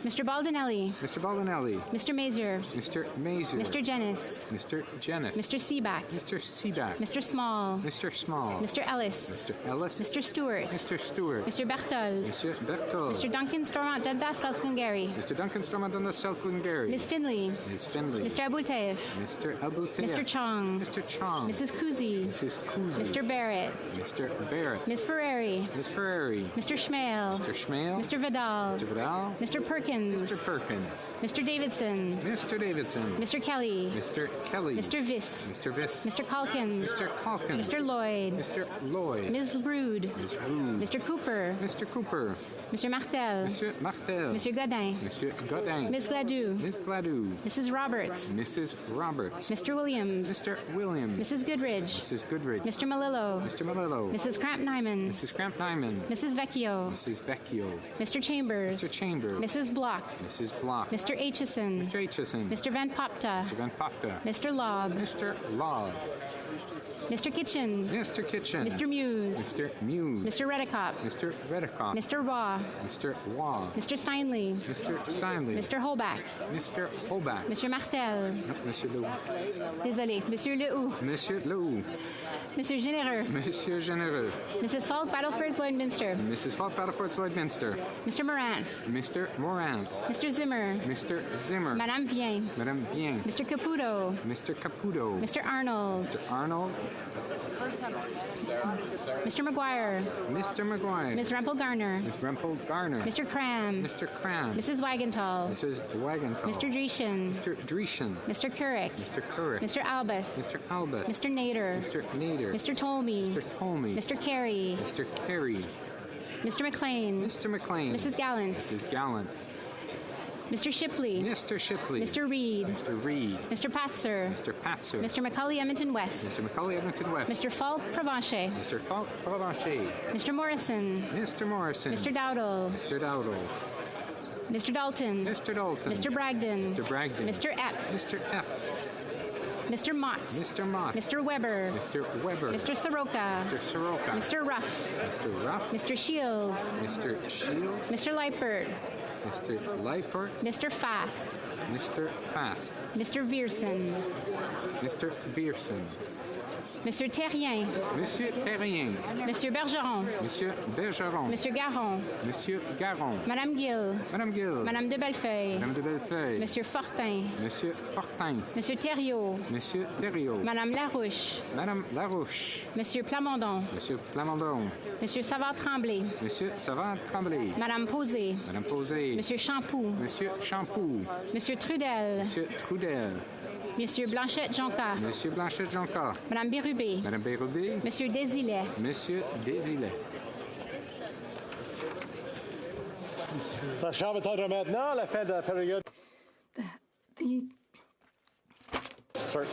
Mr. Baldinelli. Mr. Baldinelli. Mr. Mazier. Mr. Mazier. Mr. Jennis. Mr. Jennis. Mr. Seaback. Mr. Seaback. Mr. Small. Mr. Small. Mr. Ellis. Mr. Ellis. Mr. Stewart. Mr. Stewart. Mr. Berthold. Mr. Berthold. Mr. Duncan Stormont Dundas Selkungary. Mr. Duncan Stormont Dundas Selkungary. Ms. Finley. Ms. Finley. Mr. Abouteif. Mr. Abouteif. Mr. Chong. Mr. Chong. Mrs. Kuzi. Mrs. Kuzi. Mr. Barrett. Mr. Barrett. Ms. Ferrari. Ms. Ferrari. Mr. Schmale. Mr. Schmale. Mr. Vidal. Mr. Vidal. Mr. Perkins. Mr. Perkins. Mr. Davidson. Mr. Davidson. Mr. Kelly. Mr. Kelly. Mr. Viss. Mr. Viss. Mr. Calkins. Mr. Calkins. Mr. Lloyd. Mr. Lloyd. Ms. Rude. Ms. Rude. Mr. Cooper. Mr. Cooper. Mr. Martel. Monsieur Martel. Monsieur Godin. Monsieur Godin. Ms. Gladue. Ms. Gladue. Mrs. Roberts. Mrs. Roberts. Mr. Williams. Mr. Williams. Mrs. Goodridge. Mrs. Goodridge. Mr. Malillo. Mr. Malillo. Mrs. Cramp-Nyman. Mrs. Cramp-Nyman. Mrs. Vecchio. Mrs. Vecchio. Mr. Chambers. Mr. Chambers. Mrs. Block. Mrs. Block. Mr. Aitchison. Mr. Aitchison. Mr. Van Popta. Mr. Van Popta. Mr. Lobb. Mr. Lobb. Mr. Kitchen. Mr. Kitchen. Mr. Muse. Mr. Muse. Mr. Redicott. Mr. Redicott. Mr. Waugh. Mr. Waugh. Mr. Steinley. Mr. Steinley. Mr. Holbach. Mr. Holbach. Monsieur Martel. No, Monsieur Lehoux. Désolé. Monsieur Lehoux. Monsieur Lehoux. Monsieur Généreux. Monsieur Généreux. Mrs. Falk, Battleford, Lloydminster. Mrs. Falk, Battleford, Lloydminster. Mr. Morantz. Mr. Morantz. Mr. Zimmer. Mr. Zimmer. Madame Vien. Madame Vien. Mr. Caputo. Mr. Caputo. Mr. Arnold. Mr. Arnold. Mr. McGuire. Mr. McGuire. Ms. Rempel Garner. Ms. Rempel Garner. Mr. Cram. Mr. Cram. Mrs. Wagenthal. Mrs. Wagenthal. Mr. Dreeshen. Mr. Dreeshen. Mr. Couric. Mr. Couric. Mr. Albus. Mr. Albus. Mr. Nader. Mr. Nader. Mr. Tolmie. Mr. Tolmie. Mr. Carey. Mr. Carey. Mr. McLean. Mr. McLean. Mrs. Gallant. Mrs. Gallant. Mr. Shipley. Mr. Shipley. Mr. Reed. Mr. Reed. Mr. Patzer. Mr. Patzer. Mr. Macaulay Edmonton West. Mr. Macaulay Edmonton West. Mr. Falk Provencher. Mr. Falk Provencher. Mr. Morrison. Mr. Morrison. Mr. Dowdle. Mr. Dowdle. Mr. Dalton. Mr. Dalton. Mr. Bragdon. Mr. Bragdon. Mr. Epp. Mr. Epp. Mr. Motts. Mr. Mott. Mr. Weber. Mr. Weber. Mr. Soroka. Mr. Soroka. Mr. Ruff. Mr. Ruff. Mr. Shields. Mr. Shields. Mr. Leipert. Mr. Leipert. Mr. Fast. Mr. Fast. Mr. Vierson. Mr. Vierson. Monsieur Terrien. Monsieur Terrien. Monsieur Bergeron. Monsieur Bergeron. Monsieur Garon. Monsieur Garon. Madame Gill. Madame Gill. Madame de Bellefeuille. Madame de Bellefeuille. Monsieur Fortin. Monsieur Fortin. Monsieur Thériault. Monsieur Thériault. Madame Larouche. Madame Larouche. Monsieur Plamondon. Monsieur Plamondon. Monsieur Savard-Tremblay. Monsieur Savard-Tremblay. Madame Posé. Madame Posé. Monsieur Champoux. Monsieur Champoux. Monsieur Trudel. Monsieur Trudel. Monsieur Blanchette-Jonca. Monsieur Blanchette-Jonca. Madame Bérubé. Madame Bérubé. Monsieur Désilet. Monsieur Désilet. La Chambre attendra maintenant la fin de la période. Sorry.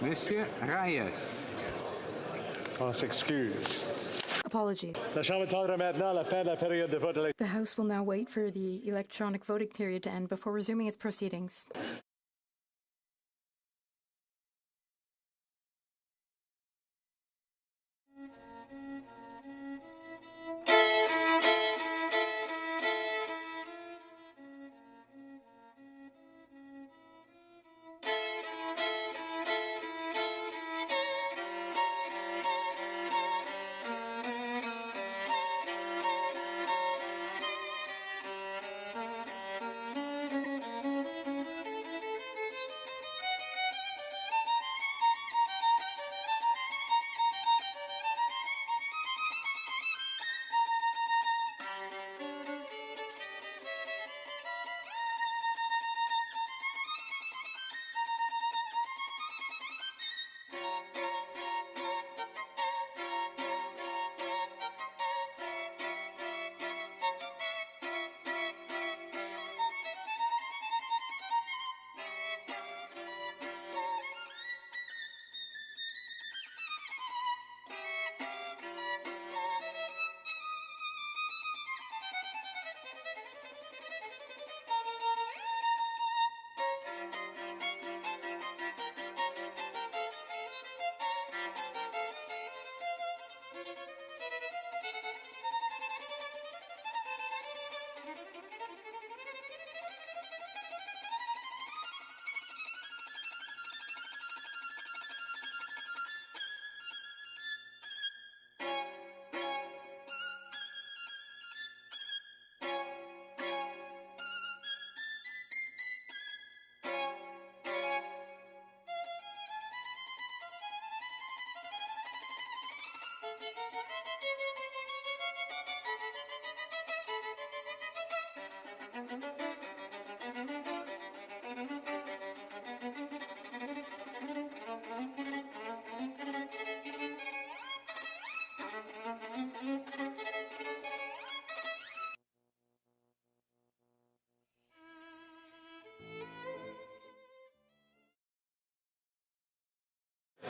Monsieur Reyes. On s'excuse. Apologies. La Chambre attendra maintenant la fin de la période de vote. The House will now wait for the electronic voting period to end before resuming its proceedings.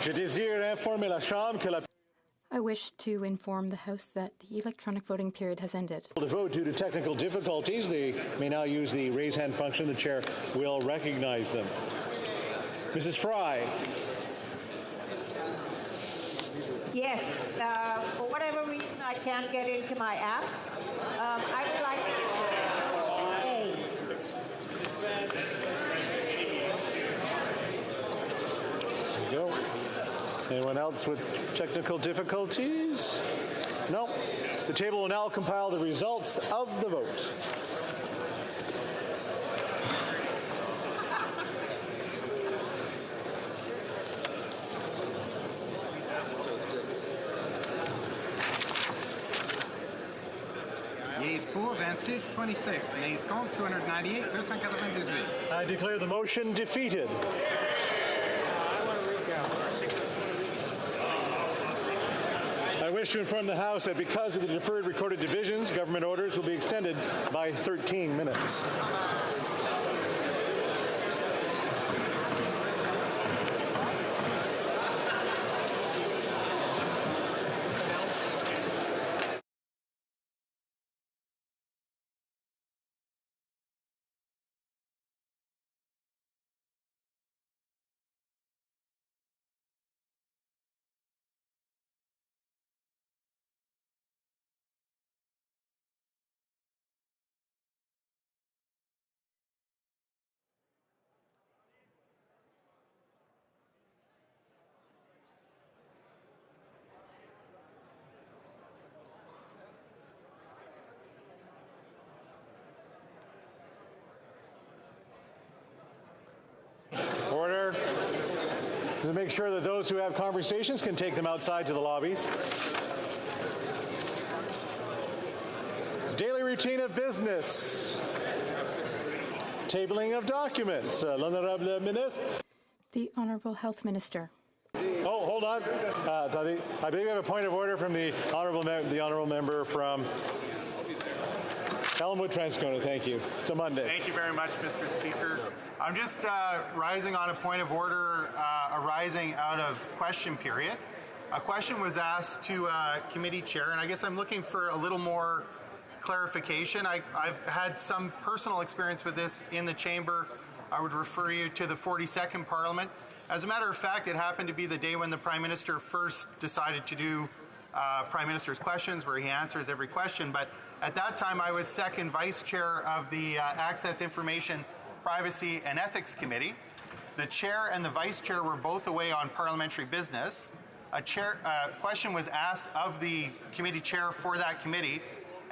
Je désire informer la Chambre que la I wish to inform the House that the electronic voting period has ended. To vote due to technical difficulties, they may now use the raise hand function. The chair will recognize them. Mrs. Fry. Yes, for whatever reason I can't get into my app. I would like to say, There you go. Anyone else with technical difficulties? No. The table will now compile the results of the vote. Yeas pour 26, 26. Nays contre 298, 298. I declare the motion defeated. I wish to inform the House that because of the deferred recorded divisions, government orders will be extended by 13 minutes. Order. To make sure that those who have conversations can take them outside to the lobbies. Daily routine of business. Tabling of documents. L'Honorable Ministre. The Honourable Health Minister. Oh, hold on. I believe we have a point of order from the honourable member from Elmwood Transcona. Thank you. It's a Monday. Thank you very much, Mr. Speaker. I'm just rising on a point of order arising out of question period. A question was asked to committee chair, and I guess I'm looking for a little more clarification. I've had some personal experience with this in the chamber. I would refer you to the 42nd Parliament. As a matter of fact, it happened to be the day when the Prime Minister first decided to do Prime Minister's questions, where he answers every question. But at that time, I was second vice chair of the Access to Information, Privacy and Ethics Committee. The chair and the vice chair were both away on parliamentary business. A question was asked of the committee chair for that committee,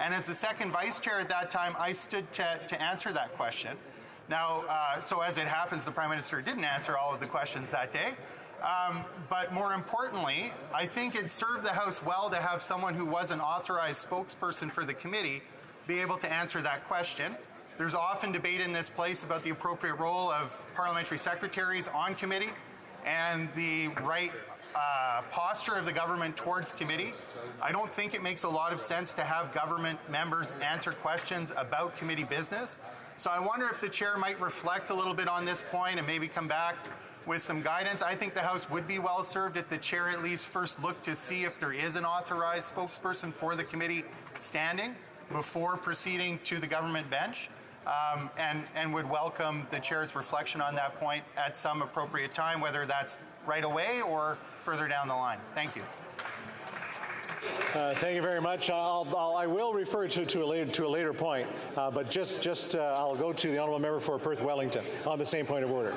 and as the second vice chair at that time, I stood to answer that question. Now, so as it happens, the Prime Minister didn't answer all of the questions that day. But more importantly, I think it served the House well to have someone who was an authorized spokesperson for the committee be able to answer that question. There's often debate in this place about the appropriate role of parliamentary secretaries on committee and the right posture of the government towards committee. I don't think it makes a lot of sense to have government members answer questions about committee business. So I wonder if the chair might reflect a little bit on this point and maybe come back with some guidance. I think the House would be well served if the chair at least first looked to see if there is an authorized spokesperson for the committee standing before proceeding to the government bench, and would welcome the chair's reflection on that point at some appropriate time, whether that's right away or further down the line. Thank you. Thank you very much. I will refer to a later point, but I'll go to the honourable member for Perth Wellington on the same point of order.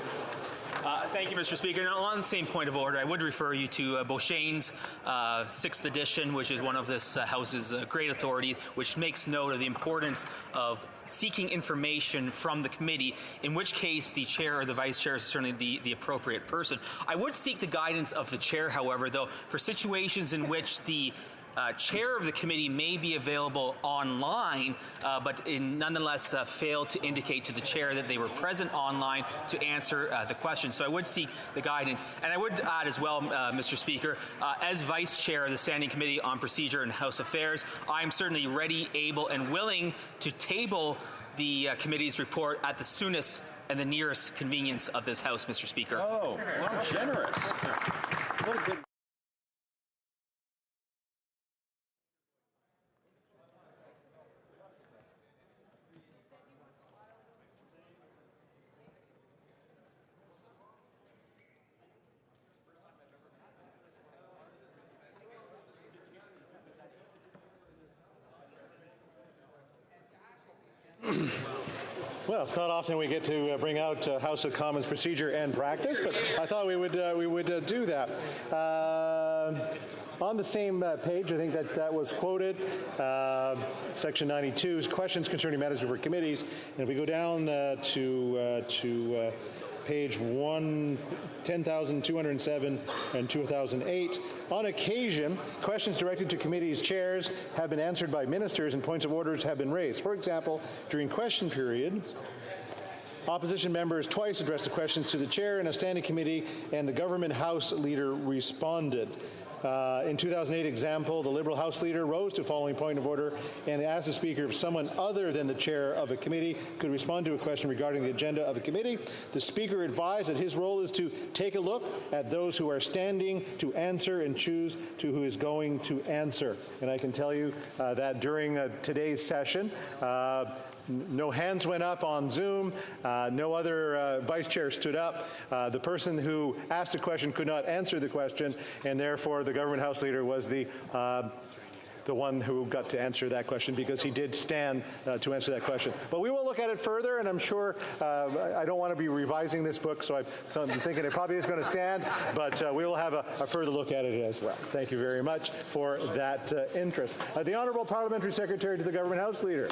Thank you, Mr. Speaker. Now, on the same point of order, I would refer you to Beauchene's 6th edition, which is one of this House's great authorities, which makes note of the importance of seeking information from the committee, in which case the chair or the vice chair is certainly the appropriate person. I would seek the guidance of the chair, however, though, for situations in which the chair of the committee may be available online, but nonetheless failed to indicate to the chair that they were present online to answer the question. So I would seek the guidance. And I would add as well, Mr. Speaker, as vice chair of the Standing Committee on Procedure and House Affairs, I'm certainly ready, able, and willing to table the committee's report at the soonest and the nearest convenience of this House, Mr. Speaker. Oh, well, generous. What a good... Well, it's not often we get to bring out House of Commons procedure and practice, but I thought we would do that. On the same page, I think that was quoted, Section 92, questions concerning matters before committees. And if we go down to page 10,207 and 2008. On occasion, questions directed to committees' chairs have been answered by ministers and points of orders have been raised. For example, during question period, opposition members twice addressed the questions to the chair in a standing committee, and the government House leader responded. In 2008 example, the Liberal House leader rose to following point of order and asked the Speaker if someone other than the chair of a committee could respond to a question regarding the agenda of a committee. The Speaker advised that his role is to take a look at those who are standing to answer and choose to who is going to answer. And I can tell you that during today's session, no hands went up on Zoom. No other vice chair stood up. The person who asked the question could not answer the question, and therefore the government House leader was the one who got to answer that question because he did stand to answer that question. But we will look at it further, and I'm sure I don't want to be revising this book, so I'm thinking it probably is going to stand, but we will have a further look at it as well. Thank you very much for that interest. The Honourable Parliamentary Secretary to the government House leader.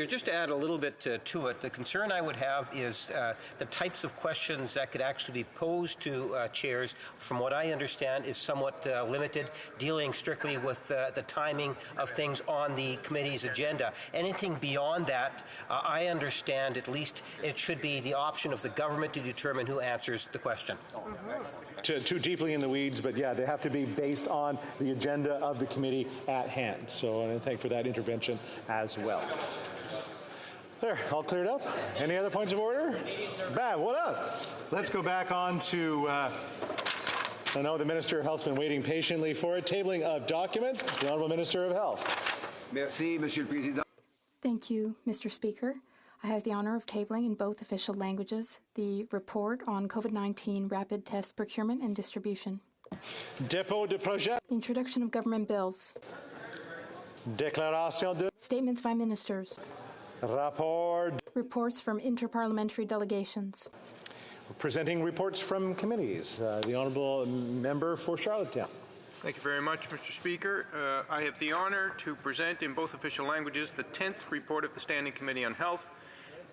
Just to add a little bit to it, the concern I would have is the types of questions that could actually be posed to chairs, from what I understand, is somewhat limited, dealing strictly with the timing of things on the committee's agenda. Anything beyond that, I understand at least it should be the option of the government to determine who answers the question. Too deeply in the weeds, but yeah, they have to be based on the agenda of the committee at hand. So I thank for that intervention as well. There, all cleared up. Any other points of order? Bab, what up? Let's go back on to I know the Minister of Health's been waiting patiently for it. Tabling of documents. The Honourable Minister of Health. Merci, Monsieur le Président. Thank you, Mr. Speaker. I have the honour of tabling in both official languages the report on COVID-19 rapid test procurement and distribution. Dépôt de projet. Introduction of government bills. Déclaration de. Statements by ministers. Rapport. Reports from interparliamentary delegations. Presenting reports from committees. The Honourable Member for Charlottetown. Thank you very much, Mr. Speaker. I have the honour to present in both official languages the 10th report of the Standing Committee on Health,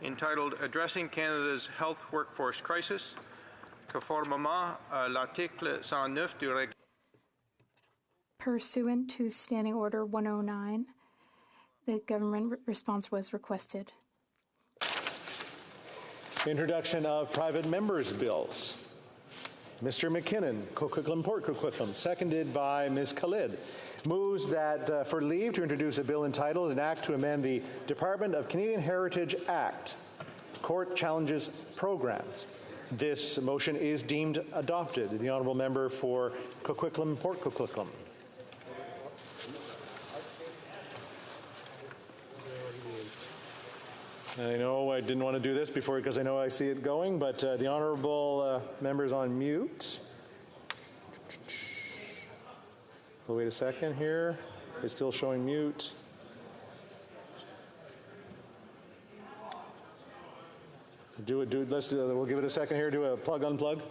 entitled Addressing Canada's Health Workforce Crisis, conformément à l'article 109 du règlement. Pursuant to Standing Order 109, the government response was requested. Introduction of private members' bills. Mr. McKinnon, Coquitlam, Port Coquitlam, seconded by Ms. Khalid, moves that for leave to introduce a bill entitled An Act to Amend the Department of Canadian Heritage Act, Court Challenges Programs. This motion is deemed adopted. The Honourable Member for Coquitlam, Port Coquitlam. I know I didn't want to do this before because I know I see it going, but the Honourable Member's on mute. Oh, wait a second here. It's still showing mute. We'll give it a second here. Do a plug, unplug.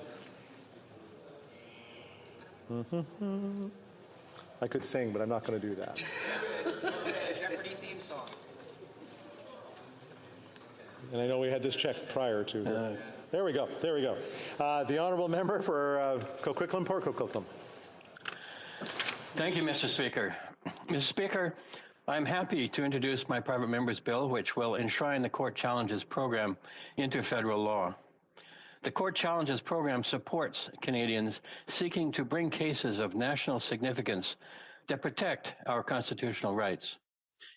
I could sing, but I'm not going to do that. Jeopardy theme song. And I know we had this checked prior to. There we go. There we go. The Honourable Member for Coquitlam, Port Coquitlam. Thank you, Mr. Speaker. Mr. Speaker, I'm happy to introduce my private member's bill, which will enshrine the Court Challenges program into federal law. The Court Challenges program supports Canadians seeking to bring cases of national significance that protect our constitutional rights.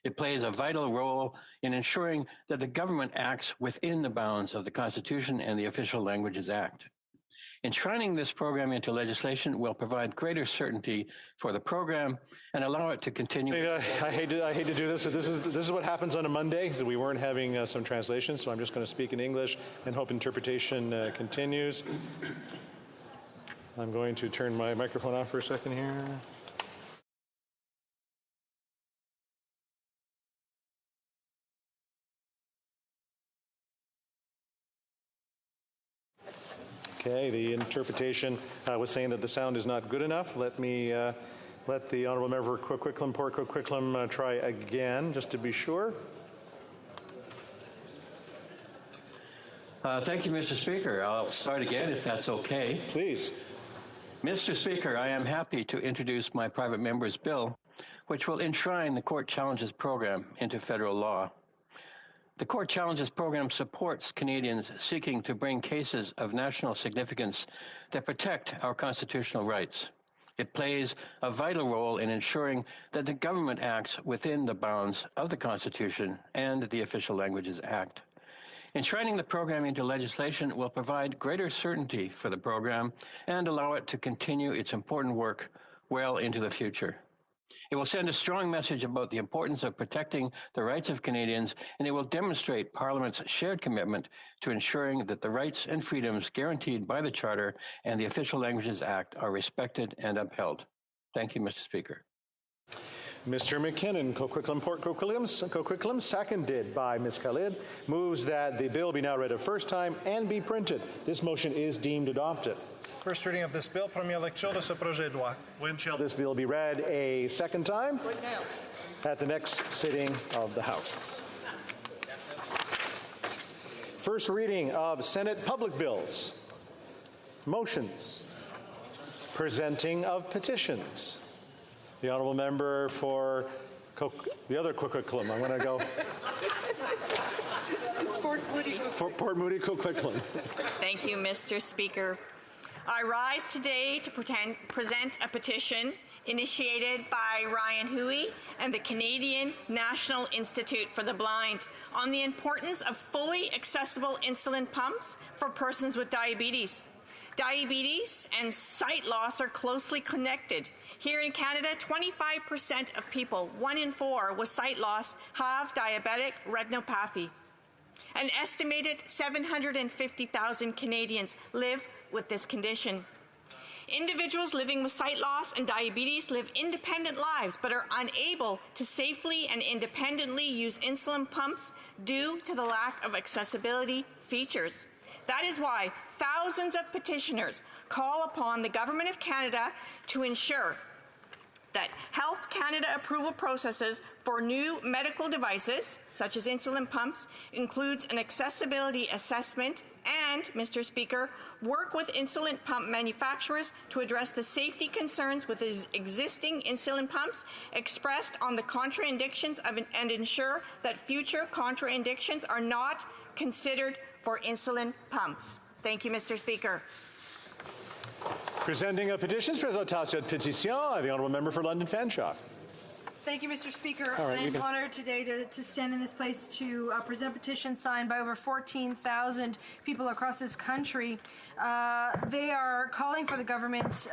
It plays a vital role in ensuring that the government acts within the bounds of the Constitution and the Official Languages Act. Enshrining this program into legislation will provide greater certainty for the program and allow it to continue. I hate to do this. So this is what happens on a Monday. So we weren't having some translations, so I'm just going to speak in English and hope interpretation continues. I'm going to turn my microphone off for a second here. Okay, the interpretation was saying that the sound is not good enough. Let me let the Honourable Member for Coquitlam, Port Coquitlam try again, just to be sure. Thank you, Mr. Speaker. I'll start again if that's okay. Please. Mr. Speaker, I am happy to introduce my private member's bill, which will enshrine the Court Challenges program into federal law. The Court Challenges program supports Canadians seeking to bring cases of national significance that protect our constitutional rights. It plays a vital role in ensuring that the government acts within the bounds of the Constitution and the Official Languages Act. Enshrining the program into legislation will provide greater certainty for the program and allow it to continue its important work well into the future. It will send a strong message about the importance of protecting the rights of Canadians, and it will demonstrate Parliament's shared commitment to ensuring that the rights and freedoms guaranteed by the Charter and the Official Languages Act are respected and upheld. Thank you, Mr. Speaker. Mr. McKinnon, Coquitlam, Port Coquitlam, seconded by Ms. Khalid, moves that the bill be now read a first time and be printed. This motion is deemed adopted. First reading of this bill, première lecture de ce projet de loi. When shall this bill be read a second time? Right now. At the next sitting of the House. First reading of Senate public bills. Motions. Presenting of petitions. The Honourable Member for the other Coquitlam. I'm going to go. Port Moody, Coquitlam. Thank you, Mr. Speaker. I rise today to present a petition initiated by Ryan Hui and the Canadian National Institute for the Blind on the importance of fully accessible insulin pumps for persons with diabetes. Diabetes and sight loss are closely connected. Here in Canada, 25% of people, 1 in 4 with sight loss, have diabetic retinopathy. An estimated 750,000 Canadians live with this condition. Individuals living with sight loss and diabetes live independent lives but are unable to safely and independently use insulin pumps due to the lack of accessibility features. That is why thousands of petitioners call upon the Government of Canada to ensure that Health Canada approval processes for new medical devices, such as insulin pumps, includes an accessibility assessment and, Mr. Speaker, work with insulin pump manufacturers to address the safety concerns with existing insulin pumps expressed on the contraindications and ensure that future contraindications are not considered for insulin pumps. Thank you, Mr. Speaker. Presenting a petitions, présentation de pétition, the Honourable Member for London Fanshawe. Thank you, Mr. Speaker. Right, I am honored today to stand in this place to present petitions signed by over 14,000 people across this country. They are calling for the government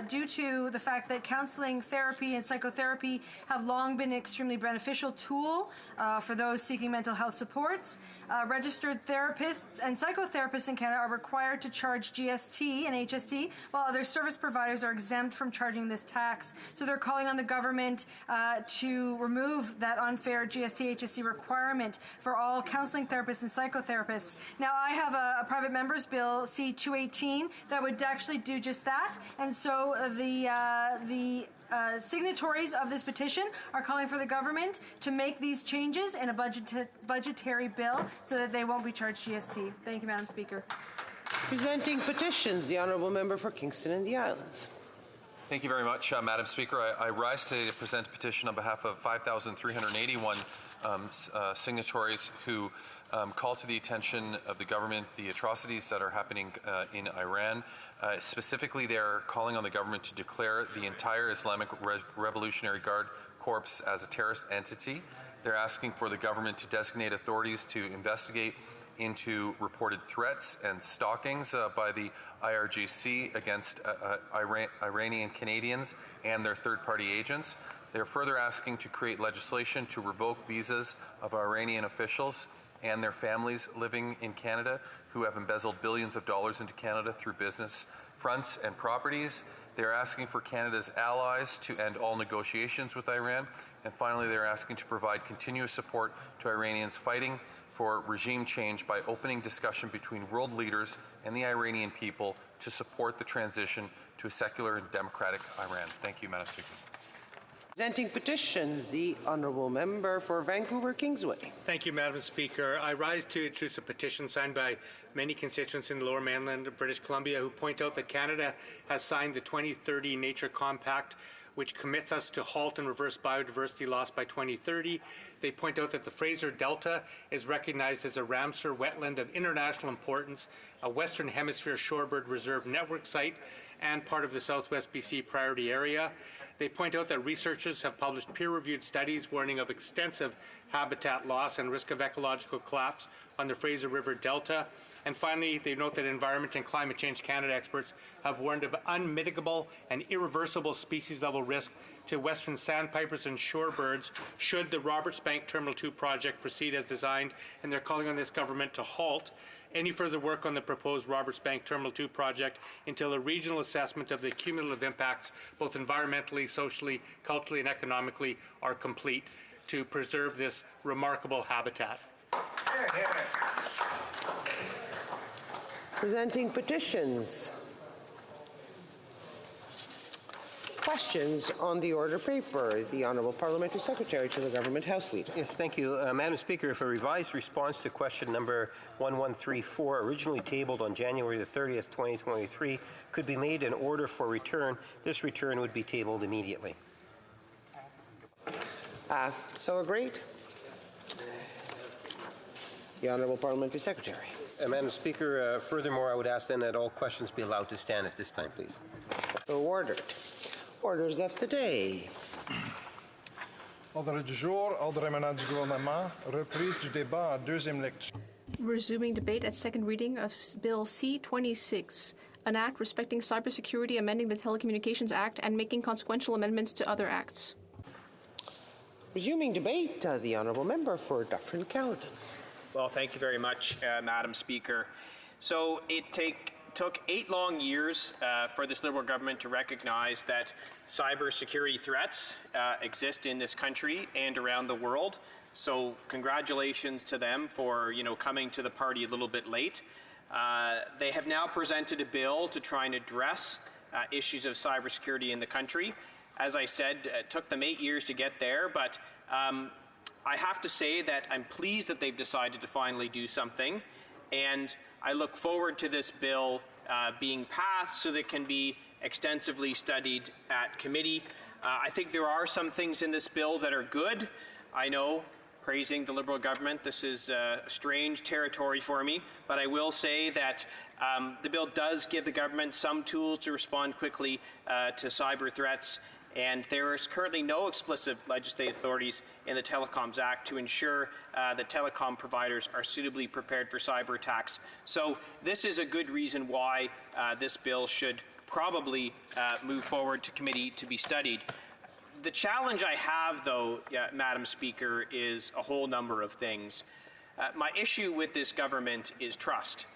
due to the fact that counseling, therapy, and psychotherapy have long been an extremely beneficial tool for those seeking mental health supports. Registered therapists and psychotherapists in Canada are required to charge GST and HST, while other service providers are exempt from charging this tax. So they're calling on the government to remove that unfair GST HST requirement for all counseling therapists and psychotherapists. Now, I have a private member's bill, C-218, that would actually do just that. And so the signatories of this petition are calling for the government to make these changes in a budgetary bill so that they won't be charged GST. Thank you, Madam Speaker. Presenting petitions, the Honourable Member for Kingston and the Islands. Thank you very much, Madam Speaker. I rise today to present a petition on behalf of 5,381 signatories who call to the attention of the government the atrocities that are happening in Iran. Specifically, they are calling on the government to declare the entire Islamic Revolutionary Guard Corps as a terrorist entity. They're asking for the government to designate authorities to investigate into reported threats and stalkings by the IRGC against Iranian Canadians and their third-party agents. They're further asking to create legislation to revoke visas of Iranian officials and their families living in Canada who have embezzled billions of dollars into Canada through business fronts and properties. They're asking for Canada's allies to end all negotiations with Iran. And finally, they're asking to provide continuous support to Iranians fighting for regime change by opening discussion between world leaders and the Iranian people to support the transition to a secular and democratic Iran. Thank you, Madam Speaker. Presenting petitions, the Honourable Member for Vancouver Kingsway. Thank you, Madam Speaker. I rise to introduce a petition signed by many constituents in the Lower Mainland of British Columbia who point out that Canada has signed the 2030 Nature Compact, which commits us to halt and reverse biodiversity loss by 2030. They point out that the Fraser Delta is recognized as a Ramsar wetland of international importance, a Western Hemisphere shorebird reserve network site, and part of the Southwest BC priority area. They point out that researchers have published peer-reviewed studies warning of extensive habitat loss and risk of ecological collapse on the Fraser River Delta. And finally, they note that Environment and Climate Change Canada experts have warned of unmitigable and irreversible species-level risk to western sandpipers and shorebirds should the Roberts Bank Terminal 2 project proceed as designed, and they're calling on this government to halt any further work on the proposed Roberts Bank Terminal 2 project until a regional assessment of the cumulative impacts, both environmentally, socially, culturally, and economically, are complete to preserve this remarkable habitat. Presenting petitions. Questions on the order paper. The Honourable Parliamentary Secretary to the Government House Leader. Yes, thank you. Madam Speaker, if a revised response to question number 1134, originally tabled on January the 30th, 2023, could be made in order for return, this return would be tabled immediately. So agreed. The Honourable Parliamentary Secretary. Madam Speaker, furthermore, I would ask then that all questions be allowed to stand at this time, please. So ordered. Orders of the day. Ordre du jour, ordre émanant du gouvernement, reprise du débat en deuxième lecture. Resuming debate at second reading of Bill C-26, an act respecting cybersecurity, amending the Telecommunications Act, and making consequential amendments to other acts. Resuming debate, the honourable member for Dufferin-Caledon. Well, thank you very much, Madam Speaker. So it took 8 long years for this Liberal government to recognize that cybersecurity threats exist in this country and around the world. So congratulations to them for, coming to the party a little bit late. They have now presented a bill to try and address issues of cybersecurity in the country. As I said, it took them 8 years to get there, but I have to say that I'm pleased that they've decided to finally do something, and I look forward to this bill being passed so that it can be extensively studied at committee. I think there are some things in this bill that are good. I know, praising the Liberal government, this is strange territory for me, but I will say that the bill does give the government some tools to respond quickly to cyber threats, and there is currently no explicit legislative authorities in the Telecoms Act to ensure that telecom providers are suitably prepared for cyber attacks. So this is a good reason why this bill should probably move forward to committee to be studied. The challenge I have, though, Madam Speaker, is a whole number of things. My issue with this government is trust.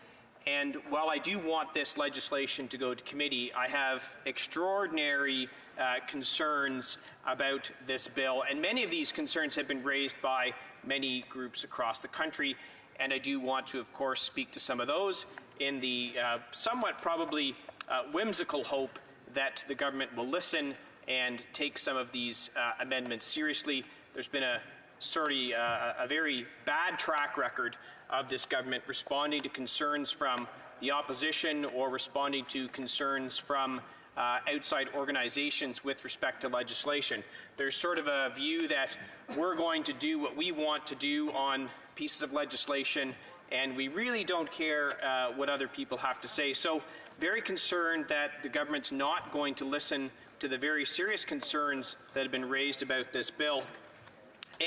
And while I do want this legislation to go to committee, I have extraordinary concerns about this bill. And many of these concerns have been raised by many groups across the country. And I do want to, of course, speak to some of those in the somewhat probably whimsical hope that the government will listen and take some of these amendments seriously. There's been a very bad track record of this government responding to concerns from the opposition or responding to concerns from outside organizations with respect to legislation. There's sort of a view that we're going to do what we want to do on pieces of legislation, and we really don't care what other people have to say. So very concerned that the government's not going to listen to the very serious concerns that have been raised about this bill.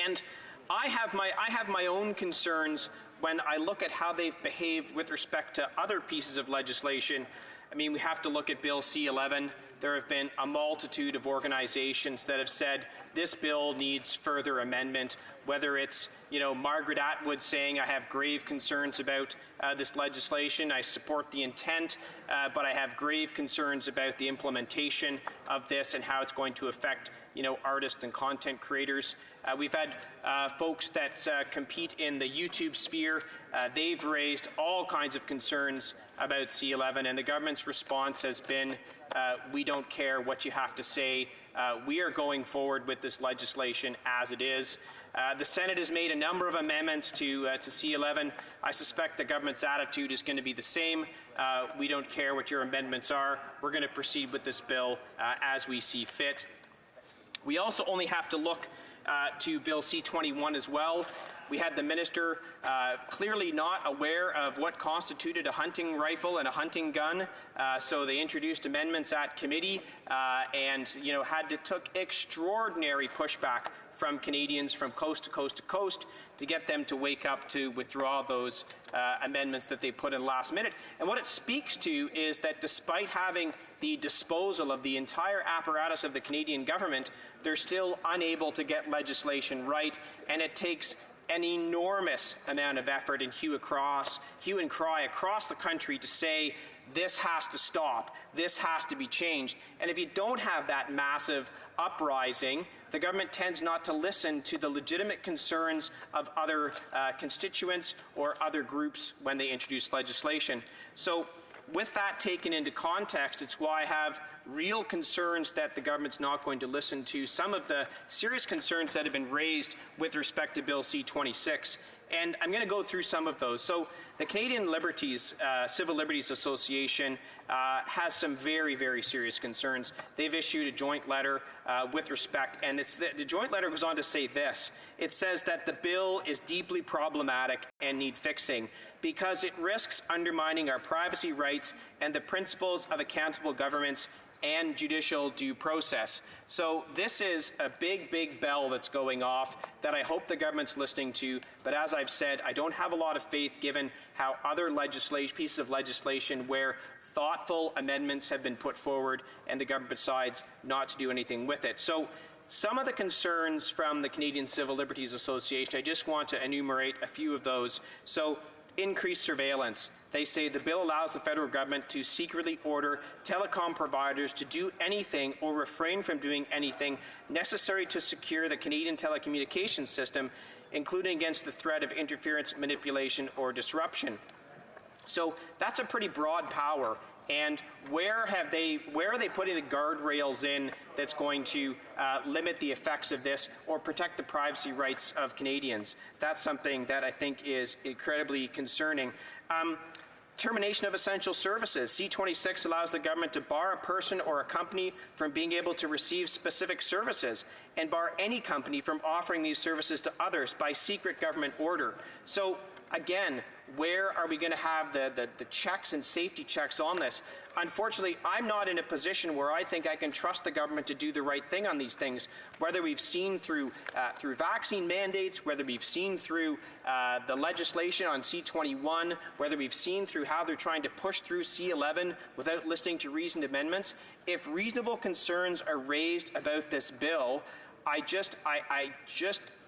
And I have my own concerns when I look at how they've behaved with respect to other pieces of legislation. I mean, we have to look at Bill C-11. There have been a multitude of organizations that have said this bill needs further amendment, whether it's, Margaret Atwood saying I have grave concerns about this legislation. I support the intent, but I have grave concerns about the implementation of this and how it's going to affect, artists and content creators. We've had folks that compete in the YouTube sphere. They've raised all kinds of concerns about C-11, and the government's response has been, we don't care what you have to say. We are going forward with this legislation as it is. The Senate has made a number of amendments to C-11. I suspect the government's attitude is going to be the same. We don't care what your amendments are. We're going to proceed with this bill as we see fit. We also only have to look to Bill C-21 as well. We had the minister clearly not aware of what constituted a hunting rifle and a hunting gun, so they introduced amendments at committee and took extraordinary pushback from Canadians from coast to coast to coast to get them to wake up to withdraw those amendments that they put in last minute. And what it speaks to is that despite having the disposal of the entire apparatus of the Canadian government, they're still unable to get legislation right, and it takes an enormous amount of effort and hue and cry across the country to say this has to stop, this has to be changed. And if you don't have that massive uprising, the government tends not to listen to the legitimate concerns of other constituents or other groups when they introduce legislation. So with that taken into context, it's why I have real concerns that the government's not going to listen to some of the serious concerns that have been raised with respect to Bill C-26. And I'm going to go through some of those. So the Canadian Civil Liberties Association has some very, very serious concerns. They've issued a joint letter with respect, and the joint letter goes on to say this. It says that the bill is deeply problematic and need fixing because it risks undermining our privacy rights and the principles of accountable governments and judicial due process. So this is a big, big bell that's going off that I hope the government's listening to. But as I've said, I don't have a lot of faith given how other pieces of legislation where thoughtful amendments have been put forward and the government decides not to do anything with it. So some of the concerns from the Canadian Civil Liberties Association, I just want to enumerate a few of those. So increased surveillance. They say the bill allows the federal government to secretly order telecom providers to do anything or refrain from doing anything necessary to secure the Canadian telecommunications system, including against the threat of interference, manipulation, or disruption. So that's a pretty broad power. And where are they putting the guardrails in that's going to limit the effects of this or protect the privacy rights of Canadians? That's something that I think is incredibly concerning. Termination of essential services. C-26 allows the government to bar a person or a company from being able to receive specific services and bar any company from offering these services to others by secret government order. So again, where are we going to have the checks and safety checks on this? Unfortunately, I'm not in a position where I think I can trust the government to do the right thing on these things, whether we've seen through vaccine mandates, whether we've seen through the legislation on C-21, whether we've seen through how they're trying to push through C-11 without listening to reasoned amendments. If reasonable concerns are raised about this bill, I just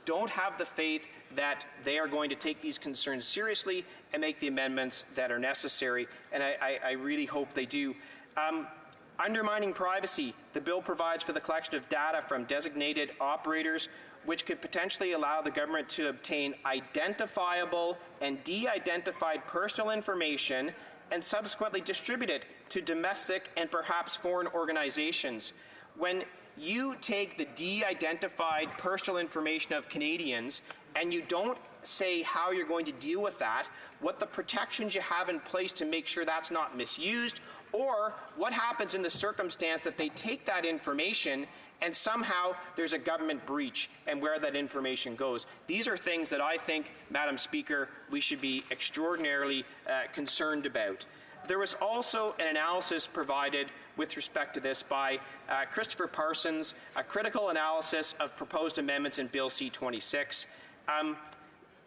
don't have the faith that they are going to take these concerns seriously and make the amendments that are necessary, and I really hope they do. Undermining privacy. The bill provides for the collection of data from designated operators, which could potentially allow the government to obtain identifiable and de-identified personal information and subsequently distribute it to domestic and perhaps foreign organizations. When you take the de-identified personal information of Canadians and you don't say how you're going to deal with that, what the protections you have in place to make sure that's not misused, or what happens in the circumstance that they take that information and somehow there's a government breach and where that information goes. These are things that I think, Madam Speaker, we should be extraordinarily concerned about. There was also an analysis provided with respect to this by Christopher Parsons, a critical analysis of proposed amendments in Bill C-26.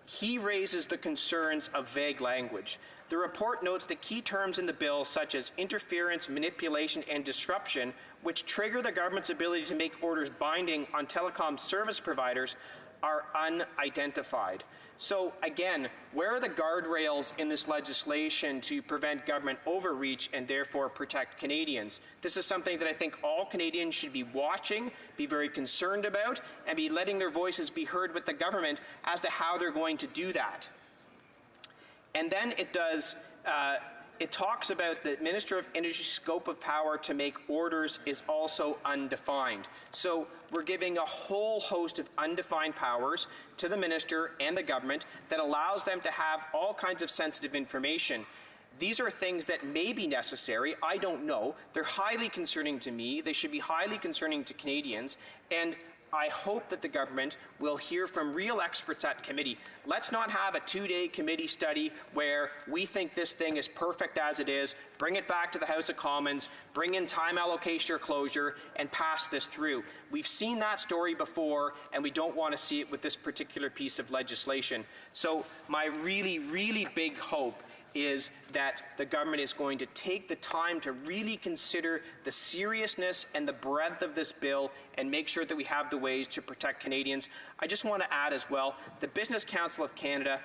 He raises the concerns of vague language. The report notes that key terms in the bill, such as interference, manipulation, and disruption, which trigger the government's ability to make orders binding on telecom service providers, are unidentified. So again, where are the guardrails in this legislation to prevent government overreach and therefore protect Canadians? This is something that I think all Canadians should be watching, be very concerned about, and be letting their voices be heard with the government as to how they're going to do that. And then it talks about the Minister of Energy's scope of power to make orders is also undefined. So we're giving a whole host of undefined powers to the minister and the government that allows them to have all kinds of sensitive information. These are things that may be necessary. I don't know. They're highly concerning to me. They should be highly concerning to Canadians. And I hope that the government will hear from real experts at committee. Let's not have a 2-day committee study where we think this thing is perfect as it is, bring it back to the House of Commons, bring in time allocation or closure, and pass this through. We've seen that story before, and we don't want to see it with this particular piece of legislation. So my really, really big hope is that the government is going to take the time to really consider the seriousness and the breadth of this bill and make sure that we have the ways to protect Canadians. I just want to add as well, the Business Council of Canada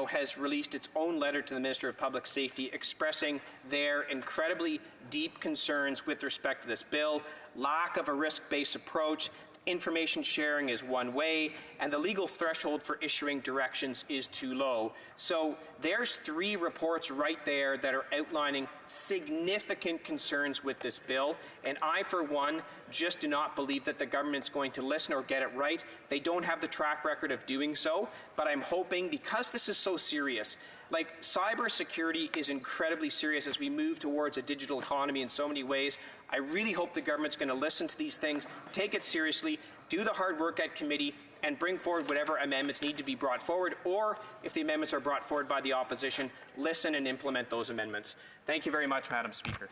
has released its own letter to the Minister of Public Safety expressing their incredibly deep concerns with respect to this bill, lack of a risk-based approach. Information sharing is one way, and the legal threshold for issuing directions is too low. So there's 3 reports right there that are outlining significant concerns with this bill, and I, for one, just do not believe that the government's going to listen or get it right. They don't have the track record of doing so, but I'm hoping, because this is so serious, like cybersecurity is incredibly serious as we move towards a digital economy in so many ways. I really hope the government's going to listen to these things, take it seriously, do the hard work at committee, and bring forward whatever amendments need to be brought forward, or if the amendments are brought forward by the opposition, listen and implement those amendments. Thank you very much, Madam Speaker.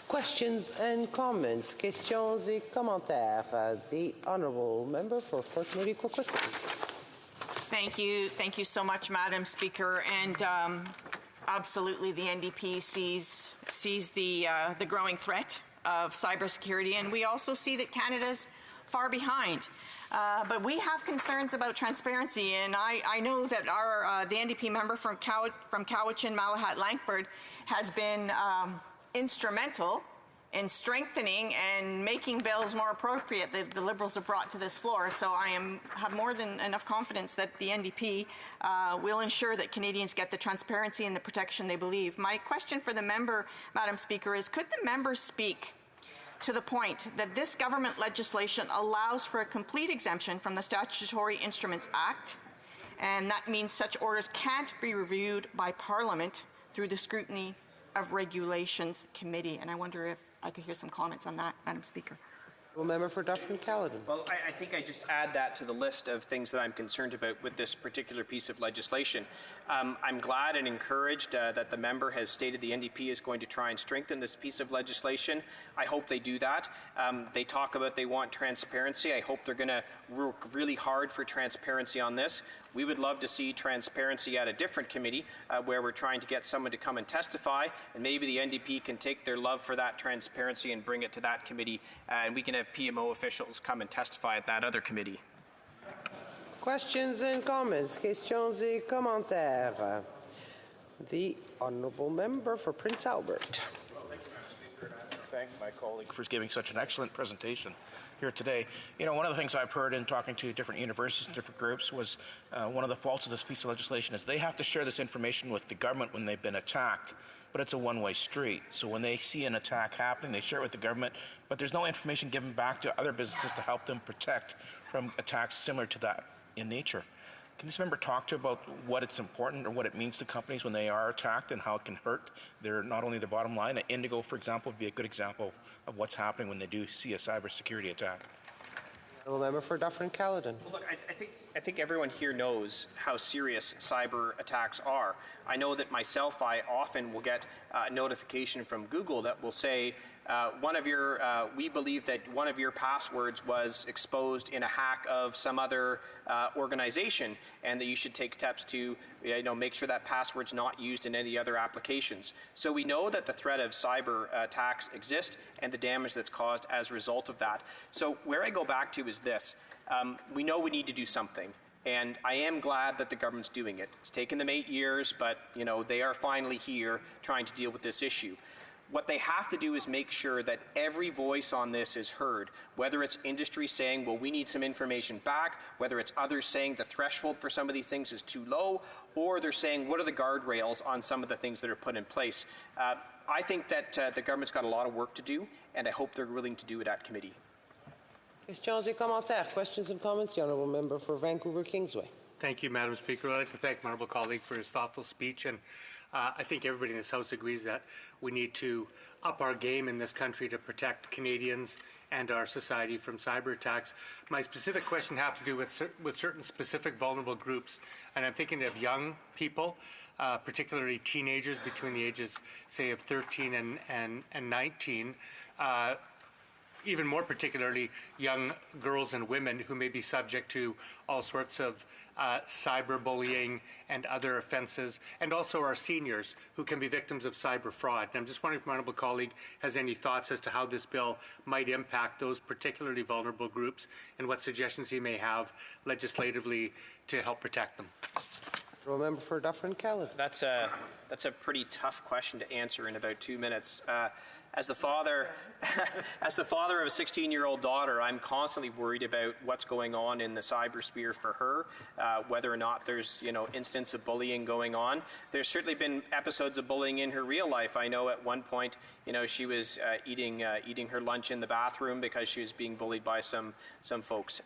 Questions and comments, questions et commentaires. The Honourable Member for Fort Moody Coquitlam. Thank you so much, Madam Speaker. And absolutely, the NDP sees the growing threat of cybersecurity, and we also see that Canada's far behind. But we have concerns about transparency, and I know that the NDP member from Cowichan, Malahat, Langford has been instrumental in strengthening and making bills more appropriate that the Liberals have brought to this floor. So I have more than enough confidence that the NDP will ensure that Canadians get the transparency and the protection they believe. My question for the member, Madam Speaker, is could the member speak to the point that this government legislation allows for a complete exemption from the Statutory Instruments Act, and that means such orders can't be reviewed by Parliament through the Scrutiny of Regulations Committee? And I wonder if I could hear some comments on that, Madam Speaker. Member for Dufferin-Caledon. Well, I think I just add that to the list of things that I'm concerned about with this particular piece of legislation. I'm glad and encouraged that the member has stated the NDP is going to try and strengthen this piece of legislation. I hope they do that. They talk about they want transparency. I hope they're going to work really hard for transparency on this. We would love to see transparency at a different committee where we're trying to get someone to come and testify, and maybe the NDP can take their love for that transparency and bring it to that committee, and we can have PMO officials come and testify at that other committee. Questions and comments, questions et commentaires. The Honourable Member for Prince Albert. Thank my colleague for giving such an excellent presentation here today. You know, one of the things I've heard in talking to different universities and different groups was one of the faults of this piece of legislation is they have to share this information with the government when they've been attacked, but it's a one-way street. So when they see an attack happening, they share it with the government, but there's no information given back to other businesses to help them protect from attacks similar to that in nature. Can this member talk to about what it's important or what it means to companies when they are attacked and how it can hurt not only their bottom line? Indigo, for example, would be a good example of what's happening when they do see a cybersecurity attack. Honourable Member for Dufferin-Caledon. Well, look, I think everyone here knows how serious cyber attacks are. I know that myself, I often will get a notification from Google that will say, we believe that one of your passwords was exposed in a hack of some other organization, and that you should take steps to make sure that password's not used in any other applications. So we know that the threat of cyber attacks exist and the damage that's caused as a result of that. So where I go back to is this. We know we need to do something. And I am glad that the government's doing it. It's taken them 8 years, but they are finally here trying to deal with this issue. What they have to do is make sure that every voice on this is heard, whether it's industry saying, well, we need some information back, whether it's others saying the threshold for some of these things is too low, or they're saying, what are the guardrails on some of the things that are put in place? I think that the government's got a lot of work to do, and I hope they're willing to do it at committee. Questions et commentaires. Questions and comments. The Honourable Member for Vancouver Kingsway. Thank you, Madam Speaker. I'd like to thank my honourable colleague for his thoughtful speech, and I think everybody in this House agrees that we need to up our game in this country to protect Canadians and our society from cyber attacks. My specific question has to do with certain specific vulnerable groups, and I'm thinking of young people, particularly teenagers between the ages, say, of 13 and 19. Even more particularly, young girls and women who may be subject to all sorts of cyberbullying and other offenses, and also our seniors who can be victims of cyber fraud. And I'm just wondering if my honourable colleague has any thoughts as to how this bill might impact those particularly vulnerable groups and what suggestions he may have legislatively to help protect them. Honourable Member for Dufferin-Caledon. That's a pretty tough question to answer in about 2 minutes. As the father of a 16-year-old daughter, I'm constantly worried about what's going on in the cybersphere for her, whether or not there's instance of bullying going on. There's certainly been episodes of bullying in her real life. I know at one point, she was eating her lunch in the bathroom because she was being bullied by some folks.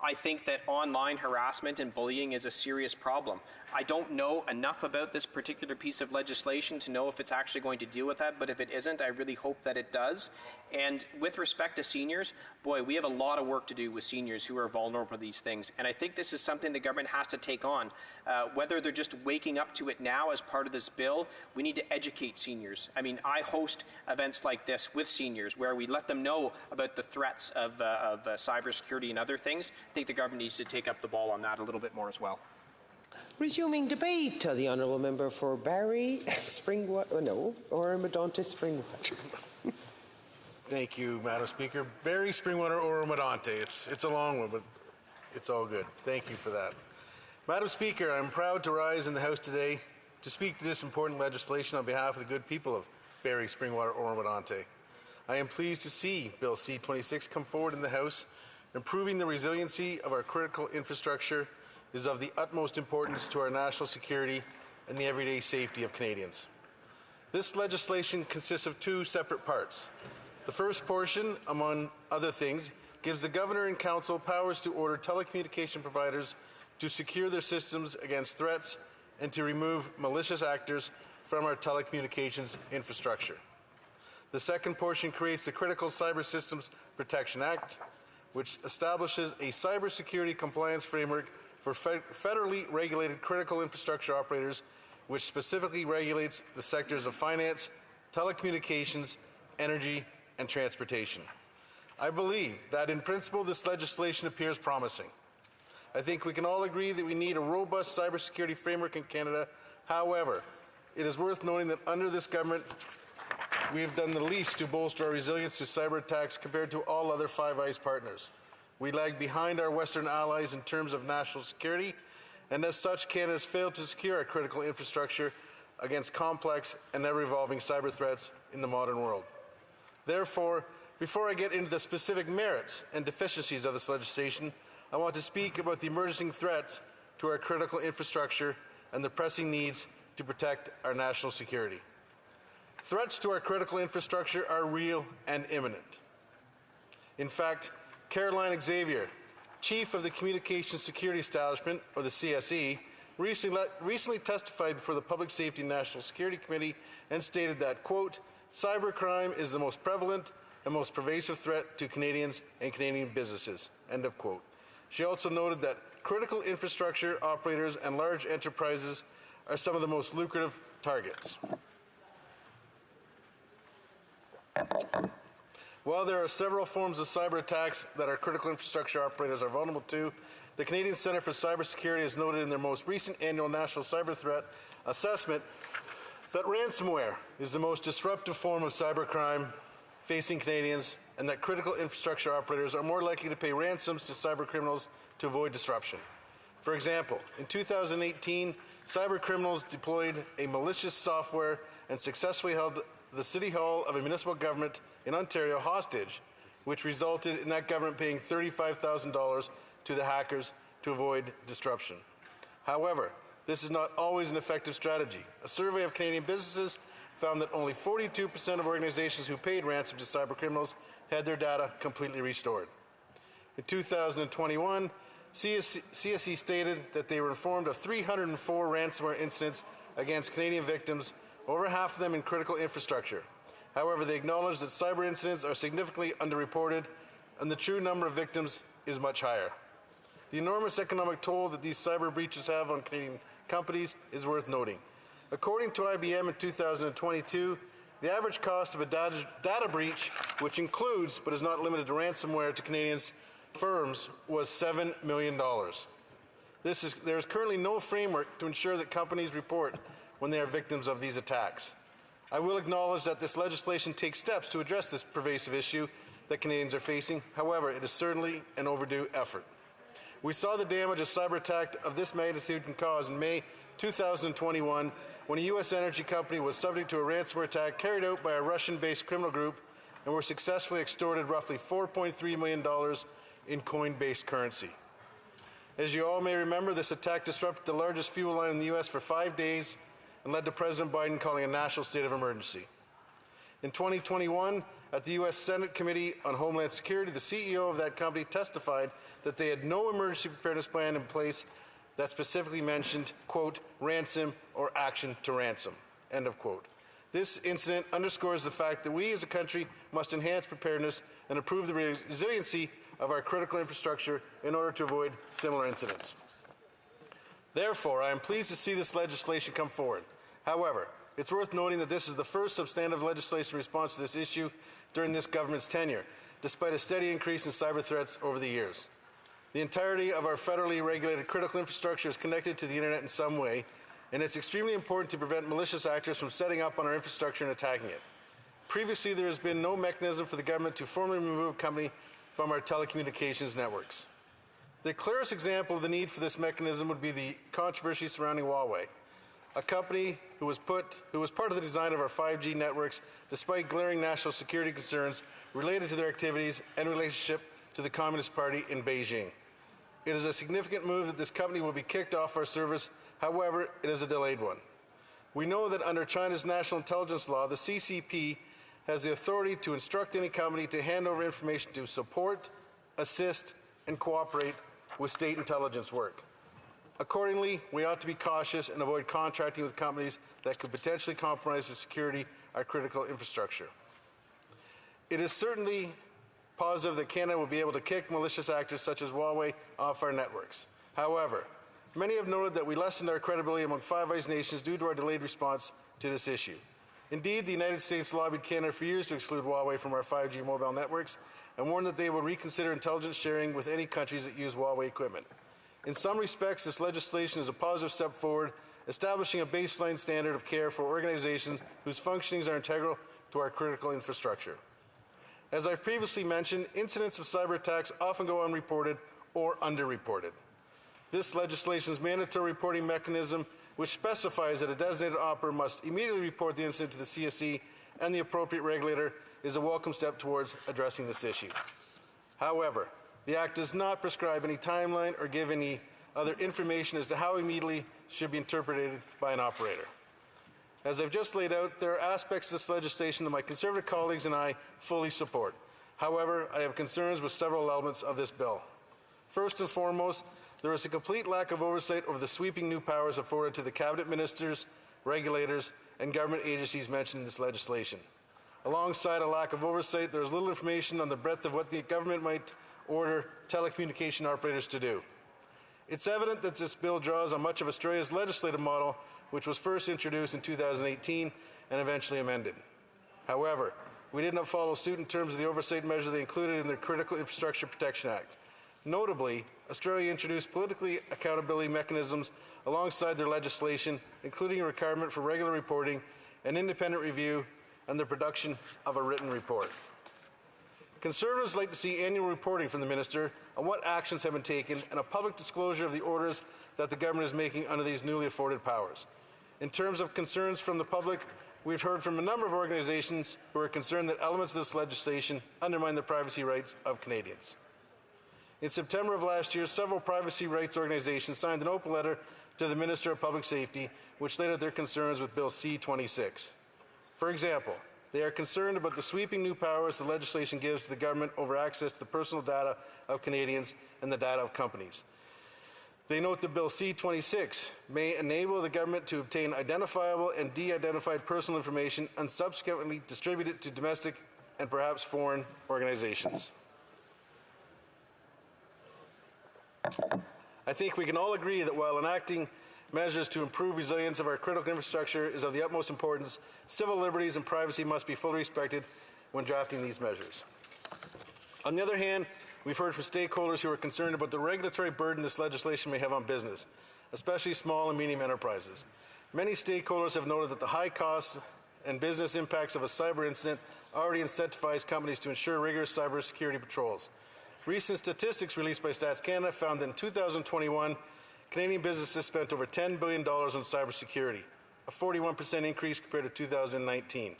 I think that online harassment and bullying is a serious problem. I don't know enough about this particular piece of legislation to know if it's actually going to deal with that, but if it isn't, I really hope that it does. And with respect to seniors, boy, we have a lot of work to do with seniors who are vulnerable to these things. And I think this is something the government has to take on. Whether they're just waking up to it now as part of this bill, we need to educate seniors. I mean, I host events like this with seniors where we let them know about the threats of cybersecurity and other things. I think the government needs to take up the ball on that a little bit more as well. Resuming debate, the honourable member for Barrie, Oro-Medonte, Springwater. Thank you, Madam Speaker. Barrie, Springwater, Oro-Medonte. It's a long one, but it's all good. Thank you for that. Madam Speaker, I'm proud to rise in the House today to speak to this important legislation on behalf of the good people of Barrie, Springwater, Oro-Medonte. I am pleased to see Bill C-26 come forward in the House. Improving the resiliency of our critical infrastructure is of the utmost importance to our national security and the everyday safety of Canadians. This legislation consists of two separate parts. The first portion, among other things, gives the Governor and Council powers to order telecommunication providers to secure their systems against threats and to remove malicious actors from our telecommunications infrastructure. The second portion creates the Critical Cyber Systems Protection Act, which establishes a cybersecurity compliance framework for federally regulated critical infrastructure operators, which specifically regulates the sectors of finance, telecommunications, energy, and transportation. I believe that in principle this legislation appears promising. I think we can all agree that we need a robust cybersecurity framework in Canada. However, it is worth noting that under this government, we have done the least to bolster our resilience to cyber attacks compared to all other Five Eyes partners. We lag behind our Western allies in terms of national security, and as such, Canada has failed to secure our critical infrastructure against complex and ever-evolving cyber threats in the modern world. Therefore, before I get into the specific merits and deficiencies of this legislation, I want to speak about the emerging threats to our critical infrastructure and the pressing needs to protect our national security. Threats to our critical infrastructure are real and imminent. In fact, Caroline Xavier, Chief of the Communications Security Establishment, or the CSE, recently testified before the Public Safety and National Security Committee and stated that, quote, cybercrime is the most prevalent and most pervasive threat to Canadians and Canadian businesses, end of quote. She also noted that critical infrastructure operators and large enterprises are some of the most lucrative targets. While there are several forms of cyber attacks that our critical infrastructure operators are vulnerable to, the Canadian Centre for Cybersecurity has noted in their most recent annual National Cyber Threat Assessment that ransomware is the most disruptive form of cybercrime facing Canadians, and that critical infrastructure operators are more likely to pay ransoms to cyber criminals to avoid disruption. For example, in 2018, cyber criminals deployed a malicious software and successfully held the City Hall of a municipal government in Ontario hostage, which resulted in that government paying $35,000 to the hackers to avoid disruption. However, this is not always an effective strategy. A survey of Canadian businesses found that only 42% of organizations who paid ransom to cyber criminals had their data completely restored. In 2021, CSE stated that they were informed of 304 ransomware incidents against Canadian victims, over half of them in critical infrastructure. However, they acknowledge that cyber incidents are significantly underreported and the true number of victims is much higher. The enormous economic toll that these cyber breaches have on Canadian companies is worth noting. According to IBM in 2022, the average cost of a data breach, which includes but is not limited to ransomware to Canadians firms, was $7 million. There is currently no framework to ensure that companies report when they are victims of these attacks. I will acknowledge that this legislation takes steps to address this pervasive issue that Canadians are facing. However, it is certainly an overdue effort. We saw the damage a cyber attack of this magnitude can cause in May 2021 when a U.S. energy company was subject to a ransomware attack carried out by a Russian-based criminal group and were successfully extorted roughly $4.3 million in coin-based currency. As you all may remember, this attack disrupted the largest fuel line in the U.S. for 5 days and led to President Biden calling a national state of emergency. In 2021, at the U.S. Senate Committee on Homeland Security, the CEO of that company testified that they had no emergency preparedness plan in place that specifically mentioned, quote, ransom or action to ransom, end of quote. This incident underscores the fact that we as a country must enhance preparedness and improve the resiliency of our critical infrastructure in order to avoid similar incidents. Therefore, I am pleased to see this legislation come forward. However, it's worth noting that this is the first substantive legislation response to this issue during this government's tenure, despite a steady increase in cyber threats over the years. The entirety of our federally regulated critical infrastructure is connected to the internet in some way, and it's extremely important to prevent malicious actors from setting up on our infrastructure and attacking it. Previously, there has been no mechanism for the government to formally remove a company from our telecommunications networks. The clearest example of the need for this mechanism would be the controversy surrounding Huawei, a company who was part of the design of our 5G networks despite glaring national security concerns related to their activities and relationship to the Communist Party in Beijing. It is a significant move that this company will be kicked off our service. However, it is a delayed one. We know that under China's national intelligence law, the CCP has the authority to instruct any company to hand over information to support, assist, and cooperate with state intelligence work. Accordingly, we ought to be cautious and avoid contracting with companies that could potentially compromise the security of our critical infrastructure. It is certainly positive that Canada will be able to kick malicious actors such as Huawei off our networks. However, many have noted that we lessened our credibility among Five Eyes nations due to our delayed response to this issue. Indeed, the United States lobbied Canada for years to exclude Huawei from our 5G mobile networks and warned that they would reconsider intelligence sharing with any countries that use Huawei equipment. In some respects, this legislation is a positive step forward, establishing a baseline standard of care for organizations whose functionings are integral to our critical infrastructure. As I've previously mentioned, incidents of cyber attacks often go unreported or underreported. This legislation's mandatory reporting mechanism, which specifies that a designated operator must immediately report the incident to the CSE and the appropriate regulator, is a welcome step towards addressing this issue. However, the Act does not prescribe any timeline or give any other information as to how immediately should be interpreted by an operator. As I've just laid out, there are aspects of this legislation that my Conservative colleagues and I fully support. However, I have concerns with several elements of this bill. First and foremost, there is a complete lack of oversight over the sweeping new powers afforded to the cabinet ministers, regulators, and government agencies mentioned in this legislation. Alongside a lack of oversight, there is little information on the breadth of what the government might order telecommunication operators to do. It's evident that this bill draws on much of Australia's legislative model, which was first introduced in 2018 and eventually amended. However, we did not follow suit in terms of the oversight measure they included in their Critical Infrastructure Protection Act. Notably, Australia introduced politically accountability mechanisms alongside their legislation, including a requirement for regular reporting, an independent review, and the production of a written report. Conservatives like to see annual reporting from the Minister on what actions have been taken and a public disclosure of the orders that the government is making under these newly afforded powers. In terms of concerns from the public, we've heard from a number of organizations who are concerned that elements of this legislation undermine the privacy rights of Canadians. In September of last year, several privacy rights organizations signed an open letter to the Minister of Public Safety, which laid out their concerns with Bill C-26. For example, they are concerned about the sweeping new powers the legislation gives to the government over access to the personal data of Canadians and the data of companies. They note that Bill C-26 may enable the government to obtain identifiable and de-identified personal information and subsequently distribute it to domestic and perhaps foreign organizations. I think we can all agree that while enacting measures to improve resilience of our critical infrastructure is of the utmost importance, civil liberties and privacy must be fully respected when drafting these measures. On the other hand, we've heard from stakeholders who are concerned about the regulatory burden this legislation may have on business, especially small and medium enterprises. Many stakeholders have noted that the high costs and business impacts of a cyber incident already incentivize companies to ensure rigorous cybersecurity patrols. Recent statistics released by Stats Canada found that in 2021, Canadian businesses spent over $10 billion on cybersecurity, a 41% increase compared to 2019.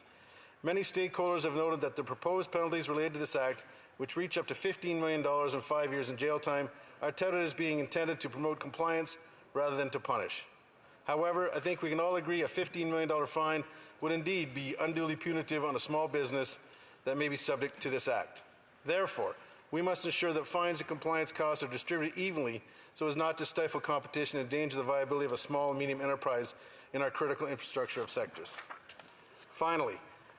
Many stakeholders have noted that the proposed penalties related to this act, which reach up to $15 million and 5 years in jail time, are touted as being intended to promote compliance rather than to punish. However, I think we can all agree a $15 million fine would indeed be unduly punitive on a small business that may be subject to this act. Therefore, we must ensure that fines and compliance costs are distributed evenly so as not to stifle competition and endanger the viability of a small and medium enterprise in our critical infrastructure of sectors. Finally,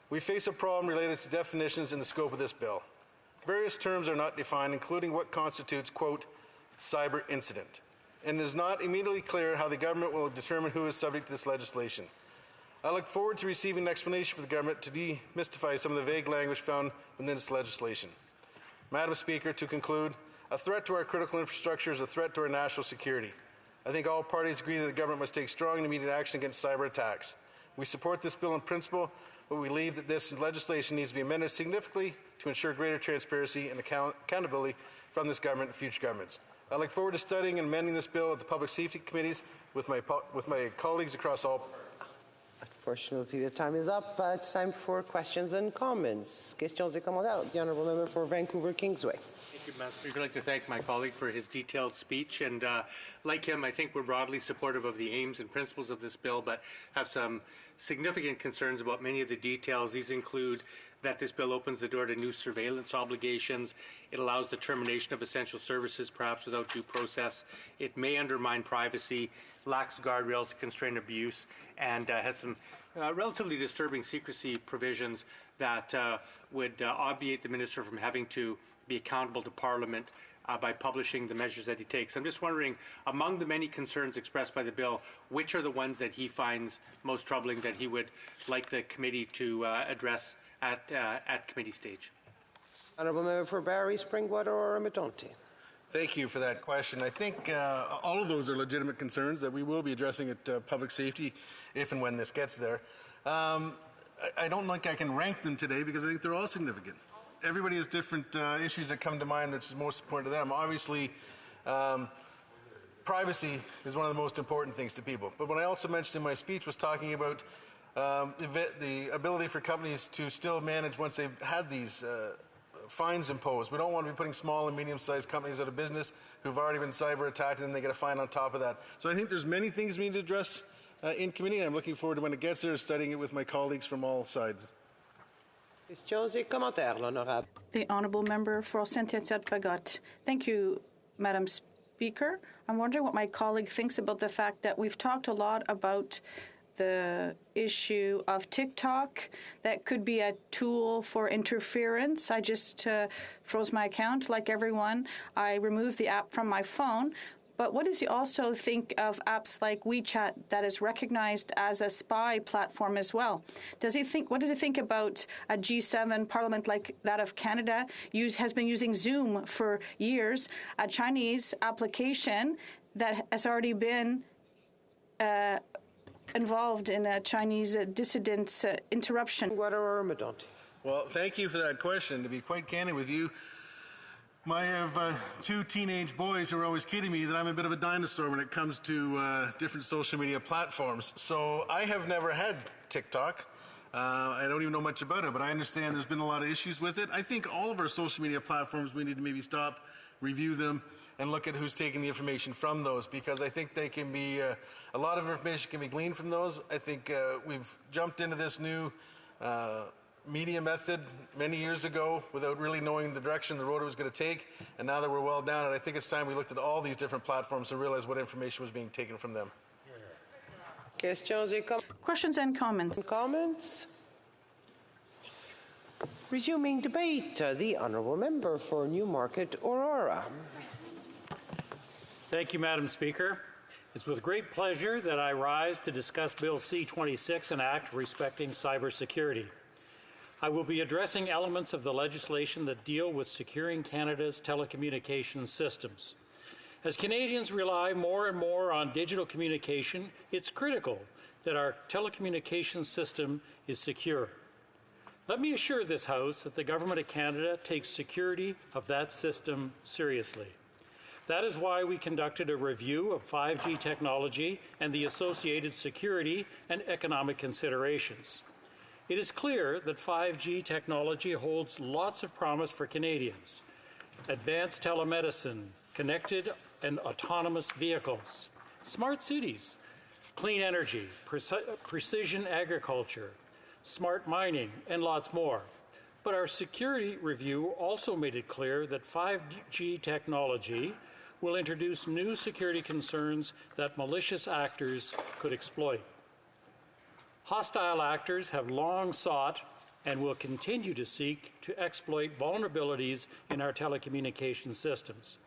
we face a problem related to definitions in the scope of this bill. Various terms are not defined, including what constitutes, quote, cyber incident, and it is not immediately clear how the government will determine who is subject to this legislation. I look forward to receiving an explanation from the government to demystify some of the vague language found within this legislation. Madam Speaker, to conclude, a threat to our critical infrastructure is a threat to our national security. I think all parties agree that the government must take strong and immediate action against cyber attacks. We support this bill in principle, but we believe that this legislation needs to be amended significantly to ensure greater transparency and accountability from this government and future governments. I look forward to studying and amending this bill at the Public Safety Committees with my colleagues across all. Unfortunately, the time is up. It's time for questions and comments. Questions et commentaires. The Honourable Member for Vancouver Kingsway. Thank you, Madam Speaker. I'd like to thank my colleague for his detailed speech. And like him, I think we're broadly supportive of the aims and principles of this bill, but have some significant concerns about many of the details. These include that this bill opens the door to new surveillance obligations. It allows the termination of essential services, perhaps without due process. It may undermine privacy, lacks guardrails to constrain abuse, and has some relatively disturbing secrecy provisions that would obviate the minister from having to be accountable to Parliament by publishing the measures that he takes. I'm just wondering, among the many concerns expressed by the bill, which are the ones that he finds most troubling that he would like the committee to address at committee stage? Honourable Member for Barrie, Springwater or Medonte. Thank you for that question. I think all of those are legitimate concerns that we will be addressing at public safety if and when this gets there. I don't think I can rank them today because I think they're all significant. Everybody has different issues that come to mind which is most important to them. Obviously, privacy is one of the most important things to people. But what I also mentioned in my speech was talking about the ability for companies to still manage once they've had these fines imposed. We don't want to be putting small and medium-sized companies out of business who've already been cyber attacked and then they get a fine on top of that. So I think there's many things we need to address in committee, and I'm looking forward to when it gets there, studying it with my colleagues from all sides. Questions et commentaires, l'honorable. The Honourable Member for Saint-Étienne-Bagot. Thank you, Madam Speaker. I'm wondering what my colleague thinks about the fact that we've talked a lot about the issue of TikTok that could be a tool for interference. I just froze my account like everyone. I removed the app from my phone. But what does he also think of apps like WeChat that is recognized as a spy platform as well? What does he think about a G7 parliament like that of Canada has been using Zoom for years, a Chinese application that has already been involved in a Chinese dissident interruption? Well, thank you for that question. To be quite candid with you, I have two teenage boys who are always kidding me that I'm a bit of a dinosaur when it comes to different social media platforms. So I have never had TikTok. I don't even know much about it, but I understand there's been a lot of issues with it. I think all of our social media platforms, we need to maybe stop, review them, and look at who's taking the information from those, because I think they can be, a lot of information can be gleaned from those. I think we've jumped into this new media method many years ago without really knowing the direction the road was going to take, and now that we're well down it, I think it's time we looked at all these different platforms and realized what information was being taken from them. Questions and comments? Resuming debate, the Honourable Member for Newmarket Aurora. Thank you, Madam Speaker. It's with great pleasure that I rise to discuss Bill C-26, an act respecting cybersecurity. I will be addressing elements of the legislation that deal with securing Canada's telecommunications systems. As Canadians rely more and more on digital communication, it's critical that our telecommunications system is secure. Let me assure this House that the Government of Canada takes security of that system seriously. That is why we conducted a review of 5G technology and the associated security and economic considerations. It is clear that 5G technology holds lots of promise for Canadians. Advanced telemedicine, connected and autonomous vehicles, smart cities, clean energy, precision agriculture, smart mining, and lots more. But our security review also made it clear that 5G technology will introduce new security concerns that malicious actors could exploit. Hostile actors have long sought and will continue to seek to exploit vulnerabilities in our telecommunications systems.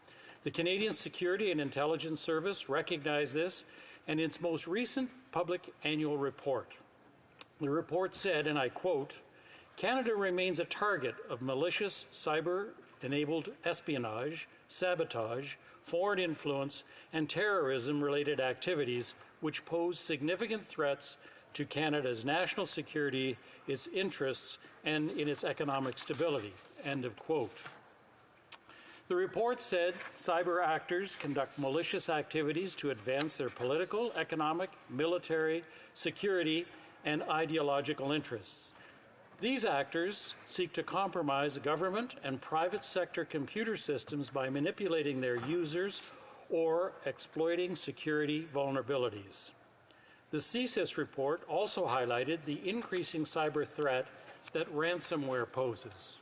The Canadian Security and Intelligence Service recognized this in its most recent public annual report. The report said, and I quote, "Canada remains a target of malicious cyber-enabled espionage, sabotage, foreign influence, and terrorism-related activities which pose significant threats to Canada's national security, its interests, and in its economic stability." End of quote. The report said cyber actors conduct malicious activities to advance their political, economic, military, security, and ideological interests. These actors seek to compromise government and private sector computer systems by manipulating their users or exploiting security vulnerabilities. The CSIS report also highlighted the increasing cyber threat that ransomware poses.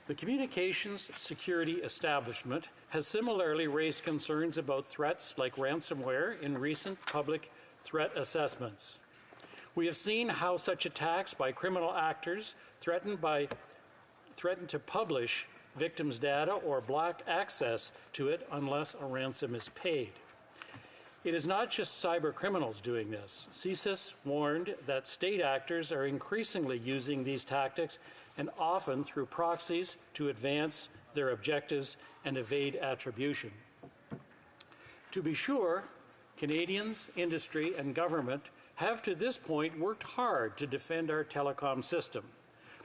The Communications Security Establishment has similarly raised concerns about threats like ransomware in recent public threat assessments. We have seen how such attacks by criminal actors threaten to publish victims' data or block access to it unless a ransom is paid. It is not just cyber criminals doing this. CSIS warned that state actors are increasingly using these tactics and often through proxies to advance their objectives and evade attribution. To be sure, Canadians, industry, and government have to this point worked hard to defend our telecom system,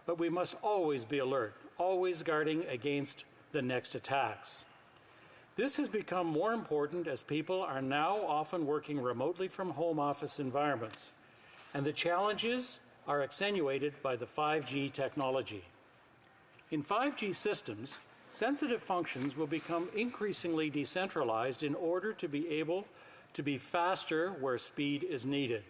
but we must always be alert, always guarding against the next attacks. This has become more important as people are now often working remotely from home office environments, and the challenges are accentuated by the 5G technology. In 5G systems, sensitive functions will become increasingly decentralized in order to be able to be faster where speed is needed.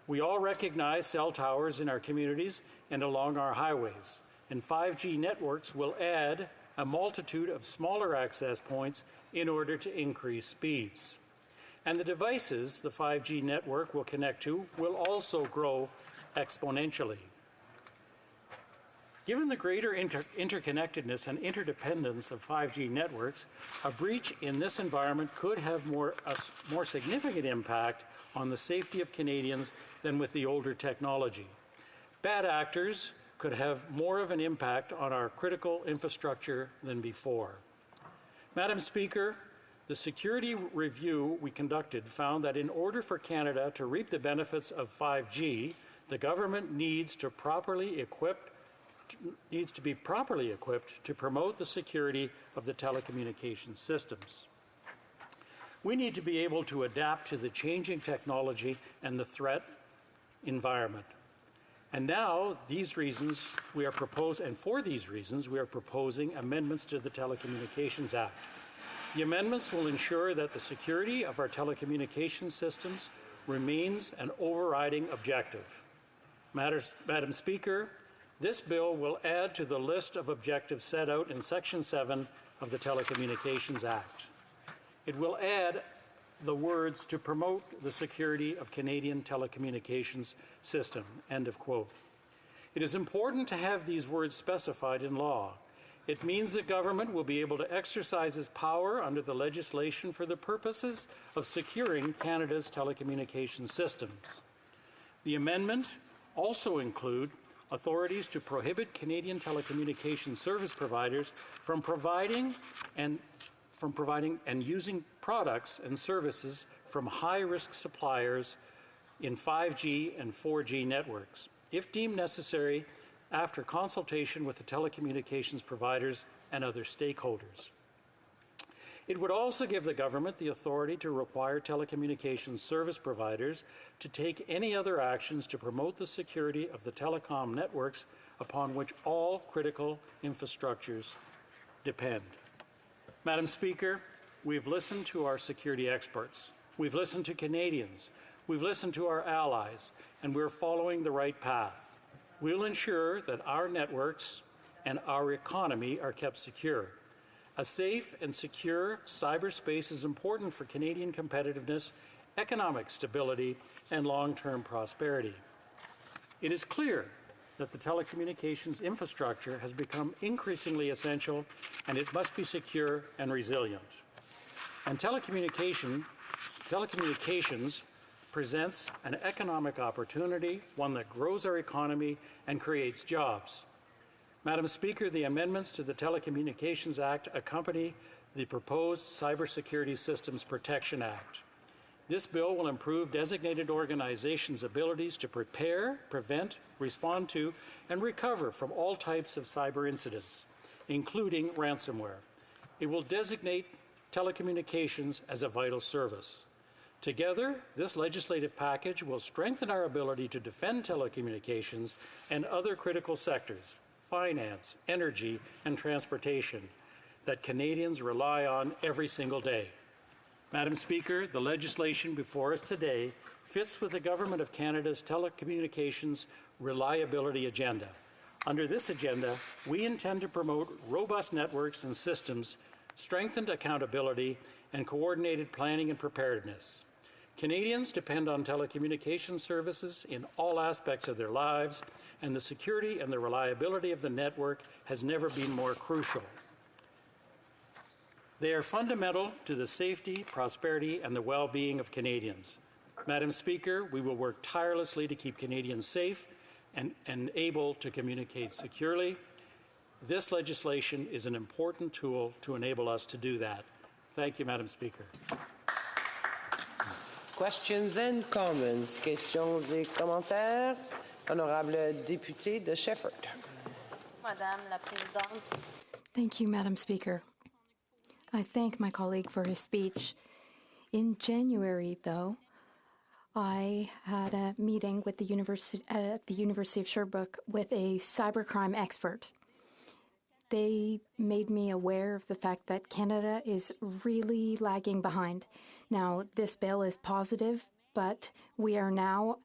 We all recognize cell towers in our communities and along our highways, and 5G networks will add a multitude of smaller access points in order to increase speeds. And the devices the 5G network will connect to will also grow exponentially. Given the greater interconnectedness and interdependence of 5G networks, a breach in this environment could have a more significant impact on the safety of Canadians than with the older technology. Bad actors could have more of an impact on our critical infrastructure than before. Madam Speaker, the security review we conducted found that in order for Canada to reap the benefits of 5G, the government needs to be properly equipped to promote the security of the telecommunications systems. We need to be able to adapt to the changing technology and the threat environment. And now, for these reasons, we are proposing amendments to the Telecommunications Act. The amendments will ensure that the security of our telecommunications systems remains an overriding objective. Madam Speaker, this bill will add to the list of objectives set out in Section 7 of the Telecommunications Act. It will add the words "to promote the security of Canadian telecommunications system," end of quote. It is important to have these words specified in law. It means the government will be able to exercise its power under the legislation for the purposes of securing Canada's telecommunications systems. The amendment also includes authorities to prohibit Canadian telecommunications service providers from providing and using products and services from high-risk suppliers in 5G and 4G networks, if deemed necessary after consultation with the telecommunications providers and other stakeholders. It would also give the government the authority to require telecommunications service providers to take any other actions to promote the security of the telecom networks upon which all critical infrastructures depend. Madam Speaker, we've listened to our security experts. We've listened to Canadians. We've listened to our allies, and we're following the right path. We'll ensure that our networks and our economy are kept secure. A safe and secure cyberspace is important for Canadian competitiveness, economic stability, and long-term prosperity. It is clear that the telecommunications infrastructure has become increasingly essential, and it must be secure and resilient. And telecommunications presents an economic opportunity, one that grows our economy and creates jobs. Madam Speaker, the amendments to the Telecommunications Act accompany the proposed Cybersecurity Systems Protection Act. This bill will improve designated organizations' abilities to prepare, prevent, respond to, and recover from all types of cyber incidents, including ransomware. It will designate telecommunications as a vital service. Together, this legislative package will strengthen our ability to defend telecommunications and other critical sectors, finance, energy, and transportation, that Canadians rely on every single day. Madam Speaker, the legislation before us today fits with the Government of Canada's telecommunications reliability agenda. Under this agenda, we intend to promote robust networks and systems, strengthened accountability, and coordinated planning and preparedness. Canadians depend on telecommunications services in all aspects of their lives, and the security and the reliability of the network has never been more crucial. They are fundamental to the safety, prosperity, and the well-being of Canadians. Madam Speaker, we will work tirelessly to keep Canadians safe and able to communicate securely. This legislation is an important tool to enable us to do that. Thank you, Madam Speaker. Questions and comments. Questions et commentaires. Honorable député de Shefford. Madame la Présidente. Thank you, Madam Speaker. I thank my colleague for his speech. In January, though, I had a meeting with the at the University of Sherbrooke with a cybercrime expert. They made me aware of the fact that Canada is really lagging behind. Now, this bill is positive, but we are now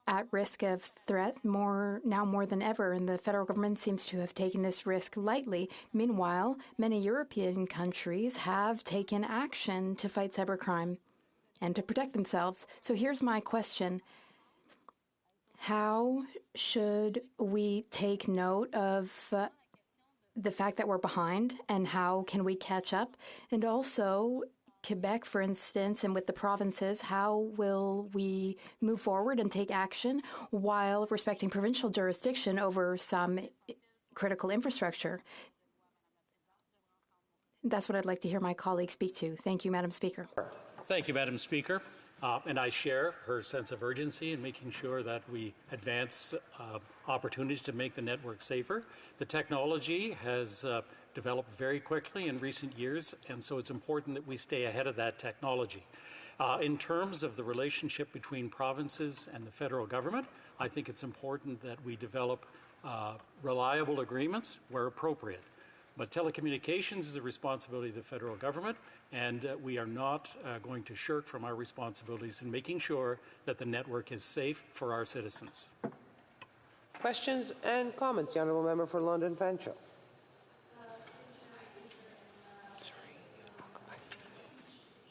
at risk of threat more than ever, and the federal government seems to have taken this risk lightly. Meanwhile, many European countries have taken action to fight cybercrime and to protect themselves. So here's my question. How should we take note of the fact that we're behind, and how can we catch up? And also, Quebec, for instance, and with the provinces, how will we move forward and take action while respecting provincial jurisdiction over some critical infrastructure? That's what I'd like to hear my colleague speak to. Thank you, Madam Speaker. Thank you, Madam Speaker. And I share her sense of urgency in making sure that we advance opportunities to make the network safer. The technology has developed very quickly in recent years, and so it's important that we stay ahead of that technology. In terms of the relationship between provinces and the federal government, I think it's important that we develop reliable agreements where appropriate. But telecommunications is a responsibility of the federal government, and we are not going to shirk from our responsibilities in making sure that the network is safe for our citizens. Questions and comments. The Honourable Member for London Fanshawe.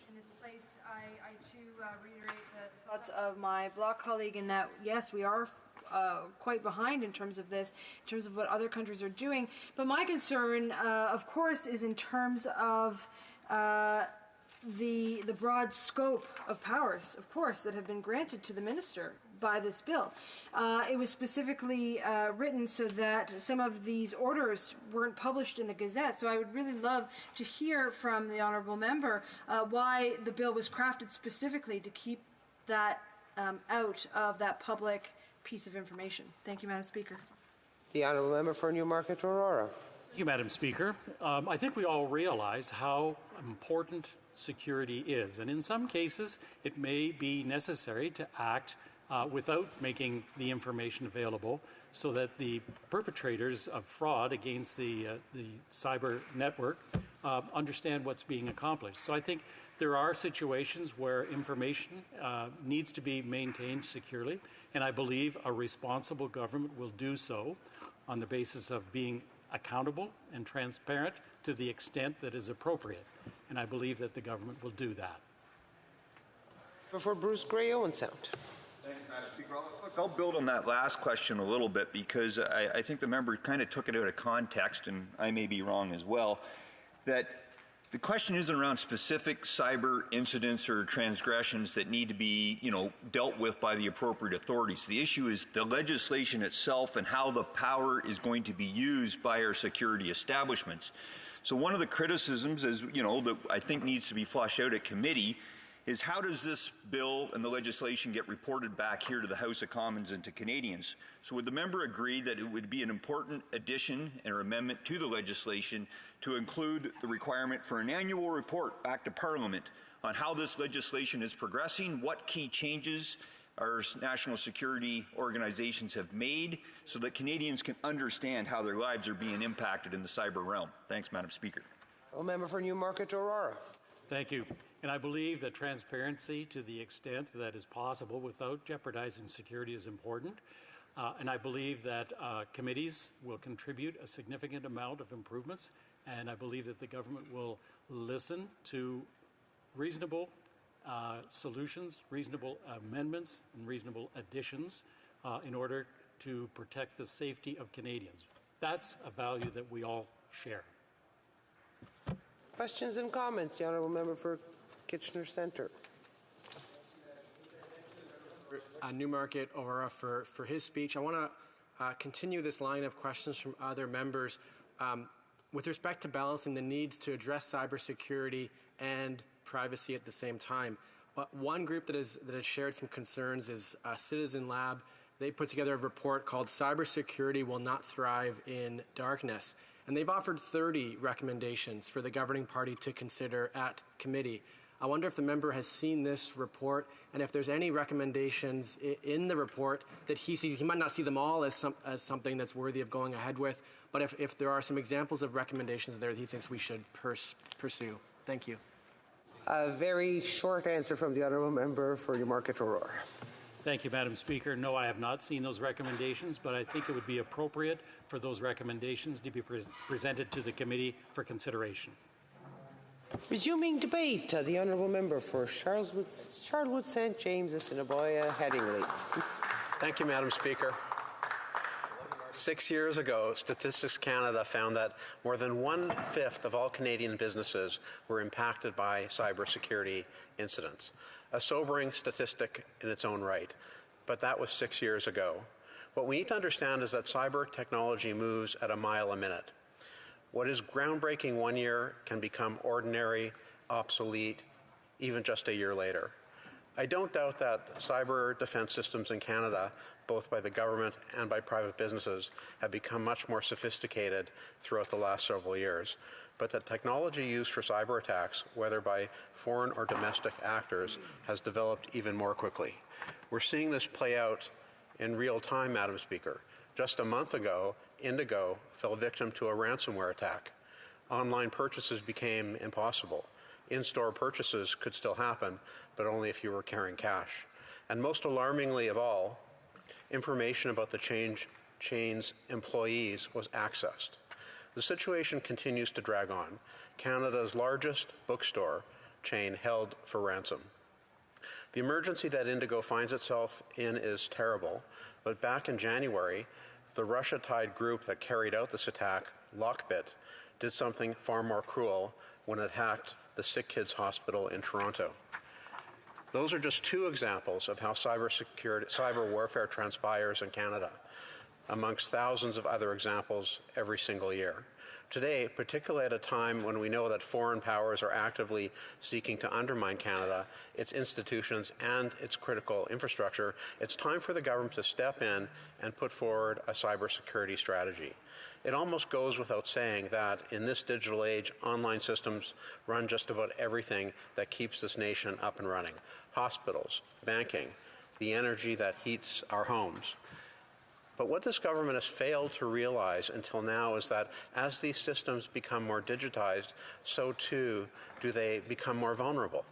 In this place, I too reiterate the thoughts of my bloc colleague in that, yes, we are quite behind in terms of this, in terms of what other countries are doing. But my concern, of course, is in terms of the broad scope of powers, of course, that have been granted to the minister by this bill. It was specifically written so that some of these orders weren't published in the Gazette. So I would really love to hear from the honourable member why the bill was crafted specifically to keep that out of that public piece of information. Thank you, Madam Speaker. The Honourable Member for Newmarket Aurora. Thank you, Madam Speaker. I think we all realize how important security is, and in some cases it may be necessary to act without making the information available so that the perpetrators of fraud against the cyber network understand what's being accomplished. So I think there are situations where information needs to be maintained securely, and I believe a responsible government will do so on the basis of being accountable and transparent to the extent that is appropriate. And I believe that the government will do that. Before Bruce Gray, Owen Sound. Thanks, Madam Speaker. I'll build on that last question a little bit because I think the member kind of took it out of context, and I may be wrong as well, that the question isn't around specific cyber incidents or transgressions that need to be, dealt with by the appropriate authorities. The issue is the legislation itself and how the power is going to be used by our security establishments. So one of the criticisms is, that I think needs to be flushed out at committee is how does this bill and the legislation get reported back here to the House of Commons and to Canadians? So would the member agree that it would be an important addition or amendment to the legislation to include the requirement for an annual report back to Parliament on how this legislation is progressing, what key changes our national security organizations have made so that Canadians can understand how their lives are being impacted in the cyber realm? Thanks, Madam Speaker. Member for Newmarket Aurora. Thank you. And I believe that transparency to the extent that is possible without jeopardizing security is important. And I believe that committees will contribute a significant amount of improvements. And I believe that the government will listen to reasonable solutions, reasonable amendments, and reasonable additions in order to protect the safety of Canadians. That's a value that we all share. Questions and comments? The Honourable Member for Kitchener Centre. Newmarket Aurora for his speech. I want to continue this line of questions from other members with respect to balancing the needs to address cybersecurity and privacy at the same time. One group that has shared some concerns is Citizen Lab. They put together a report called Cybersecurity Will Not Thrive in Darkness. And they've offered 30 recommendations for the governing party to consider at committee. I wonder if the member has seen this report and if there's any recommendations in the report that he sees. He might not see them all as something that's worthy of going ahead with, but if there are some examples of recommendations there that he thinks we should pursue. Thank you. A very short answer from the Honourable Member for Newmarket Aurora. Thank you, Madam Speaker. No, I have not seen those recommendations, but I think it would be appropriate for those recommendations to be presented to the committee for consideration. Resuming debate, the Honourable Member for Charlotte St. James, Assiniboia, Headingley. Thank you, Madam Speaker. 6 years ago, Statistics Canada found that more than 1/5 of all Canadian businesses were impacted by cybersecurity incidents. A sobering statistic in its own right, but that was 6 years ago. What we need to understand is that cyber technology moves at a mile a minute. What is groundbreaking 1 year can become ordinary, obsolete, even just a year later. I don't doubt that cyber defense systems in Canada, both by the government and by private businesses, have become much more sophisticated throughout the last several years. But the technology used for cyber attacks, whether by foreign or domestic actors, has developed even more quickly. We're seeing this play out in real time, Madam Speaker. Just a month ago, Indigo fell victim to a ransomware attack. Online purchases became impossible. In-store purchases could still happen, but only if you were carrying cash. And most alarmingly of all, information about the chain's employees was accessed. The situation continues to drag on. Canada's largest bookstore chain held for ransom. The emergency that Indigo finds itself in is terrible, but back in January, the Russia-tied group that carried out this attack, Lockbit, did something far more cruel when it hacked the Sick Kids Hospital in Toronto. Those are just two examples of how cyber warfare transpires in Canada, amongst thousands of other examples every single year. Today, particularly at a time when we know that foreign powers are actively seeking to undermine Canada, its institutions, and its critical infrastructure, it's time for the government to step in and put forward a cybersecurity strategy. It almost goes without saying that in this digital age, online systems run just about everything that keeps this nation up and running. Hospitals, banking, the energy that heats our homes. But what this government has failed to realize until now is that as these systems become more digitized, so too do they become more vulnerable.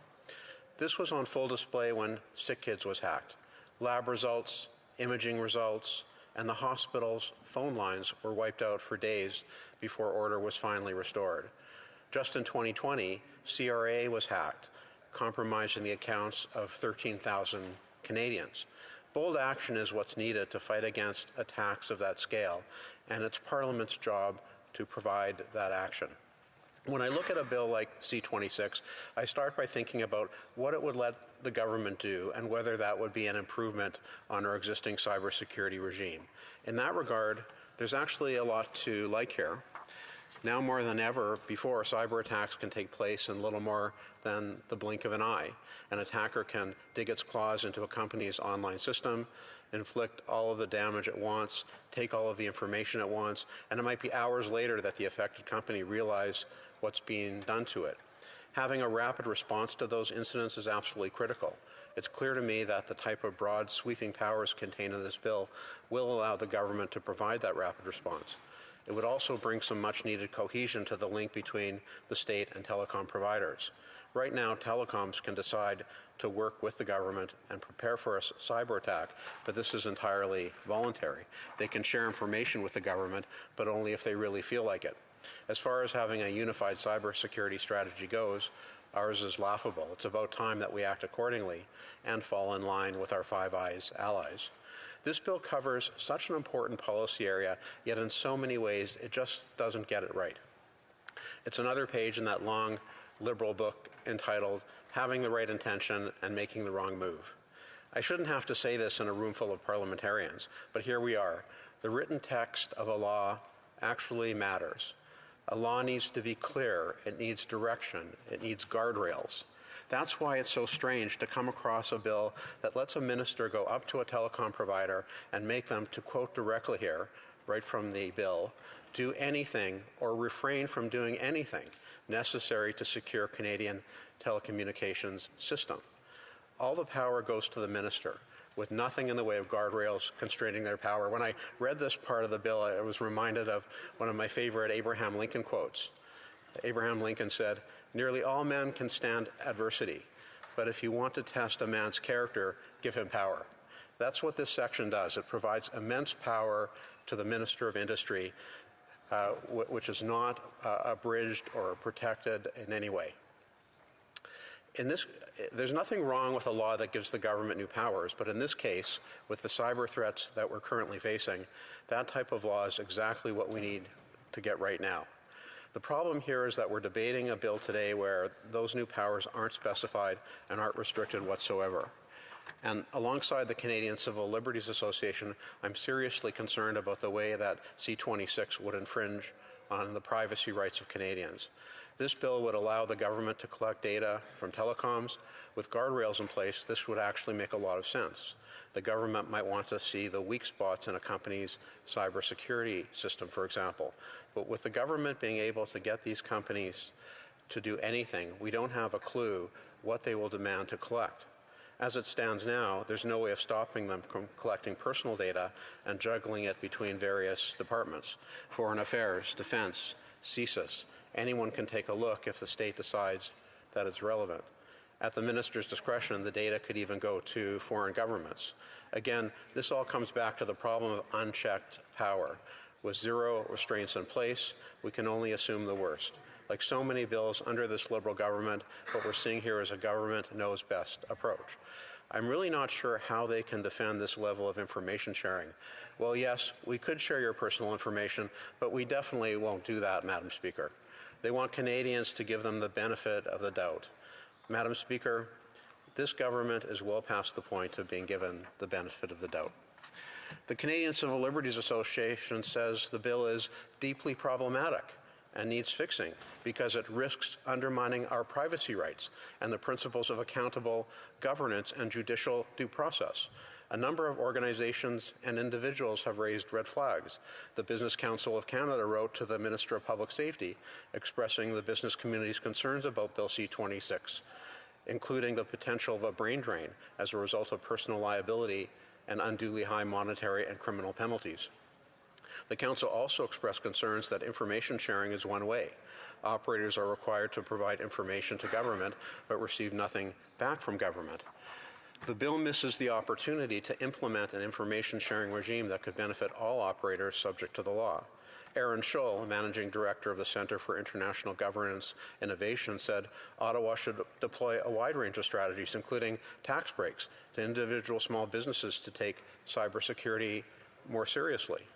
This was on full display when Sick Kids was hacked. Lab results, imaging results, and the hospital's phone lines were wiped out for days before order was finally restored. Just in 2020, CRA was hacked, compromising the accounts of 13,000 Canadians. Bold action is what's needed to fight against attacks of that scale, and it's Parliament's job to provide that action. When I look at a bill like C-26, I start by thinking about what it would let the government do and whether that would be an improvement on our existing cybersecurity regime. In that regard, there's actually a lot to like here. Now more than ever before, cyber attacks can take place in little more than the blink of an eye. An attacker can dig its claws into a company's online system, inflict all of the damage it wants, take all of the information it wants, and it might be hours later that the affected company realizes what's being done to it. Having a rapid response to those incidents is absolutely critical. It's clear to me that the type of broad, sweeping powers contained in this bill will allow the government to provide that rapid response. It would also bring some much-needed cohesion to the link between the state and telecom providers. Right now, telecoms can decide to work with the government and prepare for a cyber attack, but this is entirely voluntary. They can share information with the government, but only if they really feel like it. As far as having a unified cybersecurity strategy goes, ours is laughable. It's about time that we act accordingly and fall in line with our Five Eyes allies. This bill covers such an important policy area, yet in so many ways it just doesn't get it right. It's another page in that long Liberal book entitled Having the Right Intention and Making the Wrong Move. I shouldn't have to say this in a room full of parliamentarians, but here we are. The written text of a law actually matters. A law needs to be clear, it needs direction, it needs guardrails. That's why it's so strange to come across a bill that lets a minister go up to a telecom provider and make them, to quote directly here, right from the bill, do anything or refrain from doing anything necessary to secure Canadian telecommunications system. All the power goes to the minister, with nothing in the way of guardrails constraining their power. When I read this part of the bill, I was reminded of one of my favorite Abraham Lincoln quotes. Abraham Lincoln said, "Nearly all men can stand adversity, but if you want to test a man's character, give him power." That's what this section does. It provides immense power to the Minister of Industry, which is not abridged or protected in any way. There's nothing wrong with a law that gives the government new powers, but in this case, with the cyber threats that we're currently facing, that type of law is exactly what we need to get right now. The problem here is that we're debating a bill today where those new powers aren't specified and aren't restricted whatsoever. And alongside the Canadian Civil Liberties Association, I'm seriously concerned about the way that C-26 would infringe on the privacy rights of Canadians. This bill would allow the government to collect data from telecoms. With guardrails in place, this would actually make a lot of sense. The government might want to see the weak spots in a company's cybersecurity system, for example. But with the government being able to get these companies to do anything, we don't have a clue what they will demand to collect. As it stands now, there's no way of stopping them from collecting personal data and juggling it between various departments. Foreign Affairs, Defense, CSIS. Anyone can take a look if the state decides that it's relevant. At the minister's discretion, the data could even go to foreign governments. Again, this all comes back to the problem of unchecked power. With zero restraints in place, we can only assume the worst. Like so many bills under this Liberal government, what we're seeing here is a government knows best approach. I'm really not sure how they can defend this level of information sharing. Well, yes, we could share your personal information, but we definitely won't do that, Madam Speaker. They want Canadians to give them the benefit of the doubt. Madam Speaker, this government is well past the point of being given the benefit of the doubt. The Canadian Civil Liberties Association says the bill is deeply problematic and needs fixing because it risks undermining our privacy rights and the principles of accountable governance and judicial due process. A number of organizations and individuals have raised red flags. The Business Council of Canada wrote to the Minister of Public Safety expressing the business community's concerns about Bill C-26, including the potential of a brain drain as a result of personal liability and unduly high monetary and criminal penalties. The Council also expressed concerns that information sharing is one way. Operators are required to provide information to government but receive nothing back from government. The bill misses the opportunity to implement an information sharing regime that could benefit all operators subject to the law. Aaron Scholl, Managing Director of the Center for International Governance Innovation, said Ottawa should deploy a wide range of strategies, including tax breaks to individual small businesses to take cybersecurity more seriously.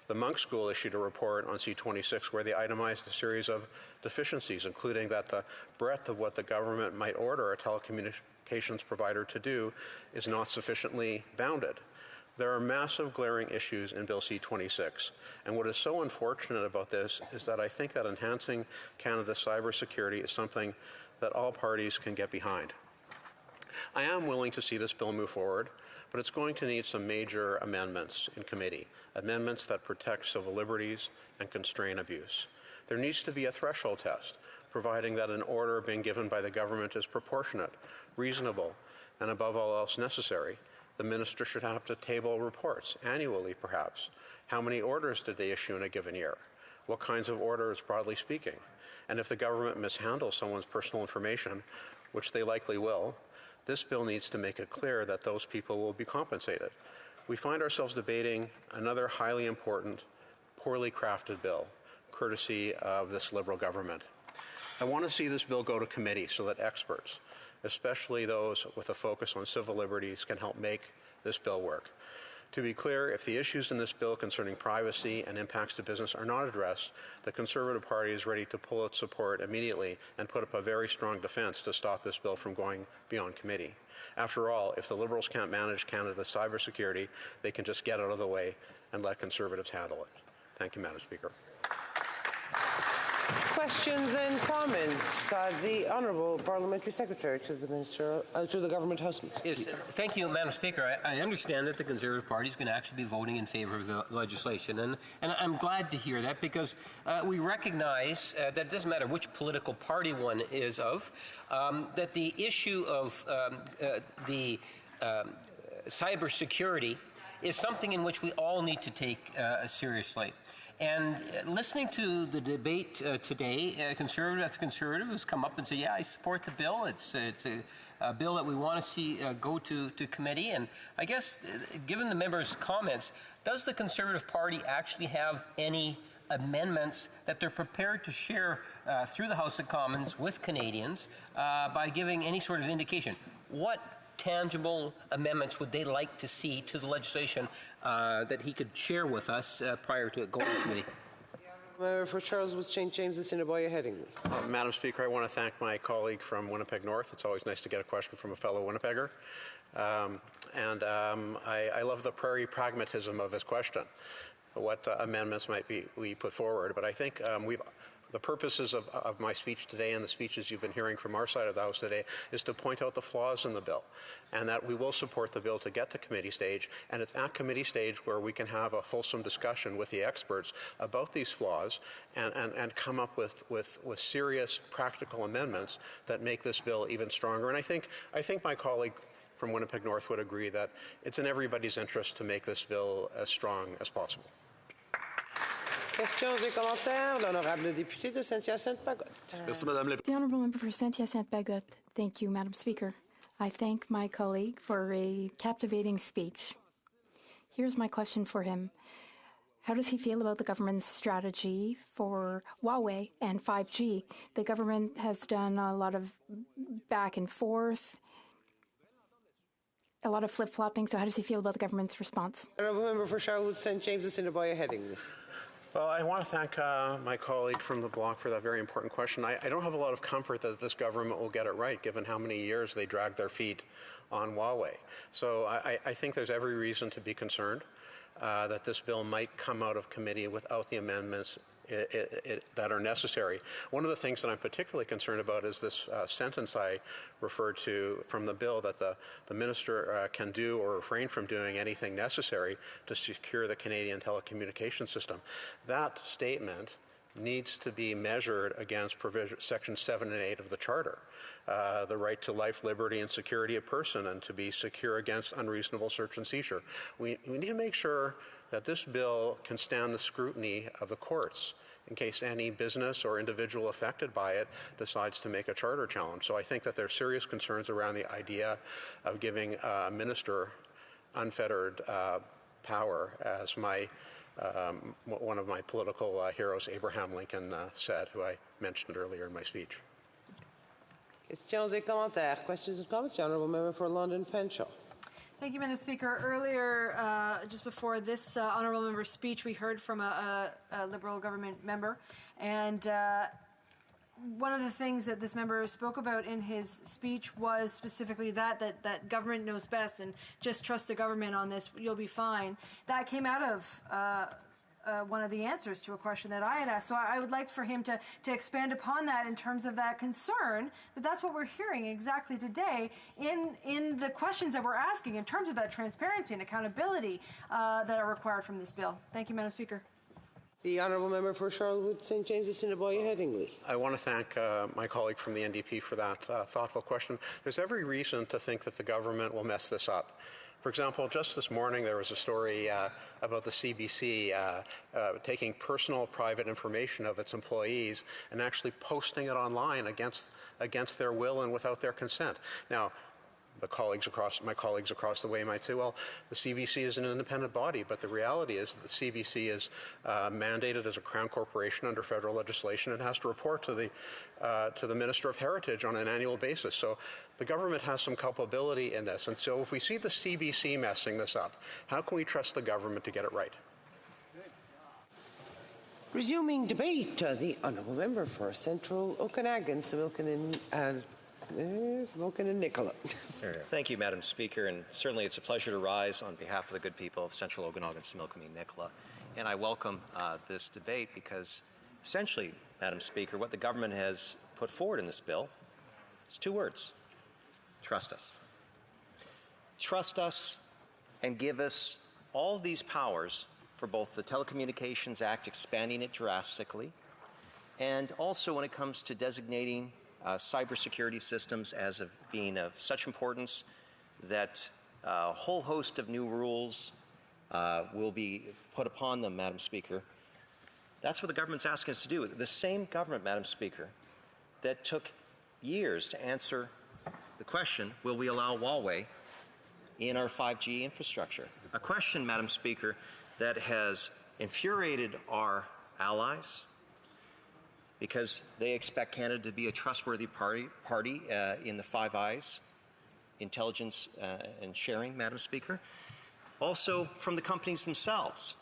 The Monk School issued a report on C26 where they itemized a series of deficiencies, including that the breadth of what the government might order a telecommunications provider to do is not sufficiently bounded. There are massive glaring issues in Bill C26, and what is so unfortunate about this is that I think that enhancing Canada's cybersecurity is something that all parties can get behind. I am willing to see this bill move forward, but it's going to need some major amendments in committee, amendments that protect civil liberties and constrain abuse. There needs to be a threshold test, providing that an order being given by the government is proportionate, reasonable, and above all else necessary. The minister should have to table reports, annually perhaps. How many orders did they issue in a given year? What kinds of orders, broadly speaking? And if the government mishandles someone's personal information, which they likely will, this bill needs to make it clear that those people will be compensated. We find ourselves debating another highly important, poorly crafted bill, courtesy of this Liberal government. I want to see this bill go to committee so that experts, especially those with a focus on civil liberties, can help make this bill work. To be clear, if the issues in this bill concerning privacy and impacts to business are not addressed, the Conservative Party is ready to pull its support immediately and put up a very strong defense to stop this bill from going beyond committee. After all, if the Liberals can't manage Canada's cybersecurity, they can just get out of the way and let Conservatives handle it. Thank you, Madam Speaker. Questions and comments? The Honourable Parliamentary Secretary to the Minister, to the Government House. Yes, thank you, Madam Speaker. I understand that the Conservative Party is going to actually be voting in favour of the legislation, and I'm glad to hear that because we recognize that it doesn't matter which political party one is of, that the issue of cybersecurity is something in which we all need to take seriously. And listening to the debate today, conservative after conservative has come up and said, yeah, I support the bill. It's a bill that we want to see go to committee. And I guess, given the members' comments, does the Conservative Party actually have any amendments that they're prepared to share through the House of Commons with Canadians by giving any sort of indication? What tangible amendments would they like to see to the legislation that he could share with us prior to it going to committee? For Charles with St. James, Assiniboia Headingley. Madam Speaker, I want to thank my colleague from Winnipeg North. It's always nice to get a question from a fellow Winnipegger. I love the prairie pragmatism of his question, what amendments might we put forward. But I think the purposes of my speech today and the speeches you've been hearing from our side of the House today is to point out the flaws in the bill and that we will support the bill to get to committee stage. And it's at committee stage where we can have a fulsome discussion with the experts about these flaws and come up with serious practical amendments that make this bill even stronger. And I think my colleague from Winnipeg North would agree that it's in everybody's interest to make this bill as strong as possible. Questions et commentaires, l'honorable député de Saint-Hyacinthe-Bagotte. The Honourable Member for Saint-Hyacinthe-Bagotte. Thank you, Madam Speaker. I thank my colleague for a captivating speech. Here's my question for him. How does he feel about the government's strategy for Huawei and 5G? The government has done a lot of back and forth, a lot of flip-flopping, so how does he feel about the government's response? Honourable Member for Charlotte St. James, Assiniboia Headingley. Well, I want to thank my colleague from the bloc for that very important question. I don't have a lot of comfort that this government will get it right, given how many years they dragged their feet on Huawei. So I think there's every reason to be concerned that this bill might come out of committee without the amendments that are necessary. One of the things that I'm particularly concerned about is this sentence I referred to from the bill that the minister can do or refrain from doing anything necessary to secure the Canadian telecommunication system. That statement needs to be measured against Section 7 and 8 of the Charter, the right to life, liberty, and security of person, and to be secure against unreasonable search and seizure. We need to make sure that this bill can stand the scrutiny of the courts in case any business or individual affected by it decides to make a charter challenge. So I think that there are serious concerns around the idea of giving a minister unfettered power, as one of my political heroes, Abraham Lincoln, said, who I mentioned earlier in my speech. Questions et commentaires. Questions and comments? The Honourable Member for London Fanshawe. Thank you, Madam Speaker. Earlier, just before this honourable member's speech, we heard from a Liberal government member, and one of the things that this member spoke about in his speech was specifically that government knows best, and just trust the government on this, you'll be fine. That came out of one of the answers to a question that I had asked. So I would like for him to expand upon that in terms of that concern, that's what we're hearing exactly today in the questions that we're asking in terms of that transparency and accountability that are required from this bill. Thank you, Madam Speaker. The Honourable Member for Charlotte St. James, Assiniboia Headingley. I want to thank my colleague from the NDP for that thoughtful question. There's every reason to think that the government will mess this up. For example, just this morning there was a story about the CBC taking personal private information of its employees and actually posting it online against their will and without their consent. Now, my colleagues across the way might say, well, the CBC is an independent body, but the reality is that the CBC is mandated as a Crown corporation under federal legislation and has to report to the Minister of Heritage on an annual basis. So the government has some culpability in this. And so if we see the CBC messing this up, how can we trust the government to get it right? Resuming debate, the Honourable Member for Central Okanagan, Similkin and Nicola. Thank you, Madam Speaker, and certainly it's a pleasure to rise on behalf of the good people of Central Okanagan, Similkin and Nicola. And I welcome this debate because essentially, Madam Speaker, what the government has put forward in this bill is two words: trust us. Trust us and give us all these powers for both the Telecommunications Act, expanding it drastically, and also when it comes to designating cybersecurity systems as of being of such importance that a whole host of new rules will be put upon them, Madam Speaker. That's what the government's asking us to do. The same government, Madam Speaker, that took years to answer the question, will we allow Huawei in our 5G infrastructure? A question, Madam Speaker, that has infuriated our allies, because they expect Canada to be a trustworthy party in the Five Eyes intelligence and sharing, Madam Speaker. Also from the companies themselves.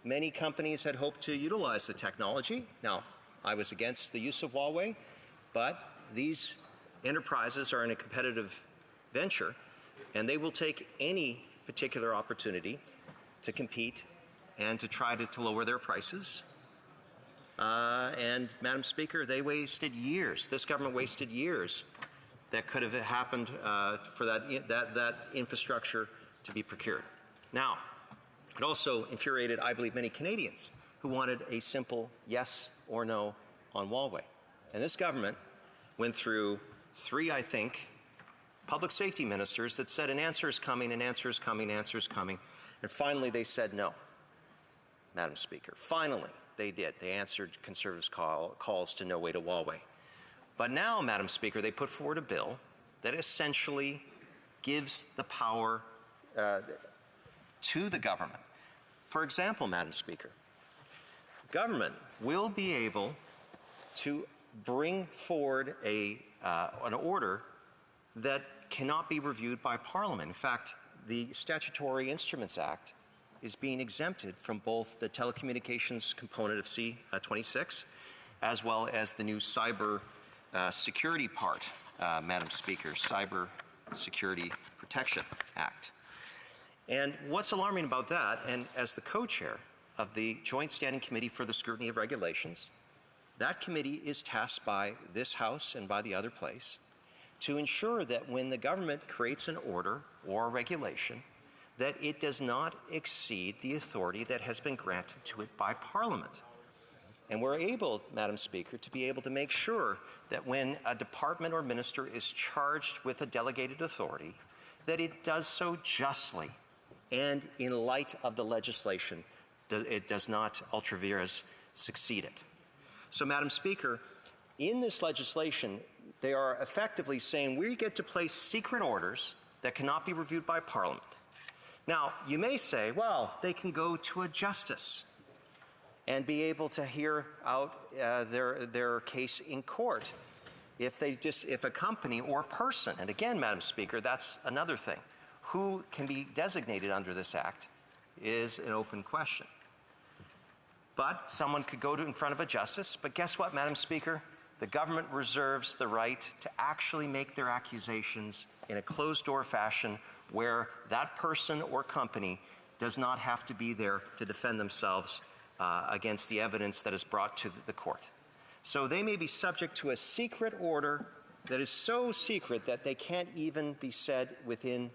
Many companies had hoped to utilize the technology. Now, I was against the use of Huawei, but these enterprises are in a competitive venture, and they will take any particular opportunity to compete and to try to lower their prices. And, Madam Speaker, they wasted years. This government wasted years that could have happened for that infrastructure to be procured. Now, it also infuriated, I believe, many Canadians who wanted a simple yes or no on Huawei. And this government went through three, I think, public safety ministers that said an answer is coming, an answer is coming, an answer is coming. And finally, they said no, Madam Speaker. Finally. They did. They answered Conservatives' calls to no way to Huawei. But now, Madam Speaker, they put forward a bill that essentially gives the power to the government. For example, Madam Speaker, government will be able to bring forward an order that cannot be reviewed by Parliament. In fact, the Statutory Instruments Act is being exempted from both the telecommunications component of C26 as well as the new cyber security part, Madam Speaker, Cyber Security Protection Act. And what's alarming about that, and as the co-chair of the Joint Standing Committee for the Scrutiny of Regulations, that committee is tasked by this House and by the other place to ensure that when the government creates an order or a regulation, that it does not exceed the authority that has been granted to it by Parliament. And we're able, Madam Speaker, to be able to make sure that when a department or minister is charged with a delegated authority, that it does so justly and in light of the legislation. It does not ultra vires succeed it. So, Madam Speaker, in this legislation, they are effectively saying we get to place secret orders that cannot be reviewed by Parliament. Now, you may say, well, they can go to a justice and be able to hear out their case in court if a company or person, and again, Madam Speaker, that's another thing, who can be designated under this act is an open question. But someone could go in front of a justice, but guess what, Madam Speaker? The government reserves the right to actually make their accusations in a closed-door fashion where that person or company does not have to be there to defend themselves against the evidence that is brought to the court. So they may be subject to a secret order that is so secret that they can't even be said within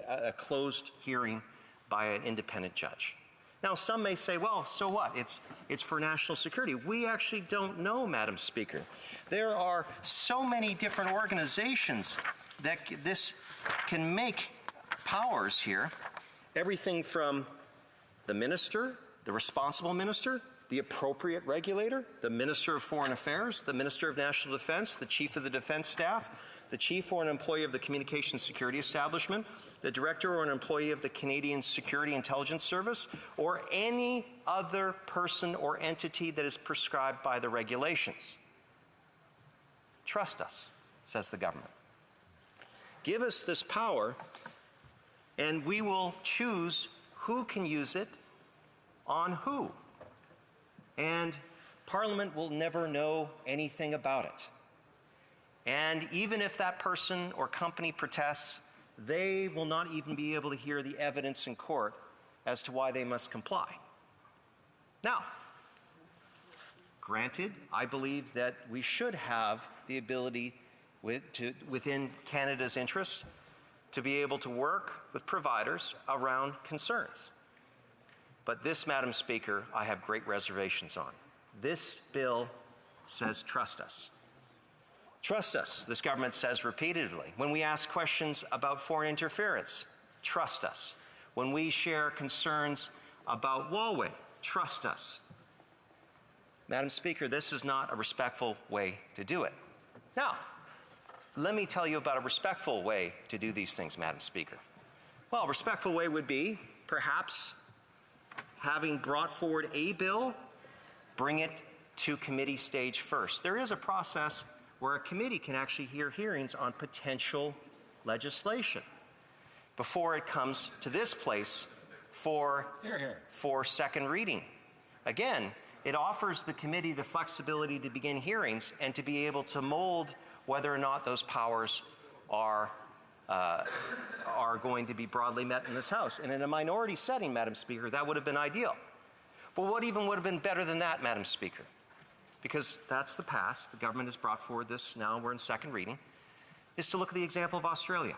a closed hearing by an independent judge. Now, some may say, well, so what? It's for national security. We actually don't know, Madam Speaker. There are so many different organizations that this can make powers here. Everything from the minister, the responsible minister, the appropriate regulator, the Minister of Foreign Affairs, the Minister of National Defense, the Chief of the Defense Staff, the Chief or an employee of the Communications Security Establishment, the Director or an employee of the Canadian Security Intelligence Service, or any other person or entity that is prescribed by the regulations. Trust us, says the government. Give us this power, and we will choose who can use it on who. And Parliament will never know anything about it. And even if that person or company protests, they will not even be able to hear the evidence in court as to why they must comply. Now, granted, I believe that we should have the ability within Canada's interests to be able to work with providers around concerns. But this, Madam Speaker, I have great reservations on. This bill says trust us. Trust us, this government says repeatedly. When we ask questions about foreign interference, trust us. When we share concerns about Huawei, trust us. Madam Speaker, this is not a respectful way to do it. Now, let me tell you about a respectful way to do these things, Madam Speaker. Well, a respectful way would be, perhaps, having brought forward a bill, bring it to committee stage first. There is a process where a committee can actually hear hearings on potential legislation before it comes to this place for second reading. Again, it offers the committee the flexibility to begin hearings and to be able to mold whether or not those powers are going to be broadly met in this House. And in a minority setting, Madam Speaker, that would have been ideal. But what even would have been better than that, Madam Speaker? Because that's the past, the government has brought forward this, now we're in second reading, is to look at the example of Australia.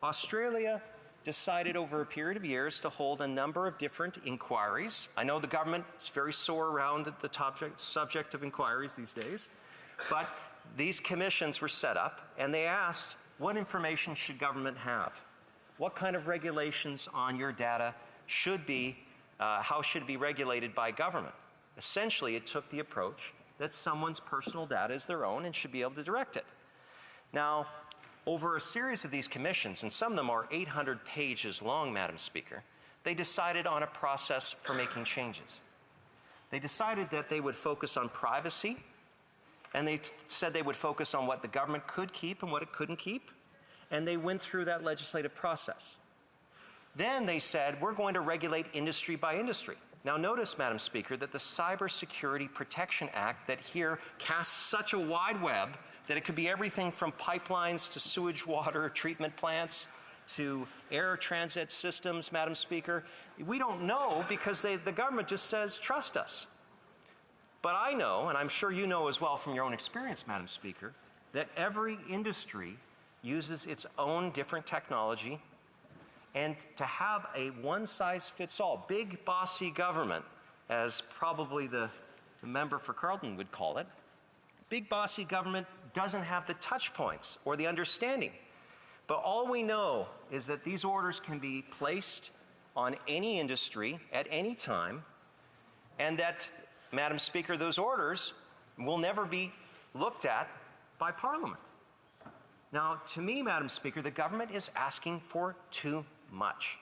Australia decided over a period of years to hold a number of different inquiries. I know the government is very sore around the subject of inquiries these days, but these commissions were set up and they asked, what information should government have? What kind of regulations on your data should be, how should it be regulated by government? Essentially, it took the approach that someone's personal data is their own and should be able to direct it. Now, over a series of these commissions, and some of them are 800 pages long, Madam Speaker, they decided on a process for making changes. They decided that they would focus on privacy, and they said they would focus on what the government could keep and what it couldn't keep, and they went through that legislative process. Then they said, we're going to regulate industry by industry. Now notice, Madam Speaker, that the Cybersecurity Protection Act that here casts such a wide web that it could be everything from pipelines to sewage water treatment plants to air transit systems, Madam Speaker. We don't know because the government just says, trust us. But I know, and I'm sure you know as well from your own experience, Madam Speaker, that every industry uses its own different technology. And to have a one-size-fits-all, big, bossy government, as probably the member for Carleton would call it, big, bossy government doesn't have the touch points or the understanding. But all we know is that these orders can be placed on any industry at any time, and that, Madam Speaker, those orders will never be looked at by Parliament. Now, to me, Madam Speaker, the government is asking for too much.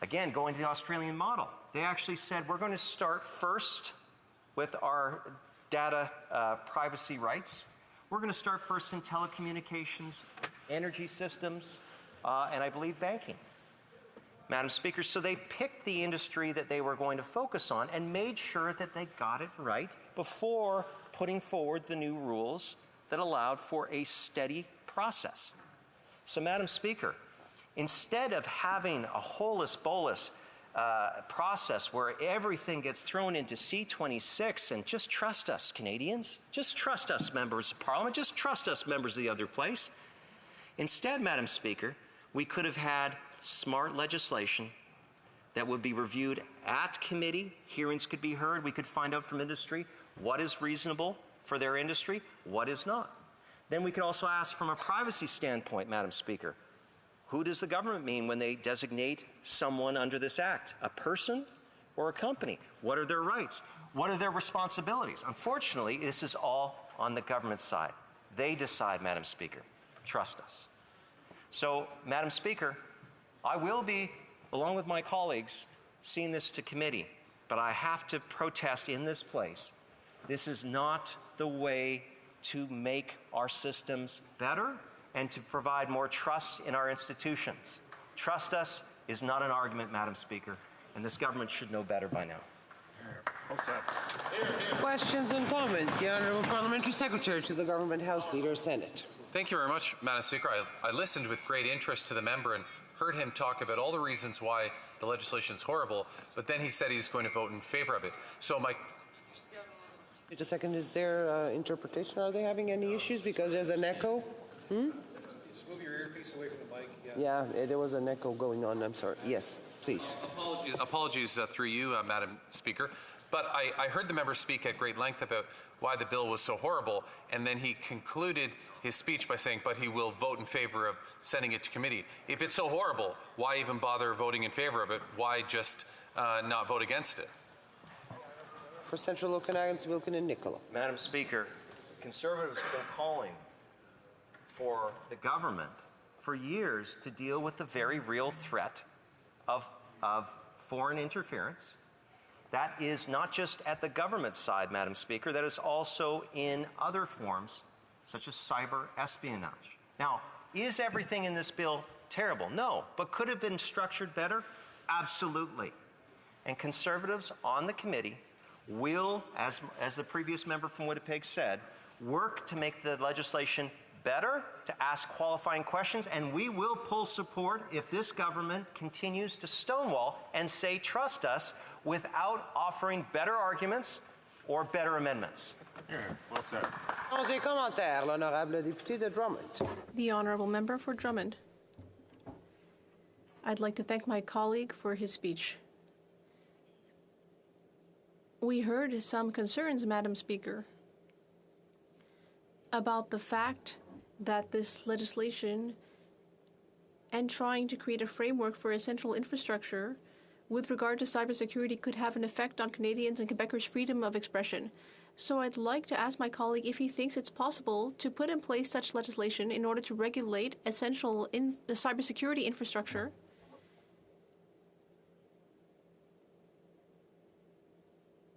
Again, going to the Australian model, they actually said we're going to start first with our data privacy rights. We're going to start first in telecommunications, energy systems, and I believe banking. Madam Speaker, so they picked the industry that they were going to focus on and made sure that they got it right before putting forward the new rules that allowed for a steady process. So, Madam Speaker, instead of having a holus-bolus process where everything gets thrown into C-26 and just trust us, Canadians, just trust us, members of Parliament, just trust us, members of the other place. Instead, Madam Speaker, we could have had smart legislation that would be reviewed at committee. Hearings could be heard. We could find out from industry what is reasonable for their industry, what is not. Then we could also ask from a privacy standpoint, Madam Speaker, who does the government mean when they designate someone under this act? A person or a company? What are their rights? What are their responsibilities? Unfortunately, this is all on the government side. They decide, Madam Speaker. Trust us. So, Madam Speaker, I will be, along with my colleagues, seeing this to committee, but I have to protest in this place. This is not the way to make our systems better and to provide more trust in our institutions. Trust us is not an argument, Madam Speaker, and this government should know better by now. Questions and comments. The Honourable Parliamentary Secretary to the Government House Leader, Senate. Thank you very much, Madam Speaker. I listened with great interest to the member and heard him talk about all the reasons why the legislation is horrible, but then he said he's going to vote in favor of it. So Wait a second, is there interpretation? Are they having any issues? Because there's an echo. Just move your earpiece away from the mic. Yeah, there was an echo going on. I'm sorry. Yes, please. Apologies through you, Madam Speaker. But I heard the member speak at great length about why the bill was so horrible, and then he concluded his speech by saying, but he will vote in favor of sending it to committee. If it's so horrible, why even bother voting in favor of it? Why just not vote against it? For Central Okanagan, Similkameen and Nicola. Madam Speaker, Conservatives have been calling for the government for years to deal with the very real threat of foreign interference. That is not just at the government side, Madam Speaker, that is also in other forms, such as cyber espionage. Now, is everything in this bill terrible? No, but could it have been structured better? Absolutely. And Conservatives on the committee will, as the previous member from Winnipeg said, work to make the legislation better, to ask qualifying questions, and we will pull support if this government continues to stonewall and say, trust us, without offering better arguments or better amendments. Well said. Sans commentaires, l'honorable député de Drummond. The honourable member for Drummond. I'd like to thank my colleague for his speech. We heard some concerns, Madam Speaker, about the fact that this legislation and trying to create a framework for essential infrastructure with regard to cybersecurity could have an effect on Canadians and Quebecers' freedom of expression. So I'd like to ask my colleague if he thinks it's possible to put in place such legislation in order to regulate essential cybersecurity infrastructure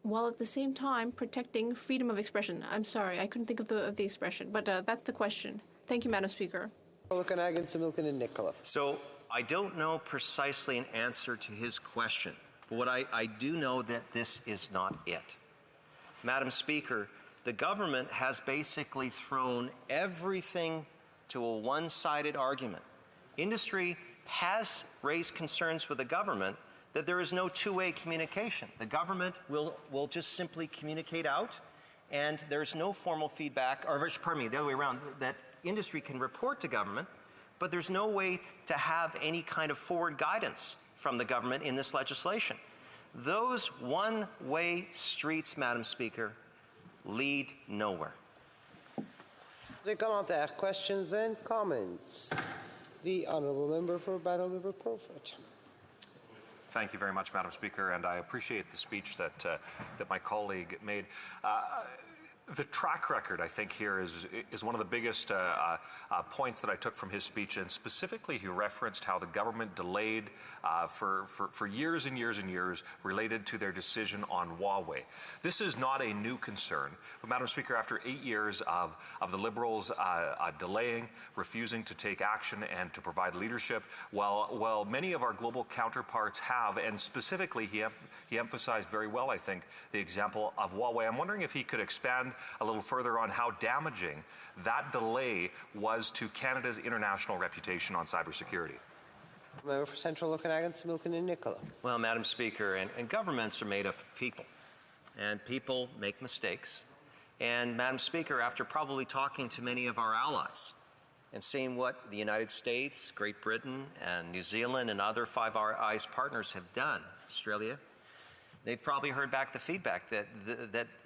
while at the same time protecting freedom of expression. I'm sorry, I couldn't think of the expression, but that's the question. Thank you, Madam Speaker. So I don't know precisely an answer to his question, but what I do know that this is not it. Madam Speaker, the government has basically thrown everything to a one-sided argument. Industry has raised concerns with the government that there is no two-way communication. The government will just simply communicate out, and there's no formal feedback, or pardon me, the other way around, that industry can report to government, but there's no way to have any kind of forward guidance from the government in this legislation. Those one-way streets, Madam Speaker, lead nowhere. Commentaires, questions and comments. The honourable member for Battle River Crowfoot. Thank you very much, Madam Speaker, and I appreciate the speech that my colleague made. The track record, I think, here is one of the biggest points that I took from his speech, and specifically he referenced how the government delayed for years and years and years related to their decision on Huawei. This is not a new concern, but Madam Speaker, after 8 years of the Liberals delaying, refusing to take action and to provide leadership, while many of our global counterparts have, and specifically he emphasized very well, I think, the example of Huawei. I'm wondering if he could expand a little further on how damaging that delay was to Canada's international reputation on cybersecurity. Member for Central Okanagan, Similkin and Nicola. Well, Madam Speaker, and governments are made up of people, and people make mistakes. And Madam Speaker, after probably talking to many of our allies and seeing what the United States, Great Britain, and New Zealand and other Five Eyes partners have done, Australia, they've probably heard back the feedback that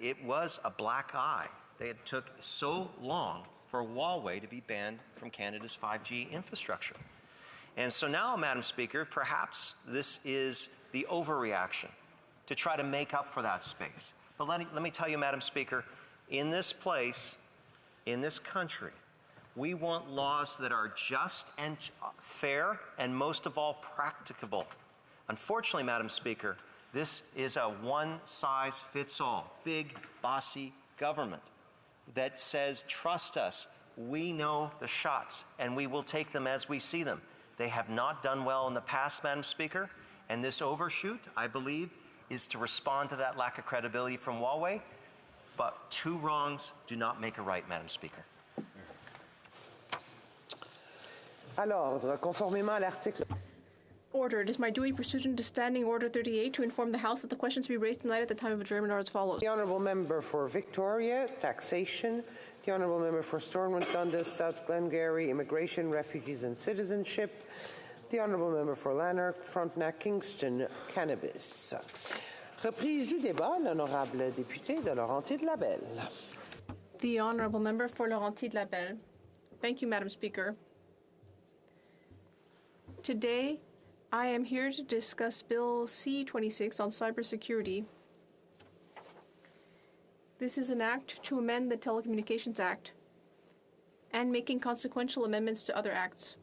it was a black eye. It took so long for Huawei to be banned from Canada's 5G infrastructure. And so now, Madam Speaker, perhaps this is the overreaction to try to make up for that space. But let me tell you, Madam Speaker, in this place, in this country, we want laws that are just and fair and most of all practicable. Unfortunately, Madam Speaker, this is a one-size-fits-all, big, bossy government that says, trust us, we know the shots, and we will take them as we see them. They have not done well in the past, Madam Speaker, and this overshoot, I believe, is to respond to that lack of credibility from Huawei, but two wrongs do not make a right, Madam Speaker. À l'ordre, conformément à l'article... Order. It is my duty pursuant to Standing Order 38 to inform the House that the questions to be raised tonight at the time of adjournment are as follows. The Honourable Member for Victoria, Taxation. The Honourable Member for Stormont Dundas, South Glengarry, Immigration, Refugees and Citizenship. The Honourable Member for Lanark, Frontenac, Kingston, Cannabis. Reprise du débat, l'honorable député de Laurentides-Labelle. The Honourable Member for Laurentides-Labelle. Thank you, Madam Speaker. Today, I am here to discuss Bill C-26 on cybersecurity. This is an act to amend the Telecommunications Act and making consequential amendments to other acts.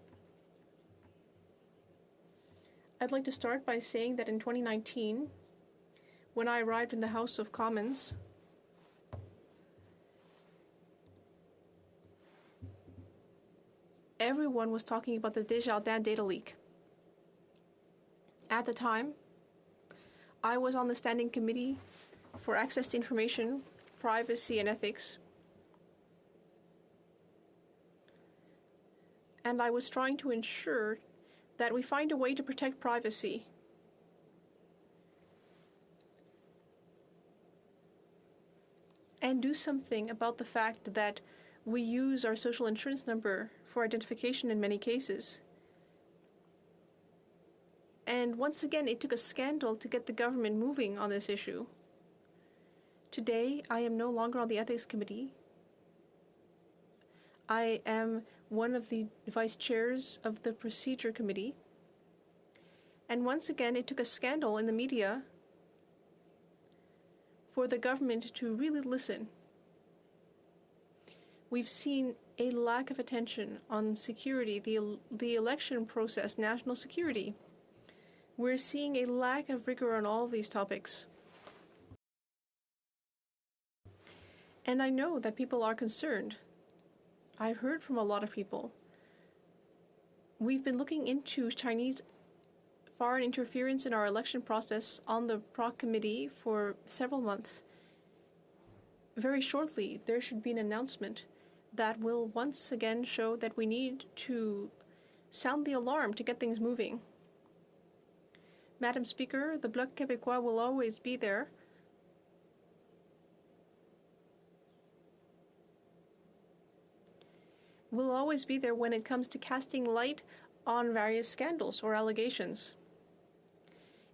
I'd like to start by saying that in 2019, when I arrived in the House of Commons, everyone was talking about the Desjardins data leak. At the time, I was on the Standing Committee for Access to Information, Privacy and Ethics, and I was trying to ensure that we find a way to protect privacy. And do something about the fact that we use our social insurance number for identification in many cases. And once again, it took a scandal to get the government moving on this issue. Today, I am no longer on the Ethics Committee. I am one of the vice chairs of the Procedure Committee. And once again, it took a scandal in the media for the government to really listen. We've seen a lack of attention on security, the election process, national security. We're seeing a lack of rigor on all of these topics. And I know that people are concerned. I've heard from a lot of people. We've been looking into Chinese foreign interference in our election process on the PROC committee for several months. Very shortly, there should be an announcement that will once again show that we need to sound the alarm to get things moving. Madam Speaker, the Bloc Québécois will always be there. Will always be there when it comes to casting light on various scandals or allegations.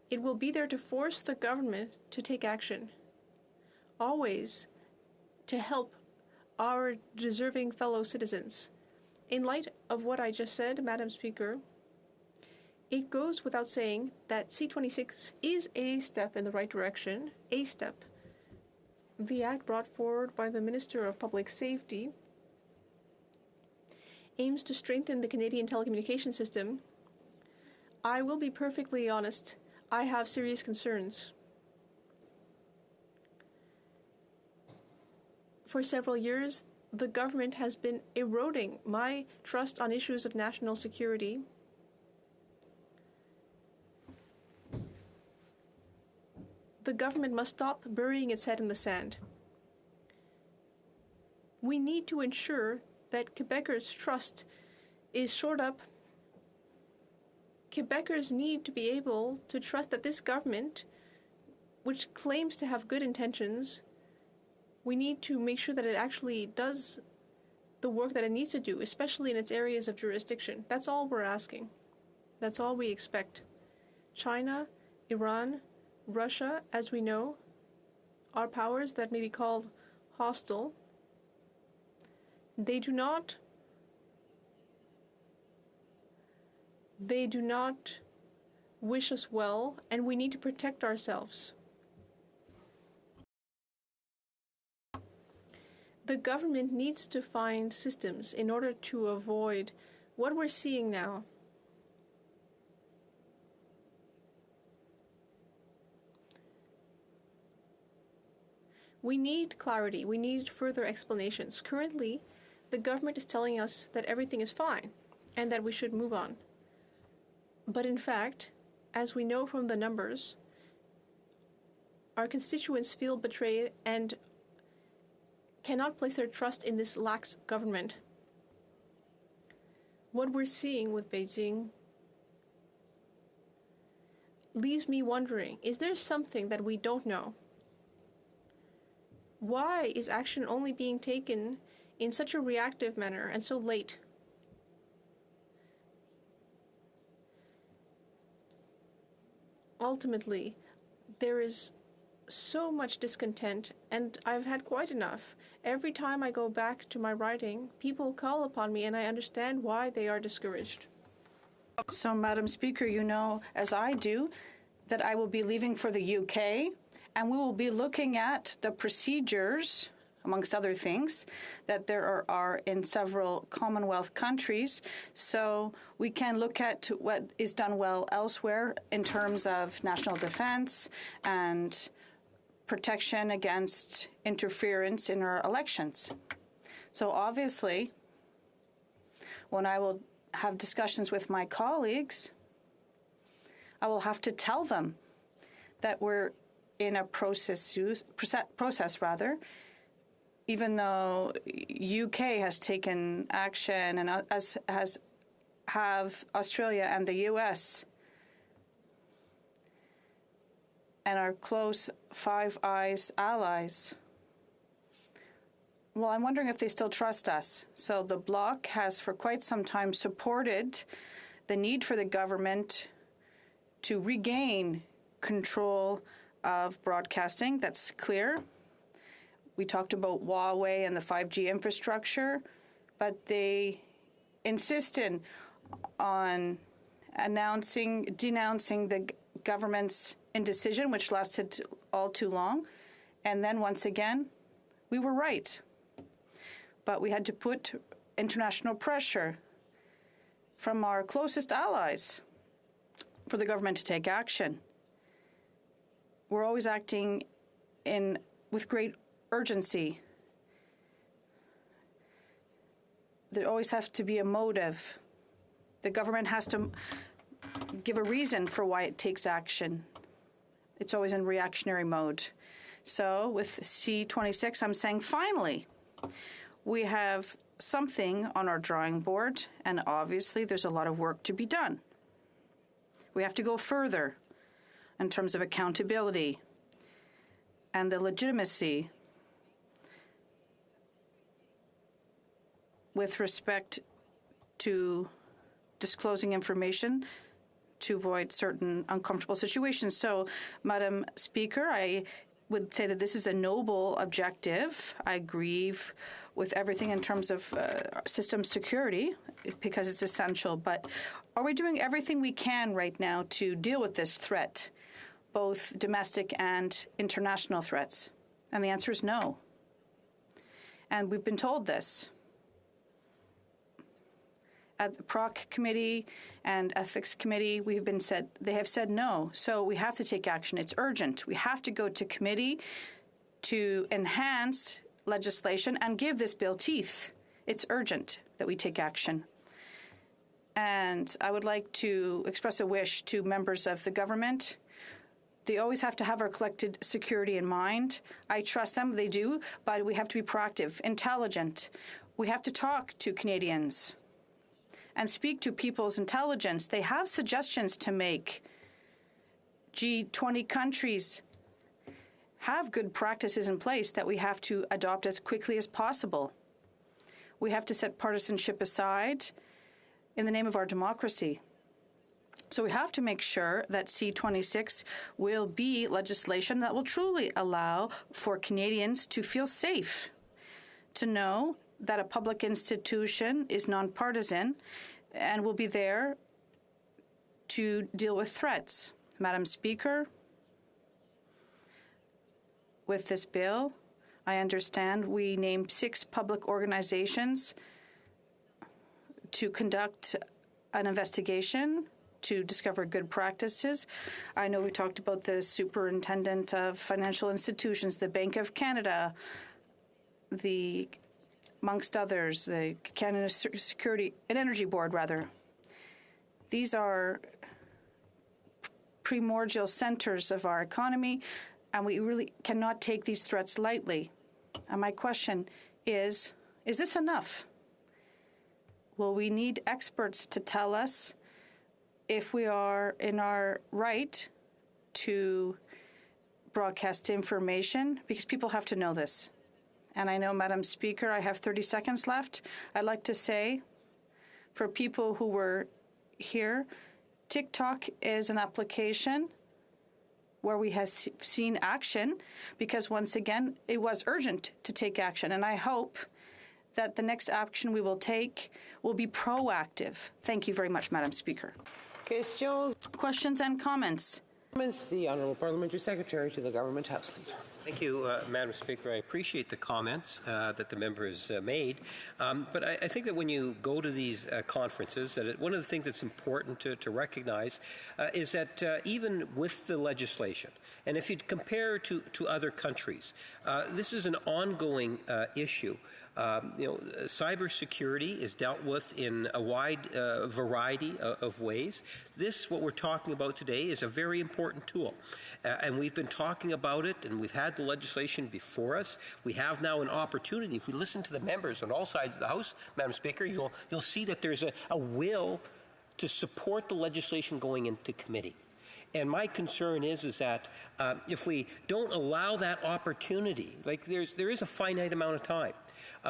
It will be there to force the government to take action. Always to help our deserving fellow citizens. In light of what I just said, Madam Speaker, It goes without saying that C26 is a step in the right direction, a step. The act brought forward by the Minister of Public Safety aims to strengthen the Canadian telecommunication system. I will be perfectly honest, I have serious concerns. For several years, the government has been eroding my trust on issues of national security. The government must stop burying its head in the sand. We need to ensure that Quebecers' trust is shored up. Quebecers need to be able to trust that this government, which claims to have good intentions, we need to make sure that it actually does the work that it needs to do, especially in its areas of jurisdiction. That's all we're asking. That's all we expect. China, Iran, Russia, as we know, are powers that may be called hostile. They do not wish us well, and we need to protect ourselves. The government needs to find systems in order to avoid what we're seeing now. We need clarity. We need further explanations. Currently, the government is telling us that everything is fine and that we should move on. But in fact, as we know from the numbers, our constituents feel betrayed and cannot place their trust in this lax government. What we're seeing with Beijing leaves me wondering, is there something that we don't know? Why is action only being taken in such a reactive manner and so late? Ultimately, there is so much discontent, and I've had quite enough. Every time I go back to my writing, people call upon me, and I understand why they are discouraged. So, Madam Speaker, you know, as I do, that I will be leaving for the UK, and we will be looking at the procedures, amongst other things, that there are in several Commonwealth countries. So we can look at what is done well elsewhere in terms of national defense and protection against interference in our elections. So obviously, when I will have discussions with my colleagues, I will have to tell them that we're in a process, even though UK has taken action, and as have Australia and the US, and our close Five Eyes allies. Well, I'm wondering if they still trust us. So the Bloc has for quite some time supported the need for the government to regain control of broadcasting. That's clear. We talked about Huawei and the 5G infrastructure, but they insisted on denouncing the government's indecision, which lasted all too long. And then once again, we were right. But we had to put international pressure from our closest allies for the government to take action. We're always acting with great urgency. There always has to be a motive. The government has to give a reason for why it takes action. It's always in reactionary mode. So with C26, I'm saying finally, we have something on our drawing board, and obviously there's a lot of work to be done. We have to go further in terms of accountability and the legitimacy with respect to disclosing information to avoid certain uncomfortable situations. So, Madam Speaker, I would say that this is a noble objective. I grieve with everything in terms of system security, because it's essential. But are we doing everything we can right now to deal with this threat, both domestic and international threats? And the answer is no. And we've been told this. At the PROC Committee and Ethics Committee, they have said no. So we have to take action. It's urgent. We have to go to committee to enhance legislation and give this bill teeth. It's urgent that we take action. And I would like to express a wish to members of the government. They always have to have our collective security in mind. I trust them, they do, but we have to be proactive, intelligent. We have to talk to Canadians and speak to people's intelligence. They have suggestions to make. G20 countries have good practices in place that we have to adopt as quickly as possible. We have to set partisanship aside in the name of our democracy. So we have to make sure that C26 will be legislation that will truly allow for Canadians to feel safe, to know that a public institution is nonpartisan and will be there to deal with threats. Madam Speaker, with this bill, I understand we named 6 public organizations to conduct an investigation to discover good practices. I know we talked about the Superintendent of Financial Institutions, the Bank of Canada, amongst others, the Canada Security and Energy Board, rather. These are primordial centers of our economy, and we really cannot take these threats lightly. And my question is this enough? Will we need experts to tell us if we are in our right to broadcast information? Because people have to know this. And I know, Madam Speaker, I have 30 seconds left. I'd like to say, for people who were here, TikTok is an application where we have seen action, because once again, it was urgent to take action. And I hope that the next action we will take will be proactive. Thank you very much, Madam Speaker. Questions and comments? The Honourable Parliamentary Secretary to the Government House Leader. Thank you, Madam Speaker. I appreciate the comments that the members made. But I think that when you go to these conferences, that one of the things that's important to recognize is that even with the legislation, and if you compare to other countries, this is an ongoing issue. Cybersecurity is dealt with in a wide variety of ways. This, what we're talking about today, is a very important tool. And we've been talking about it, and we've had the legislation before us. We have now an opportunity. If we listen to the members on all sides of the House, Madam Speaker, you'll see that there's a will to support the legislation going into committee. And my concern is that if we don't allow that opportunity, like there is a finite amount of time,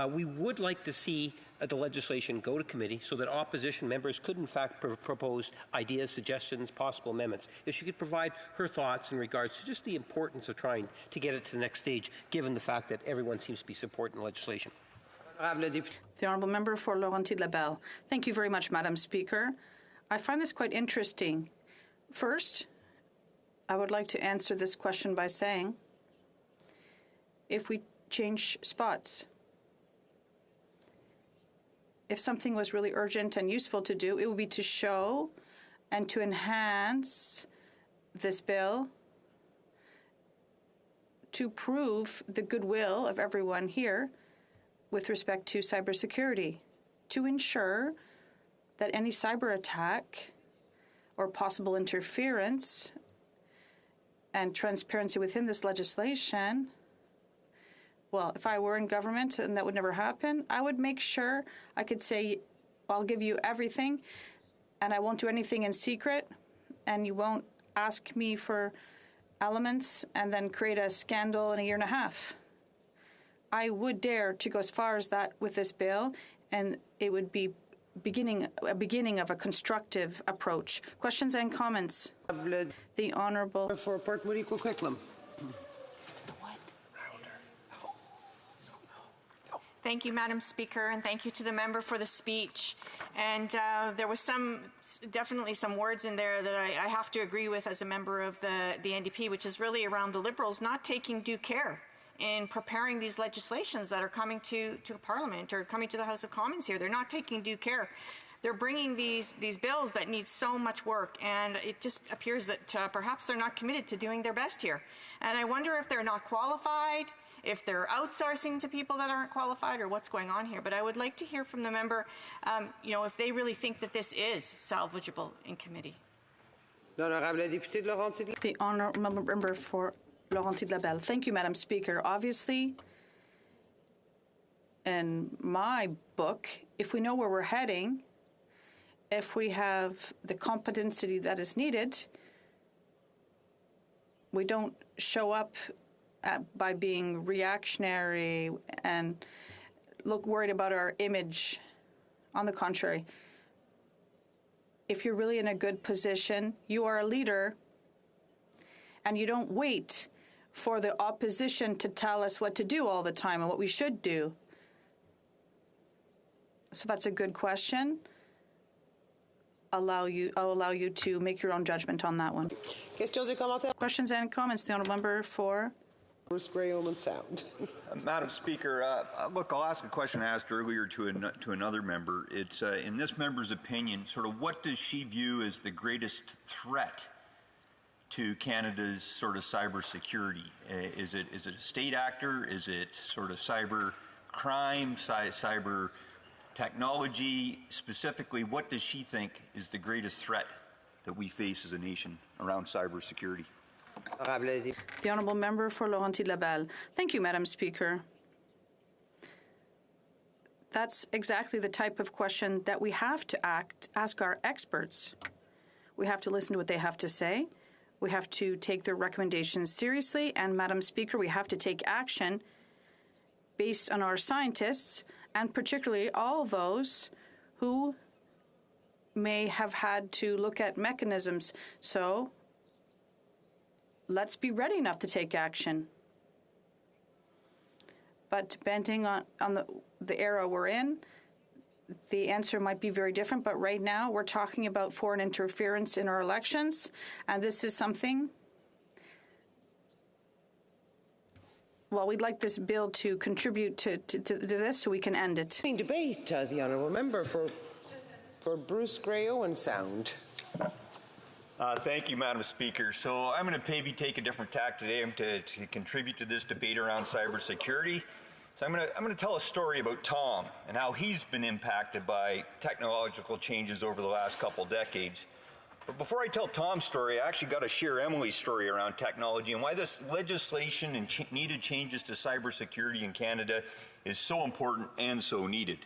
we would like to see the legislation go to committee so that opposition members could in fact propose ideas, suggestions, possible amendments. If she could provide her thoughts in regards to just the importance of trying to get it to the next stage, given the fact that everyone seems to be supporting the legislation. The Honourable Member for Laurentides-Labelle. Thank you very much, Madam Speaker. I find this quite interesting. First, I would like to answer this question by saying, if we change spots, if something was really urgent and useful to do, it would be to show and to enhance this bill to prove the goodwill of everyone here with respect to cybersecurity, to ensure that any cyber attack or possible interference and transparency within this legislation, well, if I were in government and that would never happen, I would make sure I could say, I'll give you everything and I won't do anything in secret and you won't ask me for elements and then create a scandal in a year and a half. I would dare to go as far as that with this bill, and it would be a beginning of a constructive approach. Questions and comments? The Honourable. For Port Moody Coquitlam. Thank you, Madam Speaker, and thank you to the member for the speech. And there was definitely some words in there that I have to agree with as a member of the NDP, which is really around the Liberals not taking due care in preparing these legislations that are coming to Parliament or coming to the House of Commons here. They're not taking due care. They're bringing these bills that need so much work, and it just appears that perhaps they're not committed to doing their best here. And I wonder if they're not qualified, if they're outsourcing to people that aren't qualified, or what's going on here. But I would like to hear from the member, if they really think that this is salvageable in committee. The honourable member for Laurentides-Labelle. Thank you, Madam Speaker. Obviously, in my book, if we know where we're heading, if we have the competency that is needed, we don't show up by being reactionary and look worried about our image. On the contrary, if you're really in a good position, you are a leader, and you don't wait for the opposition to tell us what to do all the time and what we should do. So that's a good question. I'll allow you to make your own judgment on that one. Questions and comments? The honourable member for Bruce Graham and Sound. Madam Speaker, look, I'll ask a question I asked earlier to another member. It's in this member's opinion, sort of what does she view as the greatest threat to Canada's sort of cyber security? Is it a state actor? Is it sort of cyber crime, cyber technology? Specifically, what does she think is the greatest threat that we face as a nation around cyber security? The honourable member for Laurentides-Labelle. Thank you, Madam Speaker. That's exactly the type of question that we have to ask our experts. We have to listen to what they have to say. We have to take their recommendations seriously. And, Madam Speaker, we have to take action based on our scientists, and particularly all those who may have had to look at mechanisms. So let's be ready enough to take action. But depending on the era we're in, the answer might be very different. But right now, we're talking about foreign interference in our elections, and this is something. Well, we'd like this bill to contribute to this so we can end it. Debate, the honourable member for Bruce Graham and Sound. Thank you, Madam Speaker. So I'm going to maybe take a different tack today to contribute to this debate around cybersecurity. So I'm going to tell a story about Tom and how he's been impacted by technological changes over the last couple decades. But before I tell Tom's story, I actually got to share Emily's story around technology and why this legislation and needed changes to cybersecurity in Canada is so important and so needed.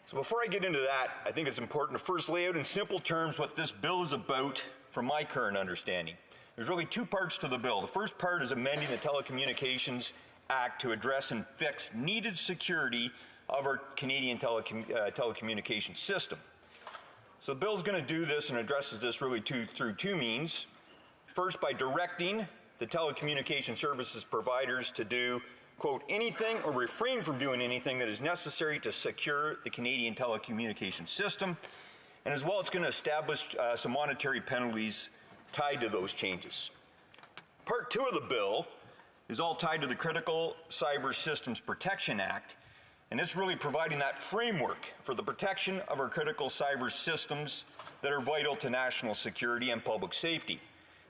So before I get into that, I think it's important to first lay out in simple terms what this bill is about from my current understanding. There's really two parts to the bill. The first part is amending the Telecommunications Act to address and fix needed security of our Canadian telecommunications system. So the bill is going to do this and addresses this really through two means. First, by directing the telecommunication services providers to do, quote, anything or refrain from doing anything that is necessary to secure the Canadian telecommunications system. And as well, it's going to establish some monetary penalties tied to those changes. Part two of the bill is all tied to the Critical Cyber Systems Protection Act, and it's really providing that framework for the protection of our critical cyber systems that are vital to national security and public safety.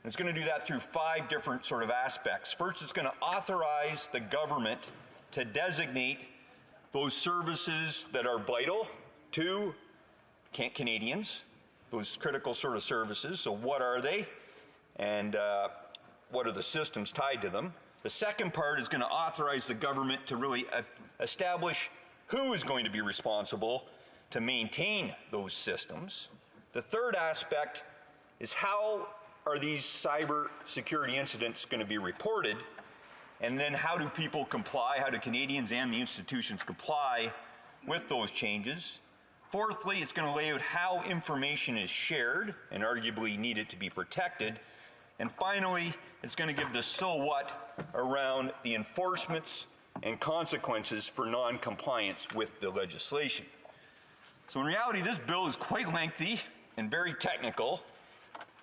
And it's going to do that through 5 different sort of aspects. First, it's going to authorize the government to designate those services that are vital to Canadians, those critical sort of services. So what are they, and what are the systems tied to them? The second part is going to authorize the government to really establish who is going to be responsible to maintain those systems. The third aspect is how are these cyber security incidents going to be reported, and then how do people comply, how do Canadians and the institutions comply with those changes. Fourthly, it's going to lay out how information is shared and arguably needed to be protected. And finally, it's going to give the so what around the enforcements and consequences for non-compliance with the legislation. So in reality, this bill is quite lengthy and very technical.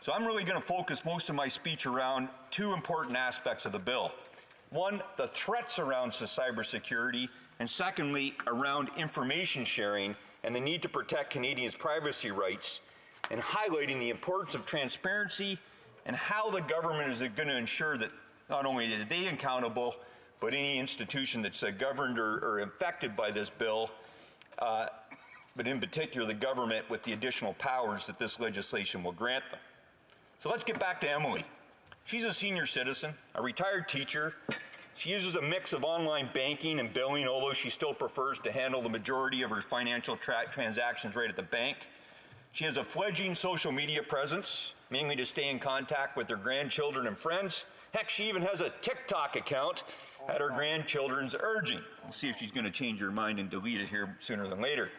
So I'm really going to focus most of my speech around two important aspects of the bill. One, the threats around cybersecurity, and secondly, around information sharing and the need to protect Canadians' privacy rights, and highlighting the importance of transparency and how the government is going to ensure that not only are they accountable, but any institution that's governed or affected by this bill, but in particular the government with the additional powers that this legislation will grant them. So let's get back to Emily. She's a senior citizen, a retired teacher. She uses a mix of online banking and billing, although she still prefers to handle the majority of her financial transactions right at the bank. She has a fledgling social media presence, mainly to stay in contact with her grandchildren and friends. Heck, she even has a TikTok account at her grandchildren's urging. We'll see if she's going to change her mind and delete it here sooner than later.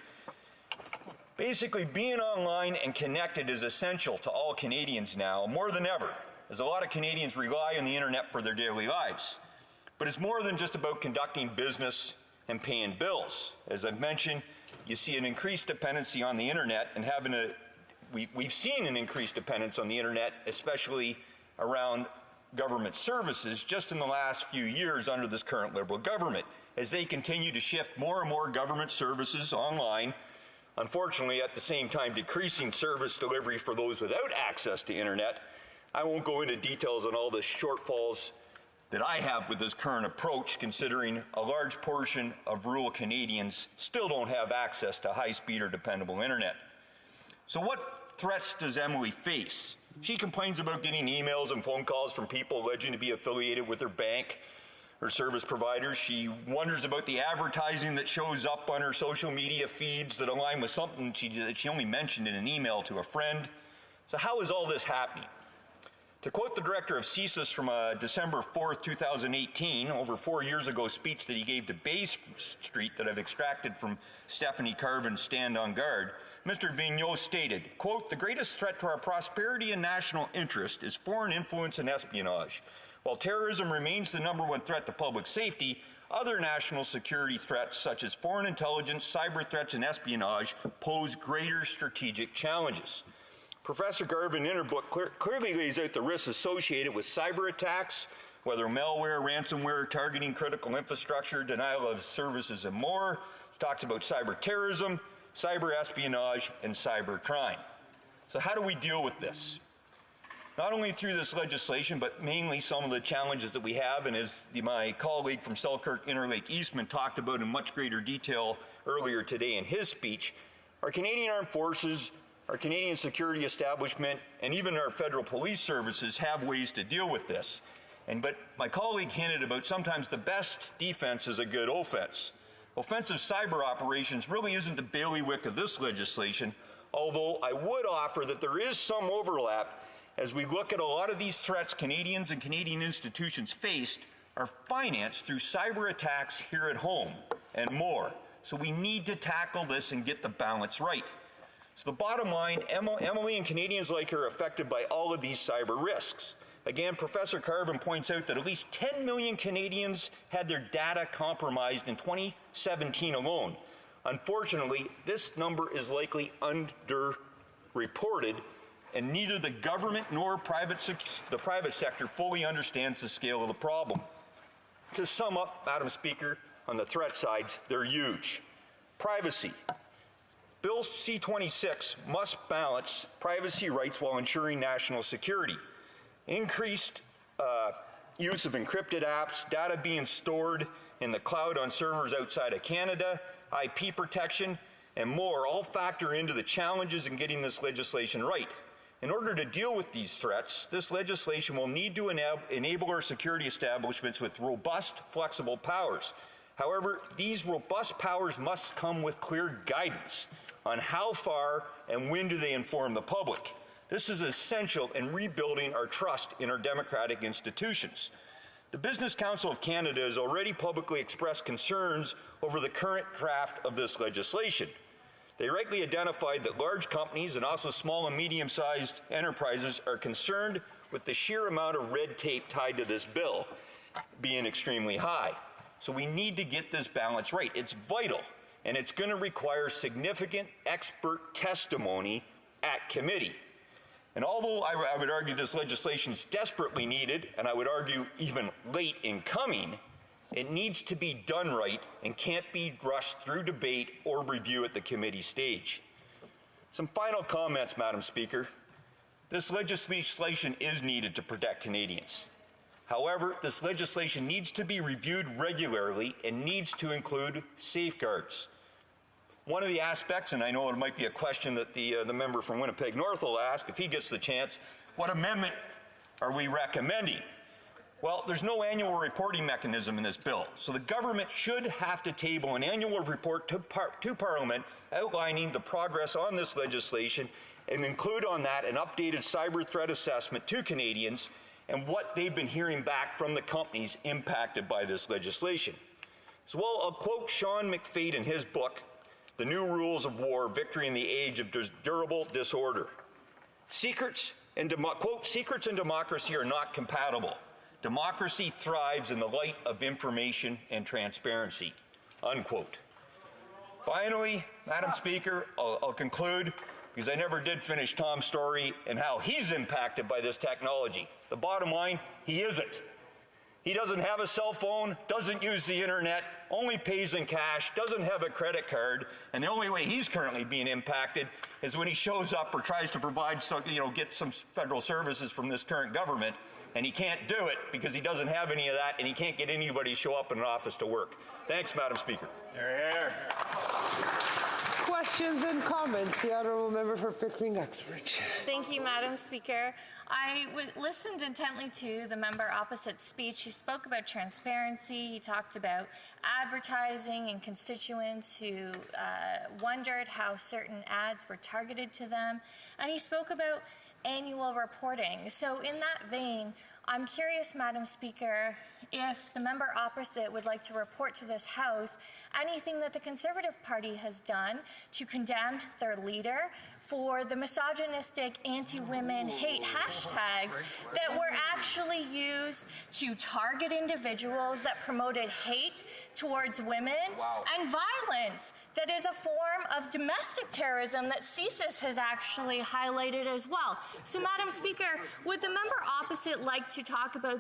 Basically, being online and connected is essential to all Canadians now, more than ever, as a lot of Canadians rely on the internet for their daily lives. But it's more than just about conducting business and paying bills. As I've mentioned, you see an increased dependency on the internet, and we've seen an increased dependence on the internet, especially around government services, just in the last few years under this current Liberal government, as they continue to shift more and more government services online, unfortunately at the same time decreasing service delivery for those without access to internet. I won't go into details on all the shortfalls that I have with this current approach, considering a large portion of rural Canadians still don't have access to high-speed or dependable internet. So what threats does Emily face? She complains about getting emails and phone calls from people alleging to be affiliated with her bank or service providers. She wonders about the advertising that shows up on her social media feeds that align with something that she only mentioned in an email to a friend. So how is all this happening? To quote the director of CSIS from a December 4th, 2018, over 4 years ago speech that he gave to Bay Street that I've extracted from Stephanie Carvin's Stand on Guard, Mr. Vigneault stated, quote, "The greatest threat to our prosperity and national interest is foreign influence and espionage. While terrorism remains the #1 threat to public safety, other national security threats such as foreign intelligence, cyber threats, and espionage pose greater strategic challenges." Professor Garvin in her book clearly lays out the risks associated with cyber attacks, whether malware, ransomware, targeting critical infrastructure, denial of services, and more. She talks about cyber terrorism, cyber espionage, and cyber crime. So how do we deal with this? Not only through this legislation, but mainly some of the challenges that we have, and as my colleague from Selkirk Interlake Eastman talked about in much greater detail earlier today in his speech, our Canadian Armed Forces, our Canadian security establishment, and even our federal police services have ways to deal with this. But my colleague hinted about sometimes the best defense is a good offense. Offensive cyber operations really isn't the bailiwick of this legislation, although I would offer that there is some overlap as we look at a lot of these threats Canadians and Canadian institutions faced are financed through cyber attacks here at home and more. So we need to tackle this and get the balance right. So the bottom line, Emily and Canadians like her are affected by all of these cyber risks. Again, Professor Carvin points out that at least 10 million Canadians had their data compromised in 2017 alone. Unfortunately, this number is likely underreported, and neither the government nor the private sector fully understands the scale of the problem. To sum up, Madam Speaker, on the threat side, they're huge. Privacy. Bill C-26 must balance privacy rights while ensuring national security. Increased use of encrypted apps, data being stored in the cloud on servers outside of Canada, IP protection, and more all factor into the challenges in getting this legislation right. In order to deal with these threats, this legislation will need to enable our security establishments with robust, flexible powers. However, these robust powers must come with clear guidance on how far and when do they inform the public. This is essential in rebuilding our trust in our democratic institutions. The Business Council of Canada has already publicly expressed concerns over the current draft of this legislation. They rightly identified that large companies and also small and medium-sized enterprises are concerned with the sheer amount of red tape tied to this bill being extremely high. So we need to get this balance right. It's vital, and it's going to require significant expert testimony at committee. And although I would argue this legislation is desperately needed, and I would argue even late in coming, it needs to be done right and can't be rushed through debate or review at the committee stage. Some final comments, Madam Speaker. This legislation is needed to protect Canadians. However, this legislation needs to be reviewed regularly and needs to include safeguards. One of the aspects, and I know it might be a question that the member from Winnipeg North will ask if he gets the chance, what amendment are we recommending? Well, there's no annual reporting mechanism in this bill, so the government should have to table an annual report to Parliament outlining the progress on this legislation and include on that an updated cyber threat assessment to Canadians and what they've been hearing back from the companies impacted by this legislation. So I'll quote Sean McFate in his book, The New Rules of War, Victory in the Age of Durable Disorder. Secrets and democracy are not compatible. Democracy thrives in the light of information and transparency, unquote. Finally, Madam Speaker, I'll conclude, because I never did finish Tom's story and how he's impacted by this technology. The bottom line, he isn't. He doesn't have a cell phone, doesn't use the internet, only pays in cash, doesn't have a credit card, and the only way he's currently being impacted is when he shows up or tries to provide some, get some federal services from this current government, and he can't do it because he doesn't have any of that, and he can't get anybody to show up in an office to work. Thanks, Madam Speaker. Questions and comments. The Honourable Member for Pickering-Uxbridge. Thank you, Madam Speaker. I listened intently to the member opposite's speech. He spoke about transparency. He talked about advertising and constituents who wondered how certain ads were targeted to them. And he spoke about annual reporting. So in that vein, I'm curious, Madam Speaker, if the member opposite would like to report to this House anything that the Conservative Party has done to condemn their leader for the misogynistic, anti-women hate hashtags that were actually used to target individuals that promoted hate towards women and violence that is a form of domestic terrorism that CSIS has actually highlighted as well. So, Madam Speaker, would the member opposite like to talk about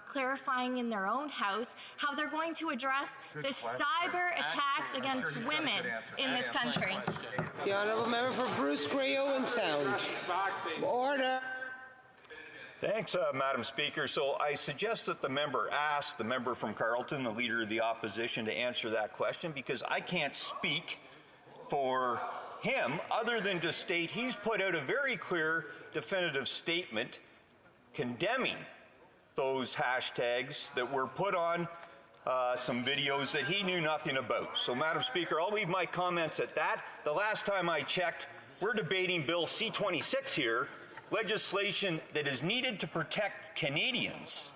clarifying in their own House how they're going to address the cyber attacks against women in this country? The Honourable Member for Bruce Grey Owen Sound. Order. Thanks, Madam Speaker. So I suggest that the member ask the member from Carleton, the Leader of the Opposition, to answer that question, because I can't speak for him other than to state he's put out a very clear, definitive statement condemning those hashtags that were put on some videos that he knew nothing about. So, Madam Speaker, I'll leave my comments at that. The last time I checked, we're debating Bill C-26 here, legislation that is needed to protect Canadians,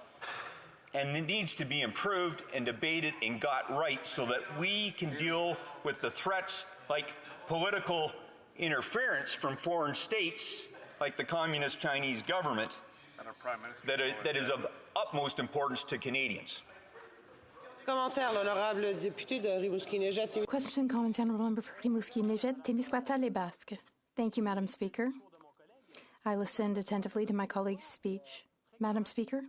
and it needs to be improved and debated and got right so that we can deal with the threats like political interference from foreign states like the Communist Chinese government that is of utmost importance to Canadians. Commentaire, l'honorable député de Rimouski-Nejet. Questions and comments, Honourable Member for Rimouski-Nejet, Témiscouata-les-Basques. Thank you, Madam Speaker. I listened attentively to my colleague's speech. Madam Speaker,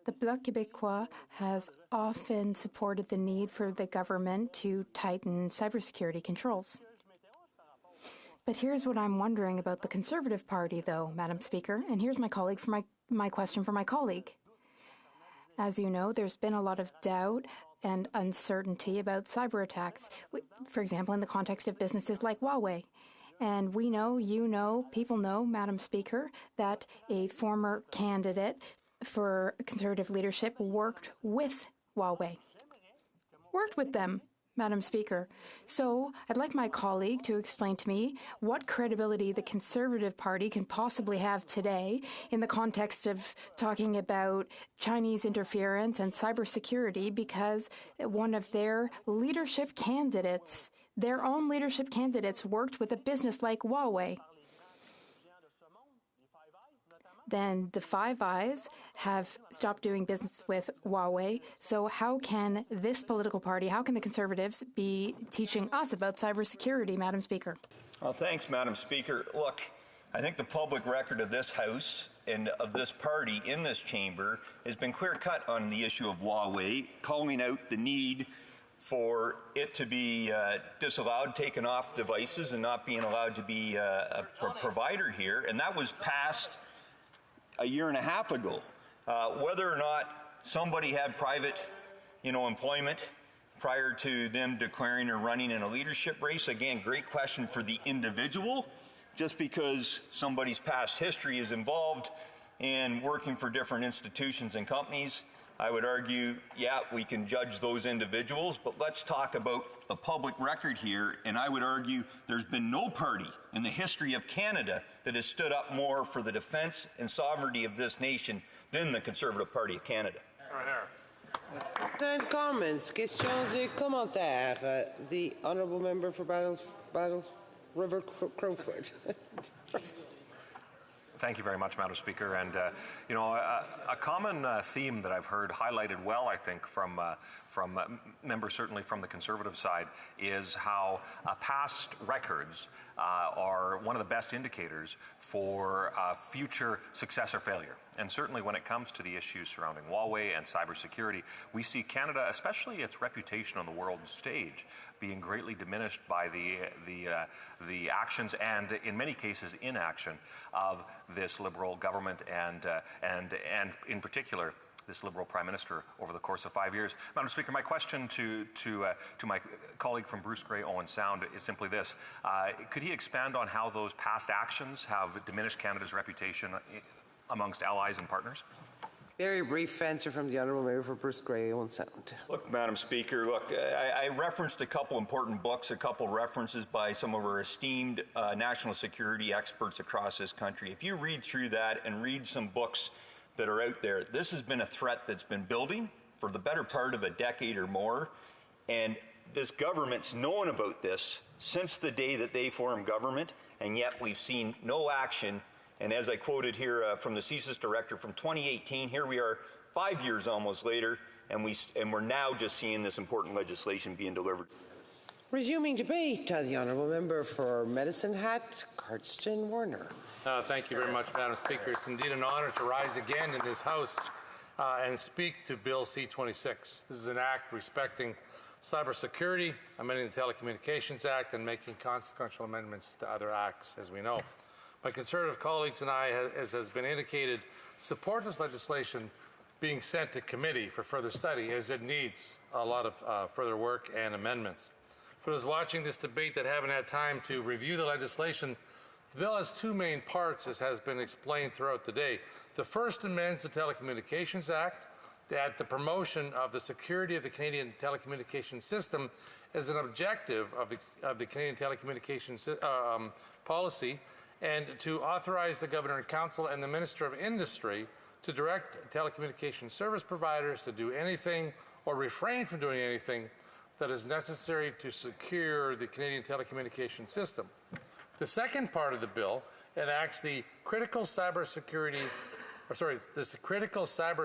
the Bloc Québécois has often supported the need for the government to tighten cybersecurity controls. But here's what I'm wondering about the Conservative Party, though, Madam Speaker, and here's my question for my colleague. As you know, there's been a lot of doubt and uncertainty about cyber attacks, for example, in the context of businesses like Huawei. And we know, you know, people know, Madam Speaker, that a former candidate for Conservative leadership worked with Huawei. Worked with them, Madam Speaker. So I'd like my colleague to explain to me what credibility the Conservative Party can possibly have today in the context of talking about Chinese interference and cybersecurity, because one of their leadership candidates, their own leadership candidates, worked with a business like Huawei. then the Five Eyes have stopped doing business with Huawei. So how can this political party, how can the Conservatives be teaching us about cybersecurity, Madam Speaker? Well, thanks, Madam Speaker. Look, I think the public record of this House and of this party in this chamber has been clear-cut on the issue of Huawei, calling out the need for it to be disallowed, taken off devices, and not being allowed to be a provider here. And that was passed a year and a half ago. Whether or not somebody had private, employment prior to them declaring or running in a leadership race, again, great question for the individual. Just because somebody's past history is involved in working for different institutions and companies, I would argue, yeah, we can judge those individuals, but let's talk about the public record here. And I would argue there's been no party in the history of Canada that has stood up more for the defense and sovereignty of this nation than the Conservative Party of Canada. Comments, questions et commentaires. The honourable member for Battle River Crowfoot. Thank you very much, Madam Speaker. And, a common theme that I've heard highlighted well, I think, from members certainly from the Conservative side is how past records are one of the best indicators for future success or failure. And certainly when it comes to the issues surrounding Huawei and cybersecurity, we see Canada, especially its reputation on the world stage, being greatly diminished by the actions and, in many cases, inaction of this Liberal government and in particular, this Liberal Prime Minister over the course of 5 years. Madam Speaker, my question to my colleague from Bruce Grey Owen Sound is simply this. Could he expand on how those past actions have diminished Canada's reputation amongst allies and partners? Very brief answer from the honourable member for Bruce Grey Owen Sound. Look, Madam Speaker, I referenced a couple important books, a couple references by some of our esteemed national security experts across this country. If you read through that and read some books that are out there, this has been a threat that's been building for the better part of a decade or more, and this government's known about this since the day that they formed government, and yet we've seen no action. And as I quoted here from the CSIS director from 2018, here we are 5 years almost later, and we're now just seeing this important legislation being delivered. Resuming debate, the honourable member for Medicine Hat, Cardston Warner. Thank you very much, Madam Speaker. It's indeed an honour to rise again in this House and speak to Bill C-26. This is an act respecting cybersecurity, amending the Telecommunications Act, and making consequential amendments to other acts, as we know. My Conservative colleagues and I, as has been indicated, support this legislation being sent to committee for further study, as it needs a lot of further work and amendments. For those watching this debate that haven't had time to review the legislation, the bill has two main parts, as has been explained throughout the day. The first amends the Telecommunications Act to add the promotion of the security of the Canadian telecommunications system as an objective of the Canadian telecommunications policy, and to authorize the Governor and Council and the Minister of Industry to direct telecommunications service providers to do anything or refrain from doing anything that is necessary to secure the Canadian telecommunications system. The second part of the bill enacts the Critical Cyber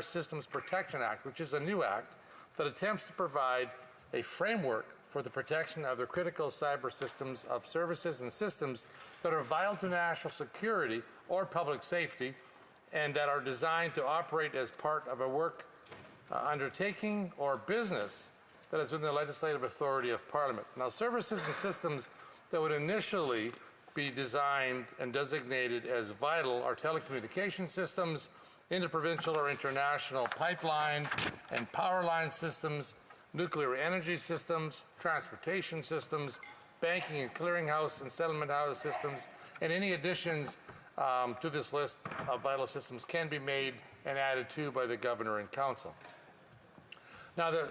Systems Protection Act, which is a new act that attempts to provide a framework for the protection of the critical cyber systems of services and systems that are vital to national security or public safety, and that are designed to operate as part of a work undertaking or business that is within the legislative authority of Parliament. Now, services and systems that would initially be designed and designated as vital are telecommunication systems, interprovincial or international pipeline and power line systems, nuclear energy systems, transportation systems, banking and clearinghouse and settlement house systems, and any additions to this list of vital systems can be made and added to by the Governor and Council. Now, the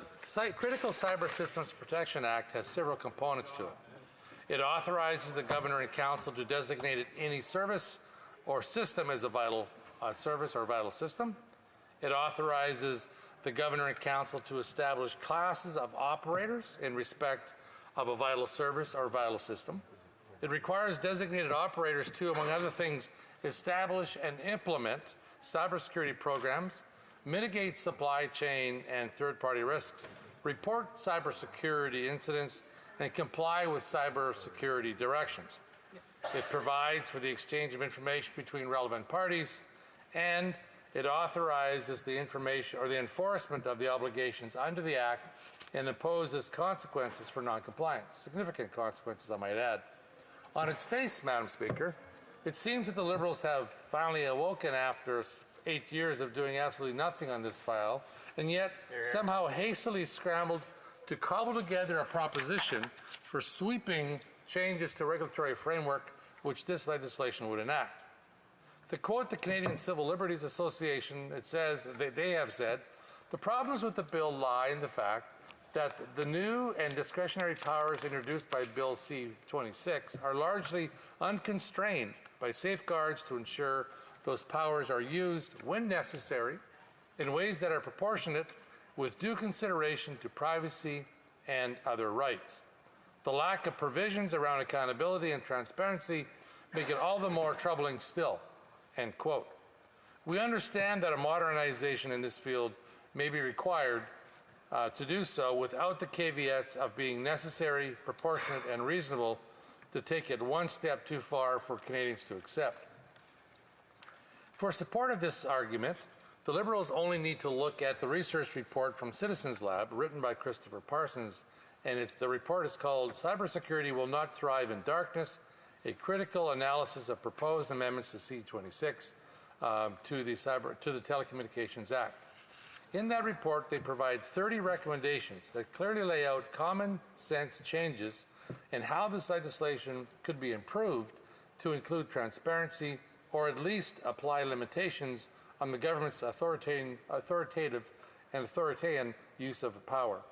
Critical Cyber Systems Protection Act has several components to it. It authorizes the Governor and Council to designate any service or system as a vital service or vital system. It authorizes the Governor and Council to establish classes of operators in respect of a vital service or vital system. It requires designated operators to, among other things, establish and implement cybersecurity programs, mitigate supply chain and third-party risks, report cybersecurity incidents, and comply with cybersecurity directions. It provides for the exchange of information between relevant parties, and it authorizes the information or the enforcement of the obligations under the Act and imposes consequences for noncompliance, significant consequences, I might add. On its face, Madam Speaker, it seems that the Liberals have finally awoken after 8 years of doing absolutely nothing on this file, and yet somehow hastily scrambled to cobble together a proposition for sweeping changes to regulatory framework which this legislation would enact. To quote the Canadian Civil Liberties Association, it says, they have said, the problems with the bill lie in the fact that the new and discretionary powers introduced by Bill C-26 are largely unconstrained by safeguards to ensure those powers are used when necessary in ways that are proportionate with due consideration to privacy and other rights. The lack of provisions around accountability and transparency make it all the more troubling still. End quote. We understand that a modernization in this field may be required to do so without the caveats of being necessary, proportionate, and reasonable to take it one step too far for Canadians to accept. For support of this argument, the Liberals only need to look at the research report from Citizens Lab written by Christopher Parsons, and the report is called Cybersecurity Will Not Thrive in Darkness, a critical analysis of proposed amendments to C-26 to the Telecommunications Act. In that report, they provide 30 recommendations that clearly lay out common sense changes and how this legislation could be improved to include transparency or at least apply limitations on the government's authoritative and authoritarian use of power.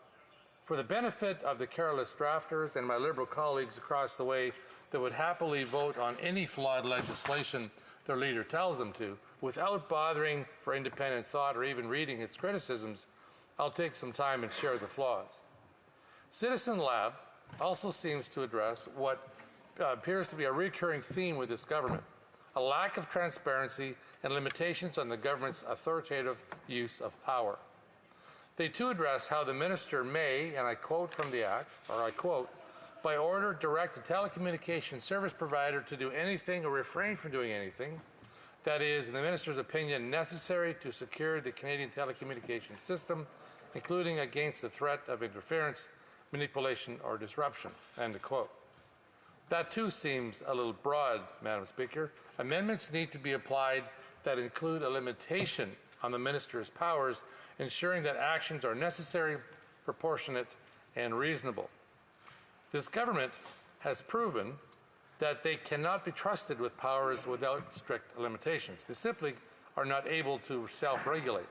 For the benefit of the careless drafters and my Liberal colleagues across the way that would happily vote on any flawed legislation their leader tells them to, without bothering for independent thought or even reading its criticisms, I'll take some time and share the flaws. Citizen Lab also seems to address what appears to be a recurring theme with this government, a lack of transparency and limitations on the government's authoritative use of power. They too address how the minister may, and I quote from the Act, or I quote, by order direct a telecommunications service provider to do anything or refrain from doing anything that is, in the minister's opinion, necessary to secure the Canadian telecommunications system, including against the threat of interference, manipulation, or disruption, end quote. That too seems a little broad, Madam Speaker. Amendments need to be applied that include a limitation on the minister's powers, ensuring that actions are necessary, proportionate, and reasonable. This government has proven that they cannot be trusted with powers without strict limitations. They simply are not able to self-regulate.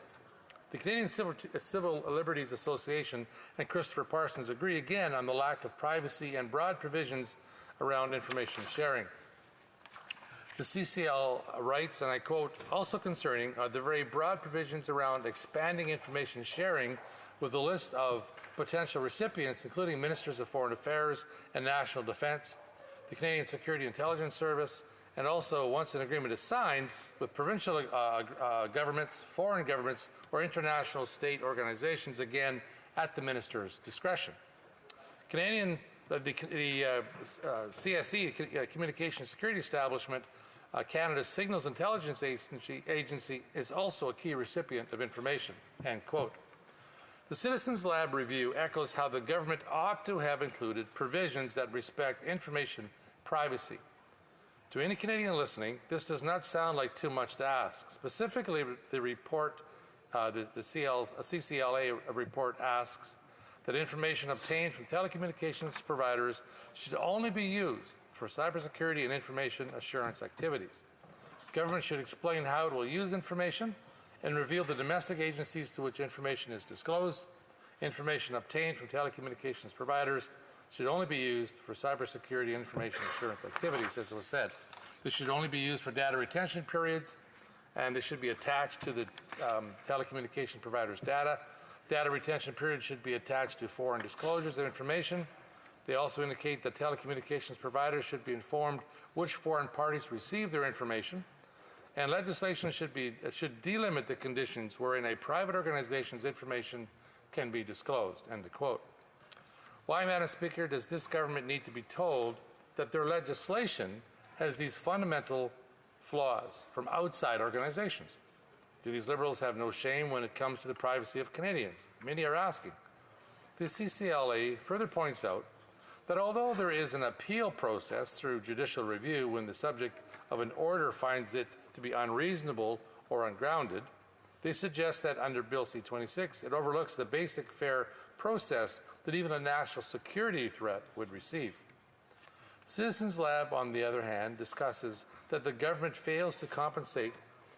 The Canadian Civil Liberties Association and Christopher Parsons agree again on the lack of privacy and broad provisions around information sharing. The CCL writes, and I quote, also concerning are the very broad provisions around expanding information sharing with a list of potential recipients, including Ministers of Foreign Affairs and National Defence, the Canadian Security Intelligence Service, and also, once an agreement is signed, with provincial governments, foreign governments, or international state organizations, again, at the minister's discretion. The CSE, Communication Security Establishment, Canada's Signals Intelligence Agency, is also a key recipient of information, end quote. The Citizens Lab review echoes how the government ought to have included provisions that respect information privacy. To any Canadian listening, this does not sound like too much to ask. Specifically, the report, the CCLA report asks that information obtained from telecommunications providers should only be used for cybersecurity and information assurance activities. Government should explain how it will use information and reveal the domestic agencies to which information is disclosed. Information obtained from telecommunications providers should only be used for cybersecurity and information assurance activities, as was said. This should only be used for data retention periods, and they should be attached to the telecommunication provider's data. Data retention periods should be attached to foreign disclosures of information. They also indicate that telecommunications providers should be informed which foreign parties receive their information, and legislation should delimit the conditions wherein a private organization's information can be disclosed, end of quote. Why, Madam Speaker, does this government need to be told that their legislation has these fundamental flaws from outside organizations? Do these Liberals have no shame when it comes to the privacy of Canadians? Many are asking. The CCLA further points out that although there is an appeal process through judicial review when the subject of an order finds it to be unreasonable or ungrounded, they suggest that under Bill C-26, it overlooks the basic fair process that even a national security threat would receive. Citizens Lab, on the other hand, discusses that the government fails to compensate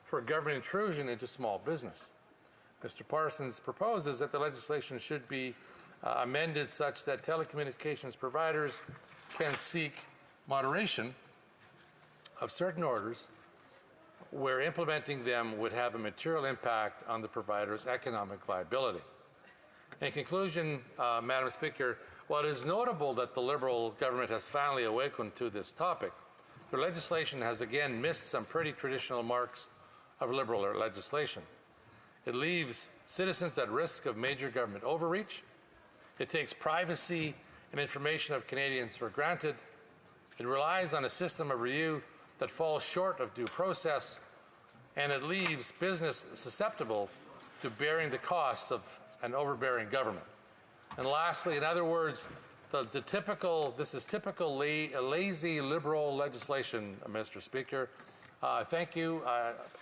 for government intrusion into small business. Mr. Parsons proposes that the legislation should be amended such that telecommunications providers can seek moderation of certain orders where implementing them would have a material impact on the provider's economic viability. In conclusion, Madam Speaker, while it is notable that the Liberal government has finally awakened to this topic, their legislation has again missed some pretty traditional marks of Liberal legislation. It leaves citizens at risk of major government overreach. It takes privacy and information of Canadians for granted. It relies on a system of review that falls short of due process, and it leaves business susceptible to bearing the costs of an overbearing government. And lastly, in other words, this is typical lazy Liberal legislation, Mr. Speaker. Thank you.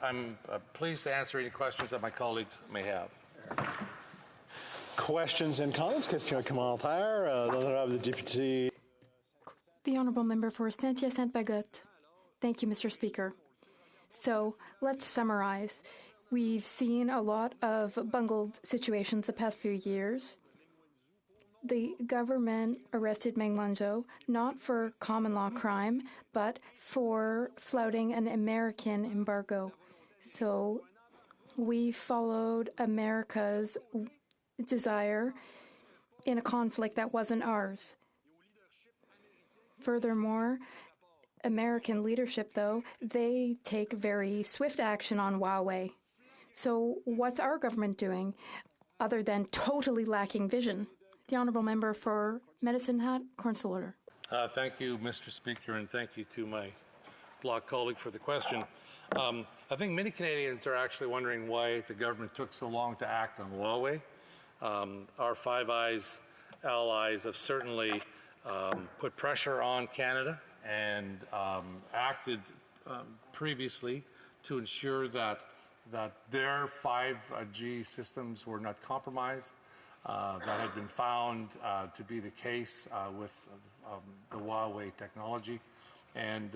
I'm pleased to answer any questions that my colleagues may have. Questions and comments? Question commentaire. L'honorable député. The Honourable Member for Saint-Hyacinthe-Bagotte. Thank you, Mr. Speaker. So let's summarize. We've seen a lot of bungled situations the past few years. The government arrested Meng Wanzhou not for common law crime, but for flouting an American embargo. So we followed America's desire in a conflict that wasn't ours. Furthermore, American leadership, though, they take very swift action on Huawei. So what's our government doing other than totally lacking vision? The Honourable Member for Medicine Hat, Council Order. Thank you, Mr. Speaker, and thank you to my Bloc colleague for the question. I think many Canadians are actually wondering why the government took so long to act on Huawei. Our Five Eyes allies have certainly put pressure on Canada and acted previously to ensure that their 5G systems were not compromised. That had been found to be the case with the Huawei technology. And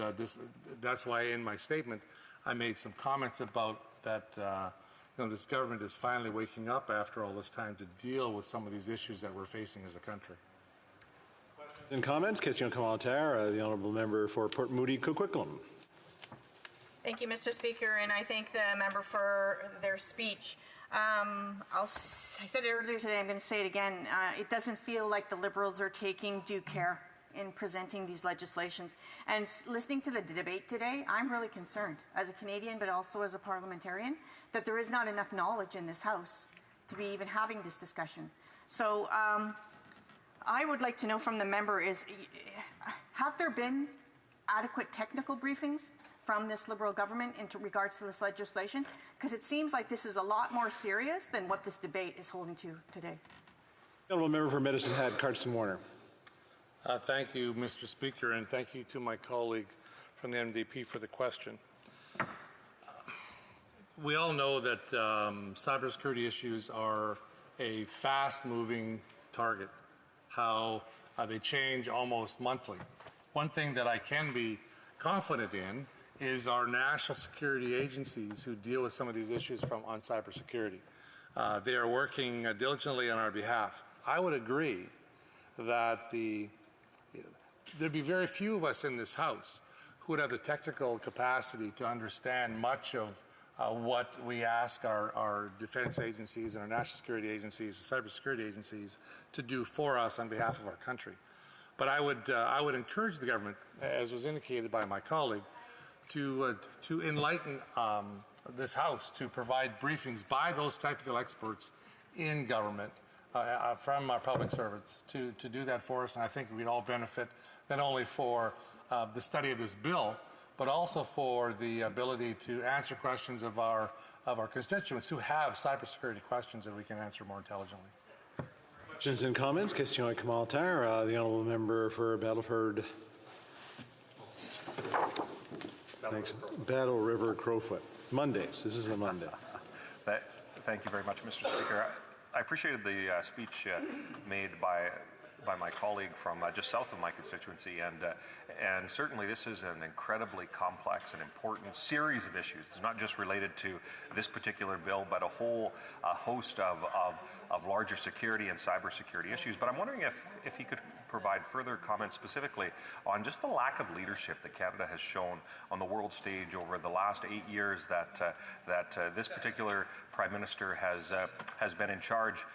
that's why in my statement I made some comments about that this government is finally waking up after all this time to deal with some of these issues that we're facing as a country. And comments? Question commentaire. The Honourable Member for Port Moody, Coquitlam. Thank you, Mr. Speaker, and I thank the member for their speech. I said it earlier today, I'm going to say it again. It doesn't feel like the Liberals are taking due care in presenting these legislations. And listening to the debate today, I'm really concerned as a Canadian, but also as a parliamentarian, that there is not enough knowledge in this House to be even having this discussion. So I would like to know from the member have there been adequate technical briefings from this Liberal government in regards to this legislation? Because it seems like this is a lot more serious than what this debate is holding to today. Honourable Member for Medicine Hat, Carson Warner. Thank you, Mr. Speaker, and thank you to my colleague from the NDP for the question. We all know that cybersecurity issues are a fast-moving target, how they change almost monthly. One thing that I can be confident in is our national security agencies who deal with some of these issues on cybersecurity. They are working diligently on our behalf. I would agree that there'd be very few of us in this House who would have the technical capacity to understand much of what we ask our defense agencies and our national security agencies, cybersecurity agencies, to do for us on behalf of our country. But I would encourage the government, as was indicated by my colleague, to enlighten this House, to provide briefings by those technical experts in government from our public servants to do that for us. And I think we'd all benefit not only for the study of this bill, but also for the ability to answer questions of our constituents who have cybersecurity questions that we can answer more intelligently. Questions and comments? Question commentaire. The honourable member for Battleford. Thanks. Battle River Crowfoot. Mondays. This is a Monday. Thank you very much, Mr. Speaker. I appreciated the speech made by my colleague from just south of my constituency, and certainly this is an incredibly complex and important series of issues. It's not just related to this particular bill, but a whole host of larger security and cybersecurity issues. But I'm wondering if he could provide further comments specifically on just the lack of leadership that Canada has shown on the world stage over the last 8 years that this particular Prime Minister has been in charge.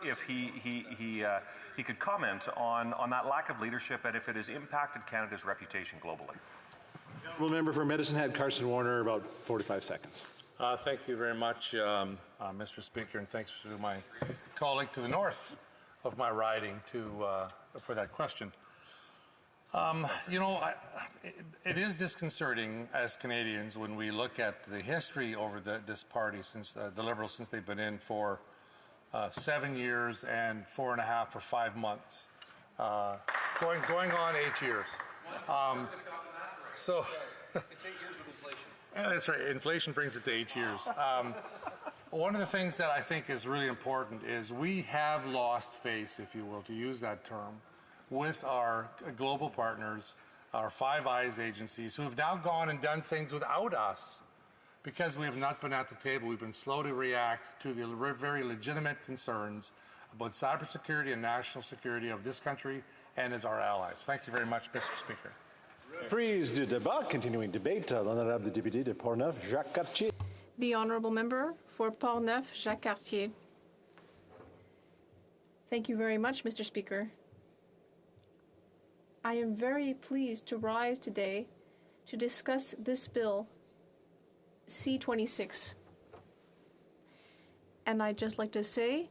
If he could comment on that lack of leadership and if it has impacted Canada's reputation globally. Honourable member for Medicine Hat, Carson Warner, about 45 seconds. Thank you very much, Mr. Speaker, and thanks to my colleague to the north of my riding for that question. It is disconcerting as Canadians when we look at the history over this party since the Liberals, since they've been in for 7 years and 4.5 or 5 months, going on 8 years. So it's 8 years with inflation. Yeah, that's right. Inflation brings it to 8 years. One of the things that I think is really important is we have lost face, if you will, to use that term, with our global partners, our Five Eyes agencies, who have now gone and done things without us because we have not been at the table. We've been slow to react to the very legitimate concerns about cybersecurity and national security of this country and as our allies. Thank you very much, Mr. Speaker. Prise du débat, continuing debate, l'honorable député de Portneuf, Jacques Cartier. The honourable member for Portneuf, Jacques Cartier. Thank you very much, Mr. Speaker. I am very pleased to rise today to discuss this bill, C-26. And I'd just like to say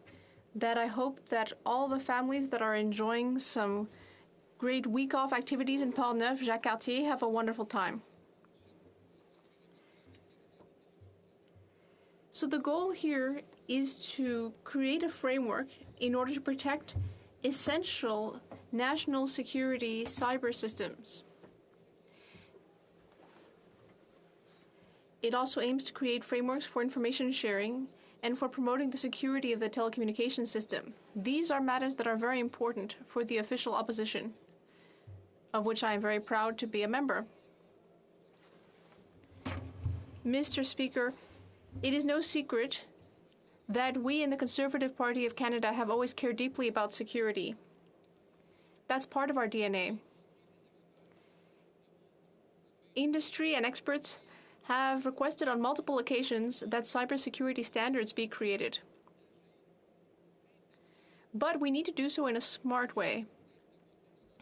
that I hope that all the families that are enjoying some great week-off activities in Portneuf, Jacques Cartier, have a wonderful time. So the goal here is to create a framework in order to protect essential national security cyber systems. It also aims to create frameworks for information sharing and for promoting the security of the telecommunications system. These are matters that are very important for the official opposition, of which I am very proud to be a member. Mr. Speaker, it is no secret that we in the Conservative Party of Canada have always cared deeply about security. That's part of our DNA. Industry and experts have requested on multiple occasions that cybersecurity standards be created. But we need to do so in a smart way.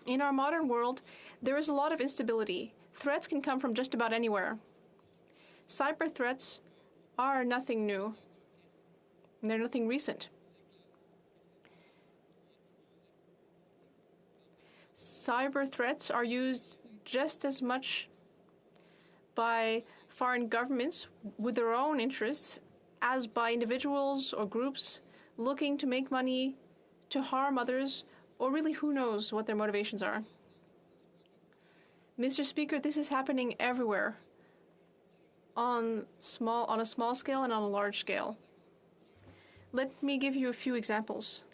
In our modern world, there is a lot of instability. Threats can come from just about anywhere. Cyber threats are nothing new. They're nothing recent. Cyber threats are used just as much by foreign governments with their own interests as by individuals or groups looking to make money, to harm others, or really who knows what their motivations are. Mr. Speaker, this is happening everywhere, on a small scale and on a large scale. Let me give you a few examples.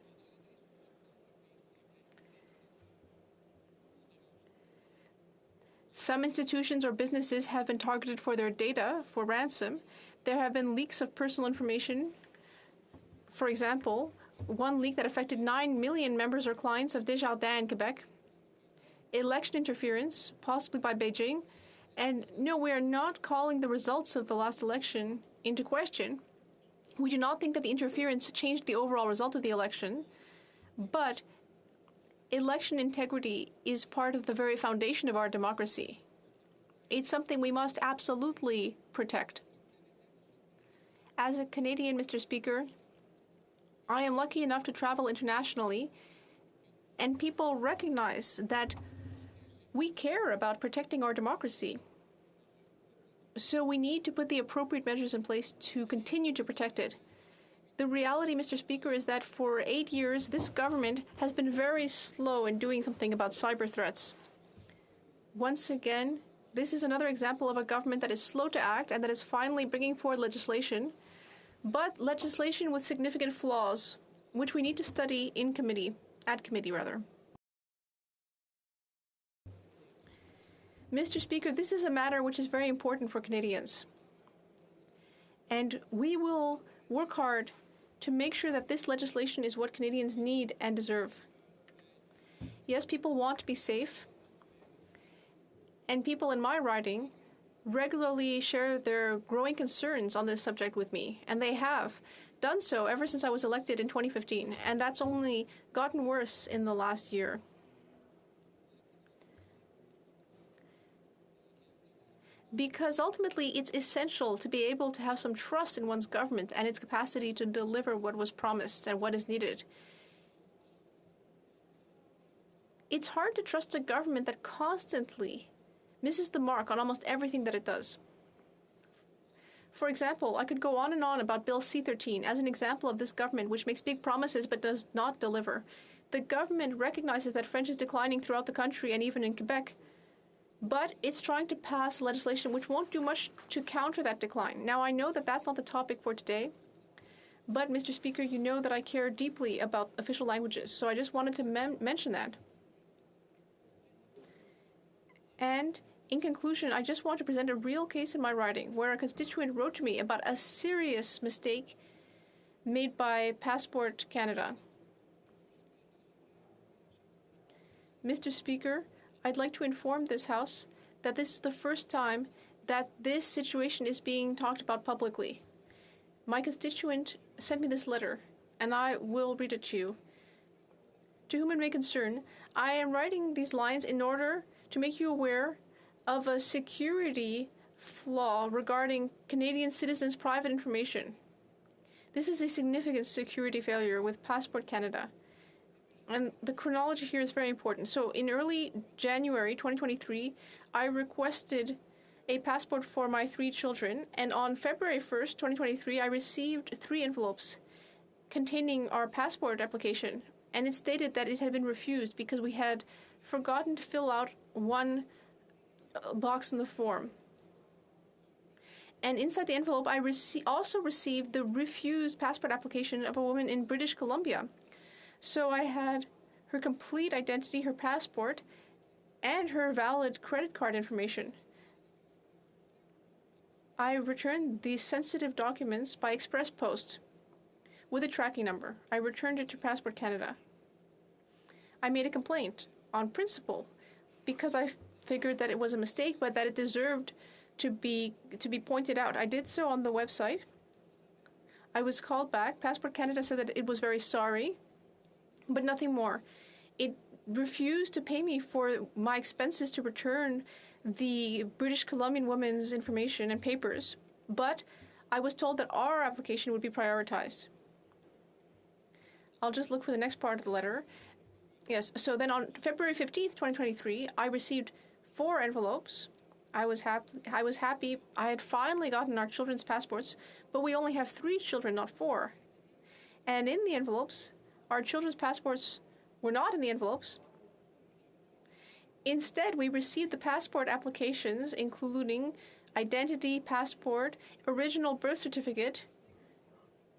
Some institutions or businesses have been targeted for their data for ransom. There have been leaks of personal information. For example, one leak that affected 9 million members or clients of Desjardins in Quebec. Election interference, possibly by Beijing. And no, we are not calling the results of the last election into question. We do not think that the interference changed the overall result of the election, but election integrity is part of the very foundation of our democracy. It's something we must absolutely protect. As a Canadian, Mr. Speaker, I am lucky enough to travel internationally, and people recognize that we care about protecting our democracy. So we need to put the appropriate measures in place to continue to protect it. The reality, Mr. Speaker, is that for 8 years, this government has been very slow in doing something about cyber threats. Once again, this is another example of a government that is slow to act and that is finally bringing forward legislation, but legislation with significant flaws, which we need to study in committee, at committee rather. Mr. Speaker, this is a matter which is very important for Canadians. And we will work hard to make sure that this legislation is what Canadians need and deserve. Yes, people want to be safe, and people in my riding regularly share their growing concerns on this subject with me, and they have done so ever since I was elected in 2015, and that's only gotten worse in the last year. Because ultimately it's essential to be able to have some trust in one's government and its capacity to deliver what was promised and what is needed. It's hard to trust a government that constantly misses the mark on almost everything that it does. For example, I could go on and on about Bill C-13 as an example of this government which makes big promises but does not deliver. The government recognizes that French is declining throughout the country and even in Quebec, but it's trying to pass legislation which won't do much to counter that decline. Now, I know that that's not the topic for today, but Mr. Speaker, you know that I care deeply about official languages, so I just wanted to mention that. And in conclusion, I just want to present a real case in my riding where a constituent wrote to me about a serious mistake made by Passport Canada. Mr. Speaker, I'd like to inform this House that this is the first time that this situation is being talked about publicly. My constituent sent me this letter, and I will read it to you. To whom it may concern, I am writing these lines in order to make you aware of a security flaw regarding Canadian citizens' private information. This is a significant security failure with Passport Canada. And the chronology here is very important. So in early January 2023, I requested a passport for my 3 children, and on February 1st, 2023, I received 3 envelopes containing our passport application, and it stated that it had been refused because we had forgotten to fill out one box in the form. And inside the envelope, I also received the refused passport application of a woman in British Columbia. So I had her complete identity, her passport, and her valid credit card information. I returned these sensitive documents by express post with a tracking number. I returned it to Passport Canada. I made a complaint on principle because I figured that it was a mistake, but that it deserved to be pointed out. I did so on the website. I was called back. Passport Canada said that it was very sorry, but nothing more. It refused to pay me for my expenses to return the British Columbian woman's information and papers, but I was told that our application would be prioritized. I'll just look for the next part of the letter. Yes, so then on February 15th, 2023, I received 4 envelopes. I was happy. I had finally gotten our children's passports, but we only have 3 children, not 4. And in the envelopes, our children's passports were not in the envelopes. Instead, we received the passport applications, including identity, passport, original birth certificate,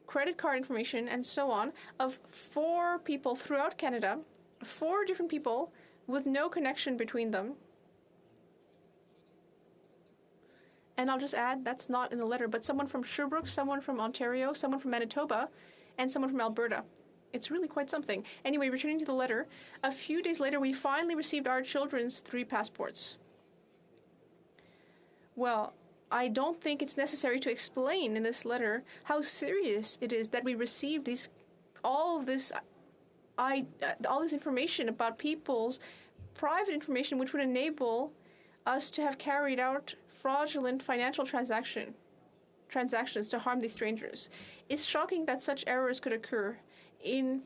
credit card information, and so on, of 4 people throughout Canada, 4 different people with no connection between them. And I'll just add, that's not in the letter, but someone from Sherbrooke, someone from Ontario, someone from Manitoba, and someone from Alberta. It's really quite something. Anyway, returning to the letter, a few days later, we finally received our children's 3 passports. Well, I don't think it's necessary to explain in this letter how serious it is that we received all this information about people's private information, which would enable us to have carried out fraudulent financial transactions to harm these strangers. It's shocking that such errors could occur in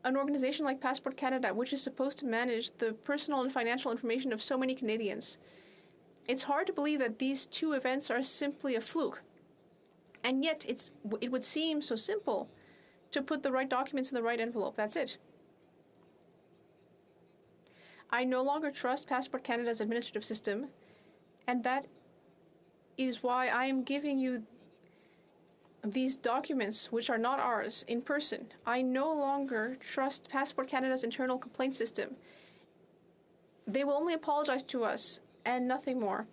an organization like Passport Canada, which is supposed to manage the personal and financial information of so many Canadians. It's hard to believe that these two events are simply a fluke. And yet, it would seem so simple to put the right documents in the right envelope. That's it. I no longer trust Passport Canada's administrative system, and that is why I am giving you these documents, which are not ours, in person. I no longer trust Passport Canada's internal complaint system. They will only apologize to us and nothing more.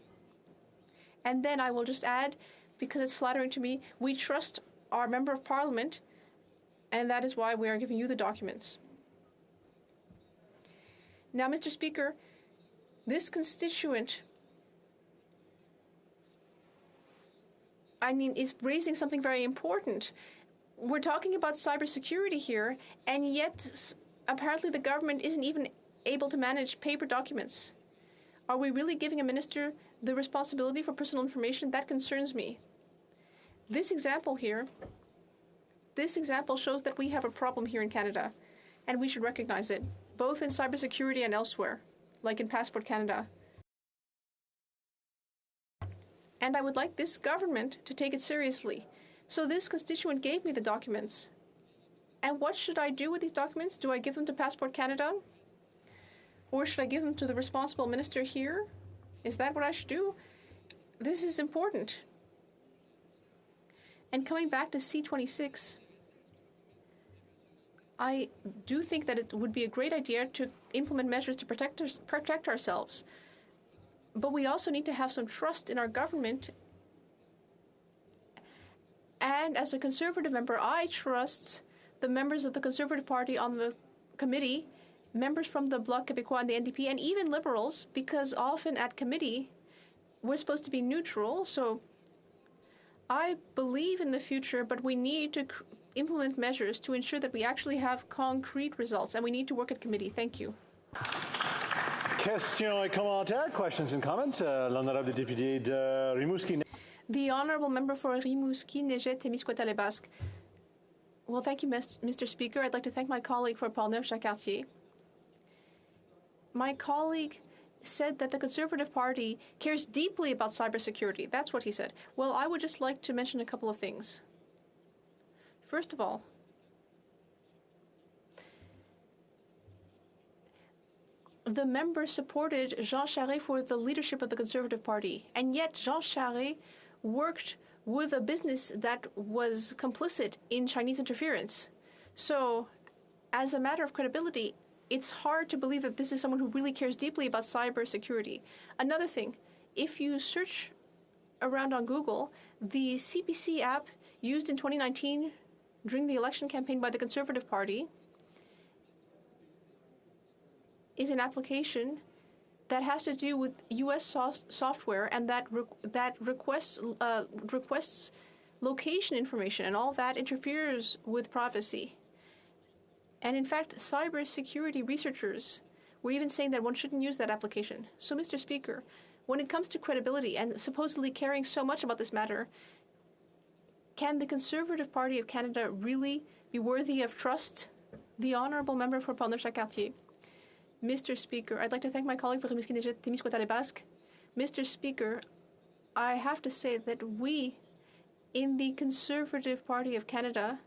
And then I will just add, because it's flattering to me, we trust our Member of Parliament, and that is why we are giving you the documents. Now, Mr. Speaker, this constituent, is raising something very important. We're talking about cybersecurity here, and yet apparently the government isn't even able to manage paper documents. Are we really giving a minister the responsibility for personal information? That concerns me. This example shows that we have a problem here in Canada, and we should recognize it, both in cybersecurity and elsewhere, like in Passport Canada. And I would like this government to take it seriously. So this constituent gave me the documents. And what should I do with these documents? Do I give them to Passport Canada? Or should I give them to the responsible minister here? Is that what I should do? This is important. And coming back to C26, I do think that it would be a great idea to implement measures to protect ourselves. But we also need to have some trust in our government. And as a Conservative member, I trust the members of the Conservative Party on the committee, members from the Bloc Québécois and the NDP, and even Liberals, because often at committee, we're supposed to be neutral. So I believe in the future, but we need to implement measures to ensure that we actually have concrete results, and we need to work at committee. Thank you. Questions et commentaires, questions and comments. L'honorable député de Rimouski. The honourable member for Rimouski, Nejet-Témiscouata-les-Basques. Well, thank you, Mr. Speaker. I'd like to thank my colleague for Portneuf-Jacques-Cartier. My colleague said that the Conservative Party cares deeply about cybersecurity. That's what he said. Well, I would just like to mention a couple of things. First of all, the members supported Jean Charest for the leadership of the Conservative Party, and yet Jean Charest worked with a business that was complicit in Chinese interference. So, as a matter of credibility, it's hard to believe that this is someone who really cares deeply about cybersecurity. Another thing, if you search around on Google, the CPC app used in 2019 during the election campaign by the Conservative Party is an application that has to do with U.S. software and that requests location information, and all that interferes with privacy. And in fact, cybersecurity researchers were even saying that one shouldn't use that application. So, Mr. Speaker, when it comes to credibility and supposedly caring so much about this matter, can the Conservative Party of Canada really be worthy of trust? The honourable member for Portneuf-Jacques-Cartier. Mr. Speaker, I'd like to thank my colleague for Rimouski-Nejet-Témiscouata-les-Basques. Mr. Speaker, I have to say that we, in the Conservative Party of Canada,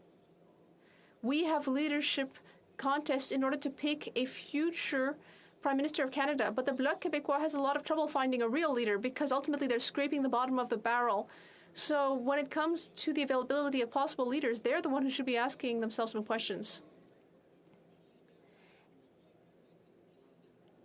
we have leadership contests in order to pick a future Prime Minister of Canada, but the Bloc Québécois has a lot of trouble finding a real leader because ultimately they're scraping the bottom of the barrel. So when it comes to the availability of possible leaders, they're the one who should be asking themselves some questions.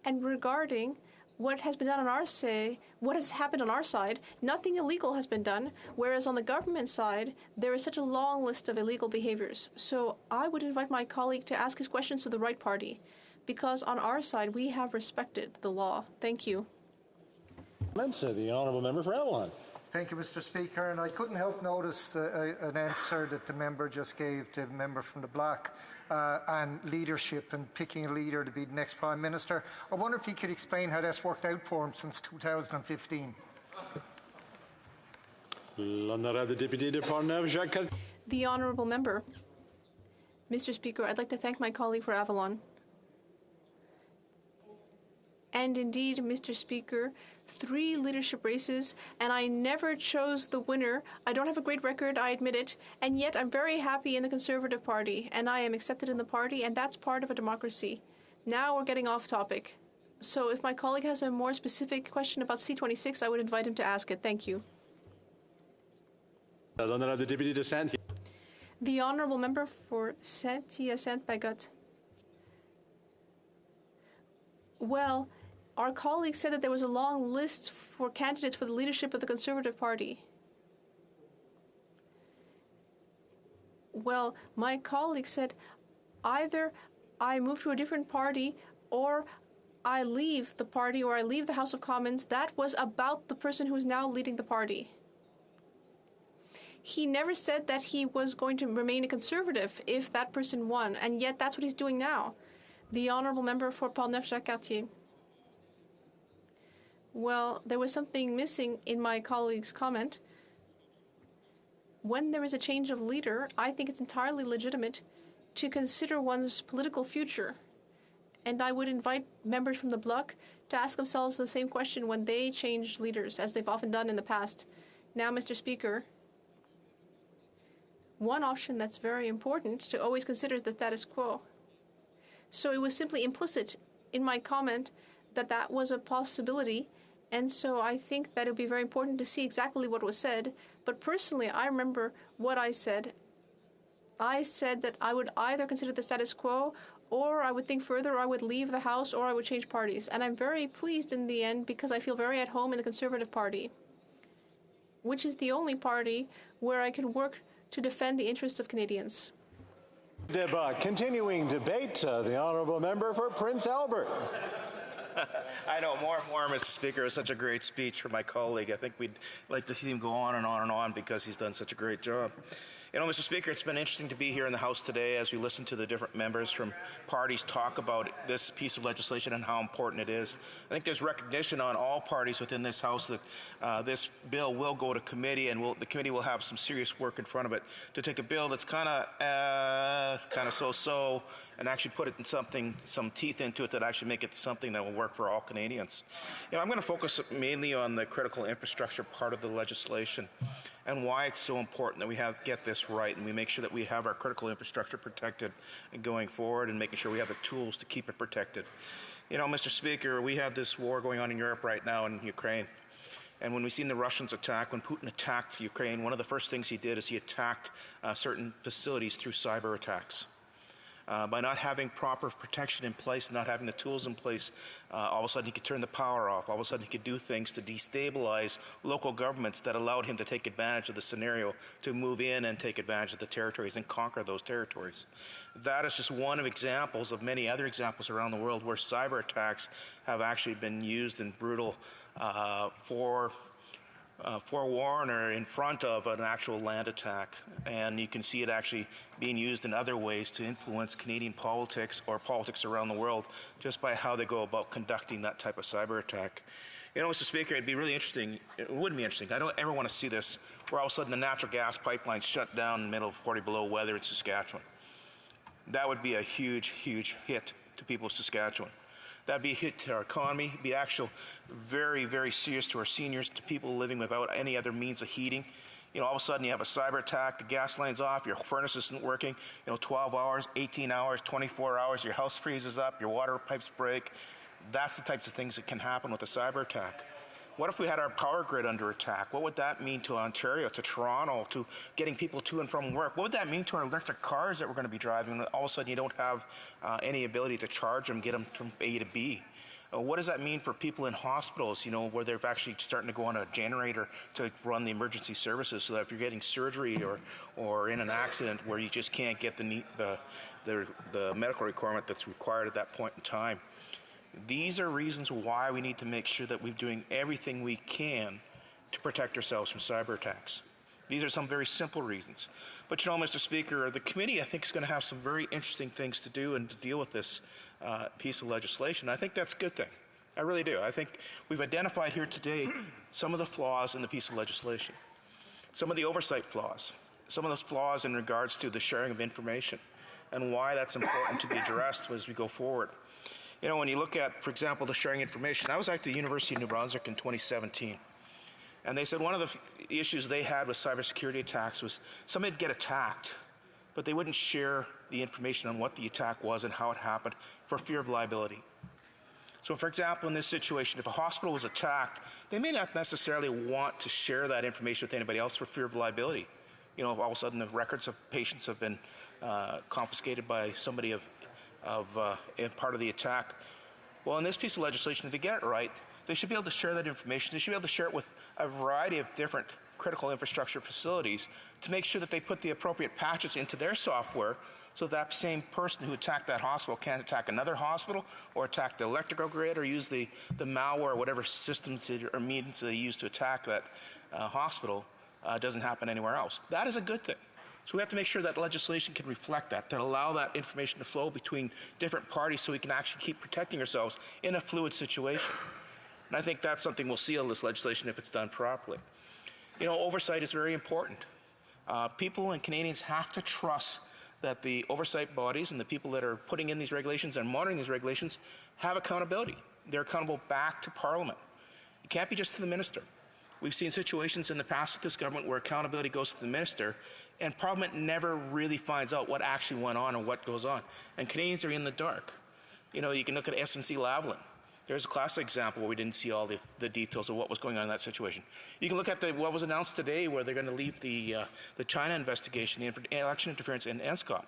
And regarding what has been done on our side, what has happened on our side, nothing illegal has been done, whereas on the government side, there is such a long list of illegal behaviors. So I would invite my colleague to ask his questions to the right party, because on our side, we have respected the law. Thank you. The honourable member for Avalon. Thank you, Mr. Speaker. And I couldn't help notice an answer that the member just gave to the member from the Bloc. and leadership and picking a leader to be the next Prime Minister. I wonder if he could explain how that's worked out for him since 2015. The Honourable Member. Mr. Speaker, I'd like to thank my colleague for Avalon. And indeed, Mr. Speaker, 3 leadership races, and I never chose the winner. I don't have a great record, I admit it, and yet I'm very happy in the Conservative Party, and I am accepted in the party, and that's part of a democracy. Now we're getting off topic. So if my colleague has a more specific question about C26, I would invite him to ask it. Thank you. The Honourable Member for Saint-Hyacinthe-Bagot. Well, our colleague said that there was a long list for candidates for the leadership of the Conservative Party. Well, my colleague said either I move to a different party or I leave the party or I leave the House of Commons. That was about the person who is now leading the party. He never said that he was going to remain a Conservative if that person won, and yet that's what he's doing now. The Honourable Member for Portneuf-Jacques-Cartier. Well, there was something missing in my colleague's comment. When there is a change of leader, I think it's entirely legitimate to consider one's political future. And I would invite members from the Bloc to ask themselves the same question when they change leaders, as they've often done in the past. Now, Mr. Speaker, one option that's very important to always consider is the status quo. So it was simply implicit in my comment that that was a possibility, and so I think that it would be very important to see exactly what was said. But personally, I remember what I said. I said that I would either consider the status quo, or I would think further, or I would leave the House, or I would change parties. And I'm very pleased in the end because I feel very at home in the Conservative Party, which is the only party where I can work to defend the interests of Canadians. Continuing debate, the Honourable Member for Prince Albert. I know, more and more, Mr. Speaker. It was such a great speech from my colleague. I think we'd like to see him go on and on and on because he's done such a great job. You know, Mr. Speaker, it's been interesting to be here in the House today as we listen to the different members from parties talk about this piece of legislation and how important it is. I think there's recognition on all parties within this House that this bill will go to committee, and the committee will have some serious work in front of it to take a bill that's kind of so-so and actually put it in something, some teeth into it that actually make it something that will work for all Canadians. You know, I'm going to focus mainly on the critical infrastructure part of the legislation and why it's so important that we get this right and we make sure that we have our critical infrastructure protected and going forward and making sure we have the tools to keep it protected. You know, Mr. Speaker, we have this war going on in Europe right now in Ukraine. And when we seen the Russians attack, when Putin attacked Ukraine, one of the first things he did is he attacked certain facilities through cyber attacks. By not having proper protection in place, not having the tools in place, all of a sudden he could turn the power off. All of a sudden he could do things to destabilize local governments that allowed him to take advantage of the scenario to move in and take advantage of the territories and conquer those territories. That is just one of examples of many other examples around the world where cyber attacks have actually been used in brutal forewarn or in front of an actual land attack. And you can see it actually being used in other ways to influence Canadian politics or politics around the world just by how they go about conducting that type of cyber attack. You know, Mr. Speaker, it'd be really interesting. It would be interesting. I don't ever want to see this where all of a sudden the natural gas pipelines shut down in the middle of 40 below weather in Saskatchewan. That would be a huge, huge hit to people of Saskatchewan. That'd be a hit to our economy, be actual very, very serious to our seniors, to people living without any other means of heating. You know, all of a sudden you have a cyber attack, the gas line's off, your furnace isn't working, 12 hours, 18 hours, 24 hours, your house freezes up, your water pipes break. That's the types of things that can happen with a cyber attack. What if we had our power grid under attack? What would that mean to Ontario, to Toronto, to getting people to and from work? What would that mean to our electric cars that we're going to be driving when all of a sudden you don't have any ability to charge them, get them from A to B? What does that mean for people in hospitals, where they're actually starting to go on a generator to run the emergency services so that if you're getting surgery or in an accident where you just can't get the medical requirement that's required at that point in time? These are reasons why we need to make sure that we're doing everything we can to protect ourselves from cyber attacks. These are some very simple reasons. But you know, Mr. Speaker, the committee, I think, is going to have some very interesting things to do and to deal with this piece of legislation. I think that's a good thing. I really do. I think we've identified here today some of the flaws in the piece of legislation, some of the oversight flaws, some of the flaws in regards to the sharing of information, and why that's important to be addressed as we go forward. You know, when you look at, for example, the sharing information, I was at the University of New Brunswick in 2017, and they said one of the issues they had with cybersecurity attacks was somebody would get attacked, but they wouldn't share the information on what the attack was and how it happened for fear of liability. So, for example, in this situation, if a hospital was attacked, they may not necessarily want to share that information with anybody else for fear of liability. You know, if all of a sudden the records of patients have been confiscated by somebody in part of the attack. Well, in this piece of legislation, if they get it right, they should be able to share that information. They should be able to share it with a variety of different critical infrastructure facilities to make sure that they put the appropriate patches into their software so that same person who attacked that hospital can't attack another hospital or attack the electrical grid or use the malware or whatever systems or means they use to attack that hospital doesn't happen anywhere else. That is a good thing. So we have to make sure that legislation can reflect that allow that information to flow between different parties so we can actually keep protecting ourselves in a fluid situation. And I think that's something we'll see on this legislation if it's done properly. You know, oversight is very important. People and Canadians have to trust that the oversight bodies and the people that are putting in these regulations and monitoring these regulations have accountability. They're accountable back to Parliament. It can't be just to the minister. We've seen situations in the past with this government where accountability goes to the minister and Parliament never really finds out what actually went on and what goes on. And Canadians are in the dark. You know, you can look at SNC-Lavalin. There's a classic example where we didn't see all the details of what was going on in that situation. You can look at what was announced today where they're going to leave the China investigation, the election interference in NSCOP.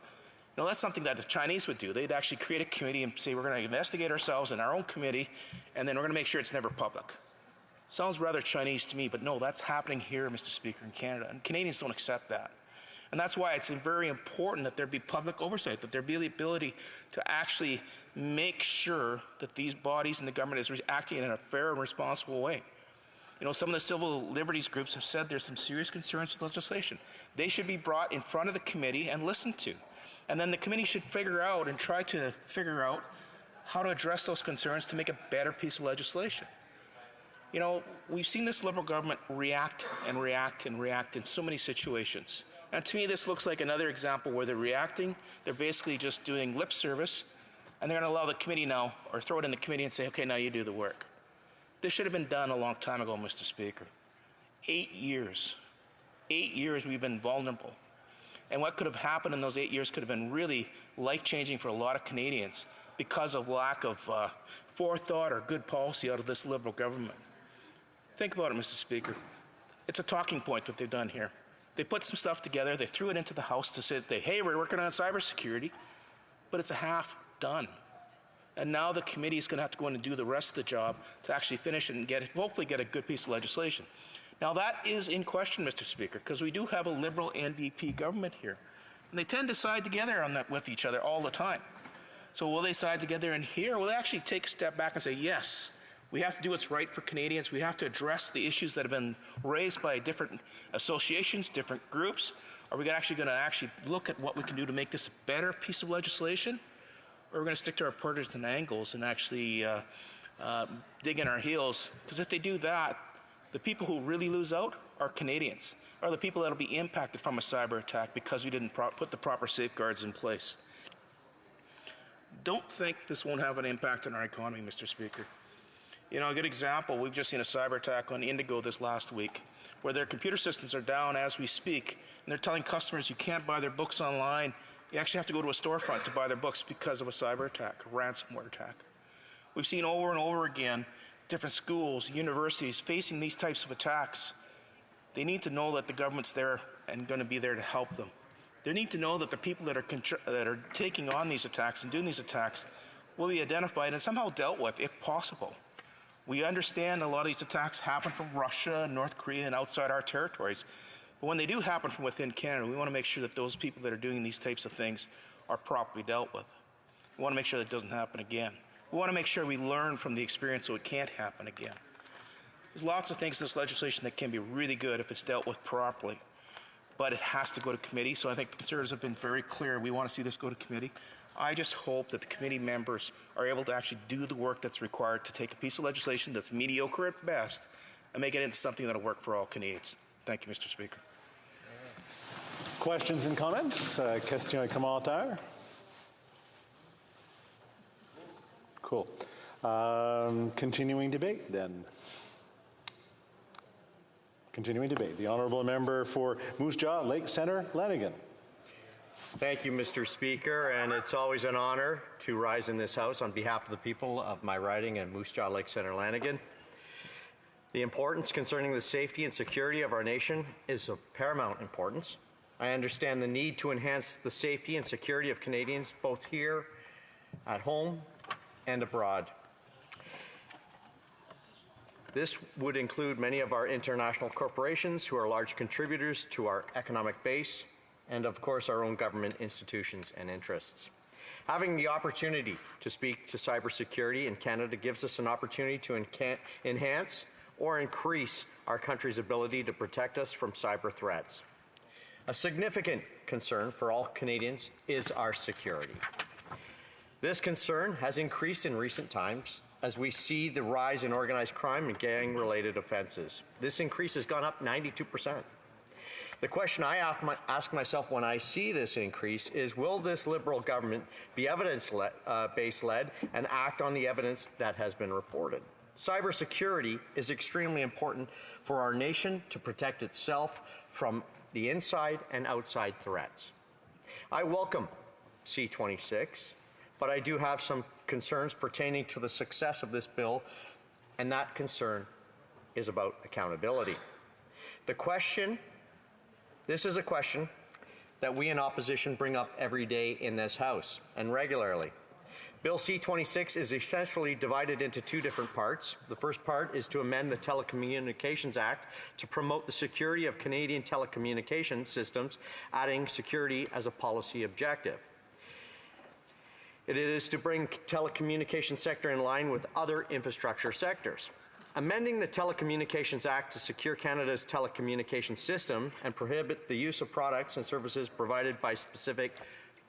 Now, that's something that the Chinese would do. They'd actually create a committee and say, we're going to investigate ourselves in our own committee, and then we're going to make sure it's never public. Sounds rather Chinese to me, but no, that's happening here, Mr. Speaker, in Canada, and Canadians don't accept that. And that's why it's very important that there be public oversight, that there be the ability to actually make sure that these bodies and the government is acting in a fair and responsible way. You know, some of the civil liberties groups have said there's some serious concerns with legislation. They should be brought in front of the committee and listened to. And then the committee should figure out and try to figure out how to address those concerns to make a better piece of legislation. You know, we've seen this Liberal government react and react and react in so many situations. And to me, this looks like another example where they're reacting, they're basically just doing lip service, and they're going to allow the committee now, or throw it in the committee and say, okay, now you do the work. This should have been done a long time ago, Mr. Speaker. 8 years. 8 years we've been vulnerable. And what could have happened in those 8 years could have been really life-changing for a lot of Canadians because of lack of forethought or good policy out of this Liberal government. Think about it, Mr. Speaker. It's a talking point what they've done here. They put some stuff together, they threw it into the House to say that hey, we're working on cybersecurity, but it's a half done. And now the committee is going to have to go in and do the rest of the job to actually finish it and hopefully get a good piece of legislation. Now that is in question, Mr. Speaker, because we do have a Liberal NDP government here. And they tend to side together on that with each other all the time. So will they side together in here? Will they actually take a step back and say, yes, we have to do what's right for Canadians. We have to address the issues that have been raised by different associations, different groups. Are we actually going to look at what we can do to make this a better piece of legislation? Or are we going to stick to our partisan angles and actually dig in our heels? Because if they do that, the people who really lose out are Canadians, are the people that will be impacted from a cyber attack because we didn't put the proper safeguards in place. Don't think this won't have an impact on our economy, Mr. Speaker. You know, a good example, we've just seen a cyber attack on Indigo this last week, where their computer systems are down as we speak, and they're telling customers you can't buy their books online. You actually have to go to a storefront to buy their books because of a cyber attack, a ransomware attack. We've seen over and over again different schools, universities facing these types of attacks. They need to know that the government's there and going to be there to help them. They need to know that the people that are taking on these attacks and doing these attacks will be identified and somehow dealt with, if possible. We understand a lot of these attacks happen from Russia, North Korea, and outside our territories. But when they do happen from within Canada, we want to make sure that those people that are doing these types of things are properly dealt with. We want to make sure that it doesn't happen again. We want to make sure we learn from the experience so it can't happen again. There's lots of things in this legislation that can be really good if it's dealt with properly. but it has to go to committee. So I think the Conservatives have been very clear. We want to see this go to committee. I just hope that the committee members are able to actually do the work that's required to take a piece of legislation that's mediocre at best and make it into something that'll work for all Canadians. Thank you, Mr. Speaker. Questions and comments? Question et commentaire? Cool. Continuing debate then. Continuing debate. The Honourable Member for Moose Jaw, Lake Centre, Lanigan. Thank you, Mr. Speaker, and it's always an honor to rise in this House on behalf of the people of my riding in Moose Jaw, Lake Centre, Lanigan. The importance concerning the safety and security of our nation is of paramount importance. I understand the need to enhance the safety and security of Canadians both here at home and abroad. This would include many of our international corporations who are large contributors to our economic base, and of course our own government institutions and interests. Having the opportunity to speak to cybersecurity in Canada gives us an opportunity to enhance or increase our country's ability to protect us from cyber threats. A significant concern for all Canadians is our security. This concern has increased in recent times as we see the rise in organized crime and gang-related offenses. This increase has gone up 92%. The question I ask myself when I see this increase is, will this Liberal government be evidence-based led and act on the evidence that has been reported? Cybersecurity is extremely important for our nation to protect itself from the inside and outside threats. I welcome C-26, but I do have some concerns pertaining to the success of this bill, and that concern is about accountability. This is a question that we in opposition bring up every day in this House, and regularly. Bill C-26 is essentially divided into two different parts. The first part is to amend the Telecommunications Act to promote the security of Canadian telecommunication systems, adding security as a policy objective. It is to bring the telecommunications sector in line with other infrastructure sectors. Amending the Telecommunications Act to secure Canada's telecommunications system and prohibit the use of products and services provided by specific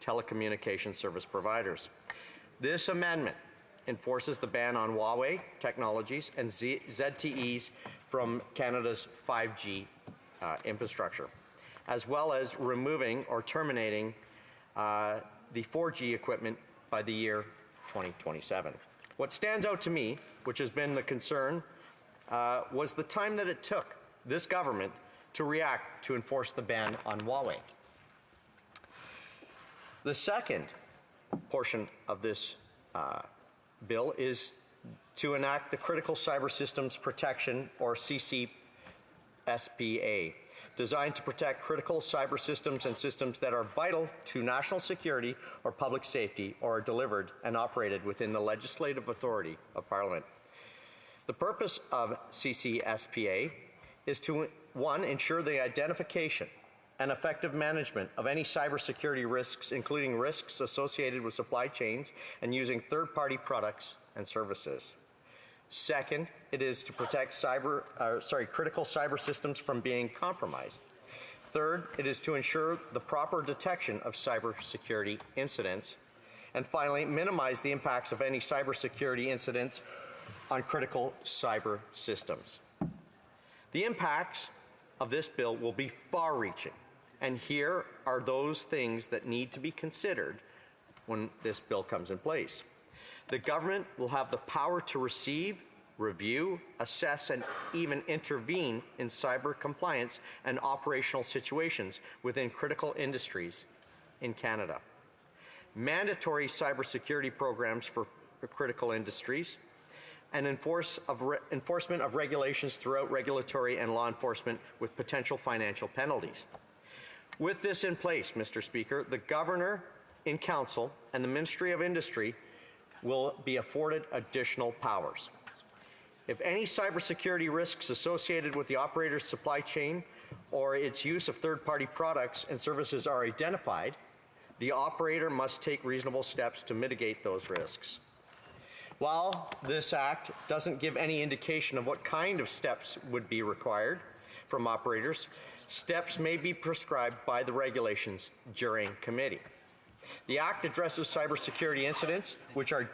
telecommunications service providers. This amendment enforces the ban on Huawei technologies and ZTEs from Canada's 5G infrastructure, as well as removing or terminating the 4G equipment by the year 2027. What stands out to me, which has been the concern, was the time that it took this government to react to enforce the ban on Huawei. The second portion of this bill is to enact the Critical Cyber Systems Protection, or CCSPA, designed to protect critical cyber systems and systems that are vital to national security or public safety or are delivered and operated within the legislative authority of Parliament. The purpose of CCSPA is to, one, ensure the identification and effective management of any cybersecurity risks, including risks associated with supply chains and using third-party products and services. Second, it is to protect critical cyber systems from being compromised. Third, it is to ensure the proper detection of cybersecurity incidents. And finally, minimize the impacts of any cybersecurity incidents on critical cyber systems. The impacts of this bill will be far-reaching, and here are those things that need to be considered when this bill comes in place. The government will have the power to receive, review, assess, and even intervene in cyber compliance and operational situations within critical industries in Canada. Mandatory cybersecurity programs for critical industries, and enforcement of regulations throughout regulatory and law enforcement with potential financial penalties. With this in place, Mr. Speaker, the Governor in Council and the Ministry of Industry will be afforded additional powers. If any cybersecurity risks associated with the operator's supply chain or its use of third-party products and services are identified, the operator must take reasonable steps to mitigate those risks. While this Act doesn't give any indication of what kind of steps would be required from operators, steps may be prescribed by the regulations during committee. The Act addresses cybersecurity incidents, which are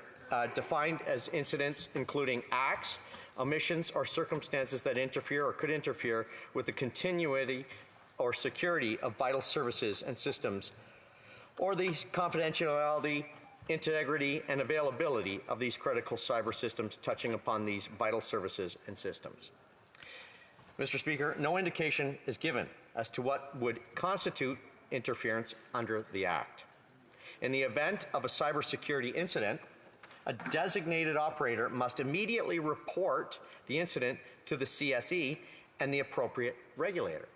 defined as incidents including acts, omissions, or circumstances that interfere or could interfere with the continuity or security of vital services and systems, or the confidentiality, integrity, and availability of these critical cyber systems touching upon these vital services and systems. Mr. Speaker, no indication is given as to what would constitute interference under the Act. In the event of a cybersecurity incident, a designated operator must immediately report the incident to the CSE and the appropriate regulator.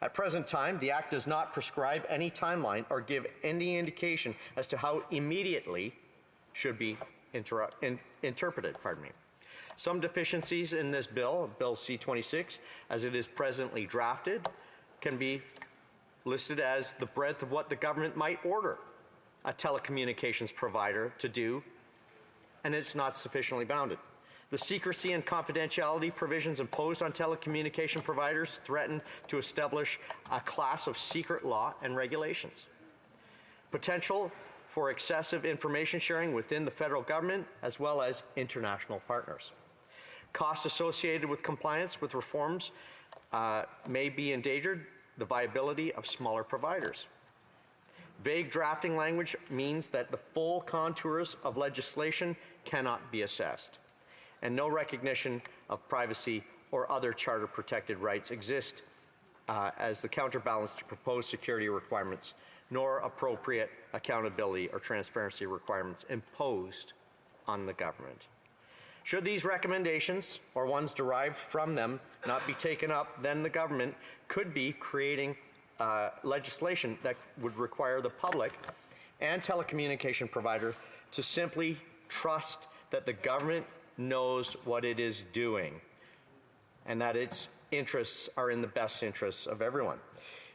At present time, the Act does not prescribe any timeline or give any indication as to how immediately should be interpreted. Some deficiencies in this bill, Bill C-26, as it is presently drafted, can be listed as the breadth of what the government might order a telecommunications provider to do, and it's not sufficiently bounded. The secrecy and confidentiality provisions imposed on telecommunication providers threaten to establish a class of secret law and regulations. Potential for excessive information sharing within the federal government as well as international partners. Costs associated with compliance with reforms may be endangered the viability of smaller providers. Vague drafting language means that the full contours of legislation cannot be assessed, and no recognition of privacy or other charter-protected rights exist as the counterbalance to proposed security requirements, nor appropriate accountability or transparency requirements imposed on the government. Should these recommendations, or ones derived from them, not be taken up, then the government could be creating legislation that would require the public and telecommunication provider to simply trust that the government knows what it is doing and that its interests are in the best interests of everyone,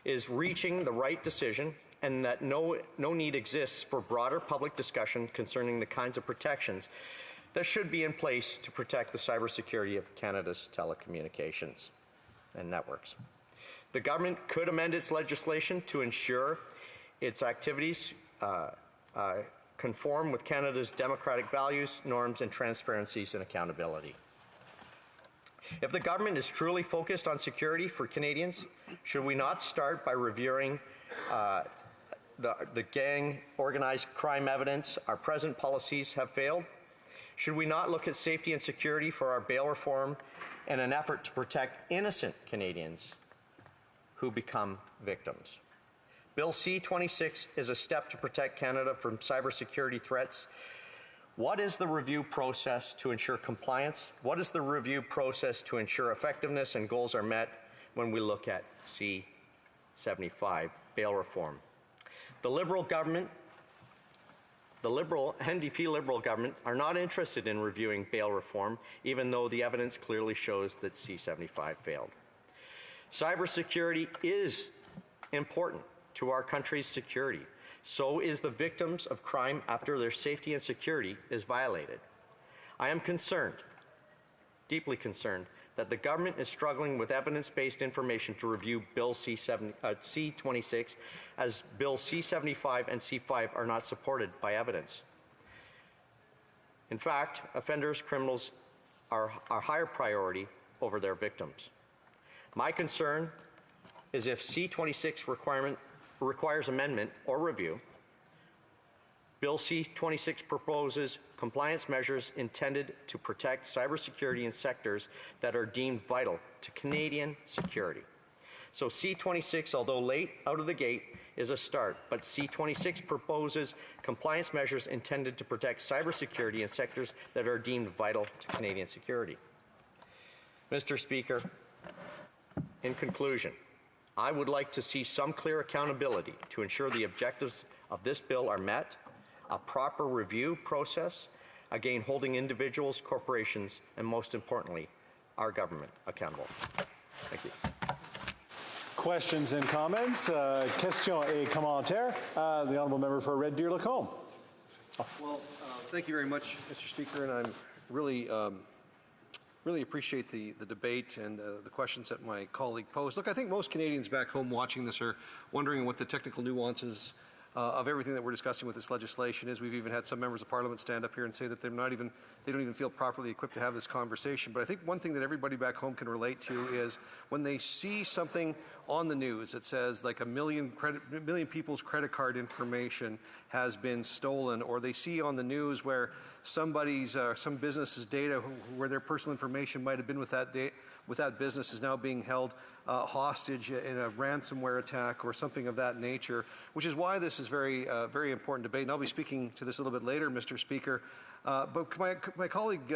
is reaching the right decision, and that no need exists for broader public discussion concerning the kinds of protections that should be in place to protect the cybersecurity of Canada's telecommunications and networks. The government could amend its legislation to ensure its activities conform with Canada's democratic values, norms, and transparencies and accountability. If the government is truly focused on security for Canadians, should we not start by reviewing the gang organized crime evidence? Our present policies have failed. Should we not look at safety and security for our bail reform in an effort to protect innocent Canadians who become victims? Bill C-26 is a step to protect Canada from cybersecurity threats. What is the review process to ensure compliance? What is the review process to ensure effectiveness and goals are met when we look at C-75, bail reform? The Liberal government, the NDP Liberal government, are not interested in reviewing bail reform, even though the evidence clearly shows that C-75 failed. Cybersecurity is important to our country's security. So is the victims of crime after their safety and security is violated. I am concerned, deeply concerned, that the government is struggling with evidence-based information to review Bill C-26, as Bill C-75 and C-5 are not supported by evidence. In fact, offenders, criminals are a higher priority over their victims. My concern is if C-26 requires amendment or review, Bill C-26 proposes compliance measures intended to protect cybersecurity in sectors that are deemed vital to Canadian security. So C-26, although late out of the gate, is a start, but C-26 proposes compliance measures intended to protect cybersecurity in sectors that are deemed vital to Canadian security. Mr. Speaker, in conclusion, I would like to see some clear accountability to ensure the objectives of this bill are met, a proper review process, again holding individuals, corporations, and most importantly, our government accountable. Thank you. Questions and comments? Questions et commentaires. The honourable member for Red Deer Lacombe. Well, thank you very much, Mr. Speaker, and I'm really really appreciate the debate and the questions that my colleague posed. Look, I think most Canadians back home watching this are wondering what the technical nuances of everything that we're discussing with this legislation is. We've even had some members of Parliament stand up here and say that they don't even feel properly equipped to have this conversation. But I think one thing that everybody back home can relate to is when they see something on the news that says like a million people's credit card information has been stolen, or they see on the news where some business's data where their personal information might have been with that business is now being held hostage in a ransomware attack or something of that nature, which is why this is very important debate. And I'll be speaking to this a little bit later, Mr. Speaker. But my colleague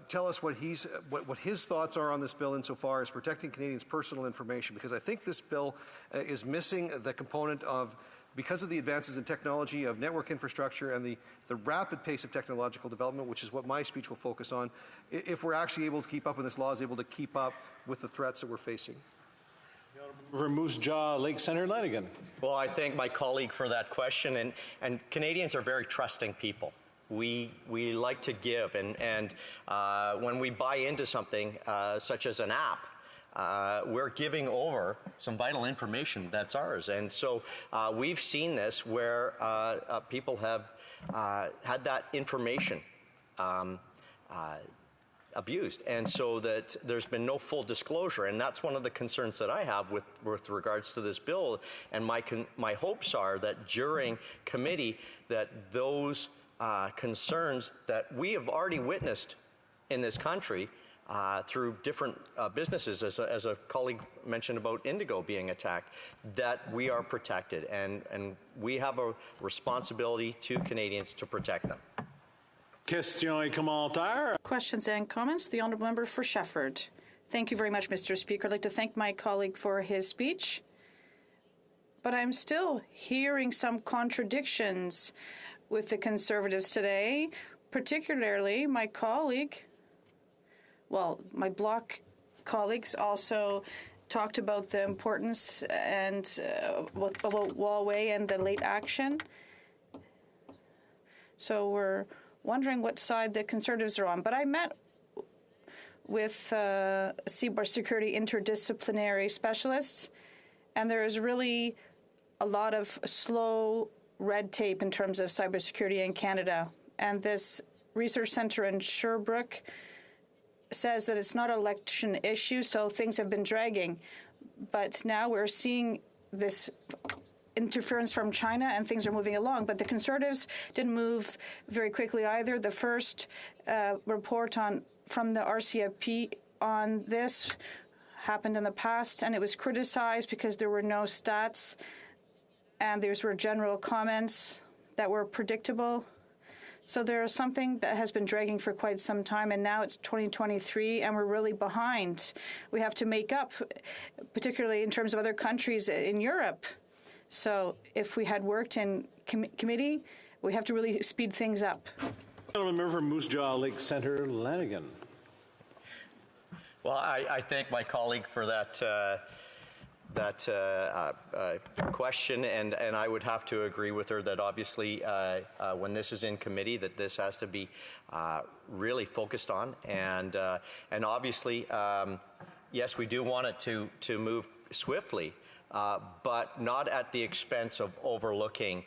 tell us what his thoughts are on this bill insofar as protecting Canadians' personal information, because I think this bill is missing the component of, because of the advances in technology, of network infrastructure and the rapid pace of technological development, which is what my speech will focus on, if we're actually able to keep up and this law is able to keep up with the threats that we're facing. For Moose Jaw, Lake Centre, Lanigan. Well, I thank my colleague for that question, and Canadians are very trusting people. We like to give, and when we buy into something such as an app, we're giving over some vital information that's ours. And so we've seen this where people have had that information abused, and so that there's been no full disclosure. And that's one of the concerns that I have with regards to this bill. And my hopes are that during committee that those concerns that we have already witnessed in this country through different businesses, as a colleague mentioned about Indigo being attacked, that we are protected, and we have a responsibility to Canadians to protect them. Questions et commentaires. Questions and comments. The Honourable Member for Shefford. Thank you very much, Mr. Speaker. I'd like to thank my colleague for his speech. But I'm still hearing some contradictions with the Conservatives today, particularly my colleague. Well, my bloc colleagues also talked about the importance and about Huawei and the late action. So we're wondering what side the Conservatives are on. But I met with cybersecurity interdisciplinary specialists, and there is really a lot of slow red tape in terms of cybersecurity in Canada. And this research center in Sherbrooke says that it's not an election issue, so things have been dragging. But now we're seeing this interference from China and things are moving along. But the Conservatives didn't move very quickly either. The first report from the RCMP on this happened in the past, and it was criticized because there were no stats and these were general comments that were predictable. So there is something that has been dragging for quite some time, and now it's 2023, and we're really behind. We have to make up, particularly in terms of other countries in Europe. So if we had worked in committee, we have to really speed things up. Member from Moose Jaw, Lake Centre, Lanigan. Well, I thank my colleague for that question, and I would have to agree with her that obviously when this is in committee, that this has to be really focused on, and obviously, yes, we do want it to move swiftly, but not at the expense of overlooking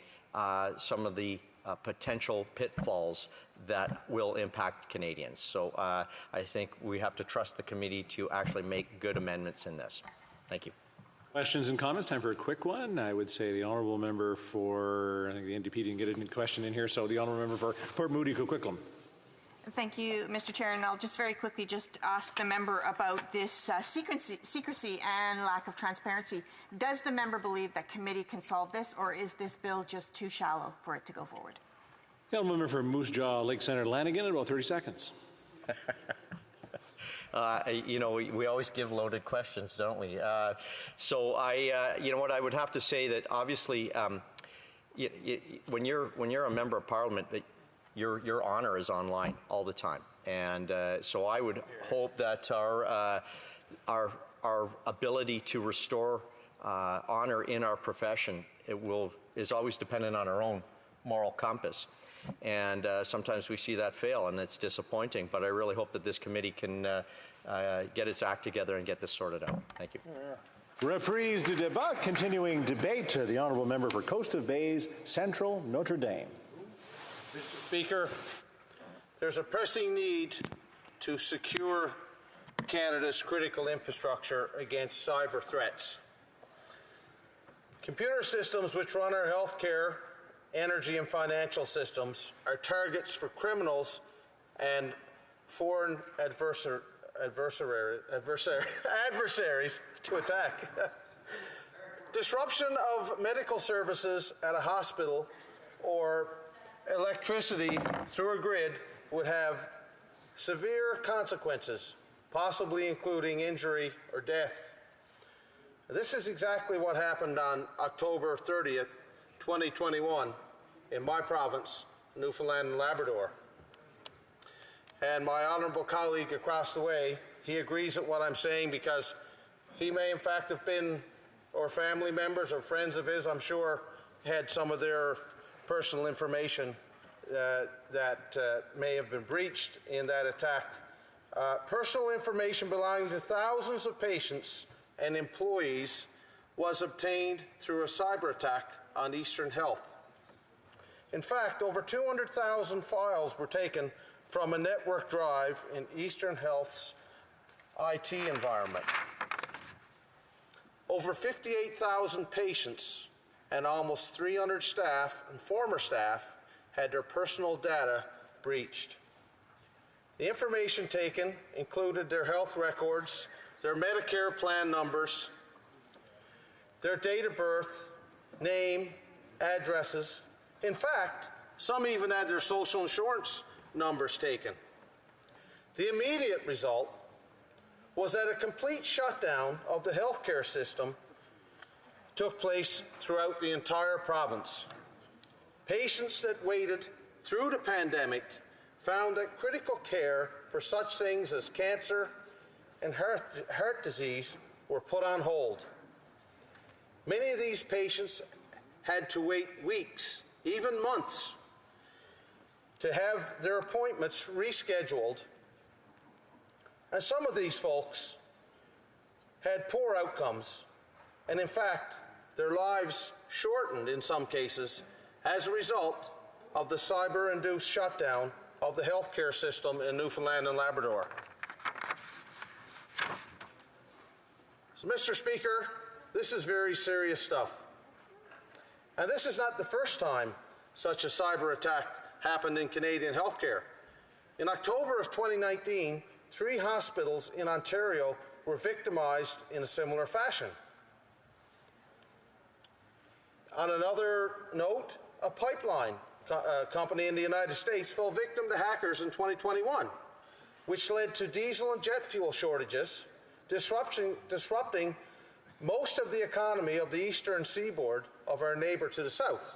some of the potential pitfalls that will impact Canadians. So I think we have to trust the committee to actually make good amendments in this. Thank you. Questions and comments. Time for a quick one. I would say the honourable member for, I think the NDP didn't get a question in here, so the honourable member for Port Moody Coquitlam. Thank you, Mr. Chair, and I'll just very quickly just ask the member about this secrecy and lack of transparency. Does the member believe that committee can solve this, or is this bill just too shallow for it to go forward? The honourable member for Moose Jaw, Lake Centre, Lanigan, in about 30 seconds. You know, we always give loaded questions, don't we? So you know what, I would have to say that obviously, when you're a member of Parliament, that your honor is online all the time, and so I would hope that our ability to restore honor in our profession is always dependent on our own moral compass. And sometimes we see that fail, and it's disappointing. But I really hope that this committee can get its act together and get this sorted out. Thank you. Reprise du débat, continuing debate. The honourable member for Coast of Bays, Central Notre Dame. Mr. Speaker, there's a pressing need to secure Canada's critical infrastructure against cyber threats. Computer systems which run our healthcare, energy and financial systems are targets for criminals and foreign adversaries to attack. Disruption of medical services at a hospital or electricity through a grid would have severe consequences, possibly including injury or death. This is exactly what happened on October 30th, 2021 in my province, Newfoundland and Labrador. And my honourable colleague across the way, he agrees with what I'm saying because he may in fact have been, or family members or friends of his, I'm sure, had some of their personal information that may have been breached in that attack. Personal information belonging to thousands of patients and employees was obtained through a cyber attack on Eastern Health. In fact, over 200,000 files were taken from a network drive in Eastern Health's IT environment. Over 58,000 patients and almost 300 staff and former staff had their personal data breached. The information taken included their health records, their Medicare plan numbers, their date of birth, name, addresses. In fact, some even had their social insurance numbers taken. The immediate result was that a complete shutdown of the healthcare system took place throughout the entire province. Patients that waited through the pandemic found that critical care for such things as cancer and heart disease were put on hold. Many of these patients had to wait weeks, even months, to have their appointments rescheduled. And some of these folks had poor outcomes, and in fact, their lives shortened in some cases as a result of the cyber-induced shutdown of the healthcare system in Newfoundland and Labrador. So, Mr. Speaker, this is very serious stuff. And this is not the first time such a cyber attack happened in Canadian healthcare. In October of 2019, 3 hospitals in Ontario were victimized in a similar fashion. On another note, a pipeline company in the United States fell victim to hackers in 2021, which led to diesel and jet fuel shortages, disrupting most of the economy of the eastern seaboard of our neighbor to the south.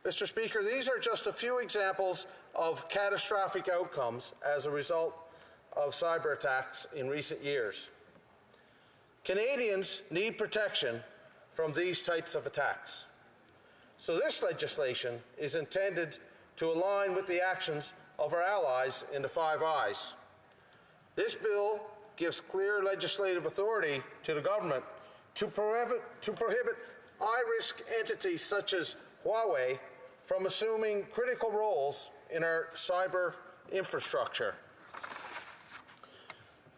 Mr. Speaker, these are just a few examples of catastrophic outcomes as a result of cyber attacks in recent years. Canadians need protection from these types of attacks. So this legislation is intended to align with the actions of our allies in the Five Eyes. This bill gives clear legislative authority to the government to prohibit high-risk entities such as Huawei from assuming critical roles in our cyber infrastructure.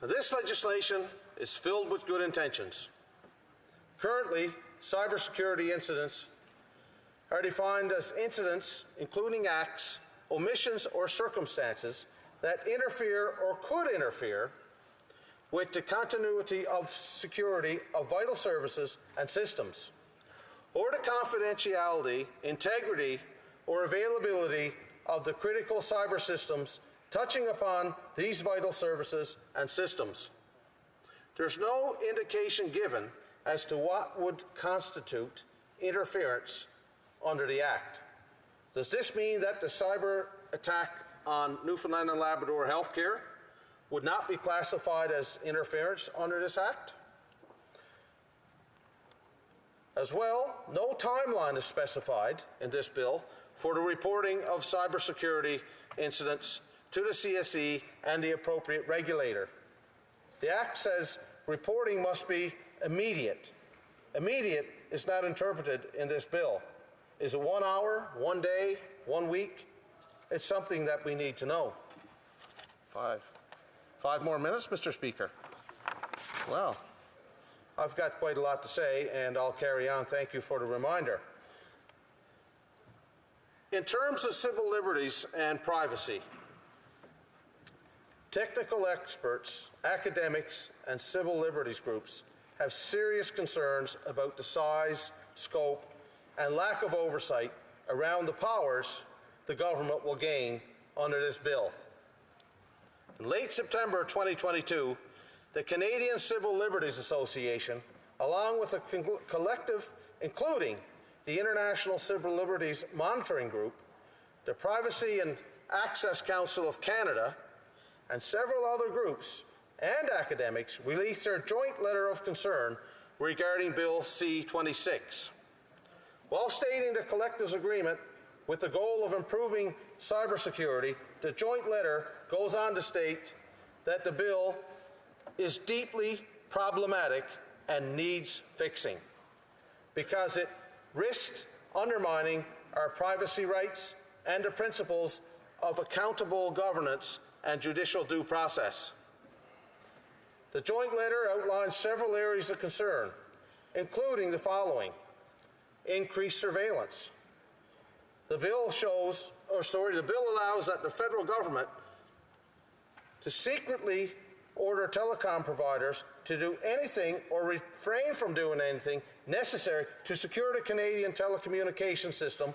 Now, this legislation is filled with good intentions. Currently, cybersecurity incidents are defined as incidents including acts, omissions, or circumstances that interfere or could interfere with the continuity of security of vital services and systems, or the confidentiality, integrity, or availability of the critical cyber systems touching upon these vital services and systems. There's no indication given as to what would constitute interference under the Act. Does this mean that the cyber attack on Newfoundland and Labrador healthcare would not be classified as interference under this Act? As well, no timeline is specified in this bill for the reporting of cybersecurity incidents to the CSE and the appropriate regulator. The Act says reporting must be immediate. Immediate is not interpreted in this bill. Is it 1 hour, 1 day, 1 week? It's something that we need to know. Five more minutes, Mr. Speaker. Well, I've got quite a lot to say, and I'll carry on. Thank you for the reminder. In terms of civil liberties and privacy, technical experts, academics, and civil liberties groups have serious concerns about the size, scope, and lack of oversight around the powers the government will gain under this bill. In late September 2022, the Canadian Civil Liberties Association, along with a collective including the International Civil Liberties Monitoring Group, the Privacy and Access Council of Canada, and several other groups and academics released their joint letter of concern regarding Bill C-26. While stating the collective's agreement with the goal of improving cybersecurity, the joint letter goes on to state that the bill is deeply problematic and needs fixing because it risks undermining our privacy rights and the principles of accountable governance and judicial due process. The joint letter outlines several areas of concern, including the following: increased surveillance. The bill allows that the federal government to secretly order telecom providers to do anything or refrain from doing anything necessary to secure the Canadian telecommunications system,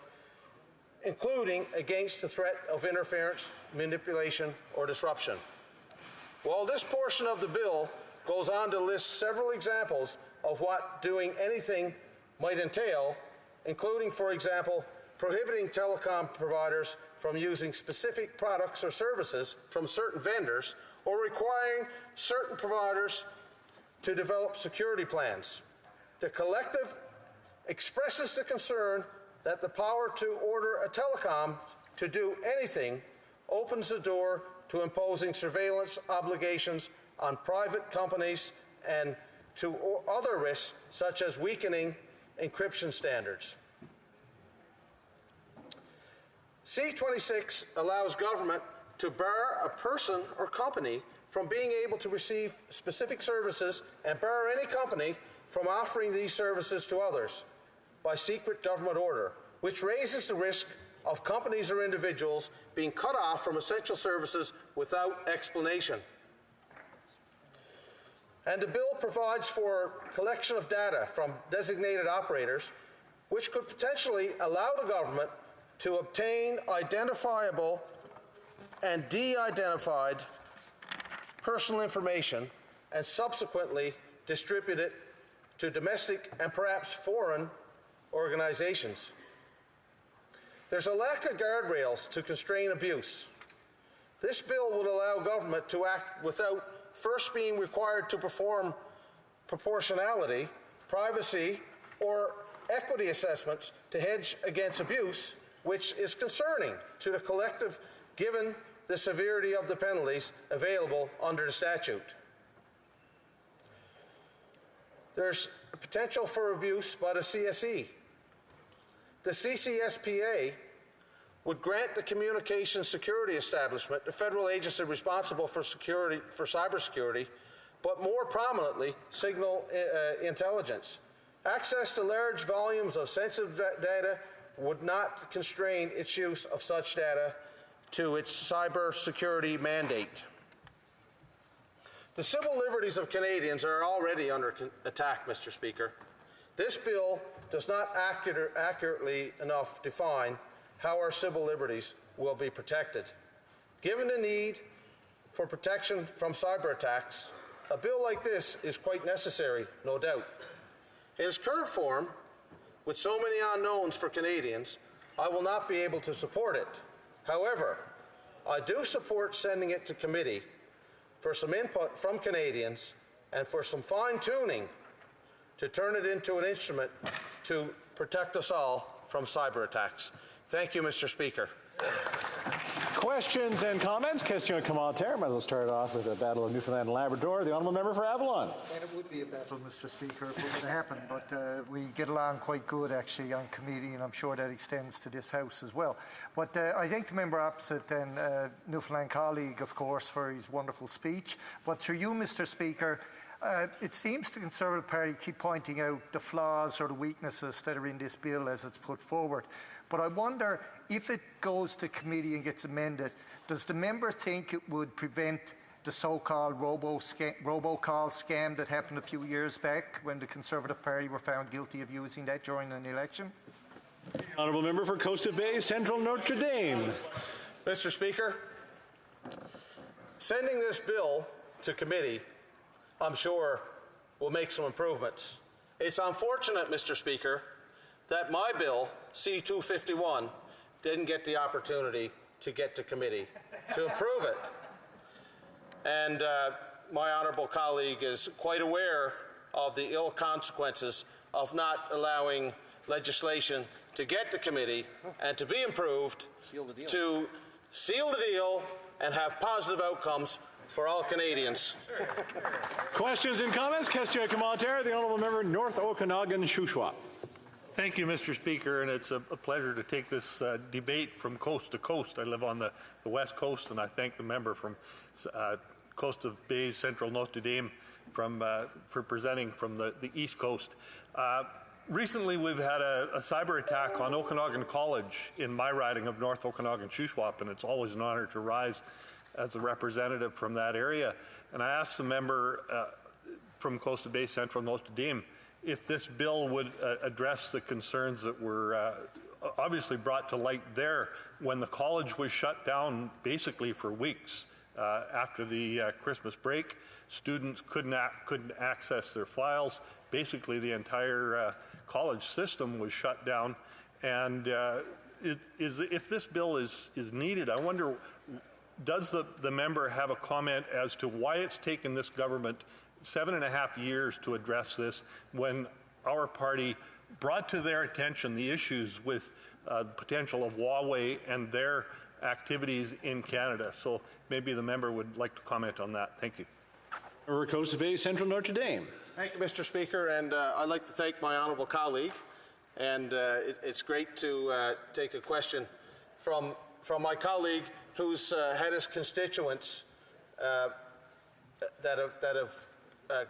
including against the threat of interference, manipulation, or disruption. While this portion of the bill goes on to list several examples of what doing anything might entail, including, for example, prohibiting telecom providers from using specific products or services from certain vendors, or requiring certain providers to develop security plans. The collective expresses the concern that the power to order a telecom to do anything opens the door to imposing surveillance obligations on private companies and to other risks, such as weakening encryption standards. C-26 allows government to bar a person or company from being able to receive specific services and bar any company from offering these services to others by secret government order, which raises the risk of companies or individuals being cut off from essential services without explanation. And the bill provides for collection of data from designated operators, which could potentially allow the government to obtain identifiable and de-identified personal information and subsequently distribute it to domestic and perhaps foreign organizations. There's a lack of guardrails to constrain abuse. This bill would allow government to act without first being required to perform proportionality, privacy, or equity assessments to hedge against abuse, which is concerning to the collective given the severity of the penalties available under the statute. There's a potential for abuse by the CSE. The CCSPA would grant the Communications Security Establishment, the federal agency responsible for cybersecurity, but more prominently, signal intelligence. Access to large volumes of sensitive data would not constrain its use of such data to its cybersecurity mandate. The civil liberties of Canadians are already under attack, Mr. Speaker. This bill does not accurately enough define how our civil liberties will be protected. Given the need for protection from cyber attacks, a bill like this is quite necessary, no doubt. In its current form, with so many unknowns for Canadians, I will not be able to support it. However, I do support sending it to committee for some input from Canadians and for some fine-tuning to turn it into an instrument to protect us all from cyber attacks. Thank you, Mr. Speaker. Questions and comments? Question and commentaire. Might as well start off with the Battle of Newfoundland and Labrador. The Honourable Member for Avalon. And it would be a battle, Mr. Speaker, if it would happen, but we get along quite good actually on committee, and I'm sure that extends to this House as well. But I thank the member opposite and Newfoundland colleague, of course, for his wonderful speech. But through you, Mr. Speaker, it seems the Conservative Party keep pointing out the flaws or the weaknesses that are in this bill as it's put forward. But I wonder, if it goes to committee and gets amended, does the member think it would prevent the so-called robocall scam that happened a few years back when the Conservative Party were found guilty of using that during an election? Honourable Member for Coast of Bay, Central Notre Dame. Mr. Speaker, sending this bill to committee, I'm sure, will make some improvements. It's unfortunate, Mr. Speaker, that my bill, C-251, didn't get the opportunity to get to committee to improve it. And my honourable colleague is quite aware of the ill consequences of not allowing legislation to get to committee and to be improved, to seal the deal and have positive outcomes for all Canadians. Questions and comments? Question and commentaire. The Honourable Member, North Okanagan-Shuswap. Thank you, Mr. Speaker, and it's a pleasure to take this debate from coast to coast. I live on the West Coast, and I thank the member from Coast of Bays, Central Notre Dame, for presenting from the East Coast. Recently, we've had a cyber attack on Okanagan College in my riding of North Okanagan-Shuswap, and it's always an honor to rise as a representative from that area. And I asked the member from Coast of Bays, Central Notre Dame, if this bill would address the concerns that were obviously brought to light there when the college was shut down basically for weeks after the Christmas break. Students couldn't access their files. Basically, the entire college system was shut down. And if this bill is needed, I wonder, does the member have a comment as to why it's taken this government 7.5 years to address this when our party brought to their attention the issues with the potential of Huawei and their activities in Canada? So maybe the member would like to comment on that. Thank you. Member Coast of Bay, Central Notre Dame. Thank you, Mr. Speaker, and I'd like to thank my honourable colleague. And it's great to take a question from my colleague who's had his constituents that have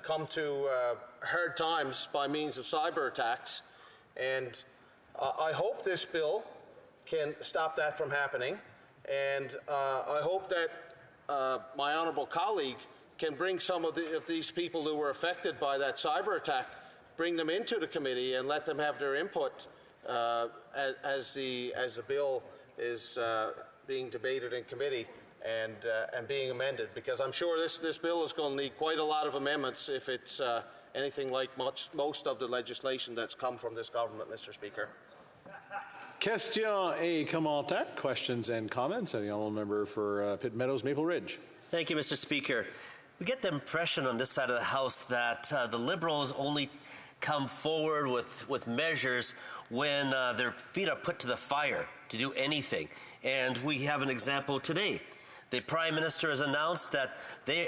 come to hard times by means of cyber attacks, and I hope this bill can stop that from happening, and I hope that my honourable colleague can bring some of these people who were affected by that cyber attack, bring them into the committee and let them have their input as the bill is being debated in committee and being amended, because I'm sure this bill is going to need quite a lot of amendments if it's anything like most of the legislation that's come from this government, Mr. Speaker. Question et commentaire. Questions and comments. And the Honourable Member for Pitt Meadows, Maple Ridge. Thank you, Mr. Speaker. We get the impression on this side of the House that the Liberals only come forward with measures when their feet are put to the fire to do anything. And we have an example today. The Prime Minister has announced that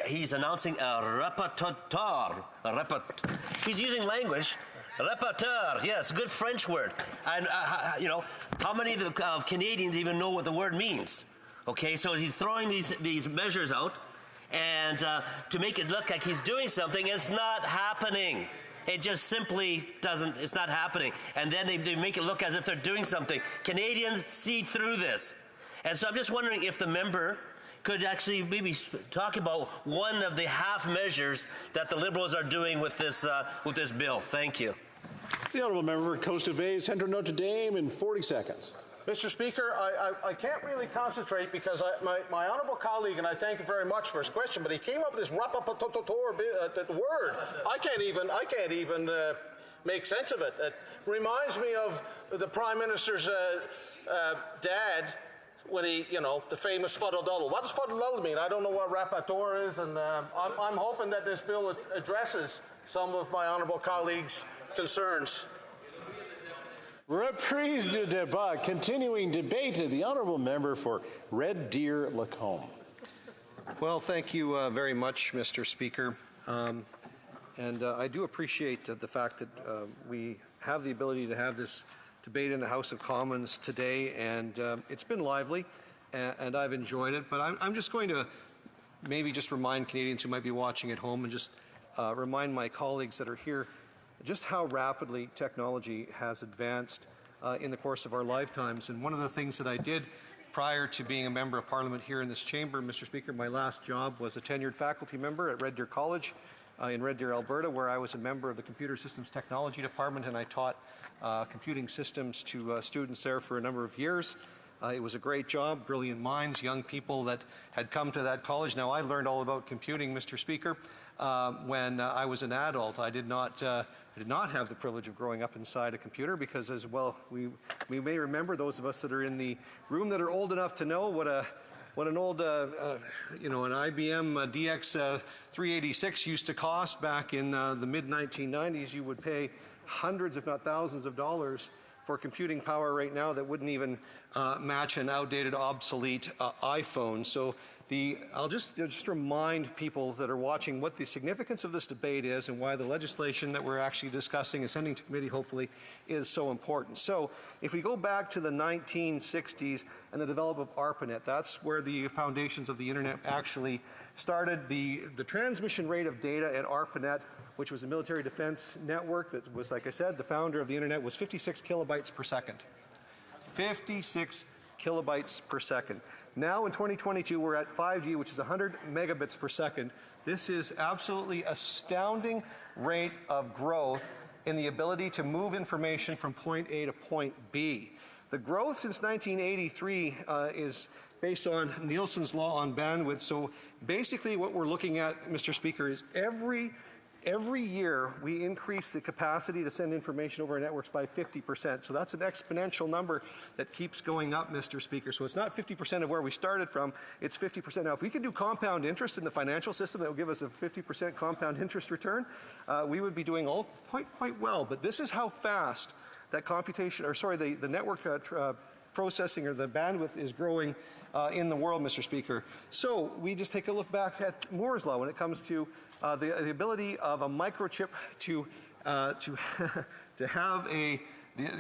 he's announcing a rapporteur. He's using language. Rapporteur, yes, good French word. And, how many of the Canadians even know what the word means? Okay, so he's throwing these measures out and to make it look like he's doing something, and it's not happening. It just simply doesn't, it's not happening. And then they make it look as if they're doing something. Canadians see through this. And so I'm just wondering if the member could actually maybe talk about one of the half measures that the Liberals are doing with this bill. Thank you. The Honourable Member for Coast of Bay, Central Notre Dame, in 40 seconds. Mr. Speaker, I can't really concentrate because my honourable colleague, and I thank him very much for his question, but he came up with this word. I can't even make sense of it. It reminds me of the Prime Minister's dad when he, the famous fuddle-duddle. What does fuddle-duddle mean? I don't know what rapporteur is, and I'm hoping that this bill addresses some of my honourable colleagues' concerns. Reprise du débat, continuing debate. The honourable member for Red Deer Lacombe. Well, thank you very much, Mr. Speaker. I do appreciate the fact that we have the ability to have this debate in the House of Commons today, and it's been lively, and I've enjoyed it. But I'm just going to maybe just remind Canadians who might be watching at home and just remind my colleagues that are here just how rapidly technology has advanced in the course of our lifetimes. And one of the things that I did prior to being a member of Parliament here in this chamber, Mr. Speaker, my last job was a tenured faculty member at Red Deer College in Red Deer, Alberta, where I was a member of the Computer Systems Technology Department, and I taught computing systems to students there for a number of years. It was a great job, brilliant minds, young people that had come to that college. Now, I learned all about computing, Mr. Speaker, when I was an adult. I did not have the privilege of growing up inside a computer because, as well, we may remember, those of us that are in the room that are old enough to know what an old, an IBM DX 386 used to cost back in the mid-1990s. You would pay hundreds, if not thousands of dollars for computing power right now that wouldn't even match an outdated, obsolete iPhone. So I'll just remind people that are watching what the significance of this debate is and why the legislation that we're actually discussing and sending to committee, hopefully, is so important. So if we go back to the 1960s and the development of ARPANET, that's where the foundations of the internet actually started. The transmission rate of data at ARPANET, which was a military defense network that was, like I said, the founder of the internet, was 56 kilobytes per second. 56 kilobytes per second. Now in 2022, we're at 5G, which is 100 megabits per second. This is absolutely astounding rate of growth in the ability to move information from point A to point B. The growth since 1983 is based on Nielsen's law on bandwidth. So basically what we're looking at, Mr. Speaker, is every year we increase the capacity to send information over our networks by 50%. So that's an exponential number that keeps going up, Mr. Speaker. So it's not 50% of where we started from, it's 50%. Now, if we could do compound interest in the financial system that would give us a 50% compound interest return, we would be doing all quite well. But this is how fast that the network processing or the bandwidth is growing in the world, Mr. Speaker. So we just take a look back at Moore's Law when it comes to the ability of a microchip to have the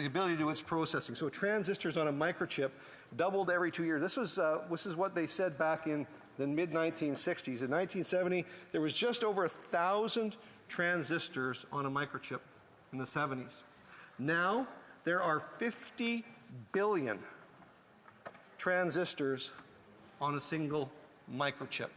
ability to do its processing. So transistors on a microchip doubled every 2 years. This is what they said back in the mid-1960s. In 1970, there was just over 1,000 transistors on a microchip in the 70s. Now, there are 50 billion transistors on a single microchip.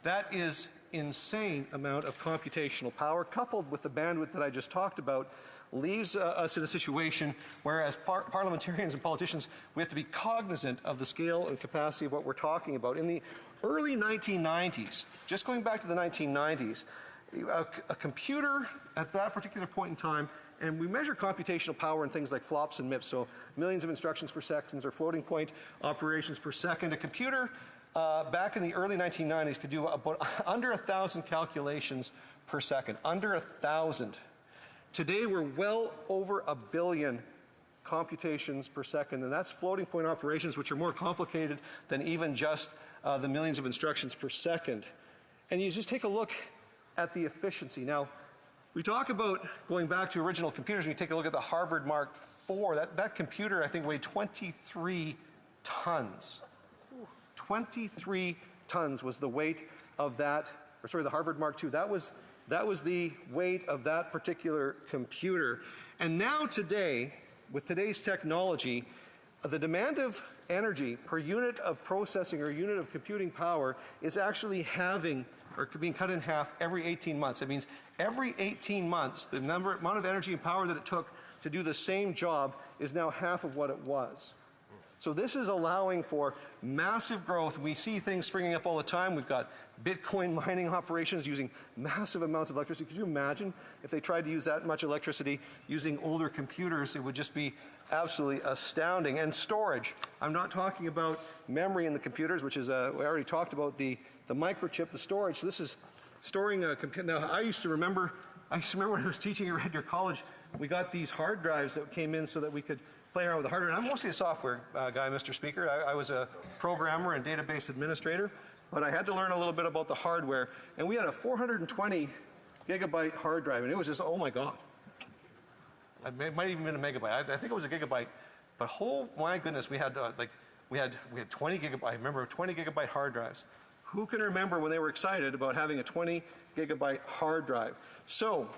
That is insane amount of computational power, coupled with the bandwidth that I just talked about, leaves us in a situation where, as parliamentarians and politicians, we have to be cognizant of the scale and capacity of what we're talking about. In the early 1990s, just going back to the 1990s, a computer at that particular point in time, and we measure computational power in things like flops and MIPS, so millions of instructions per second or floating point operations per second. A computer back in the early 1990s could do about under 1,000 calculations per second, under 1,000. Today we're well over 1 billion computations per second, and that's floating point operations, which are more complicated than even just the millions of instructions per second. And you just take a look at the efficiency. Now, we talk about going back to original computers. We take a look at the Harvard Mark IV. That computer, I think, weighed 23 tons. 23 tons was the weight of that, the Harvard Mark II. That was the weight of that particular computer. And now today, with today's technology, the demand of energy per unit of processing or unit of computing power is actually halving or being cut in half every 18 months. That means every 18 months, the amount of energy and power that it took to do the same job is now half of what it was. So this is allowing for massive growth. We see things springing up all the time. We've got Bitcoin mining operations using massive amounts of electricity. Could you imagine if they tried to use that much electricity using older computers? It would just be absolutely astounding. And storage. I'm not talking about memory in the computers, which is, we already talked about the microchip, the storage. So this is storing a computer. Now, I used to remember when I was teaching at Red Deer College, we got these hard drives that came in so that we could play around with the hardware. And I'm mostly a software guy, Mr. Speaker. I was a programmer and database administrator, but I had to learn a little bit about the hardware. And we had a 420 gigabyte hard drive, and it was just, oh my God. It might even been a megabyte. I think it was a gigabyte. But oh my goodness, we had we had 20 gigabyte. I remember 20 gigabyte hard drives. Who can remember when they were excited about having a 20 gigabyte hard drive? So,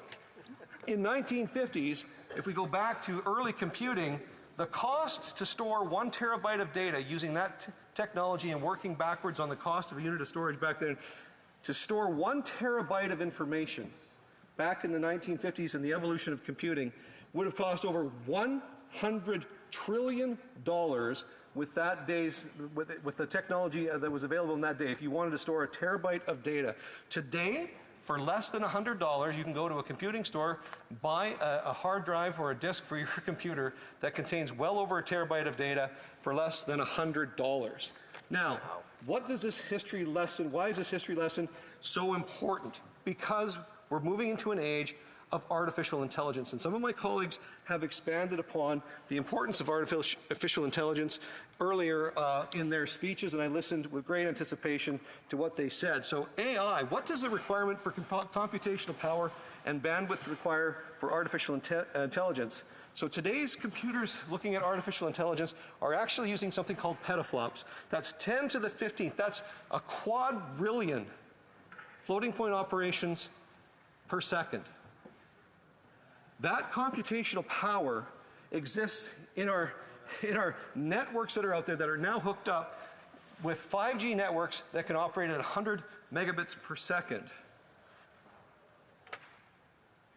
in 1950s, if we go back to early computing, the cost to store 1 terabyte of data using that technology and working backwards on the cost of a unit of storage back then, to store 1 terabyte of information back in the 1950s and the evolution of computing would have cost over $100 trillion with that day's, with the technology that was available in that day, if you wanted to store a terabyte of data. Today, for less than $100, you can go to a computing store, buy a hard drive or a disk for your computer that contains well over a terabyte of data for less than $100. Now, what does this history lesson, why is this history lesson so important? Because we're moving into an age of artificial intelligence. And some of my colleagues have expanded upon the importance of artificial intelligence earlier in their speeches, and I listened with great anticipation to what they said. So AI, what does the requirement for computational power and bandwidth require for artificial intelligence? So today's computers looking at artificial intelligence are actually using something called petaflops. That's 10 to the 15th. That's a quadrillion floating point operations per second. That computational power exists in our networks that are out there that are now hooked up with 5G networks that can operate at 100 megabits per second.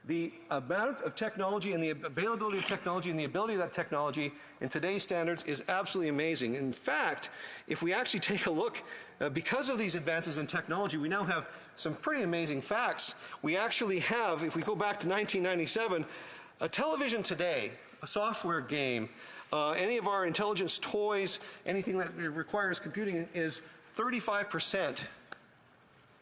The amount of technology and the availability of technology and the ability of that technology in today's standards is absolutely amazing. In fact, if we actually take a look, because of these advances in technology, we now have some pretty amazing facts. We actually have, if we go back to 1997, a television today, a software game, any of our intelligence toys, anything that requires computing is 35%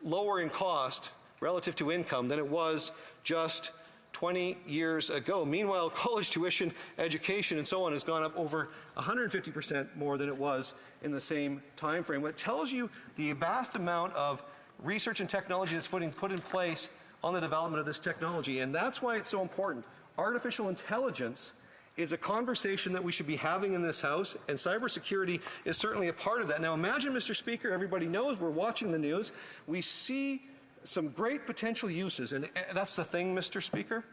lower in cost relative to income than it was just 20 years ago. Meanwhile, college tuition, education, and so on has gone up over 150% more than it was in the same time frame. What tells you the vast amount of research and technology that's put in place on the development of this technology, and that's why it's so important. Artificial intelligence is a conversation that we should be having in this House, and cybersecurity is certainly a part of that. Now imagine, Mr. Speaker, everybody knows, we're watching the news, we see some great potential uses, and that's the thing, Mr. Speaker,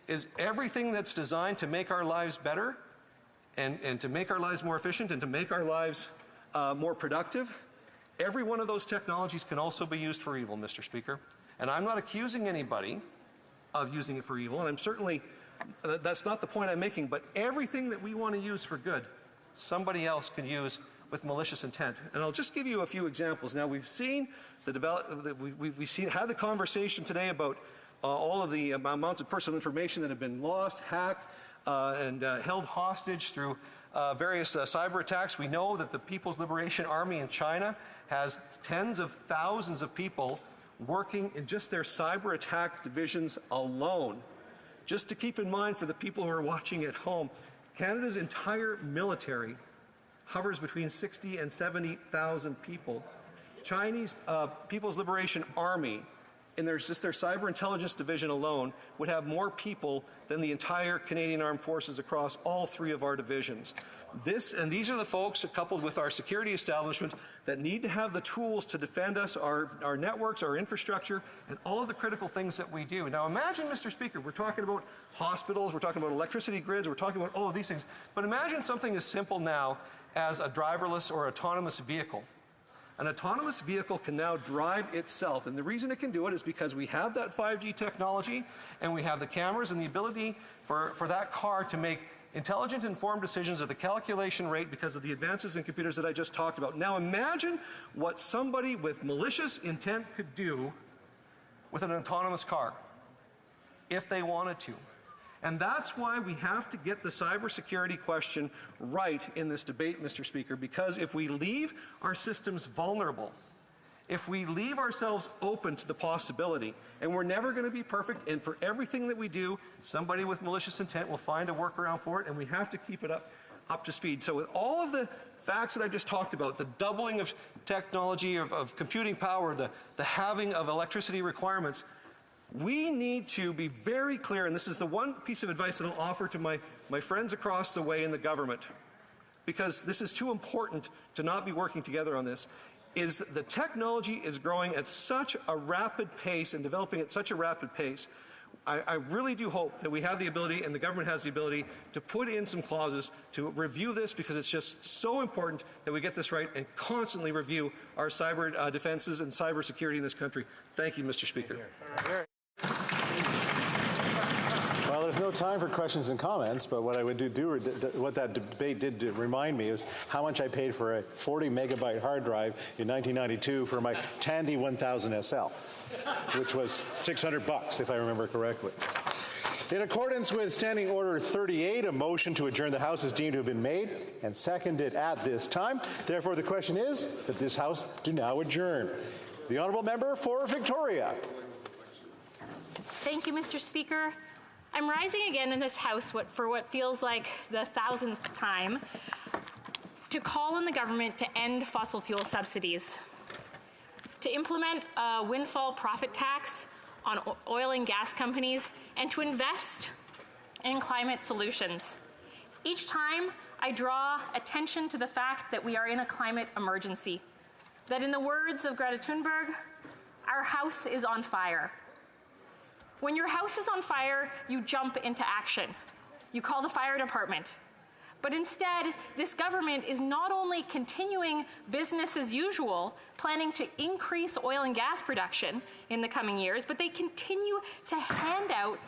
is everything that's designed to make our lives better and to make our lives more efficient and to make our lives more productive, every one of those technologies can also be used for evil, Mr. Speaker. And I'm not accusing anybody of using it for evil, and I'm certainly, that's not the point I'm making, but everything that we want to use for good, somebody else can use with malicious intent. And I'll just give you a few examples. Now, we've seen had the conversation today about all of the amounts of personal information that have been lost, hacked, and held hostage through various cyber attacks. We know that the People's Liberation Army in China has tens of thousands of people working in just their cyber attack divisions alone. Just to keep in mind for the people who are watching at home, Canada's entire military hovers between 60 and 70,000 people. Chinese People's Liberation Army, and there's just their cyber intelligence division alone, would have more people than the entire Canadian Armed Forces across all three of our divisions. These are the folks, coupled with our security establishment, that need to have the tools to defend us, our networks, our infrastructure, and all of the critical things that we do. Now imagine, Mr. Speaker, we're talking about hospitals, we're talking about electricity grids, we're talking about all of these things, but imagine something as simple now as a driverless or autonomous vehicle. An autonomous vehicle can now drive itself, and the reason it can do it is because we have that 5G technology, and we have the cameras and the ability for that car to make intelligent, informed decisions at the calculation rate because of the advances in computers that I just talked about. Now imagine what somebody with malicious intent could do with an autonomous car, if they wanted to. And that's why we have to get the cybersecurity question right in this debate, Mr. Speaker, because if we leave our systems vulnerable if we leave ourselves open to the possibility, and we're never going to be perfect, and for everything that we do, somebody with malicious intent will find a workaround for it, and we have to keep it up to speed. So with all of the facts that I've just talked about, the doubling of technology, of computing power, the halving of electricity requirements, we need to be very clear, and this is the one piece of advice that I'll offer to my friends across the way in the government, because this is too important to not be working together on this, is the technology is growing at such a rapid pace and developing at such a rapid pace. I really do hope that we have the ability, and the government has the ability, to put in some clauses to review this, because it's just so important that we get this right and constantly review our cyber defenses and cyber security in this country. Thank you, Mr. Speaker. Well, there's no time for questions and comments, but what I would what that debate did remind me is how much I paid for a 40 megabyte hard drive in 1992 for my Tandy 1000 SL, which was $600 if I remember correctly. In accordance with Standing Order 38, a motion to adjourn the House is deemed to have been made and seconded at this time. Therefore, the question is that this House do now adjourn. The Honourable Member for Victoria. Thank you, Mr. Speaker. I'm rising again in this House for what feels like the 1,000th time to call on the government to end fossil fuel subsidies, to implement a windfall profit tax on oil and gas companies, and to invest in climate solutions. Each time, I draw attention to the fact that we are in a climate emergency, that in the words of Greta Thunberg, our house is on fire. When your house is on fire, you jump into action. You call the fire department. But instead, this government is not only continuing business as usual, planning to increase oil and gas production in the coming years, but they continue to hand out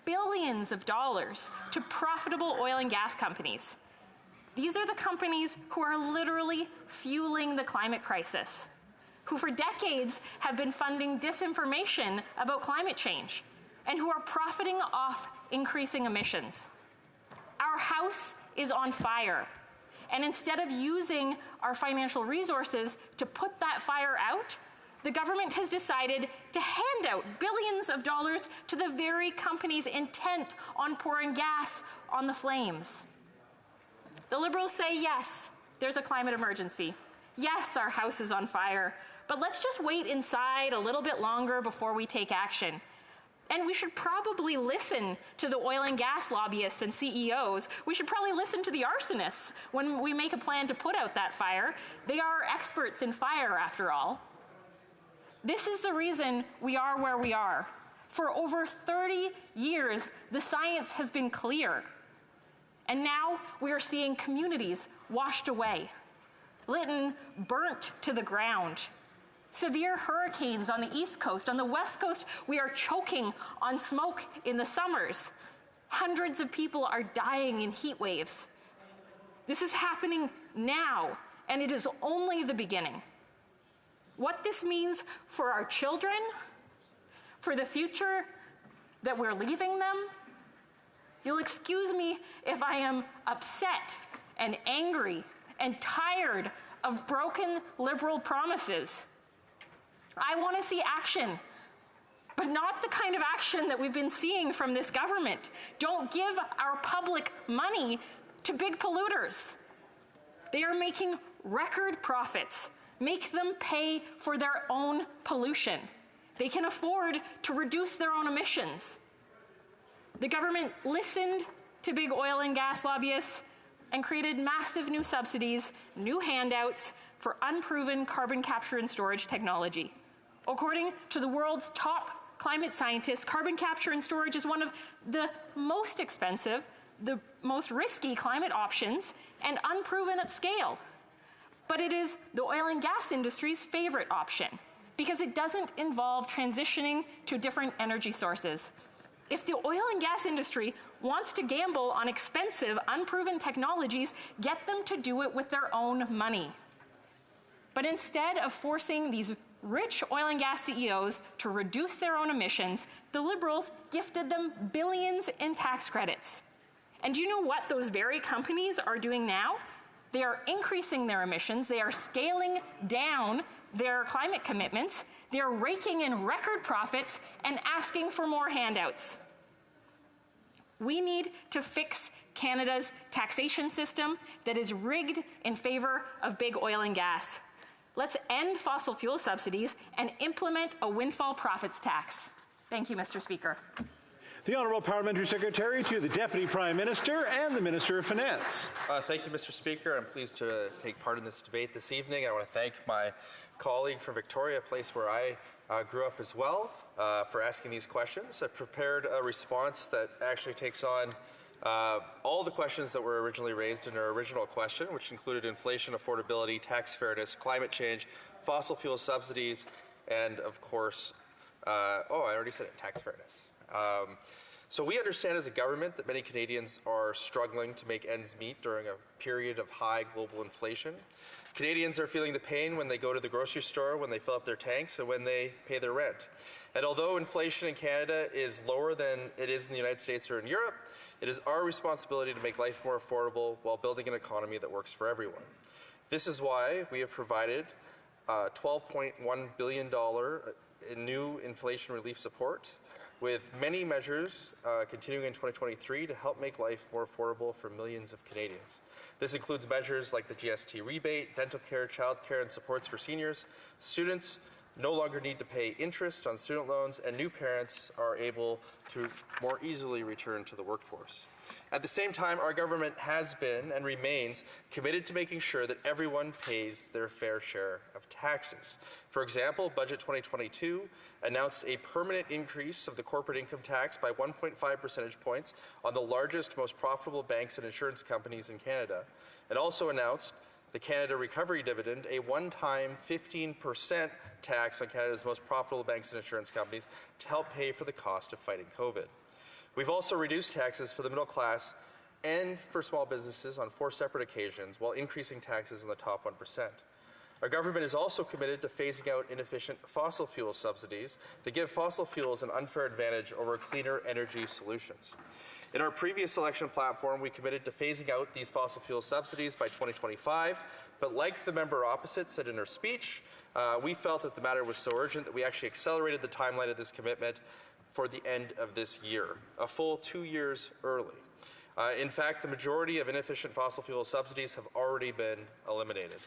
billions of dollars to profitable oil and gas companies. These are the companies who are literally fueling the climate crisis, who for decades have been funding disinformation about climate change, and who are profiting off increasing emissions. Our house is on fire, and instead of using our financial resources to put that fire out, the government has decided to hand out billions of dollars to the very companies intent on pouring gas on the flames. The Liberals say, yes, there's a climate emergency. Yes, our house is on fire, but let's just wait inside a little bit longer before we take action. And we should probably listen to the oil and gas lobbyists and CEOs. We should probably listen to the arsonists when we make a plan to put out that fire. They are experts in fire, after all. This is the reason we are where we are. For over 30 years, the science has been clear. And now we are seeing communities washed away. Lytton burnt to the ground. Severe hurricanes on the East Coast. On the West Coast, we are choking on smoke in the summers. Hundreds of people are dying in heat waves. This is happening now, and it is only the beginning. What this means for our children, for the future that we're leaving them, you'll excuse me if I am upset and angry and tired of broken liberal promises. I want to see action, but not the kind of action that we've been seeing from this government. Don't give our public money to big polluters. They are making record profits. Make them pay for their own pollution. They can afford to reduce their own emissions. The government listened to big oil and gas lobbyists and created massive new subsidies, new handouts for unproven carbon capture and storage technology. According to the world's top climate scientists, carbon capture and storage is one of the most expensive, the most risky climate options, and unproven at scale. But it is the oil and gas industry's favorite option because it doesn't involve transitioning to different energy sources. If the oil and gas industry wants to gamble on expensive, unproven technologies, get them to do it with their own money. But instead of forcing these rich oil and gas CEOs to reduce their own emissions, the Liberals gifted them billions in tax credits. And do you know what those very companies are doing now? They are increasing their emissions. They are scaling down their climate commitments, they're raking in record profits and asking for more handouts. We need to fix Canada's taxation system that is rigged in favor of big oil and gas. Let's end fossil fuel subsidies and implement a windfall profits tax. Thank you, Mr. Speaker. The Honourable Parliamentary Secretary to the Deputy Prime Minister and the Minister of Finance. Thank you, Mr. Speaker. I'm pleased to take part in this debate this evening. I want to thank my colleague from Victoria, a place where I grew up as well, for asking these questions. I prepared a response that actually takes on all the questions that were originally raised in our original question, which included inflation, affordability, tax fairness, climate change, fossil fuel subsidies, and of course, I already said it, tax fairness. So we understand as a government that many Canadians are struggling to make ends meet during a period of high global inflation. Canadians are feeling the pain when they go to the grocery store, when they fill up their tanks, and when they pay their rent. And although inflation in Canada is lower than it is in the United States or in Europe, it is our responsibility to make life more affordable while building an economy that works for everyone. This is why we have provided $12.1 billion in new inflation relief support, with many measures continuing in 2023 to help make life more affordable for millions of Canadians. This includes measures like the GST rebate, dental care, child care, and supports for seniors. Students no longer need to pay interest on student loans, and new parents are able to more easily return to the workforce. At the same time, our government has been and remains committed to making sure that everyone pays their fair share of taxes. For example, Budget 2022 announced a permanent increase of the corporate income tax by 1.5 percentage points on the largest, most profitable banks and insurance companies in Canada, and also announced the Canada Recovery Dividend, a one-time 15% tax on Canada's most profitable banks and insurance companies to help pay for the cost of fighting COVID. We've also reduced taxes for the middle class and for small businesses on 4 separate occasions, while increasing taxes on the top 1%. Our government is also committed to phasing out inefficient fossil fuel subsidies that give fossil fuels an unfair advantage over cleaner energy solutions. In our previous election platform, we committed to phasing out these fossil fuel subsidies by 2025, but like the member opposite said in her speech, we felt that the matter was so urgent that we actually accelerated the timeline of this commitment for the end of this year, a full 2 years early. In fact, the majority of inefficient fossil fuel subsidies have already been eliminated.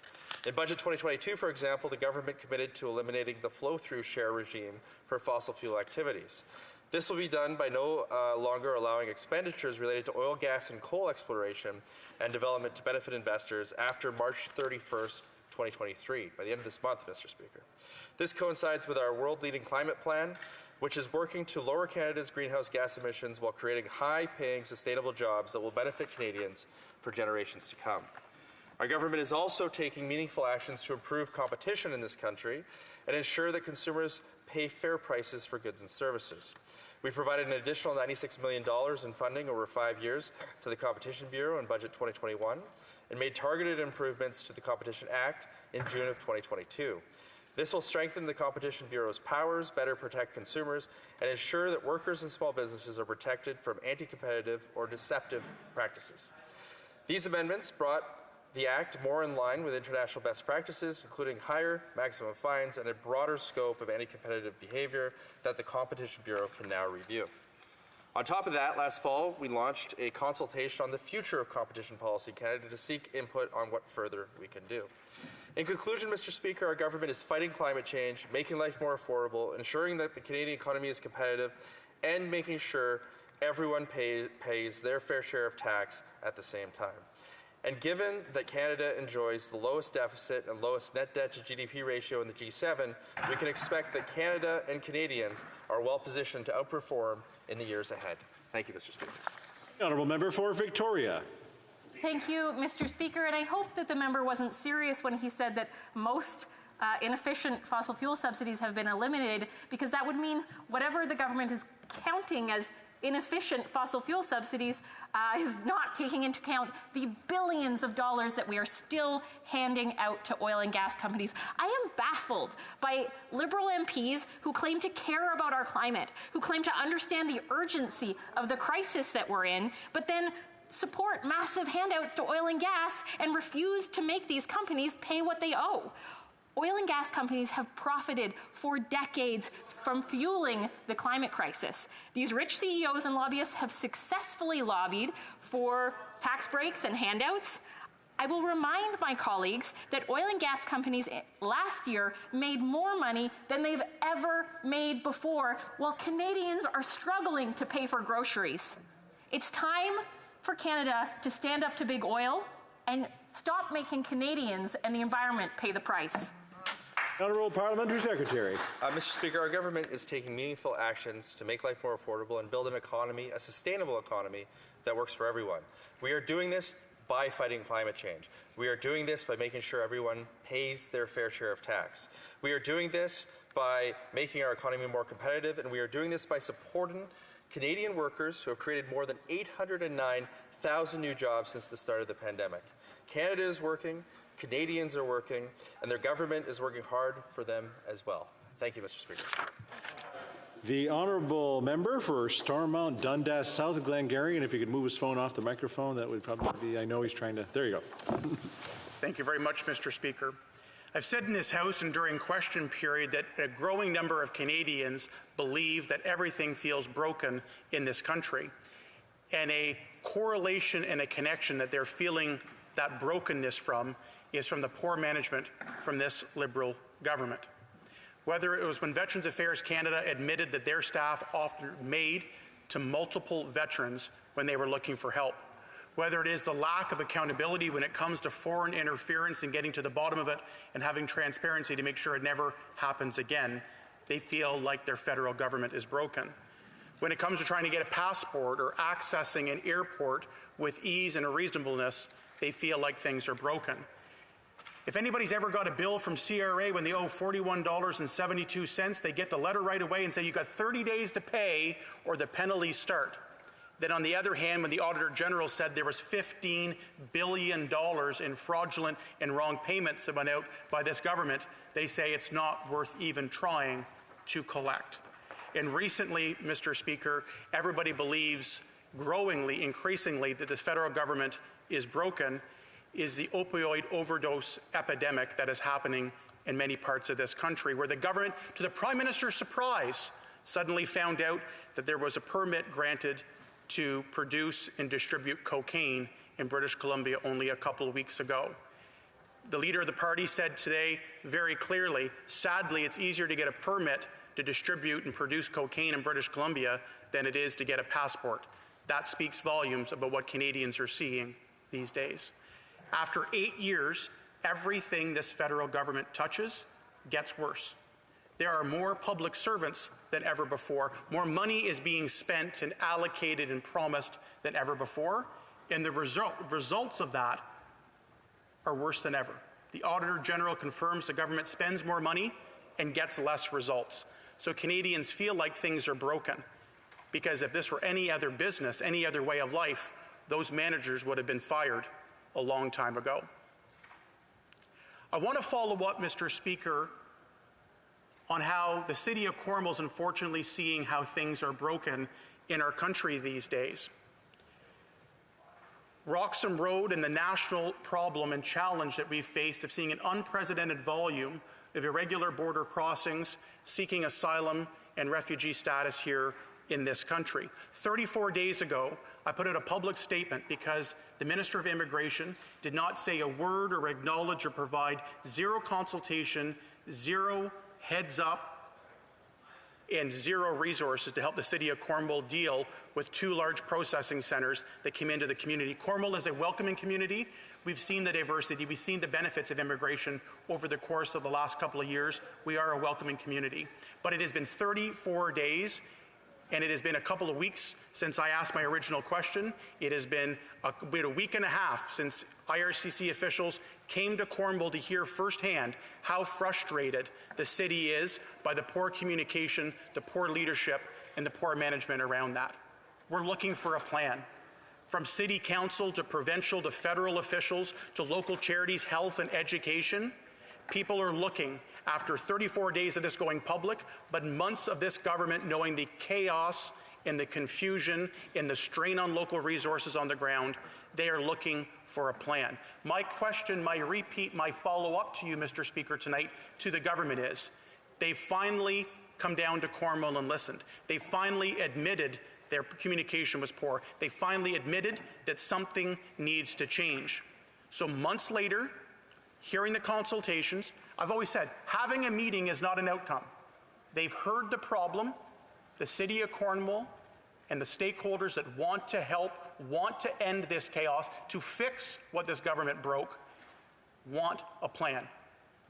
In Budget 2022, for example, the government committed to eliminating the flow-through share regime for fossil fuel activities. This will be done by no longer allowing expenditures related to oil, gas, and coal exploration and development to benefit investors after March 31st, 2023, by the end of this month, Mr. Speaker. This coincides with our world-leading climate plan, which is working to lower Canada's greenhouse gas emissions while creating high-paying, sustainable jobs that will benefit Canadians for generations to come. Our government is also taking meaningful actions to improve competition in this country and ensure that consumers pay fair prices for goods and services. We provided an additional $96 million in funding over 5 years to the Competition Bureau in Budget 2021 and made targeted improvements to the Competition Act in June of 2022. This will strengthen the Competition Bureau's powers, better protect consumers, and ensure that workers and small businesses are protected from anti-competitive or deceptive practices. These amendments brought the Act more in line with international best practices, including higher maximum fines and a broader scope of anti-competitive behavior that the Competition Bureau can now review. On top of that, last fall, we launched a consultation on the future of competition policy in Canada to seek input on what further we can do. In conclusion, Mr. Speaker, our government is fighting climate change, making life more affordable, ensuring that the Canadian economy is competitive, and making sure everyone pays their fair share of tax at the same time. And given that Canada enjoys the lowest deficit and lowest net debt to GDP ratio in the G7, we can expect that Canada and Canadians are well positioned to outperform in the years ahead. Thank you, Mr. Speaker. The Honourable Member for Victoria. Thank you, Mr. Speaker, and I hope that the member wasn't serious when he said that most inefficient fossil fuel subsidies have been eliminated, because that would mean whatever the government is counting as inefficient fossil fuel subsidies is not taking into account the billions of dollars that we are still handing out to oil and gas companies. I am baffled by Liberal MPs who claim to care about our climate, who claim to understand the urgency of the crisis that we're in, but then support massive handouts to oil and gas and refuse to make these companies pay what they owe. Oil and gas companies have profited for decades from fueling the climate crisis. These rich CEOs and lobbyists have successfully lobbied for tax breaks and handouts. I will remind my colleagues that oil and gas companies last year made more money than they've ever made before, while Canadians are struggling to pay for groceries. It's time for Canada to stand up to big oil and stop making Canadians and the environment pay the price. Honourable Parliamentary Secretary. Mr. Speaker, our government is taking meaningful actions to make life more affordable and build an economy, a sustainable economy that works for everyone. We are doing this by fighting climate change. We are doing this by making sure everyone pays their fair share of tax. We are doing this by making our economy more competitive, and we are doing this by supporting Canadian workers who have created more than 809,000 new jobs since the start of the pandemic. Canada is working, Canadians are working, and their government is working hard for them as well. Thank you, Mr. Speaker. The honourable member for Stormont, Dundas South, Glengarry, and if he could move his phone off the microphone, that would probably be, I know he's trying to, there you go. Thank you very much, Mr. Speaker. I've said in this House and during question period that a growing number of Canadians believe that everything feels broken in this country, and a correlation and a connection that they're feeling that brokenness from is from the poor management from this Liberal government. Whether it was when Veterans Affairs Canada admitted that their staff offered aid to multiple veterans when they were looking for help, whether it is the lack of accountability when it comes to foreign interference and getting to the bottom of it and having transparency to make sure it never happens again, they feel like their federal government is broken. When it comes to trying to get a passport or accessing an airport with ease and reasonableness, they feel like things are broken. If anybody's ever got a bill from CRA when they owe $41.72, they get the letter right away and say you've got 30 days to pay or the penalties start. Then on the other hand, when the Auditor General said there was $15 billion in fraudulent and wrong payments that went out by this government, they say it's not worth even trying to collect. And recently, Mr. Speaker, everybody believes growingly, increasingly, that this federal government is broken, is the opioid overdose epidemic that is happening in many parts of this country, where the government, to the Prime Minister's surprise, suddenly found out that there was a permit granted to produce and distribute cocaine in British Columbia only a couple of weeks ago. The leader of the party said today very clearly, sadly, it's easier to get a permit to distribute and produce cocaine in British Columbia than it is to get a passport. That speaks volumes about what Canadians are seeing these days. After 8 years, everything this federal government touches gets worse. There are more public servants than ever before. More money is being spent and allocated and promised than ever before. And the results of that are worse than ever. The Auditor General confirms the government spends more money and gets less results. So Canadians feel like things are broken. Because if this were any other business, any other way of life, those managers would have been fired a long time ago. I want to follow up, Mr. Speaker, on how the City of Cornwall is unfortunately seeing how things are broken in our country these days. Roxham Road and the national problem and challenge that we've faced of seeing an unprecedented volume of irregular border crossings, seeking asylum and refugee status here in this country. 34 days ago, I put out a public statement because the Minister of Immigration did not say a word or acknowledge or provide zero consultation, zero heads up, and zero resources to help the City of Cornwall deal with 2 large processing centres that came into the community. Cornwall is a welcoming community. We've seen the diversity. We've seen the benefits of immigration over the course of the last couple of years. We are a welcoming community. But it has been 34 days, and it has been a couple of weeks since I asked my original question. It has been about a week and a half since IRCC officials came to Cornwall to hear firsthand how frustrated the city is by the poor communication, the poor leadership, and the poor management around that. We're looking for a plan. From city council to provincial to federal officials to local charities, health and education, people are looking after 34 days of this going public, but months of this government knowing the chaos in the confusion, in the strain on local resources on the ground. They are looking for a plan. My question, my repeat, my follow-up to you, Mr. Speaker, tonight to the government is, they finally come down to Cornwall and listened. They finally admitted their communication was poor. They finally admitted that something needs to change. So months later, hearing the consultations, I've always said, having a meeting is not an outcome. They've heard the problem. The City of Cornwall and the stakeholders that want to help, want to end this chaos, to fix what this government broke, want a plan.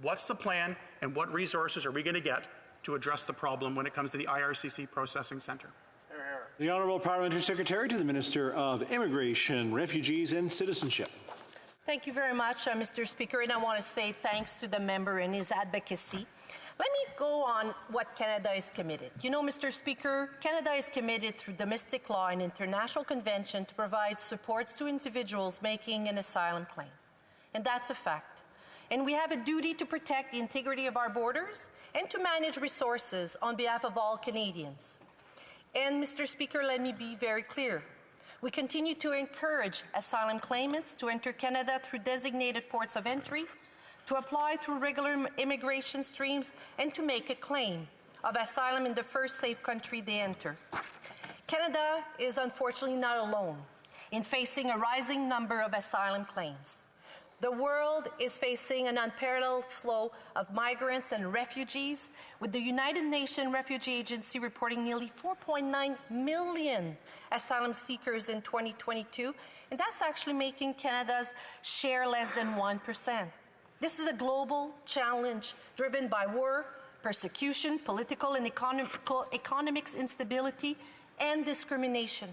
What's the plan, and what resources are we going to get to address the problem when it comes to the IRCC Processing Centre? The Honourable Parliamentary Secretary to the Minister of Immigration, Refugees and Citizenship. Thank you very much, Mr. Speaker, and I want to say thanks to the member and his advocacy. Let me go on what Canada is committed. You know, Mr. Speaker, Canada is committed through domestic law and international convention to provide supports to individuals making an asylum claim. And that's a fact. And we have a duty to protect the integrity of our borders and to manage resources on behalf of all Canadians. And, Mr. Speaker, let me be very clear. We continue to encourage asylum claimants to enter Canada through designated ports of entry, to apply through regular immigration streams, and to make a claim of asylum in the first safe country they enter. Canada is unfortunately not alone in facing a rising number of asylum claims. The world is facing an unparalleled flow of migrants and refugees, with the United Nations Refugee Agency reporting nearly 4.9 million asylum seekers in 2022, and that's actually making Canada's share less than 1%. This is a global challenge driven by war, persecution, political and economic instability, and discrimination.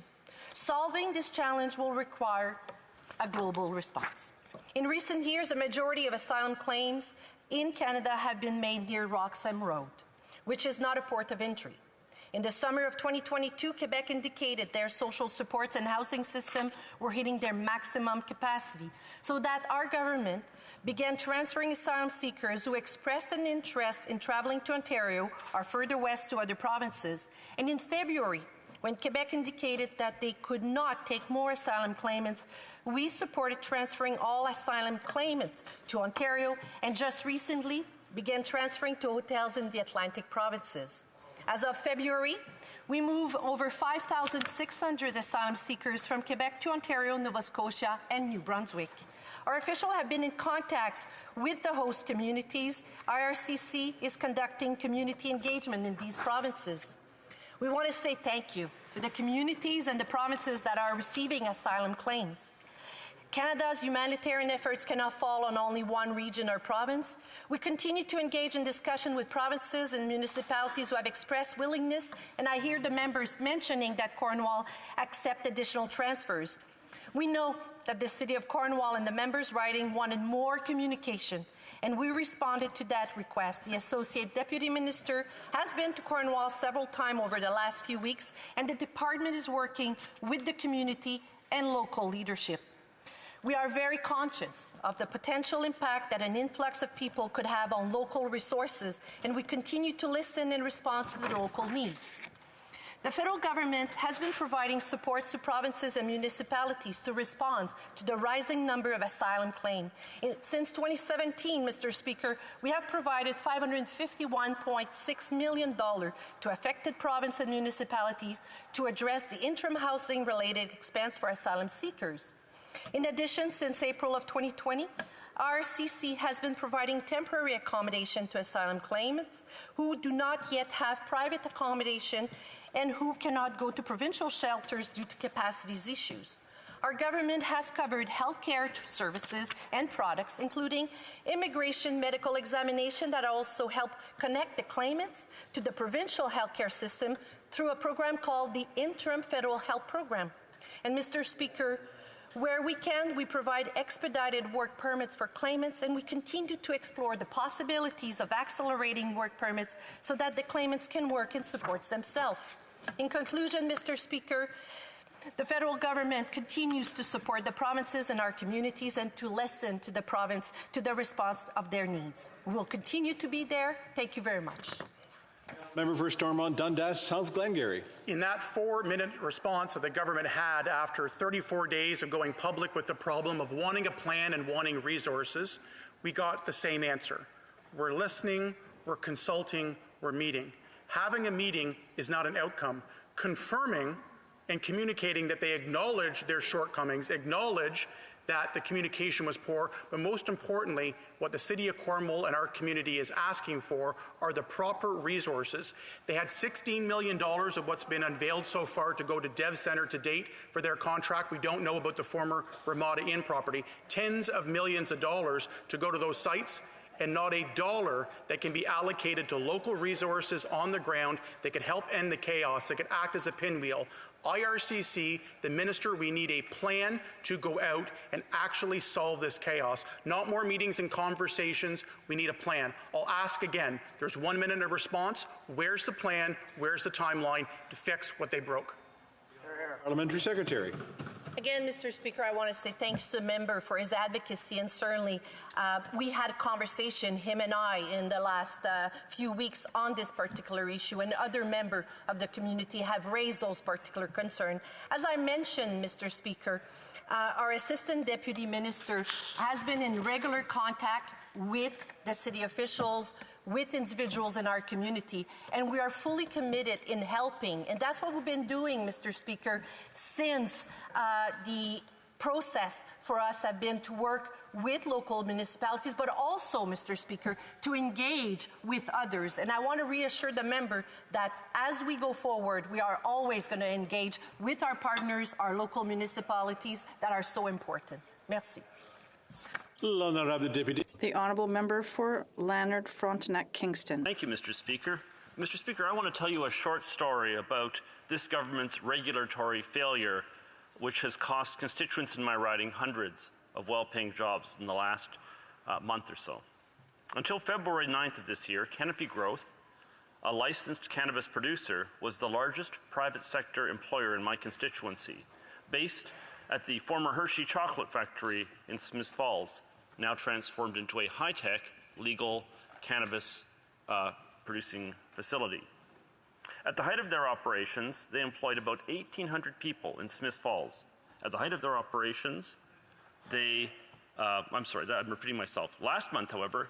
Solving this challenge will require a global response. In recent years, the majority of asylum claims in Canada have been made near Roxham Road, which is not a port of entry. In the summer of 2022, Quebec indicated their social supports and housing system were hitting their maximum capacity, so that our government began transferring asylum seekers who expressed an interest in traveling to Ontario or further west to other provinces. And in February, when Quebec indicated that they could not take more asylum claimants, we supported transferring all asylum claimants to Ontario, and just recently began transferring to hotels in the Atlantic provinces. As of February, we moved over 5,600 asylum seekers from Quebec to Ontario, Nova Scotia, and New Brunswick. Our officials have been in contact with the host communities. IRCC is conducting community engagement in these provinces. We want to say thank you to the communities and the provinces that are receiving asylum claims. Canada's humanitarian efforts cannot fall on only one region or province. We continue to engage in discussion with provinces and municipalities who have expressed willingness, and I hear the members mentioning that Cornwall accept additional transfers. We know that the City of Cornwall and the members writing wanted more communication, and we responded to that request. The Associate Deputy Minister has been to Cornwall several times over the last few weeks, and the department is working with the community and local leadership. We are very conscious of the potential impact that an influx of people could have on local resources, and we continue to listen in response to the local needs. The federal government has been providing supports to provinces and municipalities to respond to the rising number of asylum claims. Since 2017, Mr. Speaker, we have provided $551.6 million to affected provinces and municipalities to address the interim housing-related expense for asylum seekers. In addition, since April of 2020, RCC has been providing temporary accommodation to asylum claimants who do not yet have private accommodation and who cannot go to provincial shelters due to capacity issues. Our government has covered health care services and products, including immigration medical examination that also help connect the claimants to the provincial health care system through a program called the Interim Federal Health Program. And Mr. Speaker, where we can, we provide expedited work permits for claimants, and we continue to explore the possibilities of accelerating work permits so that the claimants can work and support themselves. In conclusion, Mr. Speaker, the federal government continues to support the provinces and our communities and to listen to the province to the response of their needs. We will continue to be there. Thank you very much. Member for Stormont Dundas, South Glengarry. In that 4-minute response that the government had after 34 days of going public with the problem of wanting a plan and wanting resources, we got the same answer. We're listening, we're consulting, we're meeting. Having a meeting is not an outcome. Confirming and communicating that they acknowledge their shortcomings, acknowledge that the communication was poor, but most importantly, what the City of Cornwall and our community is asking for are the proper resources. They had $16 million of what's been unveiled so far to go to Dev Center to date for their contract. We don't know about the former Ramada Inn property. Tens of millions of dollars to go to those sites, and not a dollar that can be allocated to local resources on the ground that could help end the chaos, that could act as a pinwheel. IRCC, the minister, we need a plan to go out and actually solve this chaos. Not more meetings and conversations, we need a plan. I'll ask again, there's 1 minute of response. Where's the plan? Where's the timeline to fix what they broke? Parliamentary Secretary. Again, Mr. Speaker, I want to say thanks to the member for his advocacy, and certainly we had a conversation, him and I, in the last few weeks on this particular issue, and other members of the community have raised those particular concerns. As I mentioned, Mr. Speaker, our Assistant Deputy Minister has been in regular contact with the city officials, with individuals in our community, and we are fully committed in helping. And that's what we've been doing, Mr. Speaker, since the process for us have been to work with local municipalities, but also, Mr. Speaker, to engage with others. And I want to reassure the member that as we go forward, we are always going to engage with our partners, our local municipalities that are so important. Merci. The Honourable Member for Lanark, Frontenac, Kingston. Thank you, Mr. Speaker. Mr. Speaker, I want to tell you a short story about this government's regulatory failure, which has cost constituents in my riding hundreds of well-paying jobs in the last month or so. Until February 9th of this year, Canopy Growth, a licensed cannabis producer, was the largest private sector employer in my constituency, based at the former HoC chocolate factory in Smiths Falls, now transformed into a high-tech, legal cannabis producing facility. At the height of their operations, they employed about 1,800 people in Smiths Falls. At the height of their operations, I'm repeating myself. Last month, however,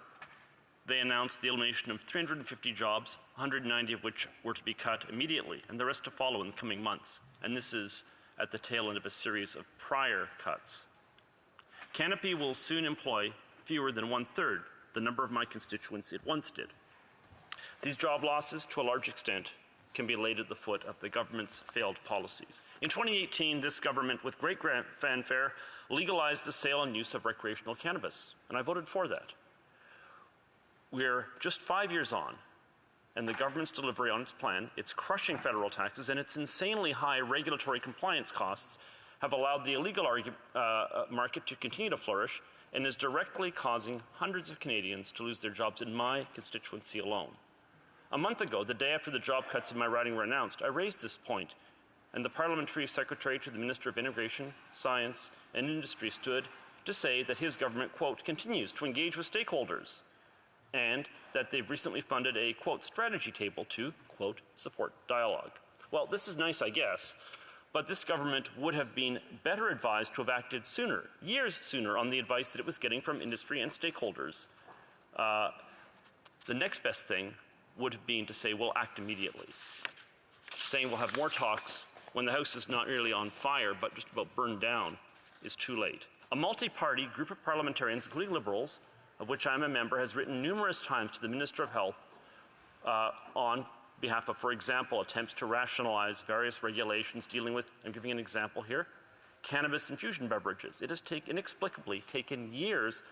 they announced the elimination of 350 jobs, 190 of which were to be cut immediately, and the rest to follow in the coming months. And this is at the tail end of a series of prior cuts. Canopy will soon employ fewer than 1/3 the number of my constituents it once did. These job losses, to a large extent, can be laid at the foot of the government's failed policies. In 2018, this government, with great fanfare, legalized the sale and use of recreational cannabis, and I voted for that. We're just 5 years on, and the government's delivery on its plan, its crushing federal taxes, and its insanely high regulatory compliance costs have allowed the illegal market to continue to flourish and is directly causing hundreds of Canadians to lose their jobs in my constituency alone. A month ago, the day after the job cuts in my riding were announced, I raised this point, and the Parliamentary Secretary to the Minister of Integration, Science and Industry stood to say that his government, quote, continues to engage with stakeholders, and that they've recently funded a, quote, strategy table to, quote, support dialogue. Well, this is nice, I guess, but this government would have been better advised to have acted sooner, years sooner, on the advice that it was getting from industry and stakeholders. The next best thing would have been to say, we'll act immediately. Saying we'll have more talks when the House is not merely on fire, but just about burned down, is too late. A multi-party group of parliamentarians, including Liberals, of which I'm a member, has written numerous times to the Minister of Health on behalf of, for example, attempts to rationalize various regulations dealing with, I'm giving an example here, cannabis infusion beverages. It has inexplicably taken years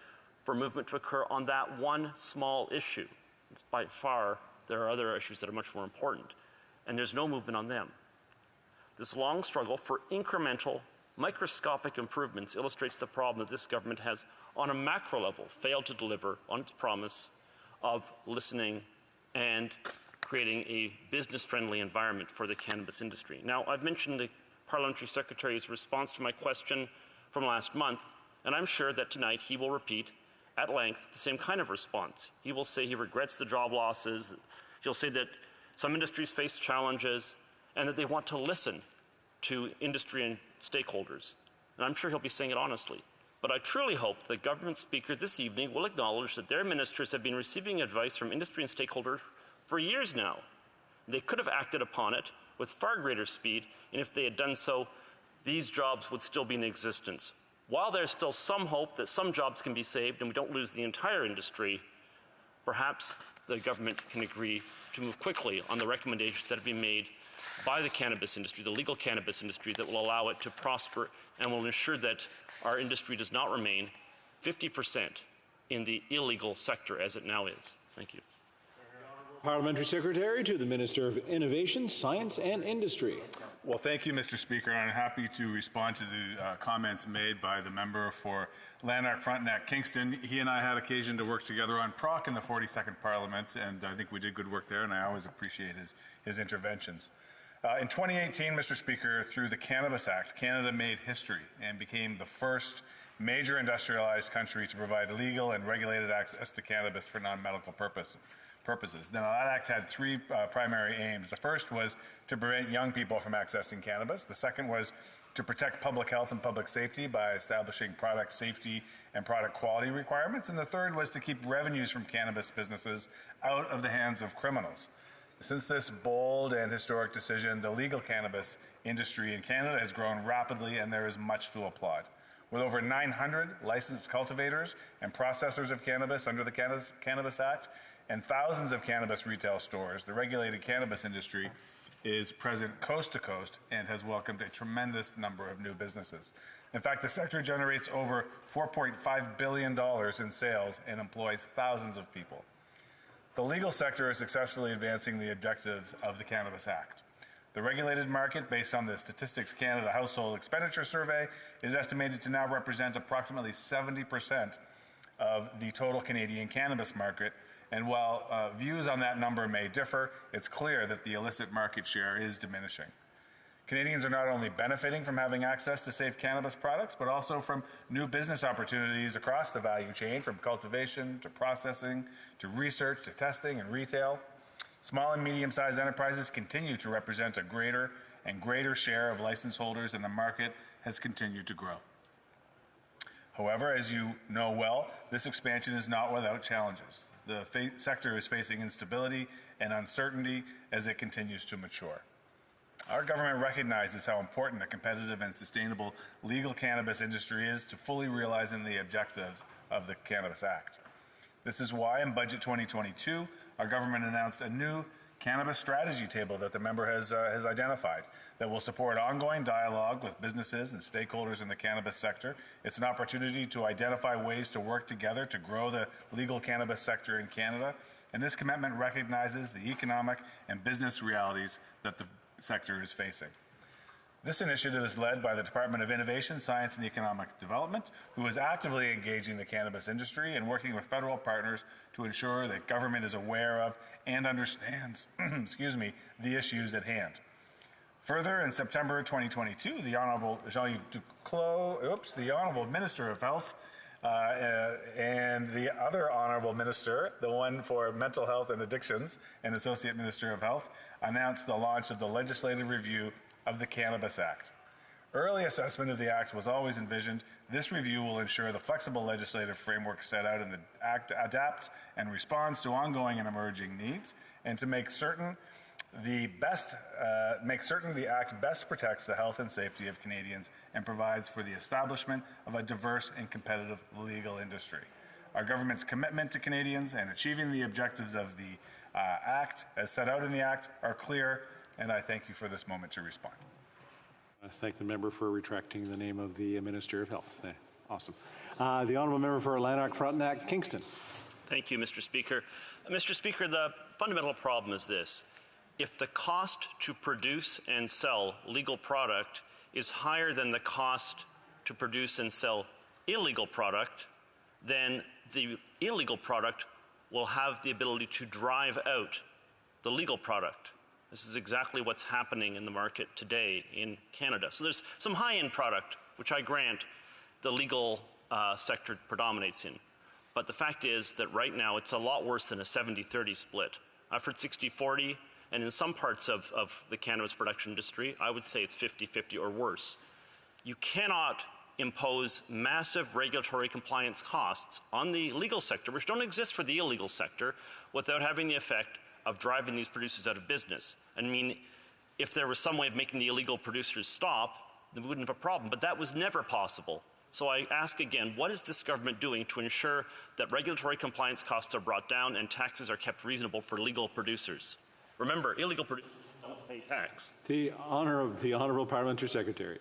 for movement to occur on that one small issue. It's by far, there are other issues that are much more important, and there's no movement on them. This long struggle for incremental, microscopic improvements illustrates the problem that this government has, on a macro level, failed to deliver on its promise of listening and creating a business-friendly environment for the cannabis industry. Now, I've mentioned the Parliamentary Secretary's response to my question from last month, and I'm sure that tonight he will repeat at length the same kind of response. He will say he regrets the job losses. He'll say that some industries face challenges, and that they want to listen to industry and stakeholders. And I'm sure he'll be saying it honestly. But I truly hope that government speakers this evening will acknowledge that their ministers have been receiving advice from industry and stakeholders for years now. They could have acted upon it with far greater speed, and if they had done so, these jobs would still be in existence. While there's still some hope that some jobs can be saved and we don't lose the entire industry, perhaps the government can agree to move quickly on the recommendations that have been made by the cannabis industry, the legal cannabis industry, that will allow it to prosper and will ensure that our industry does not remain 50% in the illegal sector as it now is. Thank you. Parliamentary Secretary to the Minister of Innovation, Science and Industry. Well, thank you, Mr. Speaker. I'm happy to respond to the comments made by the member for Lanark, Frontenac, Kingston. He and I had occasion to work together on PROC in the 42nd Parliament, and I think we did good work there, and I always appreciate his interventions. In 2018, Mr. Speaker, through the Cannabis Act, Canada made history and became the first major industrialized country to provide legal and regulated access to cannabis for non-medical purposes. Now, that act had three primary aims. The first was to prevent young people from accessing cannabis. The second was to protect public health and public safety by establishing product safety and product quality requirements. And the third was to keep revenues from cannabis businesses out of the hands of criminals. Since this bold and historic decision, the legal cannabis industry in Canada has grown rapidly, and there is much to applaud. With over 900 licensed cultivators and processors of cannabis under the Cannabis Act, and thousands of cannabis retail stores, the regulated cannabis industry is present coast to coast and has welcomed a tremendous number of new businesses. In fact, the sector generates over $4.5 billion in sales and employs thousands of people. The legal sector is successfully advancing the objectives of the Cannabis Act. The regulated market, based on the Statistics Canada Household Expenditure Survey, is estimated to now represent approximately 70% of the total Canadian cannabis market. And while views on that number may differ, it's clear that the illicit market share is diminishing. Canadians are not only benefiting from having access to safe cannabis products, but also from new business opportunities across the value chain, from cultivation to processing to research to testing and retail. Small and medium-sized enterprises continue to represent a greater and greater share of license holders, and the market has continued to grow. However, as you know well, this expansion is not without challenges. The sector is facing instability and uncertainty as it continues to mature. Our government recognizes how important a competitive and sustainable legal cannabis industry is to fully realizing the objectives of the Cannabis Act. This is why in Budget 2022, our government announced a new cannabis strategy table that the member has identified that will support ongoing dialogue with businesses and stakeholders in the cannabis sector. It's an opportunity to identify ways to work together to grow the legal cannabis sector in Canada, and this commitment recognizes the economic and business realities that the sector is facing. This initiative is led by the Department of Innovation, Science and Economic Development, who is actively engaging the cannabis industry and working with federal partners to ensure that government is aware of and understands the issues at hand. Further, in September 2022, the Honourable Jean-Yves Duclos, the Honourable Minister of Health, and the other Honourable Minister, the one for Mental Health and Addictions and Associate Minister of Health, announced the launch of the legislative review of the Cannabis Act. Early assessment of the Act was always envisioned. This review will ensure the flexible legislative framework set out in the Act adapts and responds to ongoing and emerging needs, and to make certain the Act best protects the health and safety of Canadians and provides for the establishment of a diverse and competitive legal industry. Our government's commitment to Canadians and achieving the objectives of the Act, as set out in the Act, are clear, and I thank you for this moment to respond. I thank the member for retracting the name of the Minister of Health. Awesome. The Honourable Member for Lanark, Frontenac, Kingston. Thank you, Mr. Speaker. Mr. Speaker, the fundamental problem is this. If the cost to produce and sell legal product is higher than the cost to produce and sell illegal product, then the illegal product will have the ability to drive out the legal product. This is exactly what's happening in the market today in Canada. So there's some high-end product, which I grant the legal sector predominates in. But the fact is that right now it's a lot worse than a 70-30 split. I've heard 60-40, And in some parts of the cannabis production industry, I would say it's 50-50 or worse. You cannot impose massive regulatory compliance costs on the legal sector, which don't exist for the illegal sector, without having the effect of driving these producers out of business. I mean, if there was some way of making the illegal producers stop, then we wouldn't have a problem. But that was never possible. So I ask again, what is this government doing to ensure that regulatory compliance costs are brought down and taxes are kept reasonable for legal producers? Remember, illegal producers don't pay tax. The Honourable Parliamentary Secretary.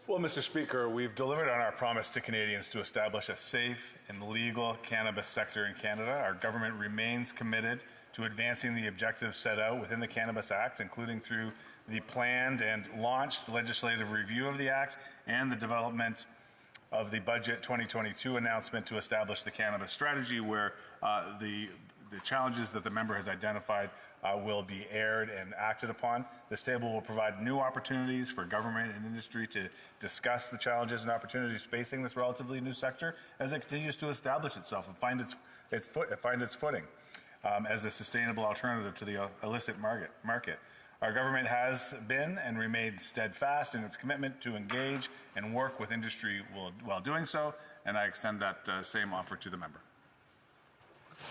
Well, Mr. Speaker, we've delivered on our promise to Canadians to establish a safe and legal cannabis sector in Canada. Our government remains committed to advancing the objectives set out within the Cannabis Act, including through the planned and launched legislative review of the Act and the development of the Budget 2022 announcement to establish the cannabis strategy, where the challenges that the member has identified will be aired and acted upon. This table will provide new opportunities for government and industry to discuss the challenges and opportunities facing this relatively new sector as it continues to establish itself and find its footing as a sustainable alternative to the illicit market. Our government has been and remains steadfast in its commitment to engage and work with industry while doing so, and I extend that same offer to the member.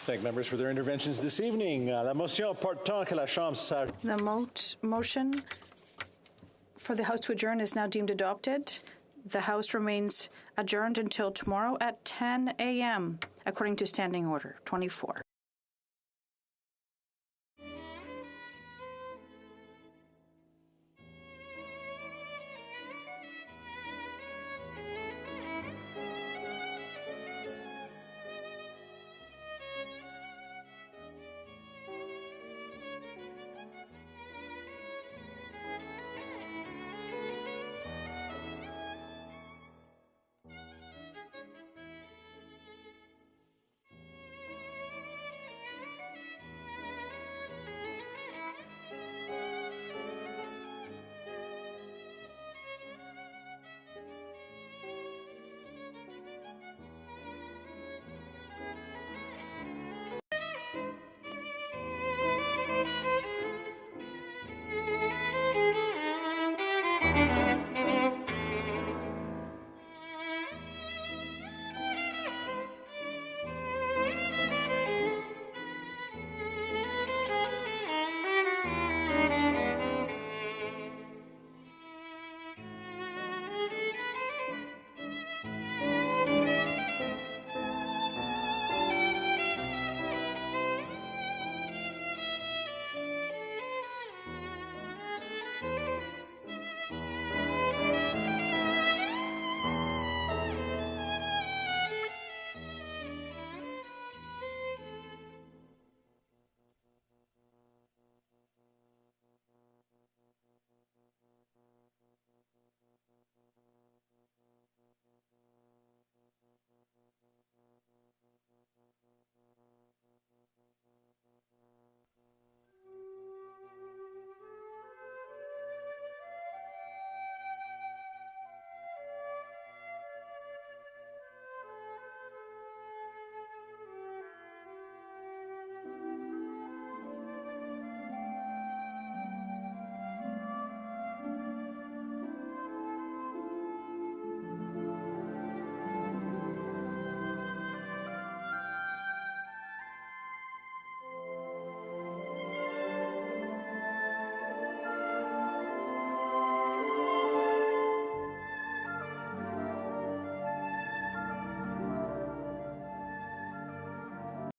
Thank members for their interventions this evening. La motion portant que la Chambre s'arrête. The motion for the House to adjourn is now deemed adopted. The House remains adjourned until tomorrow at 10 a.m., according to Standing Order 24.